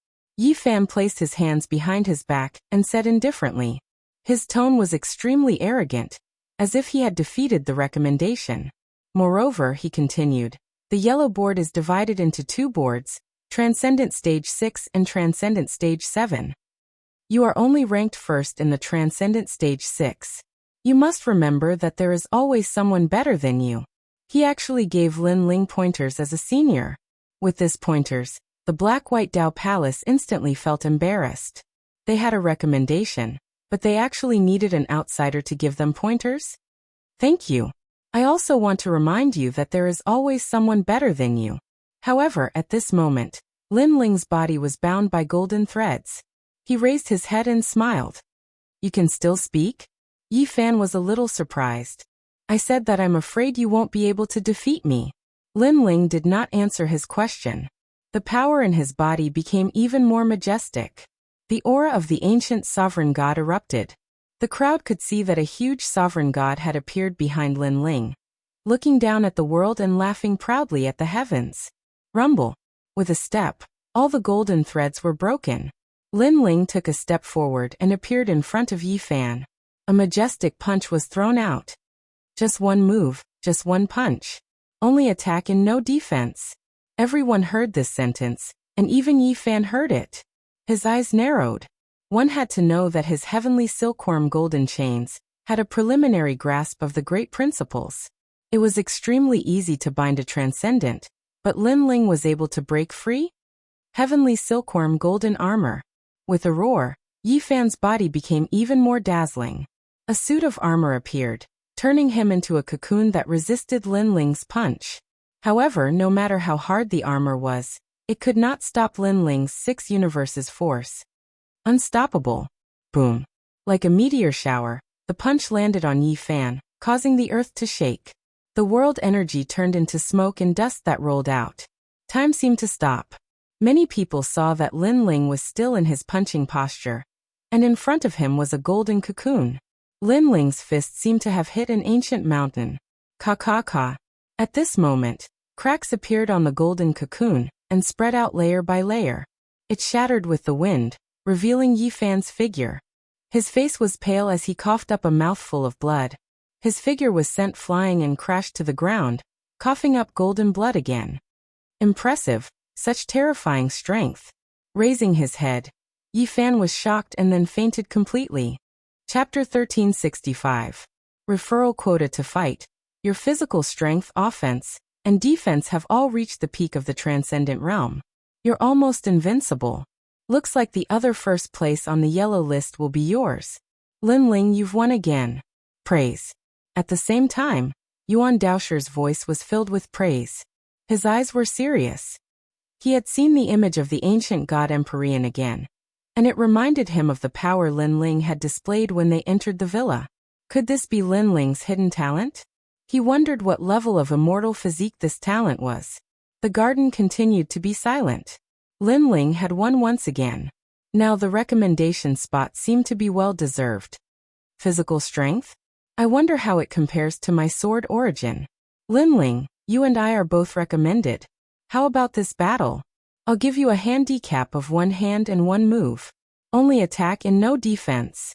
Yi Fan placed his hands behind his back and said indifferently. His tone was extremely arrogant, as if he had defeated the recommendation. Moreover, he continued, the yellow board is divided into 2 boards, Transcendent Stage 6 and Transcendent Stage 7. You are only ranked first in the Transcendent Stage 6. You must remember that there is always someone better than you. He actually gave Lin Ling pointers as a senior. With this pointers, the Black-White Dao Palace instantly felt embarrassed. They had a recommendation, but they actually needed an outsider to give them pointers? Thank you. I also want to remind you that there is always someone better than you. However, at this moment, Lin Ling's body was bound by golden threads. He raised his head and smiled. You can still speak? Yi Fan was a little surprised. I said that I'm afraid you won't be able to defeat me. Lin Ling did not answer his question. The power in his body became even more majestic. The aura of the ancient sovereign god erupted. The crowd could see that a huge sovereign god had appeared behind Lin Ling, looking down at the world and laughing proudly at the heavens. Rumble. With a step, all the golden threads were broken. Lin Ling took a step forward and appeared in front of Yi Fan. A majestic punch was thrown out. Just one move, just one punch. Only attack and no defense. Everyone heard this sentence, and even Yi Fan heard it. His eyes narrowed. One had to know that his heavenly silkworm golden chains had a preliminary grasp of the great principles. It was extremely easy to bind a transcendent, but Lin Ling was able to break free? Heavenly silkworm golden armor. With a roar, Yi Fan's body became even more dazzling. A suit of armor appeared, turning him into a cocoon that resisted Lin Ling's punch. However, no matter how hard the armor was, it could not stop Lin Ling's 6 universes force. Unstoppable. Boom. Like a meteor shower, the punch landed on Yi Fan, causing the earth to shake. The world energy turned into smoke and dust that rolled out. Time seemed to stop. Many people saw that Lin Ling was still in his punching posture, and in front of him was a golden cocoon. Lin Ling's fist seemed to have hit an ancient mountain. Ka. At this moment, cracks appeared on the golden cocoon and spread out layer by layer. It shattered with the wind, revealing Yi Fan's figure. His face was pale as he coughed up a mouthful of blood. His figure was sent flying and crashed to the ground, coughing up golden blood again. Impressive, such terrifying strength. Raising his head, Yi Fan was shocked and then fainted completely. Chapter 1365. Referral quota to fight. Your physical strength, offense, and defense have all reached the peak of the transcendent realm. You're almost invincible. Looks like the other first place on the yellow list will be yours. Lin Ling, you've won again. Praise. At the same time, Yuan Daosher's voice was filled with praise. His eyes were serious. He had seen the image of the ancient god Empyrean again, and it reminded him of the power Lin Ling had displayed when they entered the villa. Could this be Lin Ling's hidden talent? He wondered what level of immortal physique this talent was. The garden continued to be silent. Lin Ling had won once again. Now the recommendation spot seemed to be well deserved. Physical strength? I wonder how it compares to my sword origin. Lin Ling, you and I are both recommended. How about this battle? I'll give you a handicap of 1 hand and 1 move. Only attack and no defense.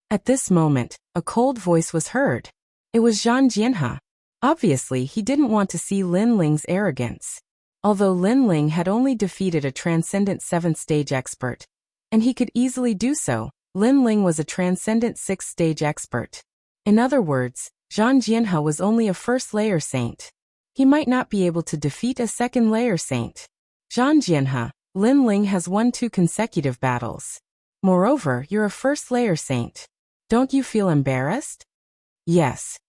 At this moment, a cold voice was heard. It was Zhang Jianhe. Obviously, he didn't want to see Lin Ling's arrogance. Although Lin Ling had only defeated a transcendent 7th stage expert, and he could easily do so, Lin Ling was a transcendent 6th stage expert. In other words, Zhang Jianhe was only a 1st layer saint. He might not be able to defeat a 2nd layer saint. Zhang Jianhe, Lin Ling has won 2 consecutive battles. Moreover, you're a 1st layer saint. Don't you feel embarrassed? Yes.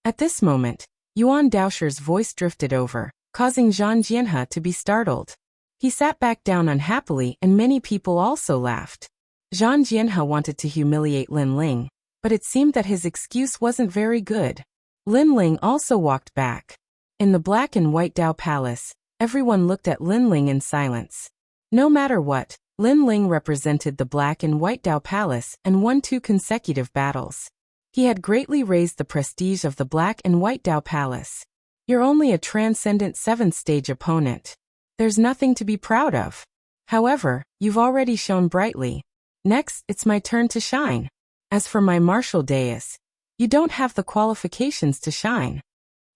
At this moment, Yuan Daosher's voice drifted over, causing Zhang Jianhe to be startled. He sat back down unhappily and many people also laughed. Zhang Jianhe wanted to humiliate Lin Ling, but it seemed that his excuse wasn't very good. Lin Ling also walked back. In the black and white Dao Palace, everyone looked at Lin Ling in silence. No matter what, Lin Ling represented the black and white Dao Palace and won 2 consecutive battles. He had greatly raised the prestige of the black and white Dao Palace. You're only a transcendent 7th stage opponent. There's nothing to be proud of. However, you've already shone brightly. Next, it's my turn to shine. As for my martial dais, you don't have the qualifications to shine.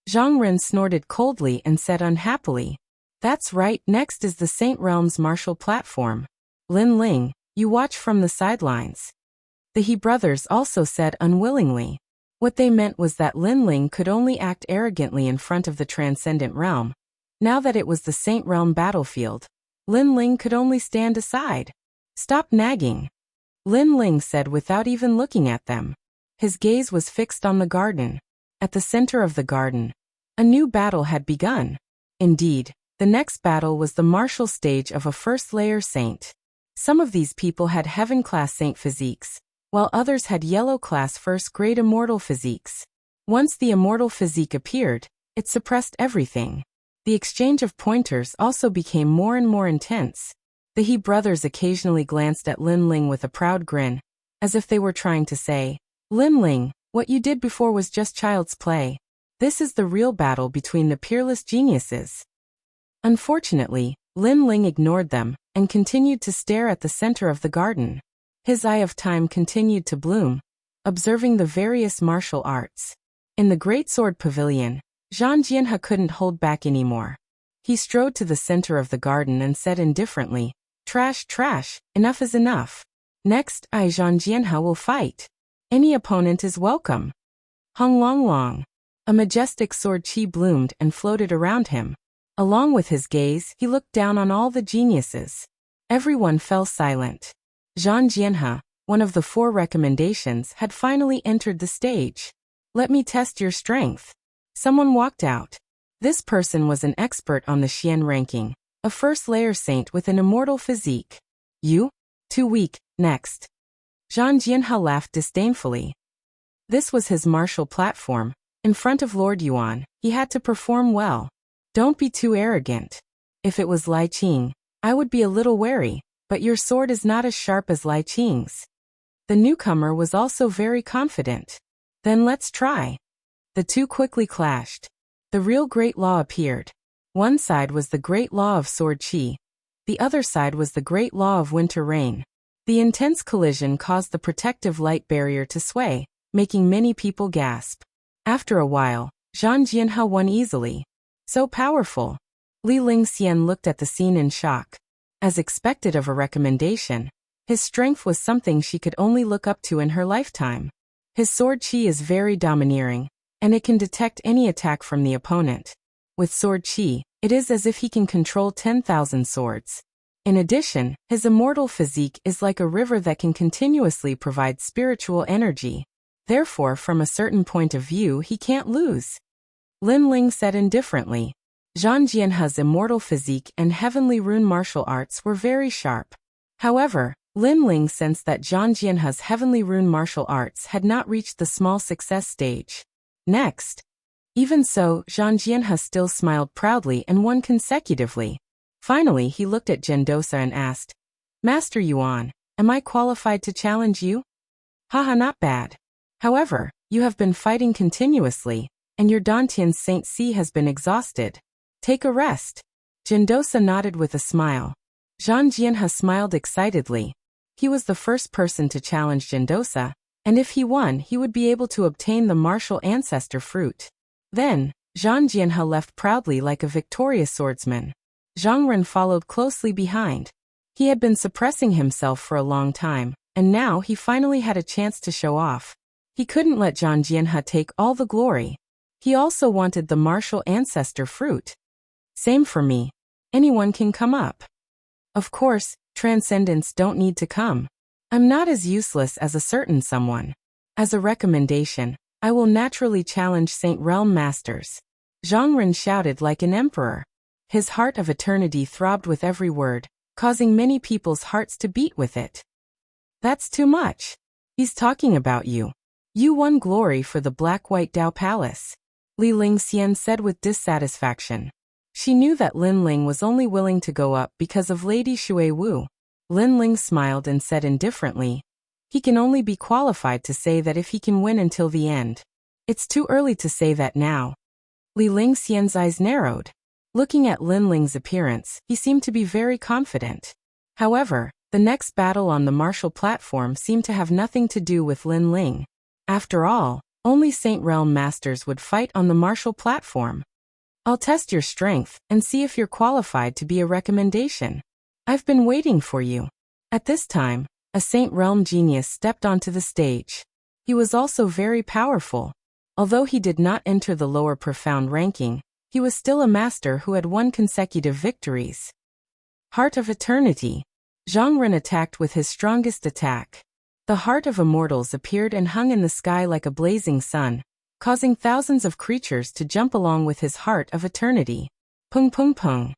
Zhang Ren snorted coldly and said unhappily. That's right, next is the Saint Realm's martial platform. Lin Ling, you watch from the sidelines. The He brothers also said unwillingly. What they meant was that Lin Ling could only act arrogantly in front of the transcendent realm. Now that it was the Saint Realm battlefield, Lin Ling could only stand aside. Stop nagging, Lin Ling said without even looking at them. His gaze was fixed on the garden. At the center of the garden, a new battle had begun. Indeed, the next battle was the martial stage of a 1st layer saint. Some of these people had heaven-class saint physiques, while others had yellow-class 1st grade immortal physiques. Once the immortal physique appeared, it suppressed everything. The exchange of pointers also became more and more intense. The He brothers occasionally glanced at Lin Ling with a proud grin, as if they were trying to say, Lin Ling, what you did before was just child's play. This is the real battle between the peerless geniuses. Unfortunately, Lin Ling ignored them and continued to stare at the center of the garden. His eye of time continued to bloom, observing the various martial arts. In the Great Sword Pavilion, Zhang Jianhe couldn't hold back anymore. He strode to the center of the garden and said indifferently, Trash, trash, enough is enough. Next, I Zhang Jianhe will fight. Any opponent is welcome. Hung Long Long. A majestic sword chi bloomed and floated around him. Along with his gaze, he looked down on all the geniuses. Everyone fell silent. Zhang Jianhe, one of the 4 recommendations, had finally entered the stage. Let me test your strength. Someone walked out. This person was an expert on the Xian ranking, a 1st layer saint with an immortal physique. You? Too weak. Next. Zhang Jianhe laughed disdainfully. This was his martial platform. In front of Lord Yuan, he had to perform well. Don't be too arrogant. If it was Lai Qing, I would be a little wary, but your sword is not as sharp as Lai Qing's. The newcomer was also very confident. Then let's try. The two quickly clashed. The real Great Law appeared. One side was the Great Law of Sword Qi. The other side was the Great Law of Winter Rain. The intense collision caused the protective light barrier to sway, making many people gasp. After a while, Zhang Jianhe won easily. So powerful. Li Lingxian looked at the scene in shock. As expected of a recommendation, his strength was something she could only look up to in her lifetime. His sword qi is very domineering, and it can detect any attack from the opponent. With sword qi, it is as if he can control 10,000 swords. In addition, his immortal physique is like a river that can continuously provide spiritual energy. Therefore, from a certain point of view, he can't lose. Lin Ling said indifferently. Zhang Jianhe's immortal physique and heavenly rune martial arts were very sharp. However, Lin Ling sensed that Zhang Jianhe's heavenly rune martial arts had not reached the small success stage. Next. Even so, Zhang Jianhe still smiled proudly and won consecutively. Finally, he looked at Gendosa and asked, Master Yuan, am I qualified to challenge you? Haha, not bad. However, you have been fighting continuously, and your Dantian Saint Si has been exhausted. Take a rest. Gendosa nodded with a smile. Zhang Jianhe smiled excitedly. He was the first person to challenge Gendosa, and if he won, he would be able to obtain the martial ancestor fruit. Then, Zhang Jianhe left proudly like a victorious swordsman. Zhang Ren followed closely behind. He had been suppressing himself for a long time, and now he finally had a chance to show off. He couldn't let Zhang Jianhe take all the glory. He also wanted the martial ancestor fruit. Same for me. Anyone can come up. Of course, transcendents don't need to come. I'm not as useless as a certain someone. As a recommendation, I will naturally challenge Saint Realm Masters. Zhang Ren shouted like an emperor. His heart of eternity throbbed with every word, causing many people's hearts to beat with it. That's too much. He's talking about you. You won glory for the Black-White Dao Palace. Li Lingxian said with dissatisfaction. She knew that Lin Ling was only willing to go up because of Lady Shui Wu. Lin Ling smiled and said indifferently, he can only be qualified to say that if he can win until the end. It's too early to say that now. Li Lingxian's eyes narrowed. Looking at Lin Ling's appearance, he seemed to be very confident. However, the next battle on the martial platform seemed to have nothing to do with Lin Ling. After all, only Saint Realm Masters would fight on the martial platform. I'll test your strength and see if you're qualified to be a recommendation. I've been waiting for you. At this time, a Saint Realm genius stepped onto the stage. He was also very powerful. Although he did not enter the lower profound ranking, he was still a master who had won consecutive victories. Heart of Eternity. Zhang Ren attacked with his strongest attack. The Heart of Immortals appeared and hung in the sky like a blazing sun, causing thousands of creatures to jump along with his Heart of Eternity. Pung pung pung.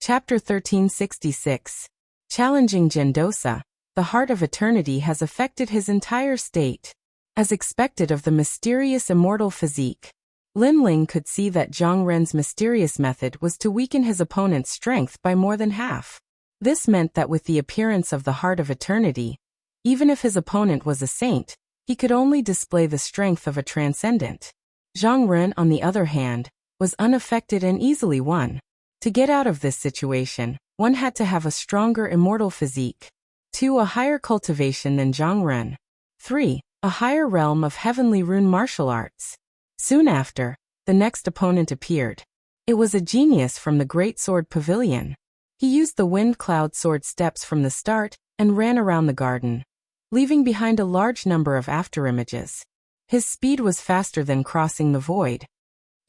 Chapter 1366. Challenging Gendosa. The Heart of Eternity has affected his entire state. As expected of the mysterious immortal physique, Lin Ling could see that Zhang Ren's mysterious method was to weaken his opponent's strength by more than half. This meant that with the appearance of the Heart of Eternity, even if his opponent was a saint, he could only display the strength of a transcendent. Zhang Ren, on the other hand, was unaffected and easily won. To get out of this situation, one had to have a stronger immortal physique. 2. A higher cultivation than Zhang Ren. 3. A higher realm of heavenly rune martial arts. Soon after, the next opponent appeared. It was a genius from the Great Sword Pavilion. He used the wind cloud sword steps from the start and ran around the garden, leaving behind a large number of afterimages. His speed was faster than crossing the void.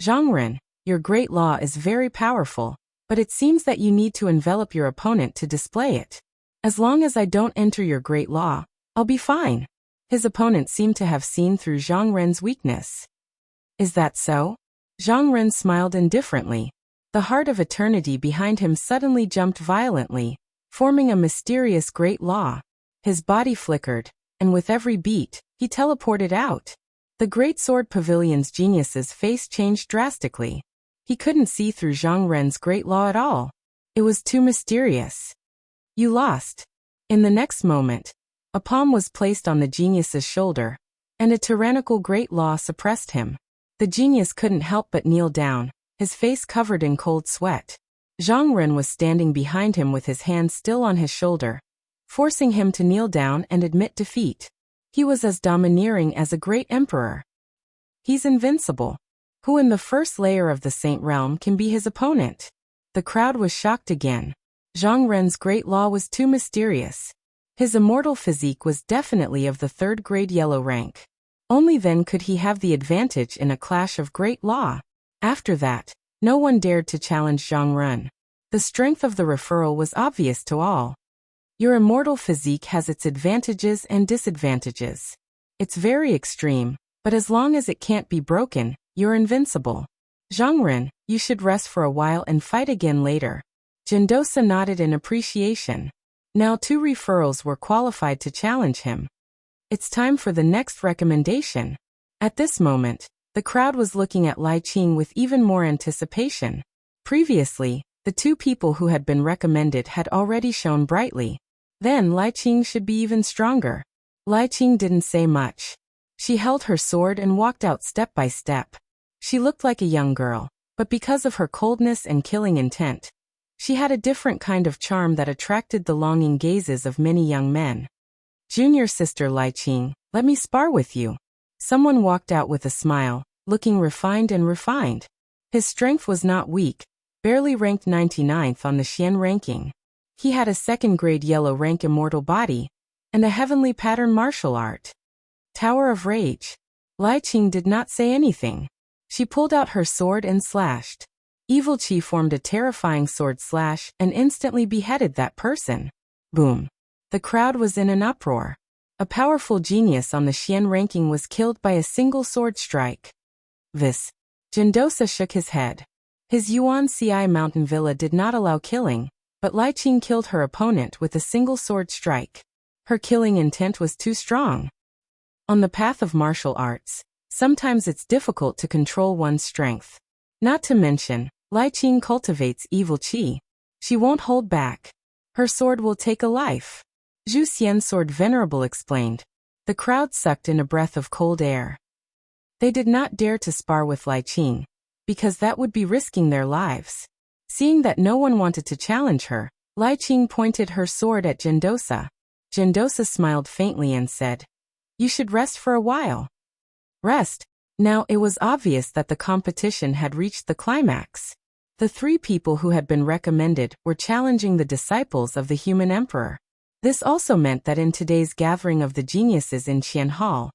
Zhang Ren, your great law is very powerful, but it seems that you need to envelop your opponent to display it. As long as I don't enter your great law, I'll be fine. His opponent seemed to have seen through Zhang Ren's weakness. Is that so? Zhang Ren smiled indifferently. The Heart of Eternity behind him suddenly jumped violently, forming a mysterious great law. His body flickered, and with every beat, he teleported out. The Great Sword Pavilion's genius's face changed drastically. He couldn't see through Zhang Ren's great law at all. It was too mysterious. You lost. In the next moment, a palm was placed on the genius's shoulder, and a tyrannical great law suppressed him. The genius couldn't help but kneel down, his face covered in cold sweat. Zhang Ren was standing behind him with his hand still on his shoulder, forcing him to kneel down and admit defeat. He was as domineering as a great emperor. He's invincible. Who in the first layer of the Saint Realm can be his opponent? The crowd was shocked again. Zhang Ren's great law was too mysterious. His immortal physique was definitely of the third-grade yellow rank. Only then could he have the advantage in a clash of great law. After that, no one dared to challenge Zhang Ren. The strength of the referral was obvious to all. Your immortal physique has its advantages and disadvantages. It's very extreme, but as long as it can't be broken, you're invincible. Zhang Ren, you should rest for a while and fight again later. Jindosa nodded in appreciation. Now 2 referrals were qualified to challenge him. It's time for the next recommendation. At this moment, the crowd was looking at Lai Qing with even more anticipation. Previously, the 2 people who had been recommended had already shone brightly. Then Lai Qing should be even stronger. Lai Qing didn't say much. She held her sword and walked out step by step. She looked like a young girl, but because of her coldness and killing intent, she had a different kind of charm that attracted the longing gazes of many young men. Junior sister Lai Qing, let me spar with you. Someone walked out with a smile, looking refined and refined. His strength was not weak, barely ranked 99th on the Xian ranking. He had a 2nd-grade yellow rank immortal body, and a heavenly pattern martial art. Tower of Rage. Lai Qing did not say anything. She pulled out her sword and slashed. Evil Qi formed a terrifying sword slash and instantly beheaded that person. Boom. The crowd was in an uproar. A powerful genius on the Xian ranking was killed by a single sword strike. This. Jindosa shook his head. His Yuan Ci mountain villa did not allow killing, but Lai Qing killed her opponent with a single sword strike. Her killing intent was too strong. On the path of martial arts, sometimes it's difficult to control one's strength. Not to mention, Lai Qing cultivates evil qi. She won't hold back. Her sword will take a life. Zhu Xian's sword venerable explained. The crowd sucked in a breath of cold air. They did not dare to spar with Lai Qing, because that would be risking their lives. Seeing that no one wanted to challenge her, Lai Qing pointed her sword at Jindosa. Jindosa smiled faintly and said, "You should rest for a while." Rest. Now it was obvious that the competition had reached the climax. The 3 people who had been recommended were challenging the disciples of the human emperor. This also meant that in today's gathering of the geniuses in Qian Hall,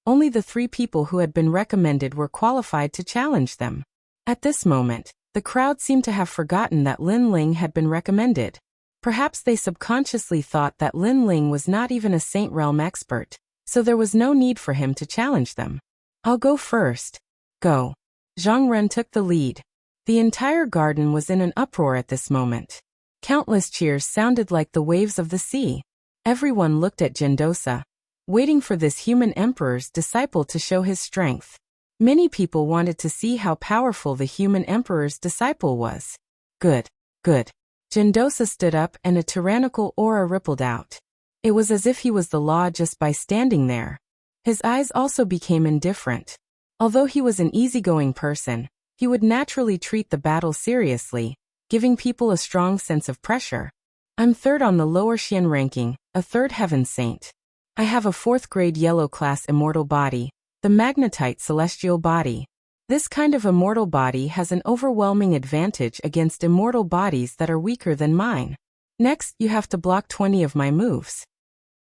only the 3 people who had been recommended were qualified to challenge them. At this moment, the crowd seemed to have forgotten that Lin Ling had been recommended. Perhaps they subconsciously thought that Lin Ling was not even a Saint Realm expert, so there was no need for him to challenge them. "I'll go first." "Go." Zhang Ren took the lead. The entire garden was in an uproar at this moment. Countless cheers sounded like the waves of the sea. Everyone looked at Jindosa, waiting for this human emperor's disciple to show his strength. Many people wanted to see how powerful the human emperor's disciple was. Good, good. Jindosa stood up and a tyrannical aura rippled out. It was as if he was the law just by standing there. His eyes also became indifferent. Although he was an easygoing person, he would naturally treat the battle seriously, giving people a strong sense of pressure. "I'm 3rd on the lower Xian ranking, a 3rd heaven saint. I have a 4th-grade yellow class immortal body, the magnetite celestial body. This kind of immortal body has an overwhelming advantage against immortal bodies that are weaker than mine. Next, you have to block 20 of my moves."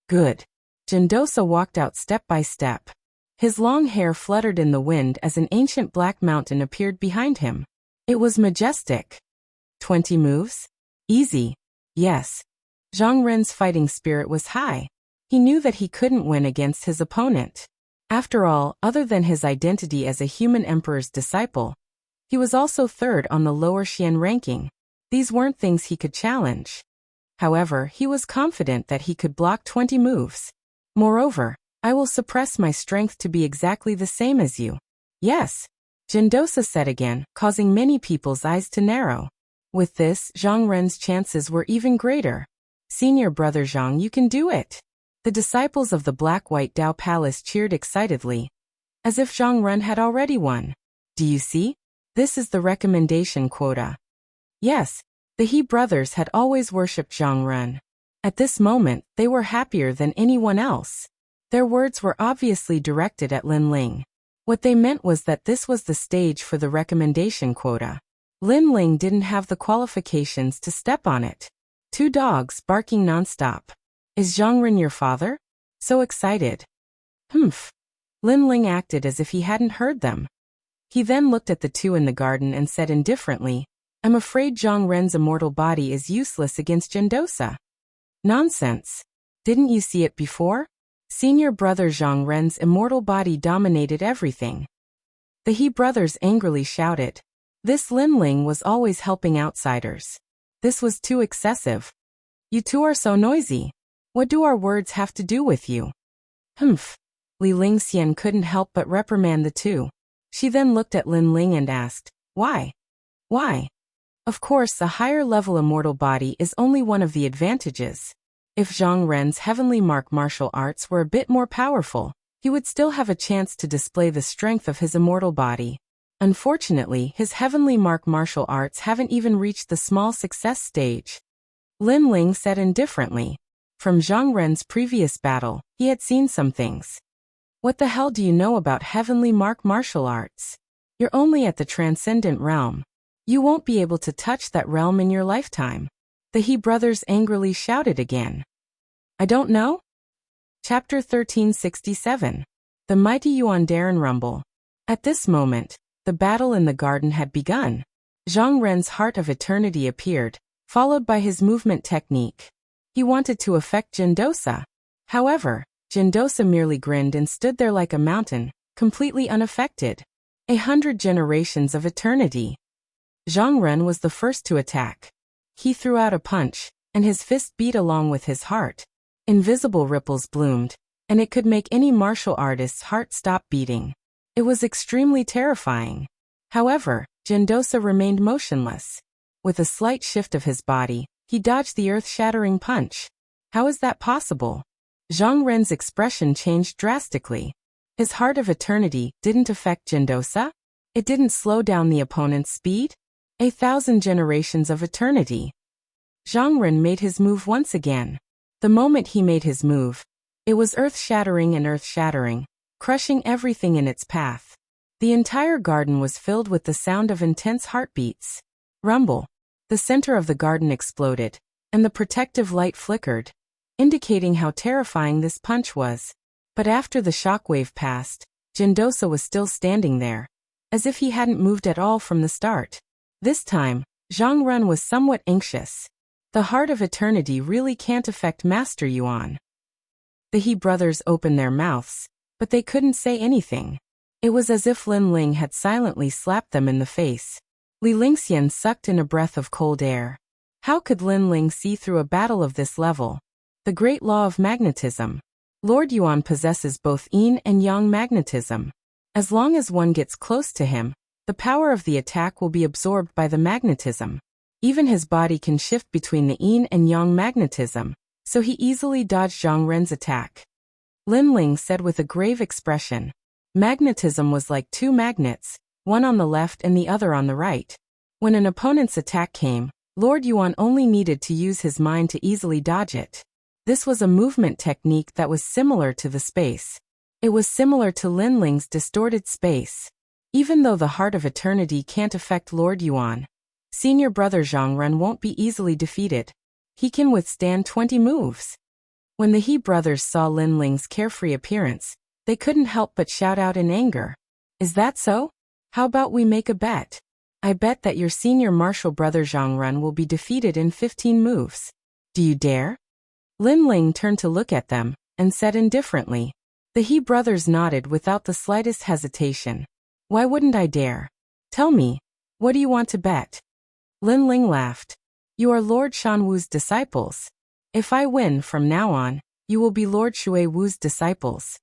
Good. Jindosa walked out step by step. His long hair fluttered in the wind as an ancient black mountain appeared behind him. It was majestic. 20 moves? Easy. Yes. Zhang Ren's fighting spirit was high. He knew that he couldn't win against his opponent. After all, other than his identity as a human emperor's disciple, he was also 3rd on the lower Xian ranking. These weren't things he could challenge. However, he was confident that he could block 20 moves. Moreover, "I will suppress my strength to be exactly the same as you." "Yes," Jindosa said again, causing many people's eyes to narrow. With this, Zhang Ren's chances were even greater. "Senior brother Zhang, you can do it." The disciples of the Black-White Dao Palace cheered excitedly, as if Zhang Ren had already won. "Do you see? This is the recommendation quota." Yes, the He brothers had always worshipped Zhang Ren. At this moment, they were happier than anyone else. Their words were obviously directed at Lin Ling. What they meant was that this was the stage for the recommendation quota. Lin Ling didn't have the qualifications to step on it. 2 dogs barking nonstop. "Is Zhang Ren your father?" So excited. "Humph." Lin Ling acted as if he hadn't heard them. He then looked at the 2 in the garden and said indifferently, "I'm afraid Zhang Ren's immortal body is useless against Jindosa." "Nonsense. Didn't you see it before? Senior brother Zhang Ren's immortal body dominated everything. The He brothers angrily shouted. This Lin Ling was always helping outsiders. This was too excessive. You two are so noisy. What do our words have to do with you? Humph. Li Lingxian couldn't help but reprimand the two. She then looked at Lin Ling and asked, Why? Why? Of course, a higher-level immortal body is only one of the advantages. If Zhang Ren's heavenly martial arts were a bit more powerful, he would still have a chance to display the strength of his immortal body. Unfortunately, his heavenly martial arts haven't even reached the small success stage. Lin Ling said indifferently. From Zhang Ren's previous battle, he had seen some things. What the hell do you know about heavenly martial arts? You're only at the transcendent realm. You won't be able to touch that realm in your lifetime. The He brothers angrily shouted again. I don't know? Chapter 1367. The Mighty Yuan Darren Rumble. At this moment, the battle in the garden had begun. Zhang Ren's Heart of Eternity appeared, followed by his movement technique. He wanted to affect Jindosa. However, Jindosa merely grinned and stood there like a mountain, completely unaffected. 100 generations of eternity. Zhang Ren was the first to attack. He threw out a punch, and his fist beat along with his heart. Invisible ripples bloomed, and it could make any martial artist's heart stop beating. It was extremely terrifying. However, Jindosa remained motionless. With a slight shift of his body, he dodged the earth-shattering punch. How is that possible? Zhang Ren's expression changed drastically. His Heart of Eternity didn't affect Jindosa? It didn't slow down the opponent's speed? 1,000 generations of eternity. Zhang Ren made his move once again. The moment he made his move, it was earth-shattering and earth-shattering, crushing everything in its path. The entire garden was filled with the sound of intense heartbeats. Rumble. The center of the garden exploded, and the protective light flickered, indicating how terrifying this punch was. But after the shockwave passed, Jindosa was still standing there, as if he hadn't moved at all from the start. This time, Zhang Ren was somewhat anxious. The Heart of Eternity really can't affect Master Yuan. The He brothers opened their mouths, but they couldn't say anything. It was as if Lin Ling had silently slapped them in the face. Li Lingxian sucked in a breath of cold air. How could Lin Ling see through a battle of this level? The great law of magnetism. Lord Yuan possesses both yin and yang magnetism. As long as one gets close to him, the power of the attack will be absorbed by the magnetism. Even his body can shift between the yin and yang magnetism, so he easily dodged Zhang Ren's attack. Lin Ling said with a grave expression. Magnetism was like two magnets, one on the left and the other on the right. When an opponent's attack came, Lord Yuan only needed to use his mind to easily dodge it. This was a movement technique that was similar to the space. It was similar to Lin Ling's distorted space. Even though the Heart of Eternity can't affect Lord Yuan, senior brother Zhang Ren won't be easily defeated. He can withstand 20 moves. When the He brothers saw Lin Ling's carefree appearance, they couldn't help but shout out in anger. Is that so? How about we make a bet? I bet that your senior martial brother Zhang Ren will be defeated in 15 moves. Do you dare? Lin Ling turned to look at them, and said indifferently. The He brothers nodded without the slightest hesitation. Why wouldn't I dare? Tell me, what do you want to bet? Lin Ling laughed. You are Lord Shan Wu's disciples. If I win from now on, you will be Lord Shui Wu's disciples.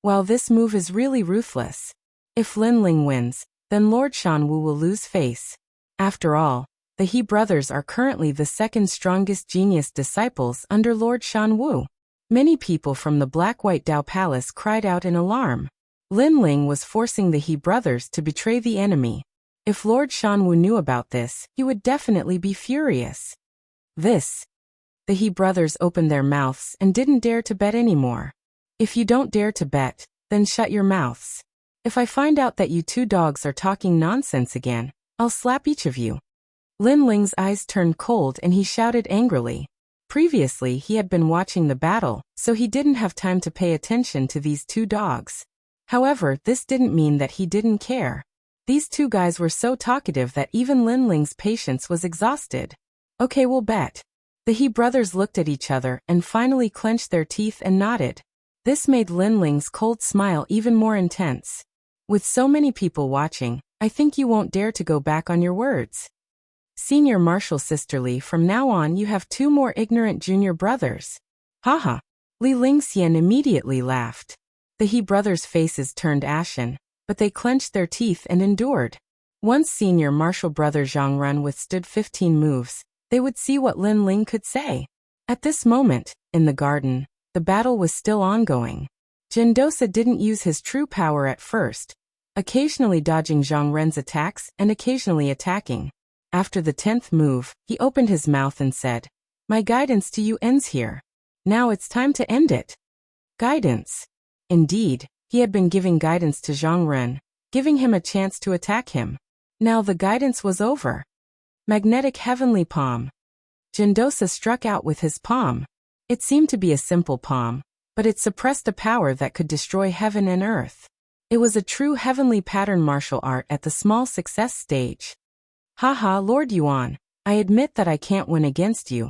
While this move is really ruthless, if Lin Ling wins, then Lord Shan Wu will lose face. After all, the He brothers are currently the second strongest genius disciples under Lord Shan Wu. Many people from the Black-White Dao Palace cried out in alarm. Lin Ling was forcing the He brothers to betray the enemy. If Lord Shan Wu knew about this, he would definitely be furious. The He brothers opened their mouths and didn't dare to bet anymore. If you don't dare to bet, then shut your mouths. If I find out that you two dogs are talking nonsense again, I'll slap each of you. Lin Ling's eyes turned cold and he shouted angrily. Previously he had been watching the battle, so he didn't have time to pay attention to these two dogs. However, this didn't mean that he didn't care. These two guys were so talkative that even Lin Ling's patience was exhausted. Okay, we'll bet. The He brothers looked at each other and finally clenched their teeth and nodded. This made Lin Ling's cold smile even more intense. With so many people watching, I think you won't dare to go back on your words. Senior Marshal Sisterly, from now on you have 2 more ignorant junior brothers. Haha. Li Lingxian immediately laughed. The He brothers' faces turned ashen, but they clenched their teeth and endured. Once Senior Marshal Brother Zhang Ren withstood 15 moves, they would see what Lin Ling could say. At this moment, in the garden, the battle was still ongoing. Jindosa didn't use his true power at first, occasionally dodging Zhang Ren's attacks and occasionally attacking. After the 10th move, he opened his mouth and said, "My guidance to you ends here. Now it's time to end it." Guidance. Indeed, he had been giving guidance to Zhang Ren, giving him a chance to attack him. Now the guidance was over. Magnetic Heavenly Palm. Jindosa struck out with his palm. It seemed to be a simple palm, but it suppressed a power that could destroy heaven and earth. It was a true heavenly pattern martial art at the small success stage. Haha, Lord Yuan, I admit that I can't win against you,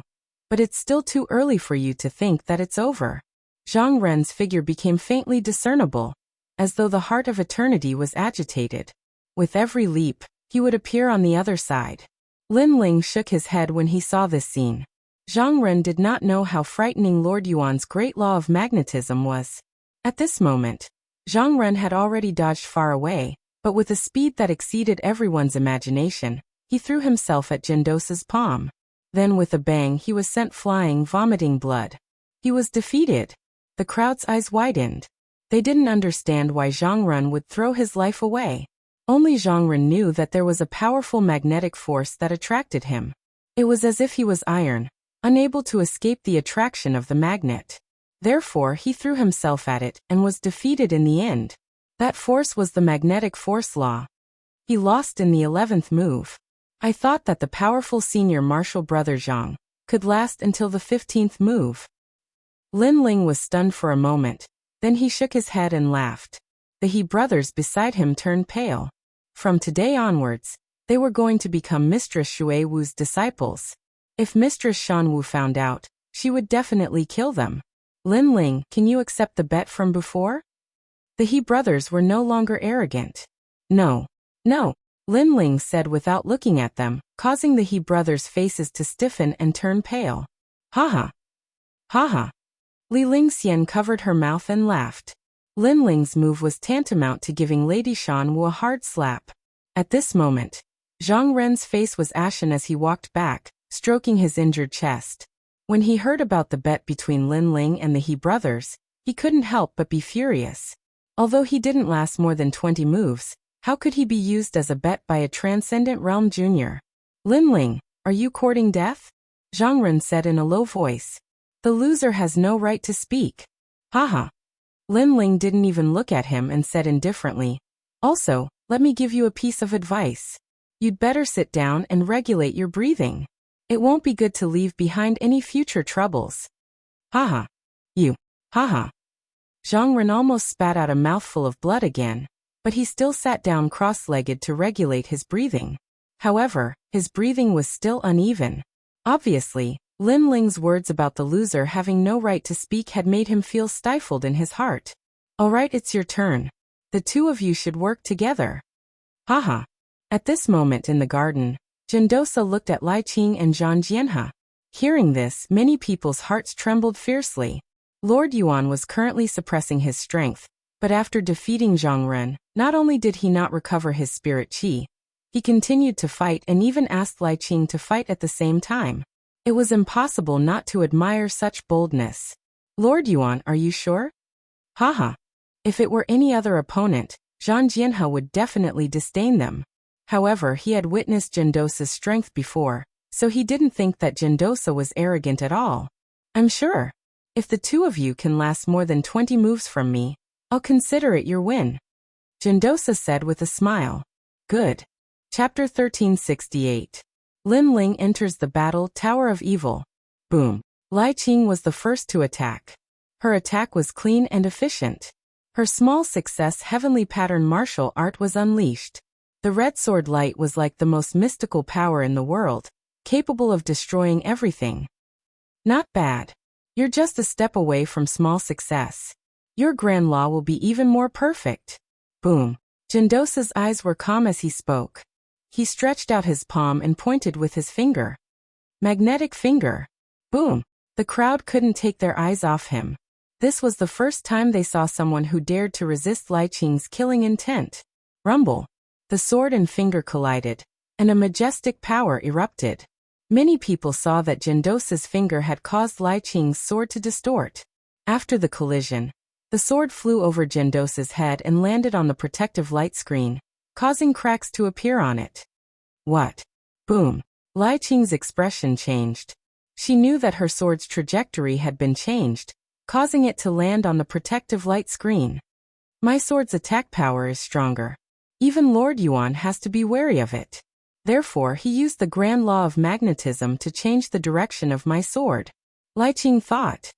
but it's still too early for you to think that it's over. Zhang Ren's figure became faintly discernible, as though the heart of eternity was agitated. With every leap, he would appear on the other side. Lin Ling shook his head when he saw this scene. Zhang Ren did not know how frightening Lord Yuan's great law of magnetism was. At this moment, Zhang Ren had already dodged far away, but with a speed that exceeded everyone's imagination, he threw himself at Jindosa's palm. Then with a bang he was sent flying, vomiting blood. He was defeated. The crowd's eyes widened. They didn't understand why Zhang Ren would throw his life away. Only Zhang Ren knew that there was a powerful magnetic force that attracted him. It was as if he was iron, unable to escape the attraction of the magnet. Therefore he threw himself at it and was defeated in the end. That force was the magnetic force law. He lost in the 11th move. I thought that the powerful senior martial brother Zhang could last until the 15th move. Lin Ling was stunned for a moment, then he shook his head and laughed. The He brothers beside him turned pale. From today onwards, they were going to become Mistress Shui Wu's disciples. If Mistress Shan Wu found out, she would definitely kill them. Lin Ling, can you accept the bet from before? The He brothers were no longer arrogant. No. No. Lin Ling said without looking at them, causing the He brothers' faces to stiffen and turn pale. Haha. Haha. Li Lingxian covered her mouth and laughed. Lin Ling's move was tantamount to giving Lady Shan Wu a hard slap. At this moment, Zhang Ren's face was ashen as he walked back, stroking his injured chest. When he heard about the bet between Lin Ling and the He brothers, he couldn't help but be furious. Although he didn't last more than 20 moves, how could he be used as a bet by a Transcendent Realm Junior? Lin Ling, are you courting death? Zhang Ren said in a low voice. The loser has no right to speak. Haha. Lin Ling didn't even look at him and said indifferently, also, let me give you a piece of advice. You'd better sit down and regulate your breathing. It won't be good to leave behind any future troubles. Haha. You. Haha. Zhang Ren almost spat out a mouthful of blood again, but he still sat down cross-legged to regulate his breathing. However, his breathing was still uneven. Obviously, Lin Ling's words about the loser having no right to speak had made him feel stifled in his heart. Alright, it's your turn. The two of you should work together. Haha. At this moment in the garden, Jindosa looked at Lai Qing and Zhang Jianhe. Hearing this, many people's hearts trembled fiercely. Lord Yuan was currently suppressing his strength, but after defeating Zhang Ren, not only did he not recover his spirit qi, he continued to fight and even asked Lai Qing to fight at the same time. It was impossible not to admire such boldness. Lord Yuan, are you sure? Haha. If it were any other opponent, Zhang Jianhe would definitely disdain them. However, he had witnessed Jindosa's strength before, so he didn't think that Jindosa was arrogant at all. I'm sure. If the two of you can last more than 20 moves from me, I'll consider it your win. Jindosa said with a smile. Good. Chapter 1368. Lin Ling enters the battle Tower of Evil. Boom. Lai Qing was the first to attack. Her attack was clean and efficient. Her small success heavenly pattern martial art was unleashed. The red sword light was like the most mystical power in the world, capable of destroying everything. Not bad. You're just a step away from small success. Your grand law will be even more perfect. Boom. Jindosa's eyes were calm as he spoke. He stretched out his palm and pointed with his finger. Magnetic finger. Boom. The crowd couldn't take their eyes off him. This was the first time they saw someone who dared to resist Lai Qing's killing intent. Rumble. The sword and finger collided, and a majestic power erupted. Many people saw that Jindosa's finger had caused Lai Qing's sword to distort. After the collision, the sword flew over Jindosa's head and landed on the protective light screen, causing cracks to appear on it. What? Boom. Lai Qing's expression changed. She knew that her sword's trajectory had been changed, causing it to land on the protective light screen. My sword's attack power is stronger. Even Lord Yuan has to be wary of it. Therefore, he used the grand law of magnetism to change the direction of my sword. Lai Qing thought.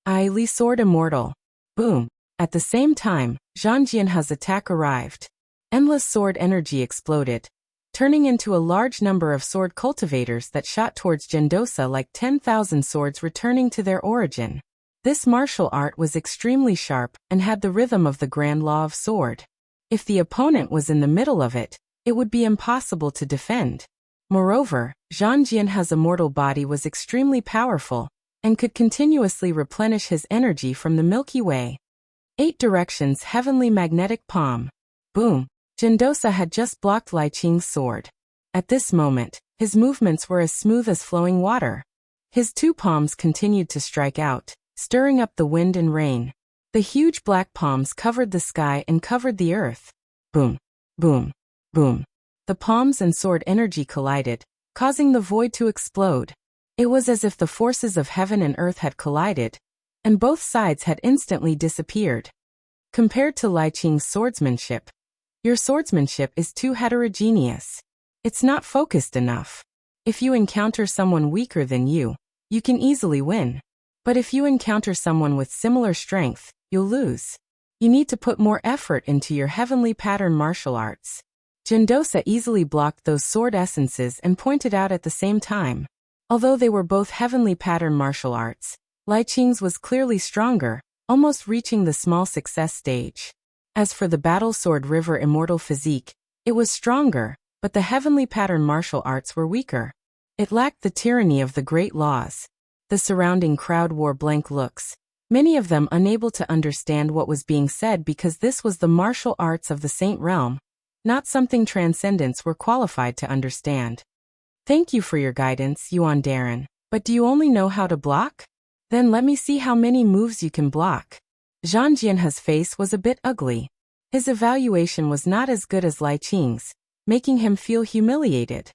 Li sword immortal. Boom. At the same time, Zhang Jianhe's attack arrived. Endless sword energy exploded, turning into a large number of sword cultivators that shot towards Jindosa like 10,000 swords returning to their origin. This martial art was extremely sharp and had the rhythm of the grand law of sword. If the opponent was in the middle of it, it would be impossible to defend. Moreover, Zhang Jianhe's immortal body was extremely powerful and could continuously replenish his energy from the Milky Way. 8 directions heavenly magnetic palm. Boom. Jindosa had just blocked Lai Qing's sword. At this moment, his movements were as smooth as flowing water. His 2 palms continued to strike out, stirring up the wind and rain. The huge black palms covered the sky and covered the earth. Boom, boom, boom. The palms and sword energy collided, causing the void to explode. It was as if the forces of heaven and earth had collided, and both sides had instantly disappeared. Compared to Lai Qing's swordsmanship, your swordsmanship is too heterogeneous. It's not focused enough. If you encounter someone weaker than you can easily win. But if you encounter someone with similar strength, you'll lose. You need to put more effort into your heavenly pattern martial arts. Jindosa easily blocked those sword essences and pointed out at the same time. Although they were both heavenly pattern martial arts, Lai Qing's was clearly stronger, almost reaching the small success stage. As for the battle sword river immortal physique, it was stronger, but the heavenly pattern martial arts were weaker. It lacked the tyranny of the great laws. The surrounding crowd wore blank looks, many of them unable to understand what was being said because this was the martial arts of the Saint Realm, not something transcendents were qualified to understand. Thank you for your guidance, Yuan Darren, but do you only know how to block? Then let me see how many moves you can block. Zhang Jianhe's face was a bit ugly. His evaluation was not as good as Lai Qing's, making him feel humiliated.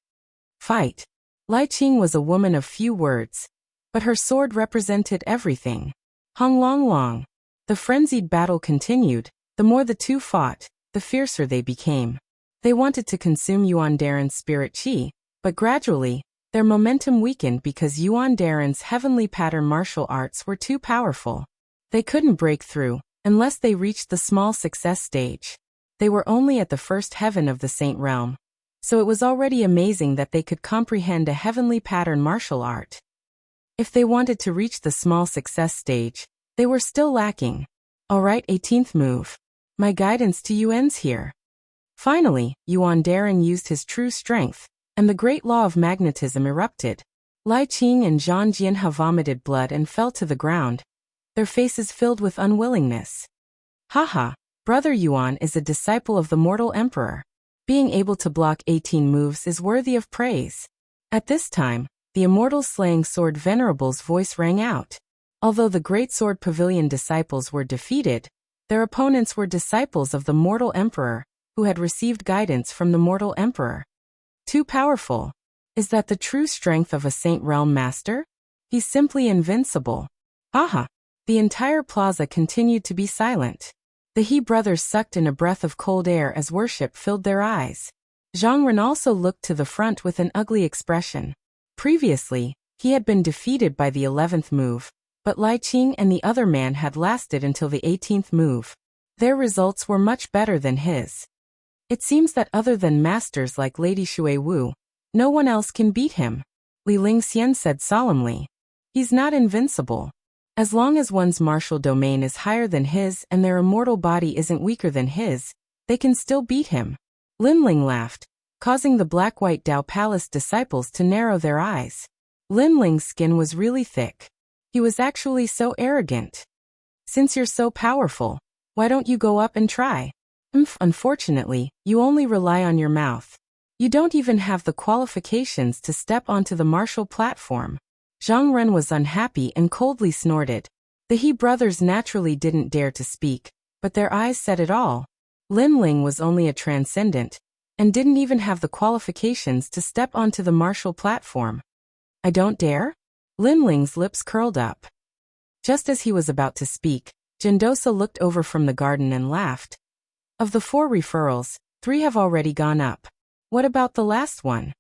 Fight. Lai Qing was a woman of few words, but her sword represented everything. Hong Long Long. The frenzied battle continued. The more the two fought, the fiercer they became. They wanted to consume Yuan Darren's spirit chi, but gradually, their momentum weakened because Yuan Darren's heavenly pattern martial arts were too powerful. They couldn't break through, unless they reached the small success stage. They were only at the first heaven of the Saint Realm, so it was already amazing that they could comprehend a heavenly pattern martial art. If they wanted to reach the small success stage, they were still lacking. Alright, 18th move. My guidance to you ends here. Finally, Yuan Darren used his true strength, and the great law of magnetism erupted. Lai Qing and Zhang Jianhe vomited blood and fell to the ground, their faces filled with unwillingness. Haha, Brother Yuan is a disciple of the mortal emperor. Being able to block 18 moves is worthy of praise. At this time, the immortal slaying sword venerable's voice rang out. Although the great sword pavilion disciples were defeated, their opponents were disciples of the mortal emperor, who had received guidance from the mortal emperor. Too powerful. Is that the true strength of a Saint Realm master? He's simply invincible. Aha! The entire plaza continued to be silent. The He brothers sucked in a breath of cold air as worship filled their eyes. Zhang Ren also looked to the front with an ugly expression. Previously, he had been defeated by the 11th move, but Lai Qing and the other man had lasted until the 18th move. Their results were much better than his. It seems that other than masters like Lady Shui Wu, no one else can beat him. Li Lingxian said solemnly. He's not invincible. As long as one's martial domain is higher than his and their immortal body isn't weaker than his, they can still beat him. Linling laughed, causing the black-white Dao Palace disciples to narrow their eyes. Linling's skin was really thick. He was actually so arrogant. Since you're so powerful, why don't you go up and try? Unfortunately, you only rely on your mouth. You don't even have the qualifications to step onto the martial platform. Zhang Ren was unhappy and coldly snorted. The He brothers naturally didn't dare to speak, but their eyes said it all. Linling was only a transcendent, and didn't even have the qualifications to step onto the martial platform. I don't dare? Linling's lips curled up. Just as he was about to speak, Gendosa looked over from the garden and laughed. Of the 4 referrals, 3 have already gone up. What about the last one?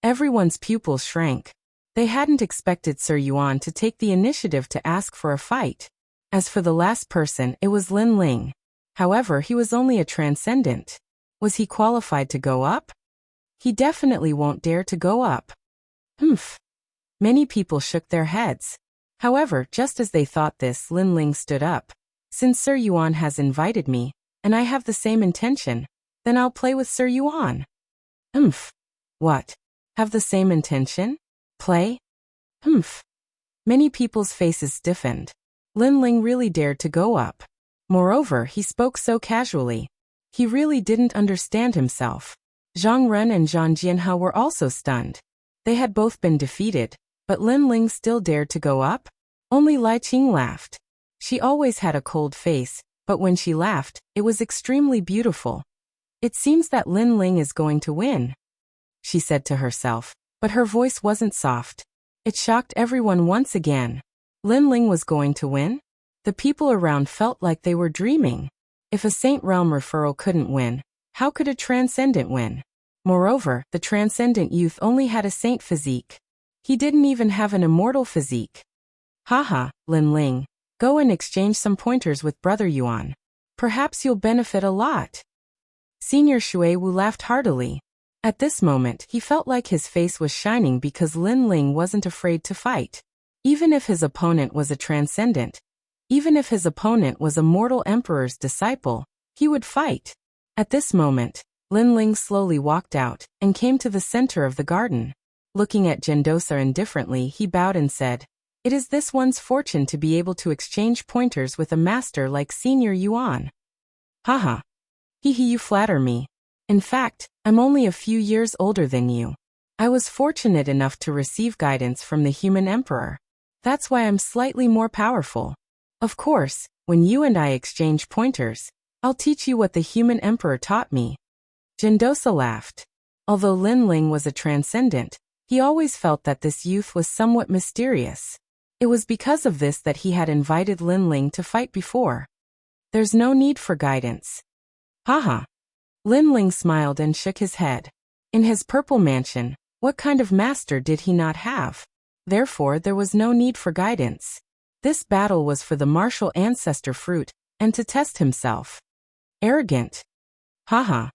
Everyone's pupils shrank. They hadn't expected Sir Yuan to take the initiative to ask for a fight. As for the last person, it was Linling. However, he was only a transcendent. Was he qualified to go up? He definitely won't dare to go up. Many people shook their heads. However, just as they thought this, Linling stood up. Since Sir Yuan has invited me, and I have the same intention, then I'll play with Sir Yuan. What? Have the same intention? Play? Many people's faces stiffened. Linling really dared to go up. Moreover, he spoke so casually. He really didn't understand himself. Zhang Ren and Zhang Jianhe were also stunned. They had both been defeated, but Linling still dared to go up? Only Lai Qing laughed. She always had a cold face, but when she laughed, it was extremely beautiful. It seems that Linling is going to win, she said to herself, but her voice wasn't soft. It shocked everyone once again. Linling was going to win? The people around felt like they were dreaming. If a Saint Realm referral couldn't win, how could a Transcendent win? Moreover, the Transcendent youth only had a saint physique. He didn't even have an immortal physique. Haha, Linling. Go and exchange some pointers with Brother Yuan. Perhaps you'll benefit a lot. Senior Shui Wu laughed heartily. At this moment, he felt like his face was shining because Linling wasn't afraid to fight. Even if his opponent was a Transcendent, even if his opponent was a mortal emperor's disciple, he would fight. At this moment, Linling slowly walked out and came to the center of the garden. Looking at Gendosa indifferently, he bowed and said, "It is this one's fortune to be able to exchange pointers with a master like Senior Yuan." Haha. You flatter me. In fact, I'm only a few years older than you. I was fortunate enough to receive guidance from the human emperor. That's why I'm slightly more powerful. Of course, when you and I exchange pointers, I'll teach you what the human emperor taught me. Gendosa laughed. Although Linling was a transcendent, he always felt that this youth was somewhat mysterious. It was because of this that he had invited Linling to fight before. There's no need for guidance. Haha. Linling smiled and shook his head. In his purple mansion, what kind of master did he not have? Therefore, there was no need for guidance. This battle was for the martial ancestor fruit, and to test himself. Arrogant. Haha.